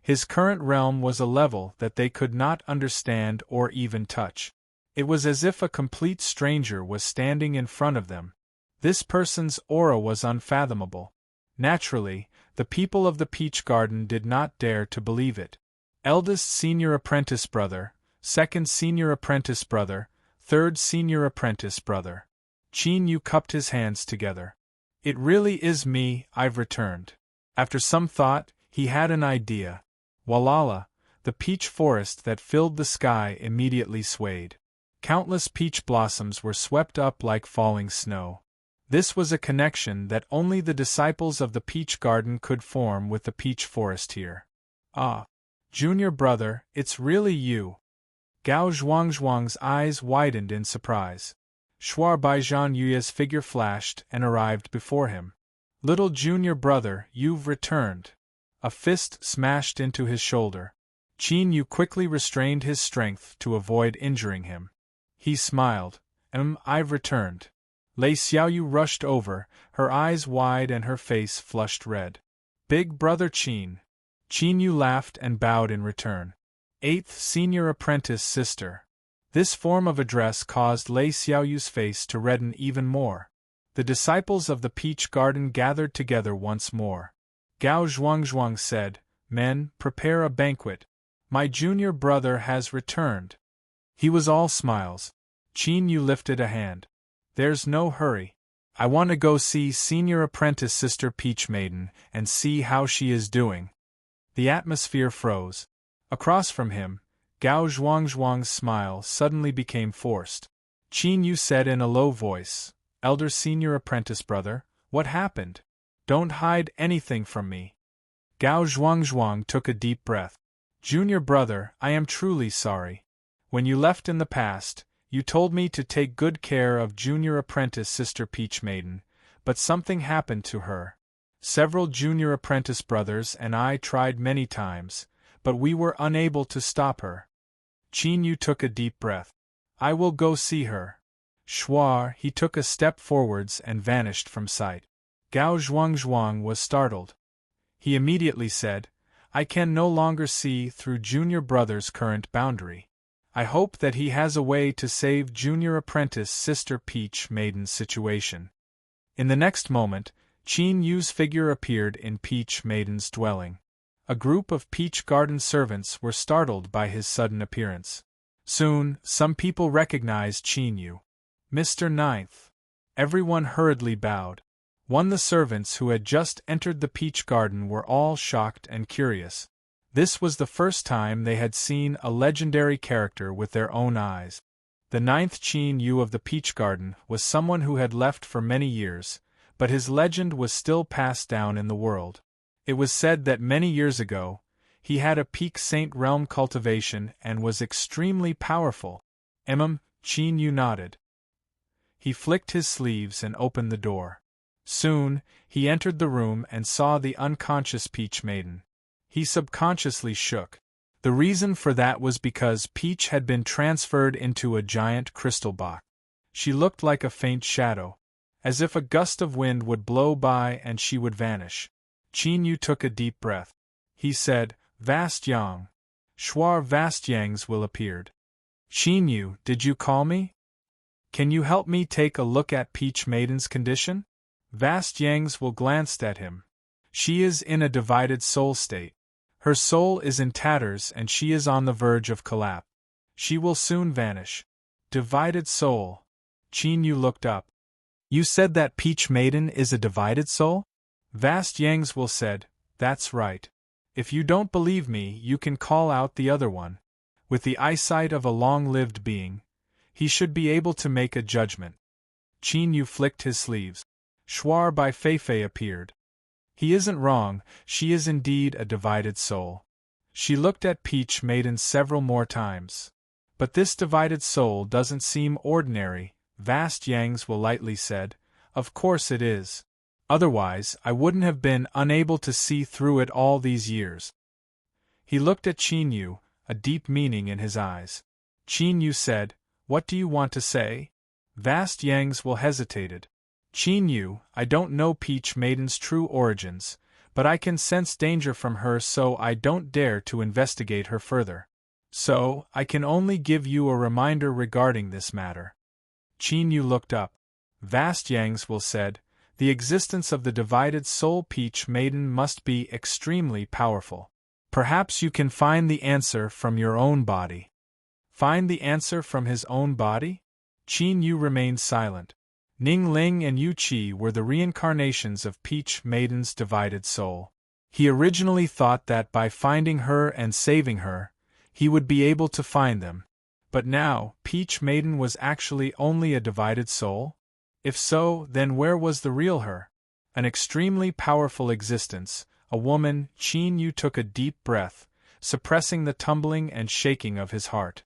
his current realm was a level that they could not understand or even touch. It was as if a complete stranger was standing in front of them. This person's aura was unfathomable. Naturally, the people of the Peach Garden did not dare to believe it. Eldest senior apprentice brother, second senior apprentice brother, third senior apprentice brother. Qin Yu cupped his hands together. It really is me, I've returned. After some thought, he had an idea. Walala, the peach forest that filled the sky immediately swayed. Countless peach blossoms were swept up like falling snow. This was a connection that only the disciples of the Peach Garden could form with the peach forest here. Ah, junior brother, it's really you. Gao Zhuangzhuang's eyes widened in surprise. Shuar Baijian Yuya's figure flashed and arrived before him. Little junior brother, you've returned. A fist smashed into his shoulder. Qin Yu quickly restrained his strength to avoid injuring him. He smiled. I've returned. Lei Xiaoyu rushed over, her eyes wide and her face flushed red. Big brother Qin. Qin Yu laughed and bowed in return. Eighth senior apprentice sister. This form of address caused Lei Xiaoyu's face to redden even more. The disciples of the Peach Garden gathered together once more. Gao Zhuangzhuang said, Men, prepare a banquet. My junior brother has returned. He was all smiles. Qin Yu lifted a hand. There's no hurry. I want to go see senior apprentice sister Peach Maiden and see how she is doing. The atmosphere froze. Across from him, Gao Zhuangzhuang's smile suddenly became forced. Qin Yu said in a low voice, Elder senior apprentice brother, what happened? Don't hide anything from me. Gao Zhuangzhuang took a deep breath. Junior brother, I am truly sorry. When you left in the past, you told me to take good care of junior apprentice sister Peach Maiden, but something happened to her. Several junior apprentice brothers and I tried many times, but we were unable to stop her. Qin Yu took a deep breath. I will go see her. Shuar, he took a step forwards and vanished from sight. Gao Zhuangzhuang was startled. He immediately said, I can no longer see through junior brother's current boundary. I hope that he has a way to save junior apprentice sister Peach Maiden's situation. In the next moment, Qin Yu's figure appeared in Peach Maiden's dwelling. A group of Peach Garden servants were startled by his sudden appearance. Soon, some people recognized Qin Yu. Mr. Ninth. Everyone hurriedly bowed. The servants who had just entered the Peach Garden were all shocked and curious. This was the first time they had seen a legendary character with their own eyes. The ninth Qin Yu of the Peach Garden was someone who had left for many years, but his legend was still passed down in the world. It was said that many years ago, he had a peak Saint realm cultivation and was extremely powerful. Qin Yu nodded. He flicked his sleeves and opened the door. Soon, he entered the room and saw the unconscious Peach Maiden. He subconsciously shook. The reason for that was because Peach had been transferred into a giant crystal box. She looked like a faint shadow, as if a gust of wind would blow by and she would vanish. Qin Yu took a deep breath. He said, "Vast Yang. Shuar Vast Yangs will appeared." "Qin Yu, did you call me? Can you help me take a look at Peach Maiden's condition?" Vast Yangs will glanced at him. She is in a divided soul state. Her soul is in tatters and she is on the verge of collapse. She will soon vanish. Divided soul. Qin Yu looked up. "You said that Peach Maiden is a divided soul?" Vast Yangs will said, "That's right. If you don't believe me, you can call out the other one. With the eyesight of a long-lived being, he should be able to make a judgment." Qin Yu flicked his sleeves. Shuar Bai Feifei appeared. He isn't wrong, she is indeed a divided soul. She looked at Peach Maiden several more times. But this divided soul doesn't seem ordinary, Vast Yangs will lightly said. "Of course it is. Otherwise, I wouldn't have been unable to see through it all these years." He looked at Qin Yu, a deep meaning in his eyes. Qin Yu said, "What do you want to say?" Vast Yangs will hesitated. "Qin Yu, I don't know Peach Maiden's true origins, but I can sense danger from her, so I don't dare to investigate her further. So, I can only give you a reminder regarding this matter." Qin Yu looked up. Vast Yangs will said, "The existence of the divided soul Peach Maiden must be extremely powerful. Perhaps you can find the answer from your own body." Find the answer from his own body? Qin Yu remained silent. Ning Ling and Yu Qi were the reincarnations of Peach Maiden's divided soul. He originally thought that by finding her and saving her, he would be able to find them. But now, Peach Maiden was actually only a divided soul? If so, then where was the real her? An extremely powerful existence, a woman. Qin Yu took a deep breath, suppressing the tumbling and shaking of his heart.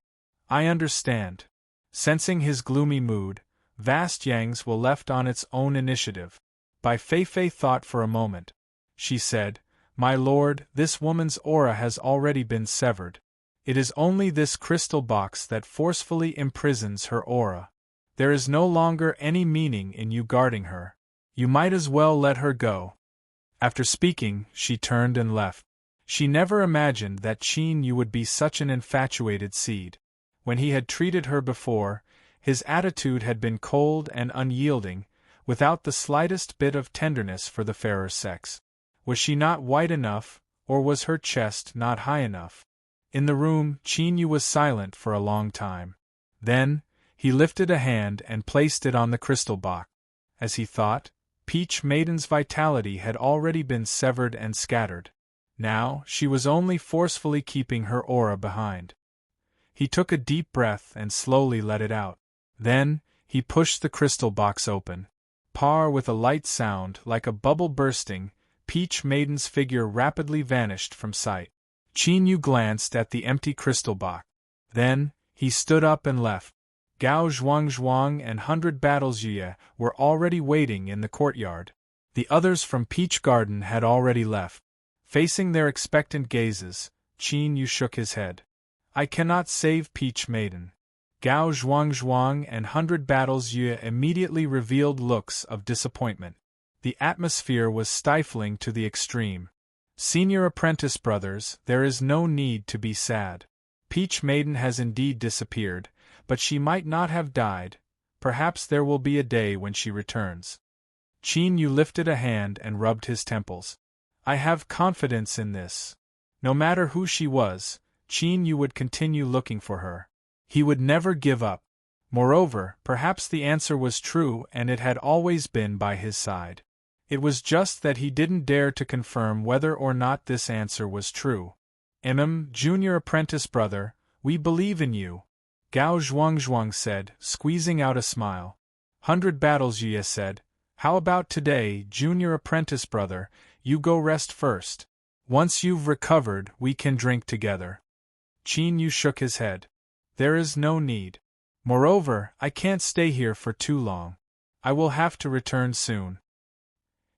"I understand." Sensing his gloomy mood, Vast Yangs will left on its own initiative. Bai Feifei thought for a moment. She said, "My lord, this woman's aura has already been severed. It is only this crystal box that forcefully imprisons her aura. There is no longer any meaning in you guarding her. You might as well let her go." After speaking, she turned and left. She never imagined that Qin Yu would be such an infatuated seed. When he had treated her before, his attitude had been cold and unyielding, without the slightest bit of tenderness for the fairer sex. Was she not white enough, or was her chest not high enough? In the room, Qin Yu was silent for a long time. Then, he lifted a hand and placed it on the crystal box. As he thought, Peach Maiden's vitality had already been severed and scattered. Now, she was only forcefully keeping her aura behind. He took a deep breath and slowly let it out. Then, he pushed the crystal box open. Par with a light sound, like a bubble bursting, Peach Maiden's figure rapidly vanished from sight. Qin Yu glanced at the empty crystal box. Then, he stood up and left. Gao Zhuang and 100 Battles Yue were already waiting in the courtyard. The others from Peach Garden had already left. Facing their expectant gazes, Qin Yu shook his head. "I cannot save Peach Maiden." Gao Zhuang and 100 Battles Yue immediately revealed looks of disappointment. The atmosphere was stifling to the extreme. "Senior Apprentice brothers, there is no need to be sad. Peach Maiden has indeed disappeared, but she might not have died. Perhaps there will be a day when she returns." Qin Yu lifted a hand and rubbed his temples. "I have confidence in this. No matter who she was, Qin Yu would continue looking for her. He would never give up. Moreover, perhaps the answer was true and it had always been by his side. It was just that he didn't dare to confirm whether or not this answer was true. Junior Apprentice brother, we believe in you." Gao Zhuangzhuang said, squeezing out a smile. 100 battles, Yuya said. How about today, junior apprentice brother, you go rest first. Once you've recovered, we can drink together. Qin Yu shook his head. There is no need. Moreover, I can't stay here for too long. I will have to return soon.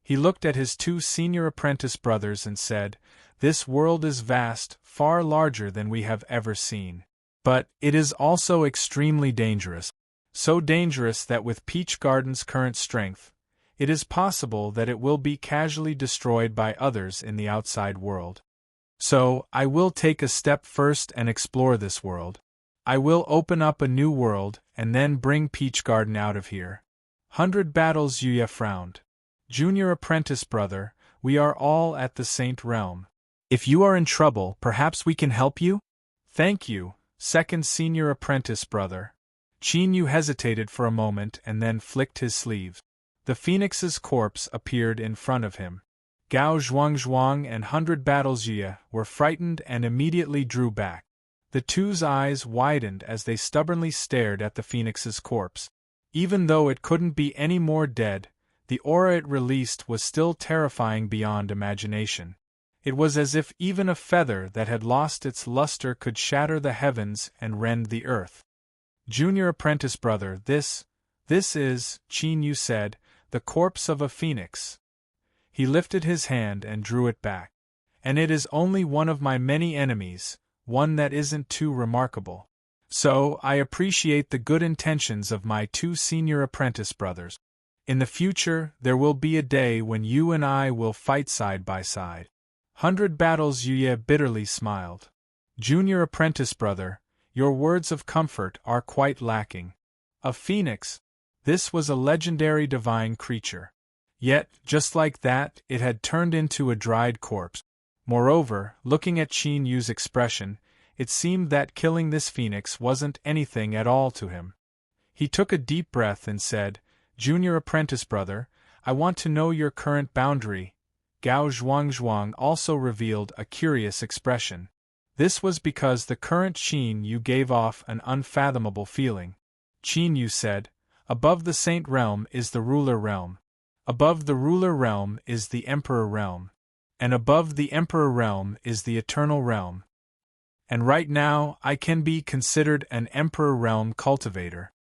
He looked at his two senior apprentice brothers and said, This world is vast, far larger than we have ever seen. But it is also extremely dangerous. So dangerous that with Peach Garden's current strength, it is possible that it will be casually destroyed by others in the outside world. So, I will take a step first and explore this world. I will open up a new world and then bring Peach Garden out of here. 100 battles, Yuya frowned. Junior apprentice brother, we are all at the Saint Realm. If you are in trouble, perhaps we can help you? Thank you, second senior apprentice brother. Qin Yu hesitated for a moment and then flicked his sleeve. The phoenix's corpse appeared in front of him. Gao Zhuangzhuang and 100 battles Yuya were frightened and immediately drew back. The two's eyes widened as they stubbornly stared at the phoenix's corpse. Even though it couldn't be any more dead, the aura it released was still terrifying beyond imagination. It was as if even a feather that had lost its luster could shatter the heavens and rend the earth. Junior apprentice brother, this is, Qin Yu said, the corpse of a phoenix. He lifted his hand and drew it back. And it is only one of my many enemies, one that isn't too remarkable. So, I appreciate the good intentions of my two senior apprentice brothers. In the future, there will be a day when you and I will fight side by side. 100 battles, Yuya bitterly smiled. Junior apprentice brother, your words of comfort are quite lacking. A phoenix. This was a legendary divine creature. Yet, just like that, it had turned into a dried corpse. Moreover, looking at Qin Yu's expression, it seemed that killing this phoenix wasn't anything at all to him. He took a deep breath and said, Junior apprentice brother, I want to know your current boundary. Gao Zhuangzhuang also revealed a curious expression. This was because the current Qin Yu gave off an unfathomable feeling. Qin Yu said, Above the Saint Realm is the Ruler Realm. Above the Ruler Realm is the Emperor Realm. And above the Emperor Realm is the Eternal Realm. And right now, I can be considered an Emperor Realm cultivator.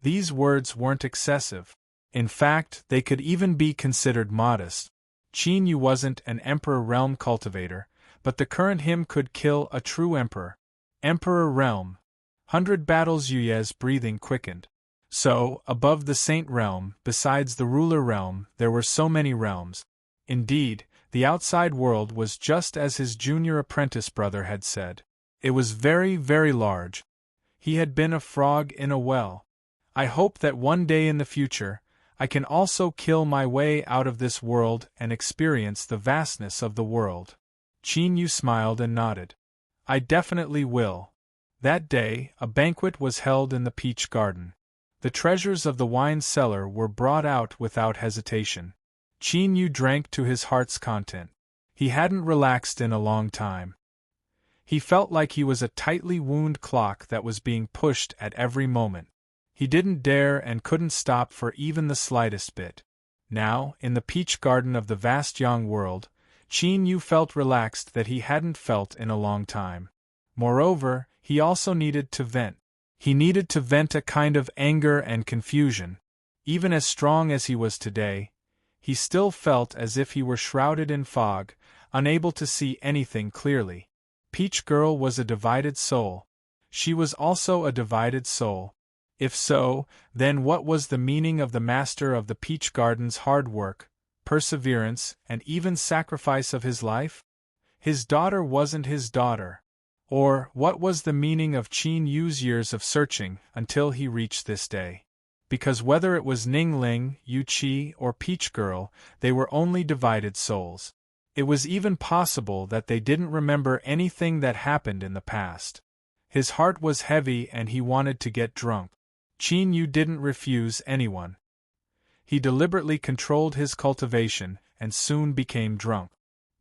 These words weren't excessive. In fact, they could even be considered modest. Qin Yu wasn't an Emperor Realm cultivator, but the current him could kill a true Emperor. Emperor Realm. 100 battles, Yuya's breathing quickened. So, above the Saint Realm, besides the Ruler Realm, there were so many realms. Indeed, the outside world was just as his junior apprentice brother had said. It was very, very large. He had been a frog in a well. I hope that one day in the future, I can also kill my way out of this world and experience the vastness of the world. Qin Yu smiled and nodded. I definitely will. That day, a banquet was held in the Peach Garden. The treasures of the wine cellar were brought out without hesitation. Qin Yu drank to his heart's content. He hadn't relaxed in a long time. He felt like he was a tightly wound clock that was being pushed at every moment. He didn't dare and couldn't stop for even the slightest bit. Now, in the Peach Garden of the vast young world, Qin Yu felt relaxed that he hadn't felt in a long time. Moreover, he also needed to vent. He needed to vent a kind of anger and confusion. Even as strong as he was today, he still felt as if he were shrouded in fog, unable to see anything clearly. Peach Girl was a divided soul. She was also a divided soul. If so, then what was the meaning of the master of the Peach Garden's hard work, perseverance, and even sacrifice of his life? His daughter wasn't his daughter. Or, what was the meaning of Qin Yu's years of searching until he reached this day? Because whether it was Ning Ling, Yu Qi, or Peach Girl, they were only divided souls. It was even possible that they didn't remember anything that happened in the past. His heart was heavy and he wanted to get drunk. Qin Yu didn't refuse anyone. He deliberately controlled his cultivation and soon became drunk.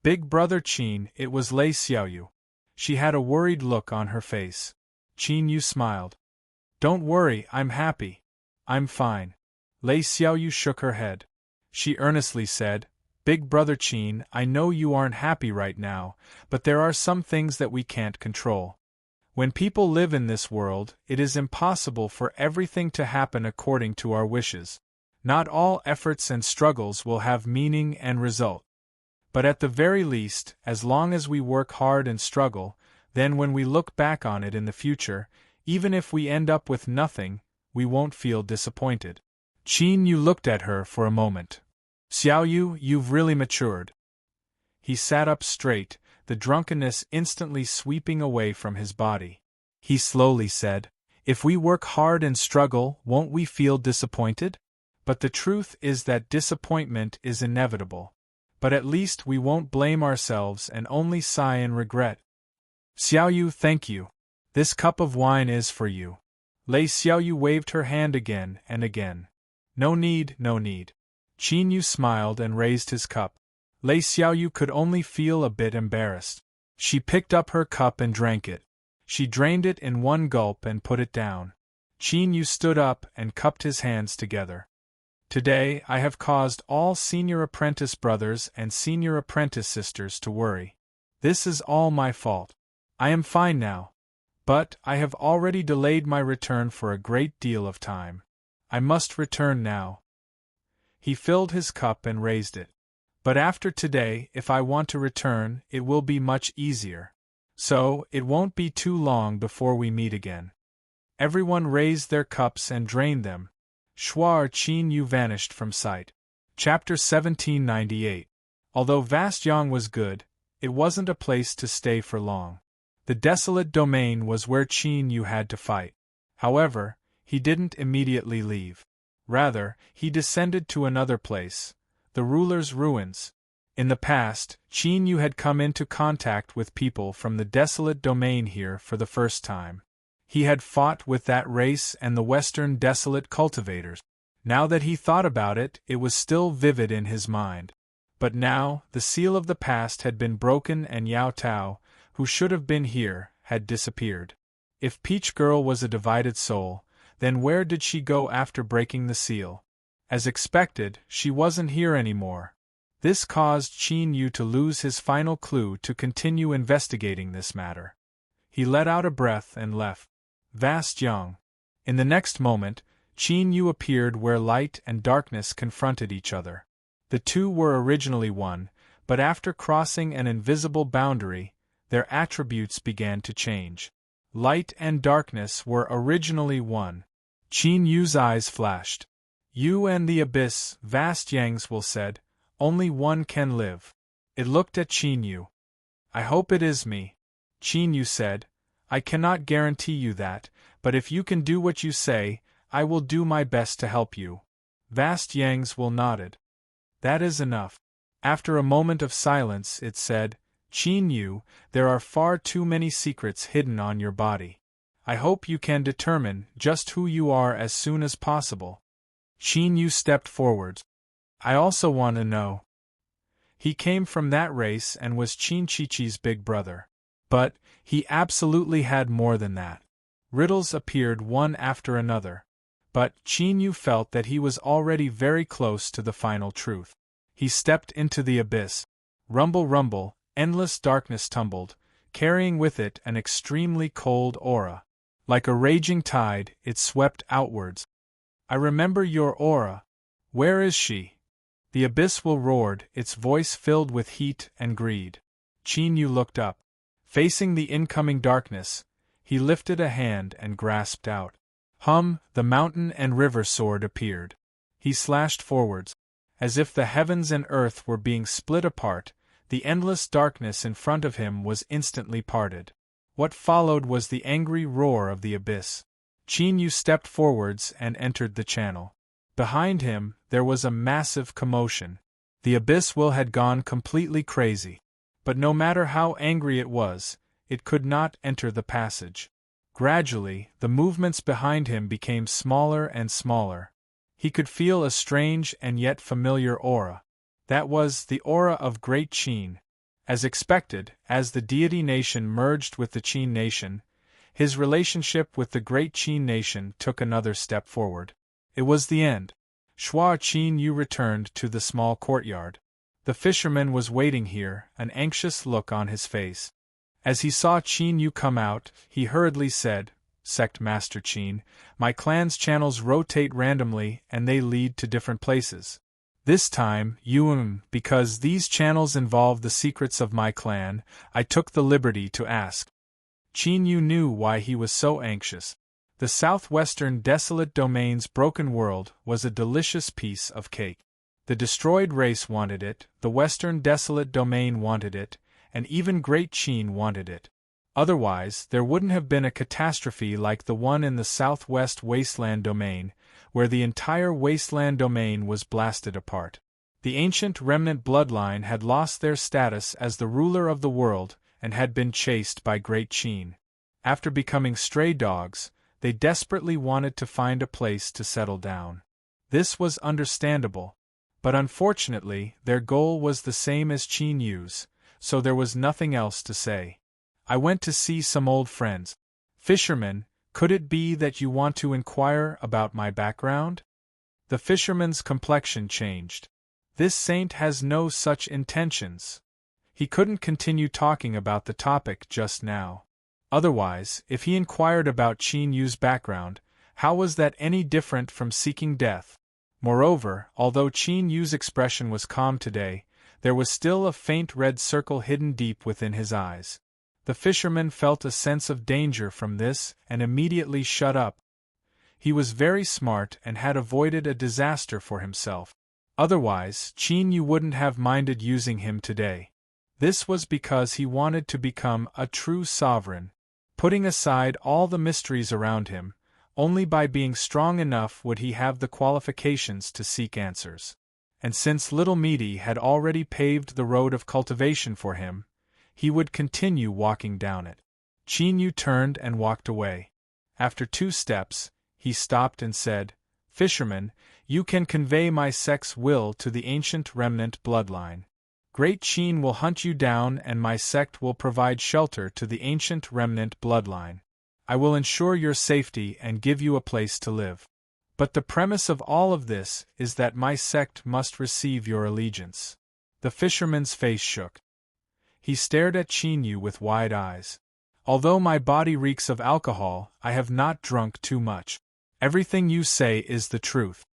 Big brother Qin, it was Lei Xiaoyu. She had a worried look on her face. Qin Yu smiled. Don't worry, I'm happy. I'm fine. Lei Xiaoyu shook her head. She earnestly said, Big Brother Qin, I know you aren't happy right now, but there are some things that we can't control. When people live in this world, it is impossible for everything to happen according to our wishes. Not all efforts and struggles will have meaning and result. But at the very least, as long as we work hard and struggle, then when we look back on it in the future, even if we end up with nothing, we won't feel disappointed. Qin Yu looked at her for a moment. Xiaoyu, you've really matured. He sat up straight, the drunkenness instantly sweeping away from his body. He slowly said, If we work hard and struggle, won't we feel disappointed? But the truth is that disappointment is inevitable. But at least we won't blame ourselves and only sigh in regret. Xiaoyu, thank you. This cup of wine is for you. Lei Xiaoyu waved her hand again and again. No need, no need. Qin Yu smiled and raised his cup. Lei Xiaoyu could only feel a bit embarrassed. She picked up her cup and drank it. She drained it in one gulp and put it down. Qin Yu stood up and cupped his hands together. Today I have caused all senior apprentice brothers and senior apprentice sisters to worry. This is all my fault. I am fine now. But I have already delayed my return for a great deal of time. I must return now. He filled his cup and raised it. But after today, if I want to return, it will be much easier. So, it won't be too long before we meet again. Everyone raised their cups and drained them. Shuar Qin Yu vanished from sight. Chapter 1798. Although Vast Yang was good, it wasn't a place to stay for long. The desolate domain was where Qin Yu had to fight. However, he didn't immediately leave. Rather, he descended to another place, the ruler's ruins. In the past, Qin Yu had come into contact with people from the desolate domain here for the first time. He had fought with that race and the western desolate cultivators. Now that he thought about it, it was still vivid in his mind. But now, the seal of the past had been broken and Yao Tao, who should have been here, had disappeared. If Peach Girl was a divided soul, then where did she go after breaking the seal? As expected, she wasn't here anymore. This caused Qin Yu to lose his final clue to continue investigating this matter. He let out a breath and left. Vast Yang. In the next moment, Qin Yu appeared where light and darkness confronted each other. The two were originally one, but after crossing an invisible boundary, their attributes began to change. Light and darkness were originally one. Qin Yu's eyes flashed. You and the abyss, Vast Yang's will said, only one can live. It looked at Qin Yu. I hope it is me. Qin Yu said, I cannot guarantee you that, but if you can do what you say, I will do my best to help you. Vast Yang's will nodded. That is enough. After a moment of silence, it said, Qin Yu, there are far too many secrets hidden on your body. I hope you can determine just who you are as soon as possible. Qin Yu stepped forwards. I also want to know. He came from that race and was Qin Chichi's big brother. But, he absolutely had more than that. Riddles appeared one after another. But, Qin Yu felt that he was already very close to the final truth. He stepped into the abyss. Rumble rumble, endless darkness tumbled, carrying with it an extremely cold aura. Like a raging tide, it swept outwards. I remember your aura. Where is she? The abyss roared, its voice filled with heat and greed. Qin Yu looked up. Facing the incoming darkness, he lifted a hand and grasped out. The mountain and river sword appeared. He slashed forwards. As if the heavens and earth were being split apart, the endless darkness in front of him was instantly parted. What followed was the angry roar of the abyss. Qin Yu stepped forwards and entered the channel. Behind him, there was a massive commotion. The abyss had gone completely crazy. But no matter how angry it was, it could not enter the passage. Gradually, the movements behind him became smaller and smaller. He could feel a strange and yet familiar aura. That was the aura of Great Qin. As expected, as the deity nation merged with the Qin nation, His relationship with the great Qin nation took another step forward. It was the end. Shua Qin Yu returned to the small courtyard. The fisherman was waiting here, an anxious look on his face. As he saw Qin Yu come out, he hurriedly said, "Sect Master Qin, my clan's channels rotate randomly and they lead to different places. This time, because these channels involve the secrets of my clan, I took the liberty to ask." Qin Yu knew why he was so anxious. The southwestern desolate domain's broken world was a delicious piece of cake. The destroyed race wanted it, the western desolate domain wanted it, and even Great Qin wanted it. Otherwise, there wouldn't have been a catastrophe like the one in the southwest wasteland domain, where the entire wasteland domain was blasted apart. The ancient remnant bloodline had lost their status as the ruler of the world and had been chased by Great Qin. After becoming stray dogs, they desperately wanted to find a place to settle down. This was understandable. But unfortunately, their goal was the same as Qin Yu's, so there was nothing else to say. "I went to see some old friends. Fisherman, could it be that you want to inquire about my background?" The fisherman's complexion changed. This saint has no such intentions. He couldn't continue talking about the topic just now. Otherwise, if he inquired about Qin Yu's background, how was that any different from seeking death? Moreover, although Qin Yu's expression was calm today, there was still a faint red circle hidden deep within his eyes. The fisherman felt a sense of danger from this and immediately shut up. He was very smart and had avoided a disaster for himself. Otherwise, Qin Yu wouldn't have minded using him today. This was because he wanted to become a true sovereign. Putting aside all the mysteries around him, only by being strong enough would he have the qualifications to seek answers. And since Little Meaty had already paved the road of cultivation for him, he would continue walking down it. Qin Yu turned and walked away. After 2 steps, he stopped and said, "Fisherman, you can convey my sect's will to the ancient remnant bloodline. Great Qin will hunt you down and my sect will provide shelter to the ancient remnant bloodline. I will ensure your safety and give you a place to live. But the premise of all of this is that my sect must receive your allegiance." The fisherman's face shook. He stared at Qin Yu with wide eyes. "Although my body reeks of alcohol, I have not drunk too much. Everything you say is the truth.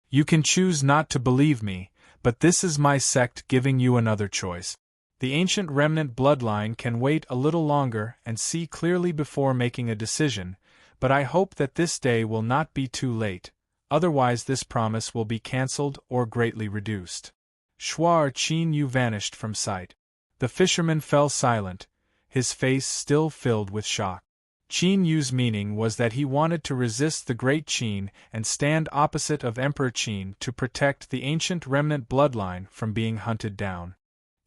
You can choose not to believe me, but this is my sect giving you another choice. The ancient remnant bloodline can wait a little longer and see clearly before making a decision, but I hope that this day will not be too late, otherwise this promise will be cancelled or greatly reduced." Shua Qin Yu vanished from sight. The fisherman fell silent, his face still filled with shock. Qin Yu's meaning was that he wanted to resist the Great Qin and stand opposite of Emperor Qin to protect the ancient remnant bloodline from being hunted down.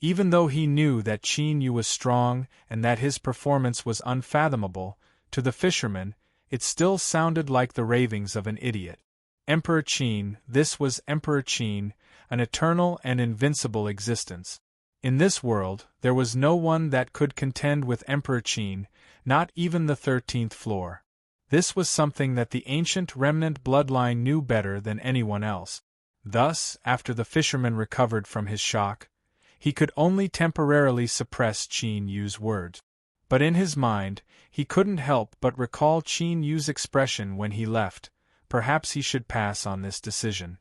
Even though he knew that Qin Yu was strong and that his performance was unfathomable, to the fisherman, it still sounded like the ravings of an idiot. Emperor Qin, this was Emperor Qin, an eternal and invincible existence. In this world, there was no one that could contend with Emperor Qin, not even the 13th floor. This was something that the ancient remnant bloodline knew better than anyone else. Thus, after the fisherman recovered from his shock, he could only temporarily suppress Qin Yu's words. But in his mind, he couldn't help but recall Qin Yu's expression when he left. Perhaps he should pass on this decision.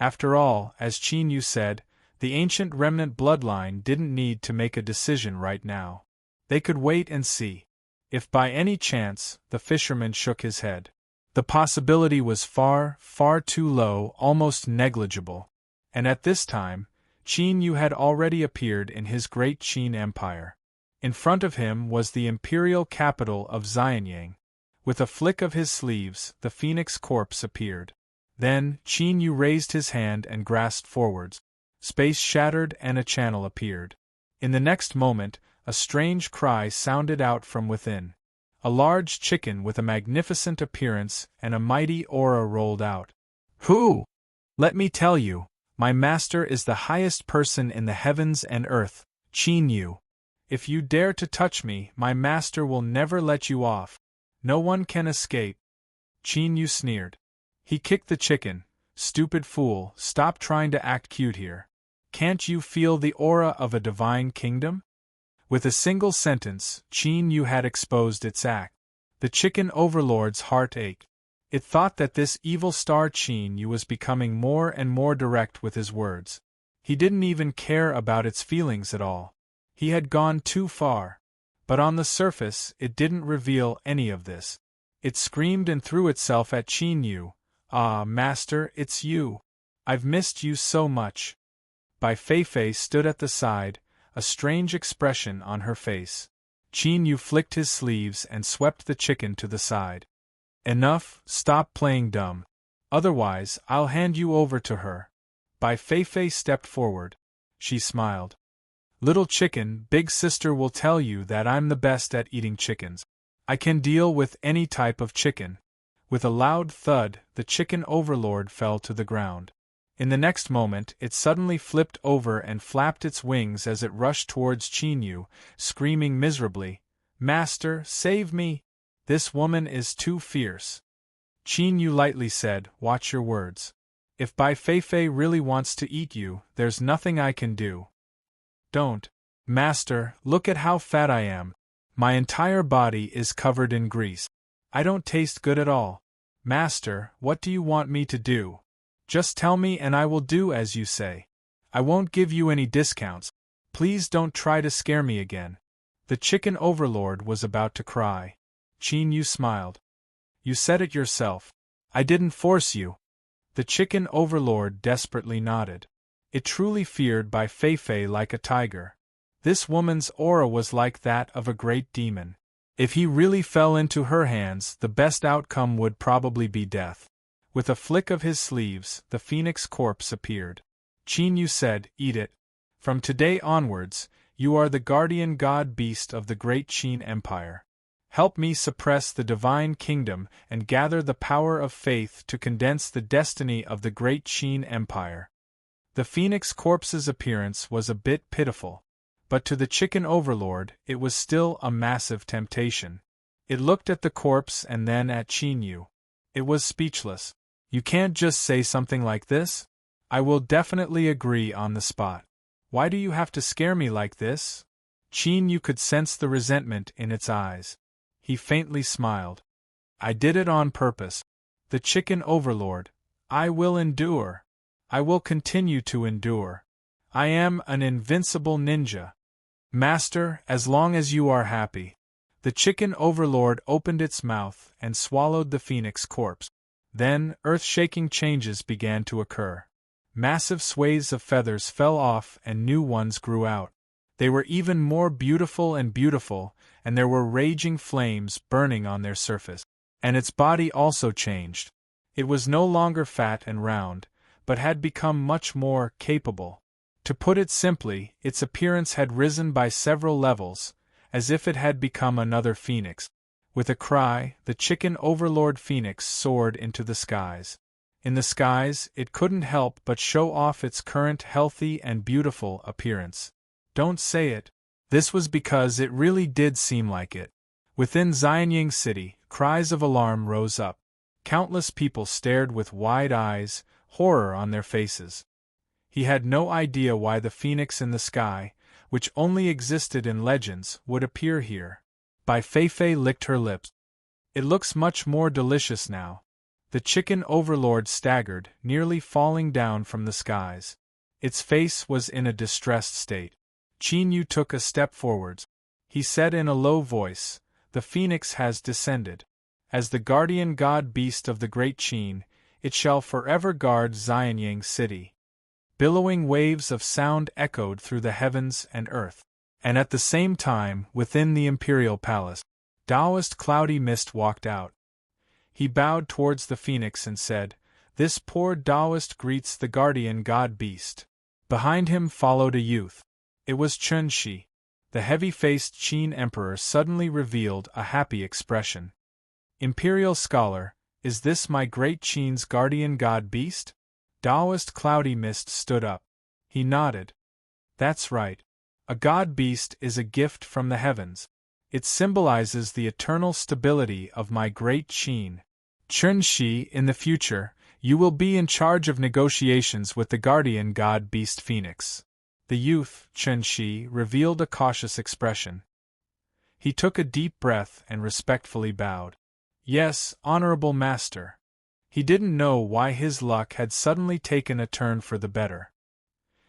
After all, as Qin Yu said, the ancient remnant bloodline didn't need to make a decision right now. They could wait and see. If by any chance, the fisherman shook his head. The possibility was far, far too low, almost negligible. And at this time, Qin Yu had already appeared in his great Qin Empire. In front of him was the imperial capital of Xianyang. With a flick of his sleeves, the phoenix corpse appeared. Then, Qin Yu raised his hand and grasped forwards. Space shattered and a channel appeared. In the next moment, a strange cry sounded out from within. A large chicken with a magnificent appearance and a mighty aura rolled out. "Who? Let me tell you, my master is the highest person in the heavens and earth, Qin Yu. If you dare to touch me, my master will never let you off." No one can escape. Qin Yu sneered. He kicked the chicken. Stupid fool, stop trying to act cute here. Can't you feel the aura of a divine kingdom? With a single sentence, Qin Yu had exposed its act. The chicken overlord's heart ached. It thought that this evil star Qin Yu was becoming more and more direct with his words. He didn't even care about its feelings at all. He had gone too far. But on the surface, it didn't reveal any of this. It screamed and threw itself at Qin Yu. Ah, master, it's you. I've missed you so much. Bai Feifei stood at the side, a strange expression on her face. Qin Yu flicked his sleeves and swept the chicken to the side. Enough, stop playing dumb. Otherwise, I'll hand you over to her. Bai Feifei stepped forward. She smiled. Little chicken, big sister will tell you that I'm the best at eating chickens. I can deal with any type of chicken. With a loud thud, the chicken overlord fell to the ground. In the next moment, it suddenly flipped over and flapped its wings as it rushed towards Qin Yu, screaming miserably, "Master, save me! This woman is too fierce." Qin Yu lightly said, "Watch your words. If Bai Feifei really wants to eat you, there's nothing I can do." "Don't. Master, look at how fat I am. My entire body is covered in grease. I don't taste good at all. Master, what do you want me to do? Just tell me and I will do as you say. I won't give you any discounts. Please don't try to scare me again." The chicken overlord was about to cry. Qin Yu smiled. "You said it yourself. I didn't force you." The chicken overlord desperately nodded. It truly feared Bai Feifei like a tiger. This woman's aura was like that of a great demon. If he really fell into her hands, the best outcome would probably be death. With a flick of his sleeves, the phoenix corpse appeared. Qin Yu said, "Eat it. From today onwards, you are the guardian god beast of the great Qin Empire. Help me suppress the divine kingdom and gather the power of faith to condense the destiny of the great Qin Empire." The phoenix corpse's appearance was a bit pitiful. But to the chicken overlord, it was still a massive temptation. It looked at the corpse and then at Qin Yu. It was speechless. "You can't just say something like this? I will definitely agree on the spot. Why do you have to scare me like this?" Qin Yu could sense the resentment in its eyes. He faintly smiled. "I did it on purpose. The chicken overlord. I will endure. I will continue to endure. I am an invincible ninja. Master, as long as you are happy." The chicken overlord opened its mouth and swallowed the phoenix corpse. Then, earth-shaking changes began to occur. Massive swathes of feathers fell off and new ones grew out. They were even more beautiful, and there were raging flames burning on their surface. And its body also changed. It was no longer fat and round, but had become much more capable. To put it simply, its appearance had risen by several levels, as if it had become another phoenix. With a cry, the chicken overlord phoenix soared into the skies. In the skies, it couldn't help but show off its current healthy and beautiful appearance. Don't say it. This was because it really did seem like it. Within Xianying City, cries of alarm rose up. Countless people stared with wide eyes, horror on their faces. He had no idea why the phoenix in the sky, which only existed in legends, would appear here. Bai Feifei licked her lips. "It looks much more delicious now." The chicken overlord staggered, nearly falling down from the skies. Its face was in a distressed state. Qin Yu took a step forwards. He said in a low voice, "The phoenix has descended. As the guardian god beast of the great Qin, it shall forever guard Xianying City." Billowing waves of sound echoed through the heavens and earth. And at the same time, within the imperial palace, Taoist Cloudy Mist walked out. He bowed towards the phoenix and said, "This poor Taoist greets the guardian god-beast." Behind him followed a youth. It was Chun Shi. The heavy-faced Qin emperor suddenly revealed a happy expression. "Imperial scholar, is this my great Qin's guardian god-beast?" Taoist Cloudy Mist stood up. He nodded. "That's right. A god-beast is a gift from the heavens. It symbolizes the eternal stability of my great Qin. Chunxi, in the future, you will be in charge of negotiations with the guardian god beast Phoenix. The youth, Chunxi, revealed a cautious expression. He took a deep breath and respectfully bowed. Yes, honorable master. He didn't know why his luck had suddenly taken a turn for the better.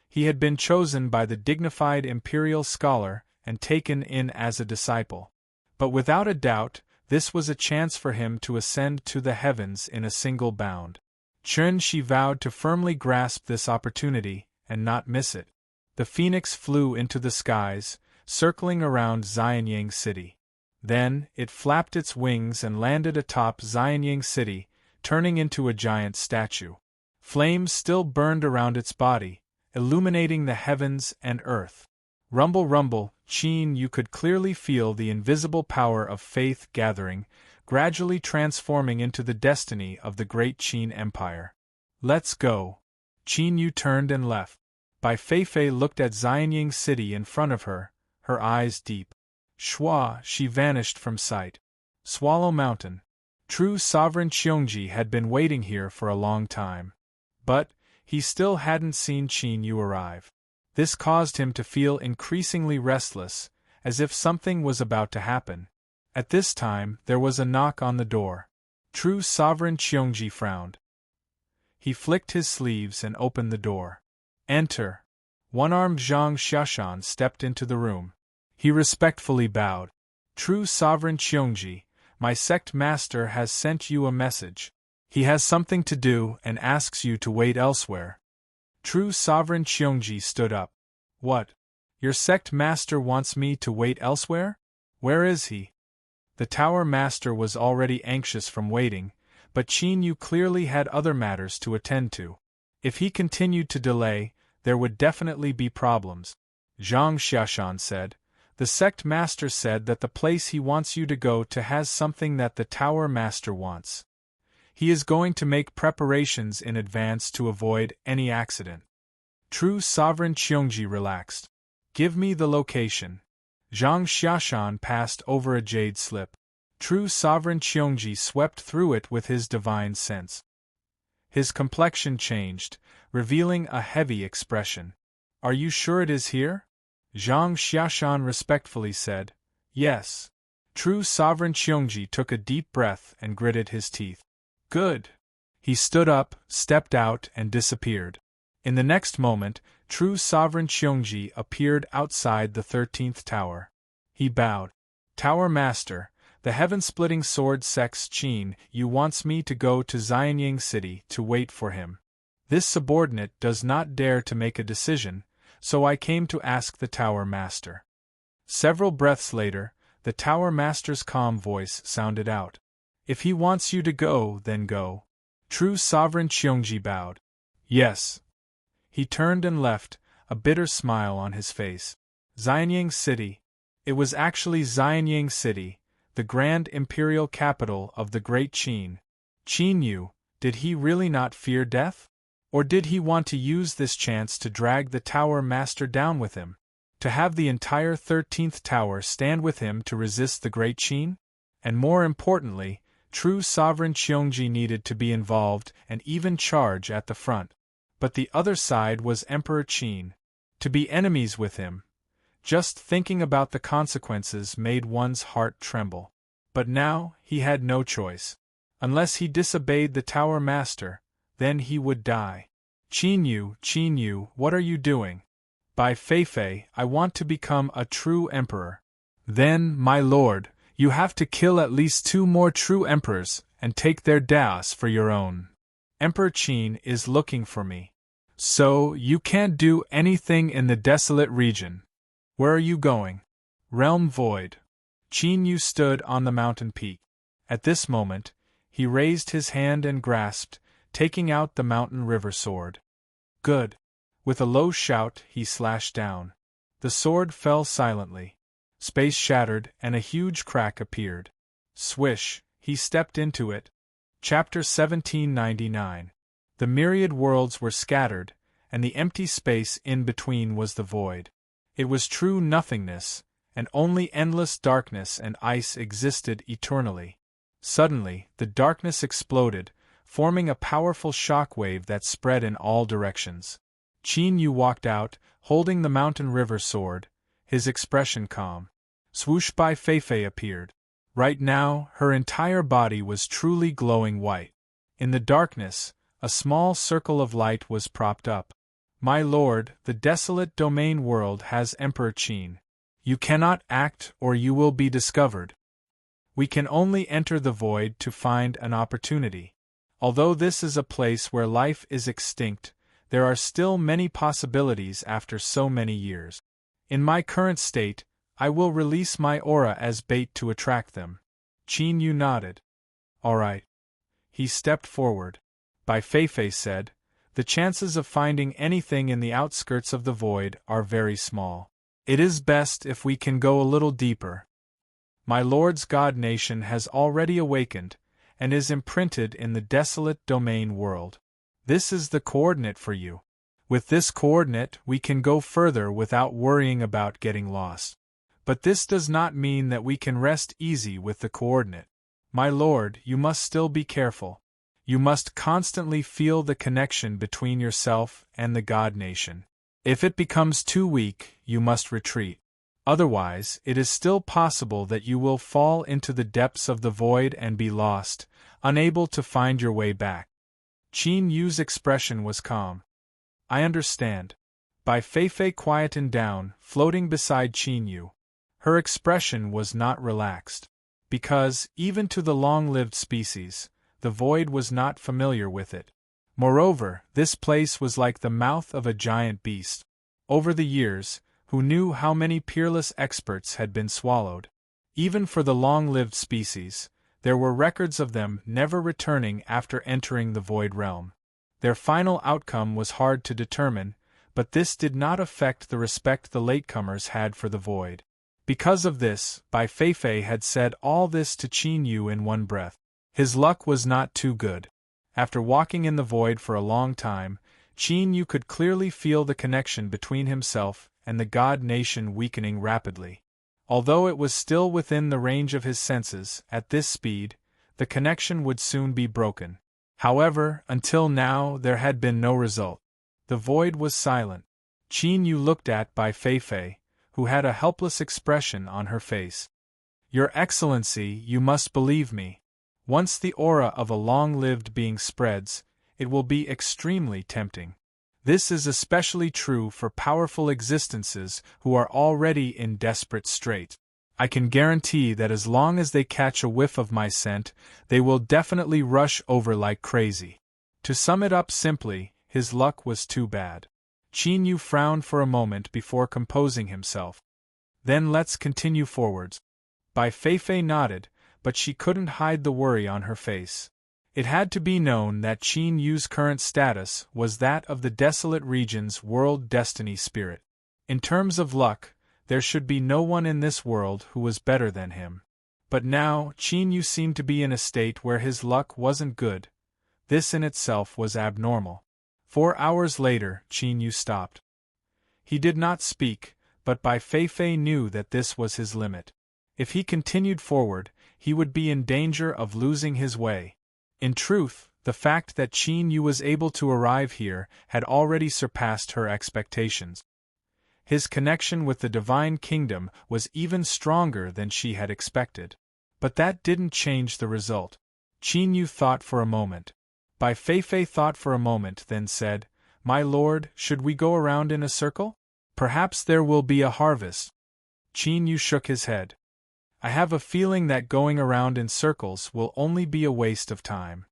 He had been chosen by the dignified imperial scholar and taken in as a disciple. But without a doubt, this was a chance for him to ascend to the heavens in a single bound. Chunxi vowed to firmly grasp this opportunity and not miss it. The phoenix flew into the skies, circling around Xianyang City. Then, it flapped its wings and landed atop Xianyang City, turning into a giant statue. Flames still burned around its body, illuminating the heavens and earth. Rumble, rumble, Qin, you could clearly feel the invisible power of faith gathering, gradually transforming into the destiny of the great Qin Empire. Let's go. Qin Yu turned and left. Bai Feifei looked at Xianyang City in front of her, her eyes deep. Shua, she vanished from sight. Swallow Mountain. True Sovereign Qiongji had been waiting here for a long time. But he still hadn't seen Qin Yu arrive. This caused him to feel increasingly restless, as if something was about to happen. At this time, there was a knock on the door. True Sovereign Qiongji frowned. He flicked his sleeves and opened the door. Enter. One-armed Zhang Xiaoshan stepped into the room. He respectfully bowed. True Sovereign Qiongji, my sect master has sent you a message. He has something to do and asks you to wait elsewhere. True Sovereign Qiongji stood up. What? Your sect master wants me to wait elsewhere? Where is he? The tower master was already anxious from waiting, but Qin Yu clearly had other matters to attend to. If he continued to delay, there would definitely be problems. Zhang Xiaoshan said. The sect master said that the place he wants you to go to has something that the tower master wants. He is going to make preparations in advance to avoid any accident. True Sovereign Qiongji relaxed. Give me the location. Zhang Xiaoshan passed over a jade slip. True Sovereign Qiongji swept through it with his divine sense. His complexion changed, revealing a heavy expression. Are you sure it is here? Zhang Xiaoshan respectfully said. Yes. True Sovereign Qiongji took a deep breath and gritted his teeth. Good. He stood up, stepped out, and disappeared. In the next moment, True Sovereign Qiongji appeared outside the 13th tower. He bowed. Tower Master, the heaven-splitting sword sex Qin Yu wants me to go to Xianyang City to wait for him. This subordinate does not dare to make a decision, so I came to ask the Tower Master. Several breaths later, the Tower Master's calm voice sounded out. If he wants you to go, then go. True Sovereign Qiongji bowed. Yes. He turned and left, a bitter smile on his face. Xianyang City. It was actually Xianyang City, the grand imperial capital of the great Qin. Qin Yu, did he really not fear death? Or did he want to use this chance to drag the Tower Master down with him? To have the entire 13th tower stand with him to resist the great Qin? And more importantly, True Sovereign Qiongji needed to be involved and even charge at the front. But the other side was Emperor Qin. To be enemies with him. Just thinking about the consequences made one's heart tremble. But now, he had no choice. Unless he disobeyed the Tower Master, then he would die. Qin Yu, what are you doing? Bai Feifei, I want to become a true emperor. Then, my lord, you have to kill at least 2 more true emperors, and take their daos for your own. Emperor Qin is looking for me. So, you can't do anything in the desolate region. Where are you going? Realm Void. Qin Yu stood on the mountain peak. At this moment, he raised his hand and grasped, taking out the mountain river sword. Good. With a low shout, he slashed down. The sword fell silently. Space shattered, and a huge crack appeared. Swish, he stepped into it. Chapter 1799. The myriad worlds were scattered, and the empty space in between was the void. It was true nothingness, and only endless darkness and ice existed eternally. Suddenly, the darkness exploded, forming a powerful shock wave that spread in all directions. Qin Yu walked out, holding the mountain river sword, his expression calm. Swoosh! Bai Feifei appeared. Right now, her entire body was truly glowing white. In the darkness, a small circle of light was propped up. My lord, the desolate domain world has Emperor Qin. You cannot act or you will be discovered. We can only enter the void to find an opportunity. Although this is a place where life is extinct, there are still many possibilities after so many years. In my current state, I will release my aura as bait to attract them. Qin Yu nodded. All right. He stepped forward. Bai Feifei said, the chances of finding anything in the outskirts of the void are very small. It is best if we can go a little deeper. My lord's god nation has already awakened, and is imprinted in the desolate domain world. This is the coordinate for you. With this coordinate we can go further without worrying about getting lost. But this does not mean that we can rest easy with the coordinate. My lord, you must still be careful. You must constantly feel the connection between yourself and the god nation. If it becomes too weak, you must retreat. Otherwise, it is still possible that you will fall into the depths of the void and be lost, unable to find your way back. Qin Yu's expression was calm. I understand. Bai Feifei quietened down, floating beside Qin Yu. Her expression was not relaxed. Because, even to the long-lived species, the void was not familiar with it. Moreover, this place was like the mouth of a giant beast. Over the years, who knew how many peerless experts had been swallowed? Even for the long-lived species, there were records of them never returning after entering the void realm. Their final outcome was hard to determine, but this did not affect the respect the latecomers had for the void. Because of this, Bai Feifei had said all this to Qin Yu in one breath. His luck was not too good. After walking in the void for a long time, Qin Yu could clearly feel the connection between himself and the god nation weakening rapidly. Although it was still within the range of his senses, at this speed, the connection would soon be broken. However, until now there had been no result. The void was silent. Qin Yu looked at Bai Feifei, who had a helpless expression on her face. Your Excellency, you must believe me. Once the aura of a long-lived being spreads, it will be extremely tempting. This is especially true for powerful existences who are already in desperate straits. I can guarantee that as long as they catch a whiff of my scent, they will definitely rush over like crazy. To sum it up simply, his luck was too bad. Qin Yu frowned for a moment before composing himself. Then let's continue forwards. Bai Feifei nodded, but she couldn't hide the worry on her face. It had to be known that Qin Yu's current status was that of the desolate region's world destiny spirit. In terms of luck, there should be no one in this world who was better than him. But now, Qin Yu seemed to be in a state where his luck wasn't good. This in itself was abnormal. 4 hours later, Qin Yu stopped. He did not speak, but Bai Feifei knew that this was his limit. If he continued forward, he would be in danger of losing his way. In truth, the fact that Qin Yu was able to arrive here had already surpassed her expectations. His connection with the Divine Kingdom was even stronger than she had expected. But that didn't change the result. Qin Yu thought for a moment. Bai Feifei thought for a moment, then said, My lord, should we go around in a circle? Perhaps there will be a harvest. Qin Yu shook his head. I have a feeling that going around in circles will only be a waste of time.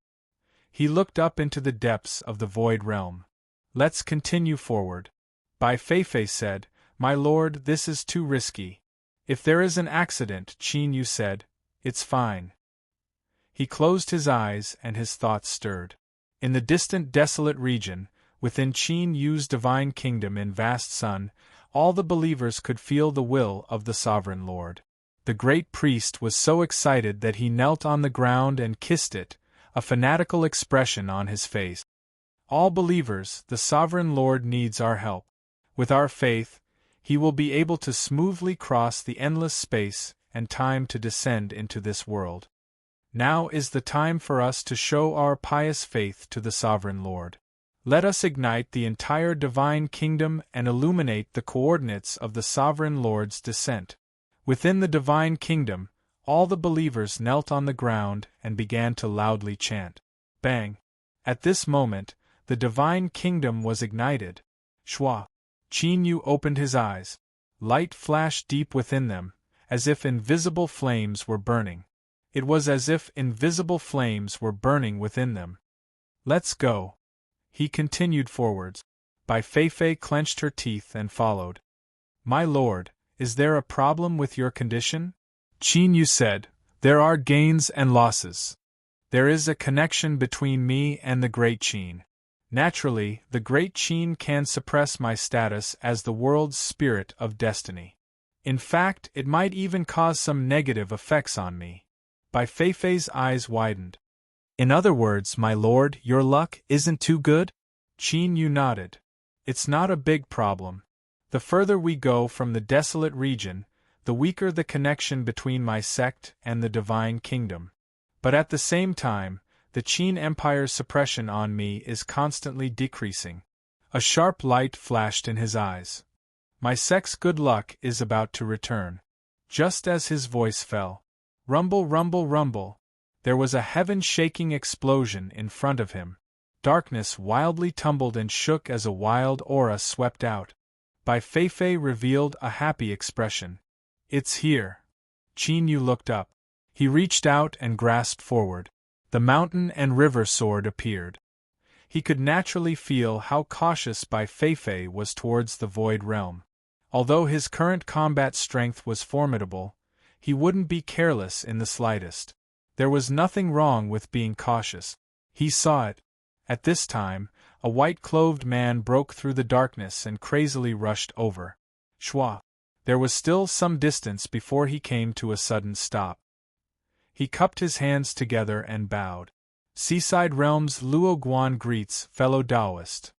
He looked up into the depths of the void realm. Let's continue forward. Bai Feifei said, My lord, this is too risky. If there is an accident, Qin Yu said, it's fine. He closed his eyes and his thoughts stirred. In the distant desolate region, within Qin Yu's divine kingdom in vast sun, all the believers could feel the will of the sovereign lord. The great priest was so excited that he knelt on the ground and kissed it, a fanatical expression on his face. All believers, the sovereign Lord needs our help. With our faith, he will be able to smoothly cross the endless space and time to descend into this world. Now is the time for us to show our pious faith to the Sovereign Lord. Let us ignite the entire divine kingdom and illuminate the coordinates of the Sovereign Lord's descent. Within the divine kingdom, all the believers knelt on the ground and began to loudly chant. Bang! At this moment, the divine kingdom was ignited. Shwa! Qin Yu opened his eyes. Light flashed deep within them, as if invisible flames were burning. It was as if invisible flames were burning within them. Let's go. He continued forwards. Bai Feifei clenched her teeth and followed. My lord, is there a problem with your condition? Qin Yu said, there are gains and losses. There is a connection between me and the Great Qin. Naturally, the Great Qin can suppress my status as the world's spirit of destiny. In fact, it might even cause some negative effects on me. Bai Feifei's eyes widened. In other words, my lord, your luck isn't too good? Qin Yu nodded. It's not a big problem. The further we go from the desolate region, the weaker the connection between my sect and the divine kingdom. But at the same time, the Qin Empire's suppression on me is constantly decreasing. A sharp light flashed in his eyes. My sect's good luck is about to return. Just as his voice fell, rumble, rumble, rumble, there was a heaven-shaking explosion in front of him. Darkness wildly tumbled and shook as a wild aura swept out. Bai Feifei revealed a happy expression. It's here. Qin Yu looked up. He reached out and grasped forward. The mountain and river sword appeared. He could naturally feel how cautious Bai Feifei was towards the void realm. Although his current combat strength was formidable, he wouldn't be careless in the slightest. There was nothing wrong with being cautious. He saw it. At this time, a white-clothed man broke through the darkness and crazily rushed over. Shwa! There was still some distance before he came to a sudden stop. He cupped his hands together and bowed. Seaside Realms Luo Guan greets fellow Taoist.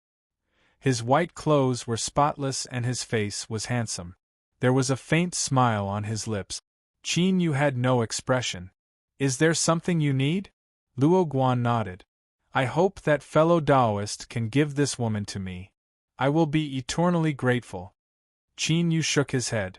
His white clothes were spotless and his face was handsome. There was a faint smile on his lips. Qin Yu had no expression. Is there something you need? Luo Guan nodded. I hope that fellow Taoist can give this woman to me. I will be eternally grateful. Qin Yu shook his head.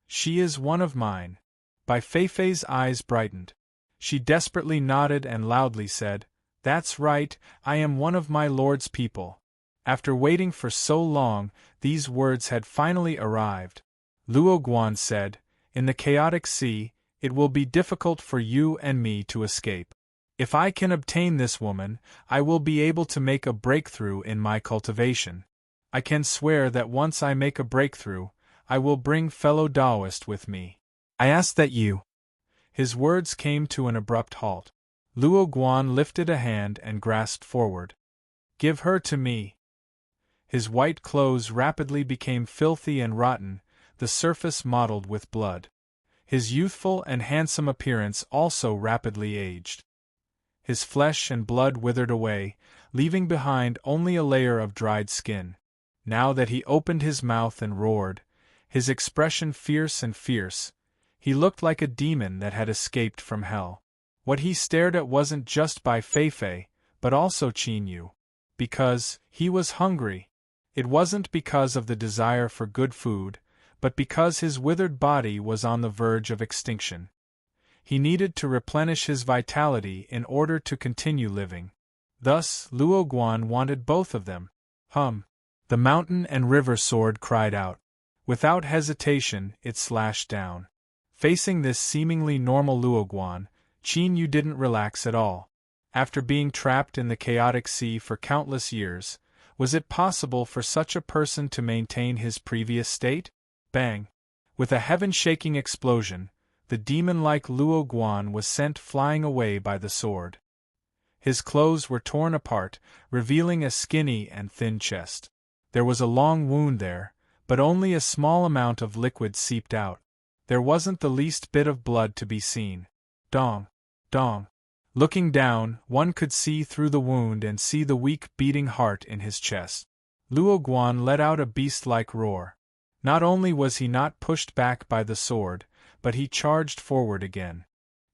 She is one of mine. Bai Feifei's eyes brightened. She desperately nodded and loudly said, That's right, I am one of my lord's people. After waiting for so long, these words had finally arrived. Luo Guan said, In the chaotic sea, it will be difficult for you and me to escape. If I can obtain this woman, I will be able to make a breakthrough in my cultivation. I can swear that once I make a breakthrough, I will bring fellow Taoist with me. I ask that you... His words came to an abrupt halt. Luo Guan lifted a hand and grasped forward. Give her to me. His white clothes rapidly became filthy and rotten, the surface mottled with blood. His youthful and handsome appearance also rapidly aged. His flesh and blood withered away, leaving behind only a layer of dried skin. Now that he opened his mouth and roared, his expression fierce and fierce, he looked like a demon that had escaped from hell. What he stared at wasn't just Bai Feifei, but also Qin Yu. Because he was hungry. It wasn't because of the desire for good food, but because his withered body was on the verge of extinction. He needed to replenish his vitality in order to continue living. Thus, Luo Guan wanted both of them. The mountain and river sword cried out. Without hesitation, it slashed down. Facing this seemingly normal Luo Guan, Qin Yu didn't relax at all. After being trapped in the chaotic sea for countless years, was it possible for such a person to maintain his previous state? Bang! With a heaven-shaking explosion, the demon-like Luo Guan was sent flying away by the sword. His clothes were torn apart, revealing a skinny and thin chest. There was a long wound there, but only a small amount of liquid seeped out. There wasn't the least bit of blood to be seen. Dong! Dong! Looking down, one could see through the wound and see the weak beating heart in his chest. Luo Guan let out a beast-like roar. Not only was he not pushed back by the sword, but he charged forward again.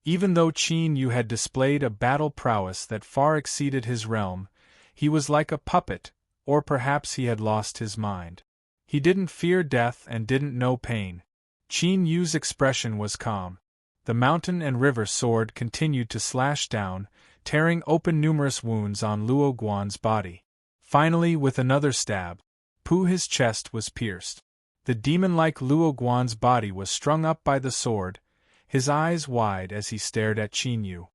Even though Qin Yu had displayed a battle prowess that far exceeded his realm, he was like a puppet, or perhaps he had lost his mind. He didn't fear death and didn't know pain. Qin Yu's expression was calm. The mountain and river sword continued to slash down, tearing open numerous wounds on Luo Guan's body. Finally, with another stab, his chest was pierced. The demon-like Luo Guan's body was strung up by the sword, his eyes wide as he stared at Qin Yu.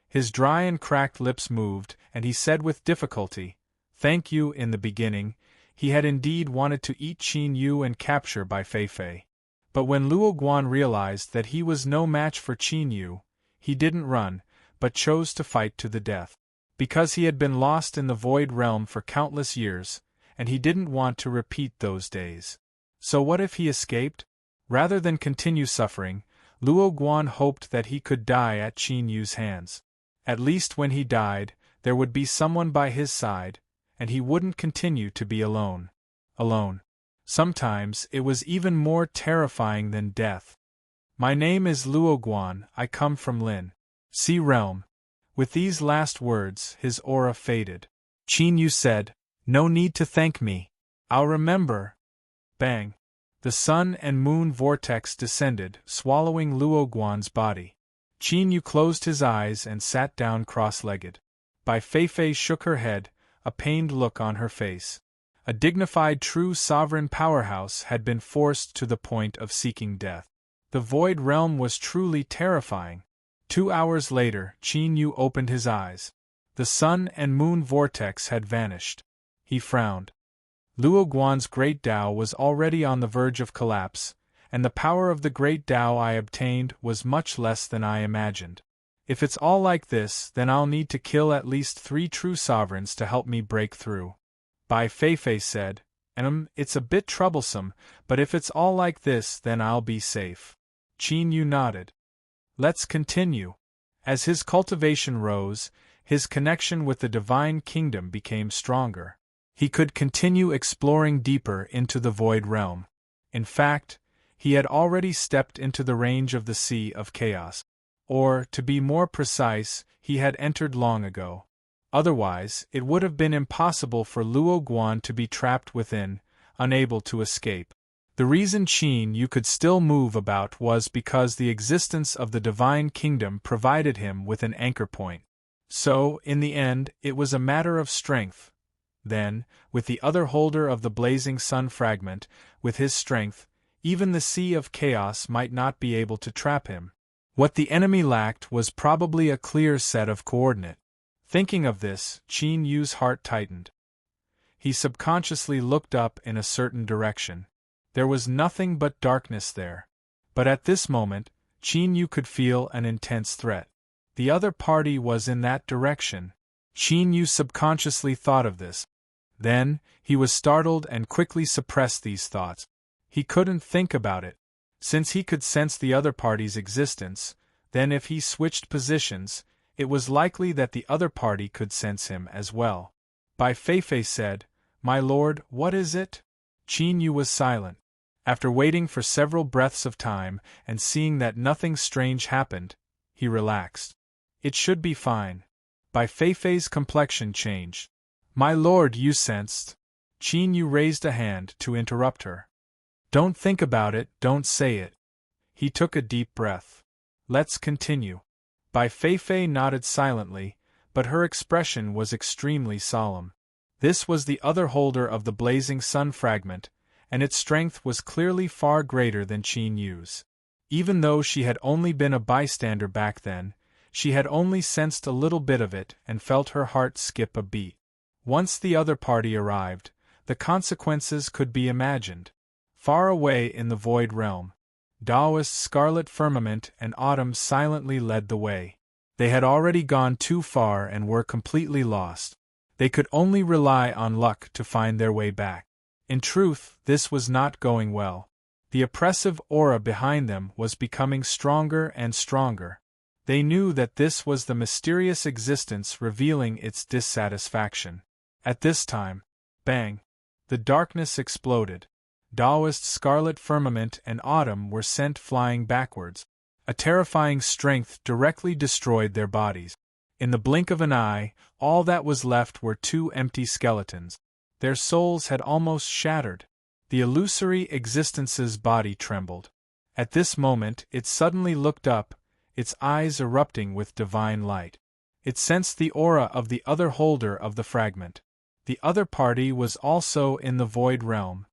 His dry and cracked lips moved, and he said with difficulty, "Thank you." In the beginning, he had indeed wanted to eat Qin Yu and capture Bai Feifei. But when Luo Guan realized that he was no match for Qin Yu, he didn't run, but chose to fight to the death. Because he had been lost in the Void Realm for countless years, and he didn't want to repeat those days. So what if he escaped? Rather than continue suffering, Luo Guan hoped that he could die at Qin Yu's hands. At least when he died, there would be someone by his side, and he wouldn't continue to be alone. Alone. Sometimes it was even more terrifying than death. "My name is Luo Guan, I come from Lin Sea Realm." With these last words, his aura faded. Qin Yu said, "No need to thank me. I'll remember." Bang! The sun and moon vortex descended, swallowing Luo Guan's body. Qin Yu closed his eyes and sat down cross-legged. Bai Feifei shook her head, a pained look on her face. A dignified true sovereign powerhouse had been forced to the point of seeking death. The Void Realm was truly terrifying. 2 hours later, Qin Yu opened his eyes. The sun and moon vortex had vanished. He frowned. Luo Guan's great Tao was already on the verge of collapse, and the power of the great Tao I obtained was much less than I imagined. If it's all like this, then I'll need to kill at least 3 true sovereigns to help me break through. Bai Feifei said, It's a bit troublesome, but if it's all like this, then I'll be safe." Qin Yu nodded. "Let's continue." As his cultivation rose, his connection with the Divine Kingdom became stronger. He could continue exploring deeper into the Void Realm. In fact, he had already stepped into the range of the Sea of Chaos. Or, to be more precise, he had entered long ago. Otherwise, it would have been impossible for Luo Guan to be trapped within, unable to escape. The reason Qin Yu could still move about was because the existence of the Divine Kingdom provided him with an anchor point. So, in the end, it was a matter of strength. Then, with the other holder of the blazing sun fragment, with his strength, even the Sea of Chaos might not be able to trap him. What the enemy lacked was probably a clear set of coordinates. Thinking of this, Qin Yu's heart tightened. He subconsciously looked up in a certain direction. There was nothing but darkness there. But at this moment, Qin Yu could feel an intense threat. The other party was in that direction. Qin Yu subconsciously thought of this. Then, he was startled and quickly suppressed these thoughts. He couldn't think about it. Since he could sense the other party's existence, then if he switched positions, it was likely that the other party could sense him as well. Bai Feifei said, "My lord, what is it?" Qin Yu was silent. After waiting for several breaths of time and seeing that nothing strange happened, he relaxed. "It should be fine." Bai Feifei's complexion changed. "My lord, you sensed." Qin Yu raised a hand to interrupt her. "Don't think about it, don't say it." He took a deep breath. "Let's continue." Bai Feifei nodded silently, but her expression was extremely solemn. This was the other holder of the blazing sun fragment, and its strength was clearly far greater than Qin Yu's. Even though she had only been a bystander back then, she had only sensed a little bit of it and felt her heart skip a beat. Once the other party arrived, the consequences could be imagined. Far away in the Void Realm, Daoist Scarlet Firmament and Autumn silently led the way. They had already gone too far and were completely lost. They could only rely on luck to find their way back. In truth, this was not going well. The oppressive aura behind them was becoming stronger and stronger. They knew that this was the mysterious existence revealing its dissatisfaction. At this time, bang! The darkness exploded. Taoist scarlet firmament and autumn were sent flying backwards. A terrifying strength directly destroyed their bodies. In the blink of an eye, all that was left were two empty skeletons. Their souls had almost shattered. The illusory existence's body trembled. At this moment it suddenly looked up, its eyes erupting with divine light. It sensed the aura of the other holder of the fragment. The other party was also in the void realm.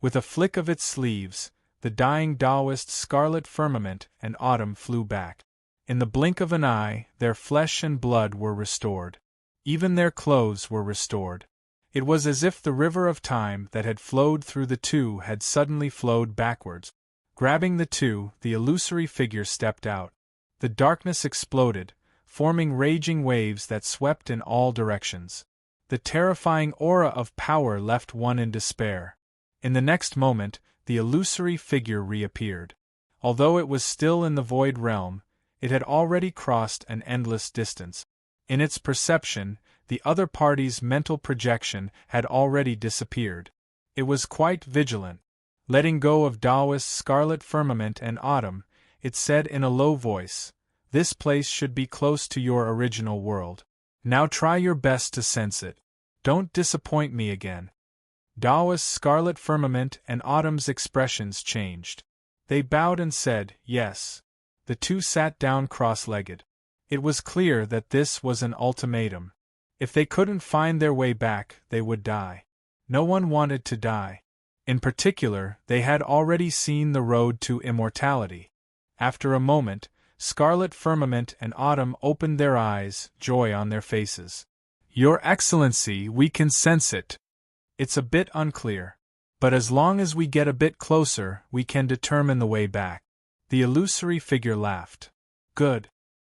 With a flick of its sleeves, the dying Taoist scarlet firmament and autumn flew back. In the blink of an eye, their flesh and blood were restored. Even their clothes were restored. It was as if the river of time that had flowed through the two had suddenly flowed backwards. Grabbing the two, the illusory figure stepped out. The darkness exploded, forming raging waves that swept in all directions. The terrifying aura of power left one in despair. In the next moment, the illusory figure reappeared. Although it was still in the void realm, it had already crossed an endless distance. In its perception, the other party's mental projection had already disappeared. It was quite vigilant. Letting go of Taoist's scarlet firmament and autumn, it said in a low voice, "This place should be close to your original world. Now try your best to sense it. Don't disappoint me again." Taoist's scarlet firmament and autumn's expressions changed. They bowed and said, "Yes." The two sat down cross-legged. It was clear that this was an ultimatum. If they couldn't find their way back, they would die. No one wanted to die. In particular, they had already seen the road to immortality. After a moment, scarlet firmament and autumn opened their eyes, joy on their faces. "Your Excellency, we can sense it. It's a bit unclear. But as long as we get a bit closer, we can determine the way back." The illusory figure laughed. "Good.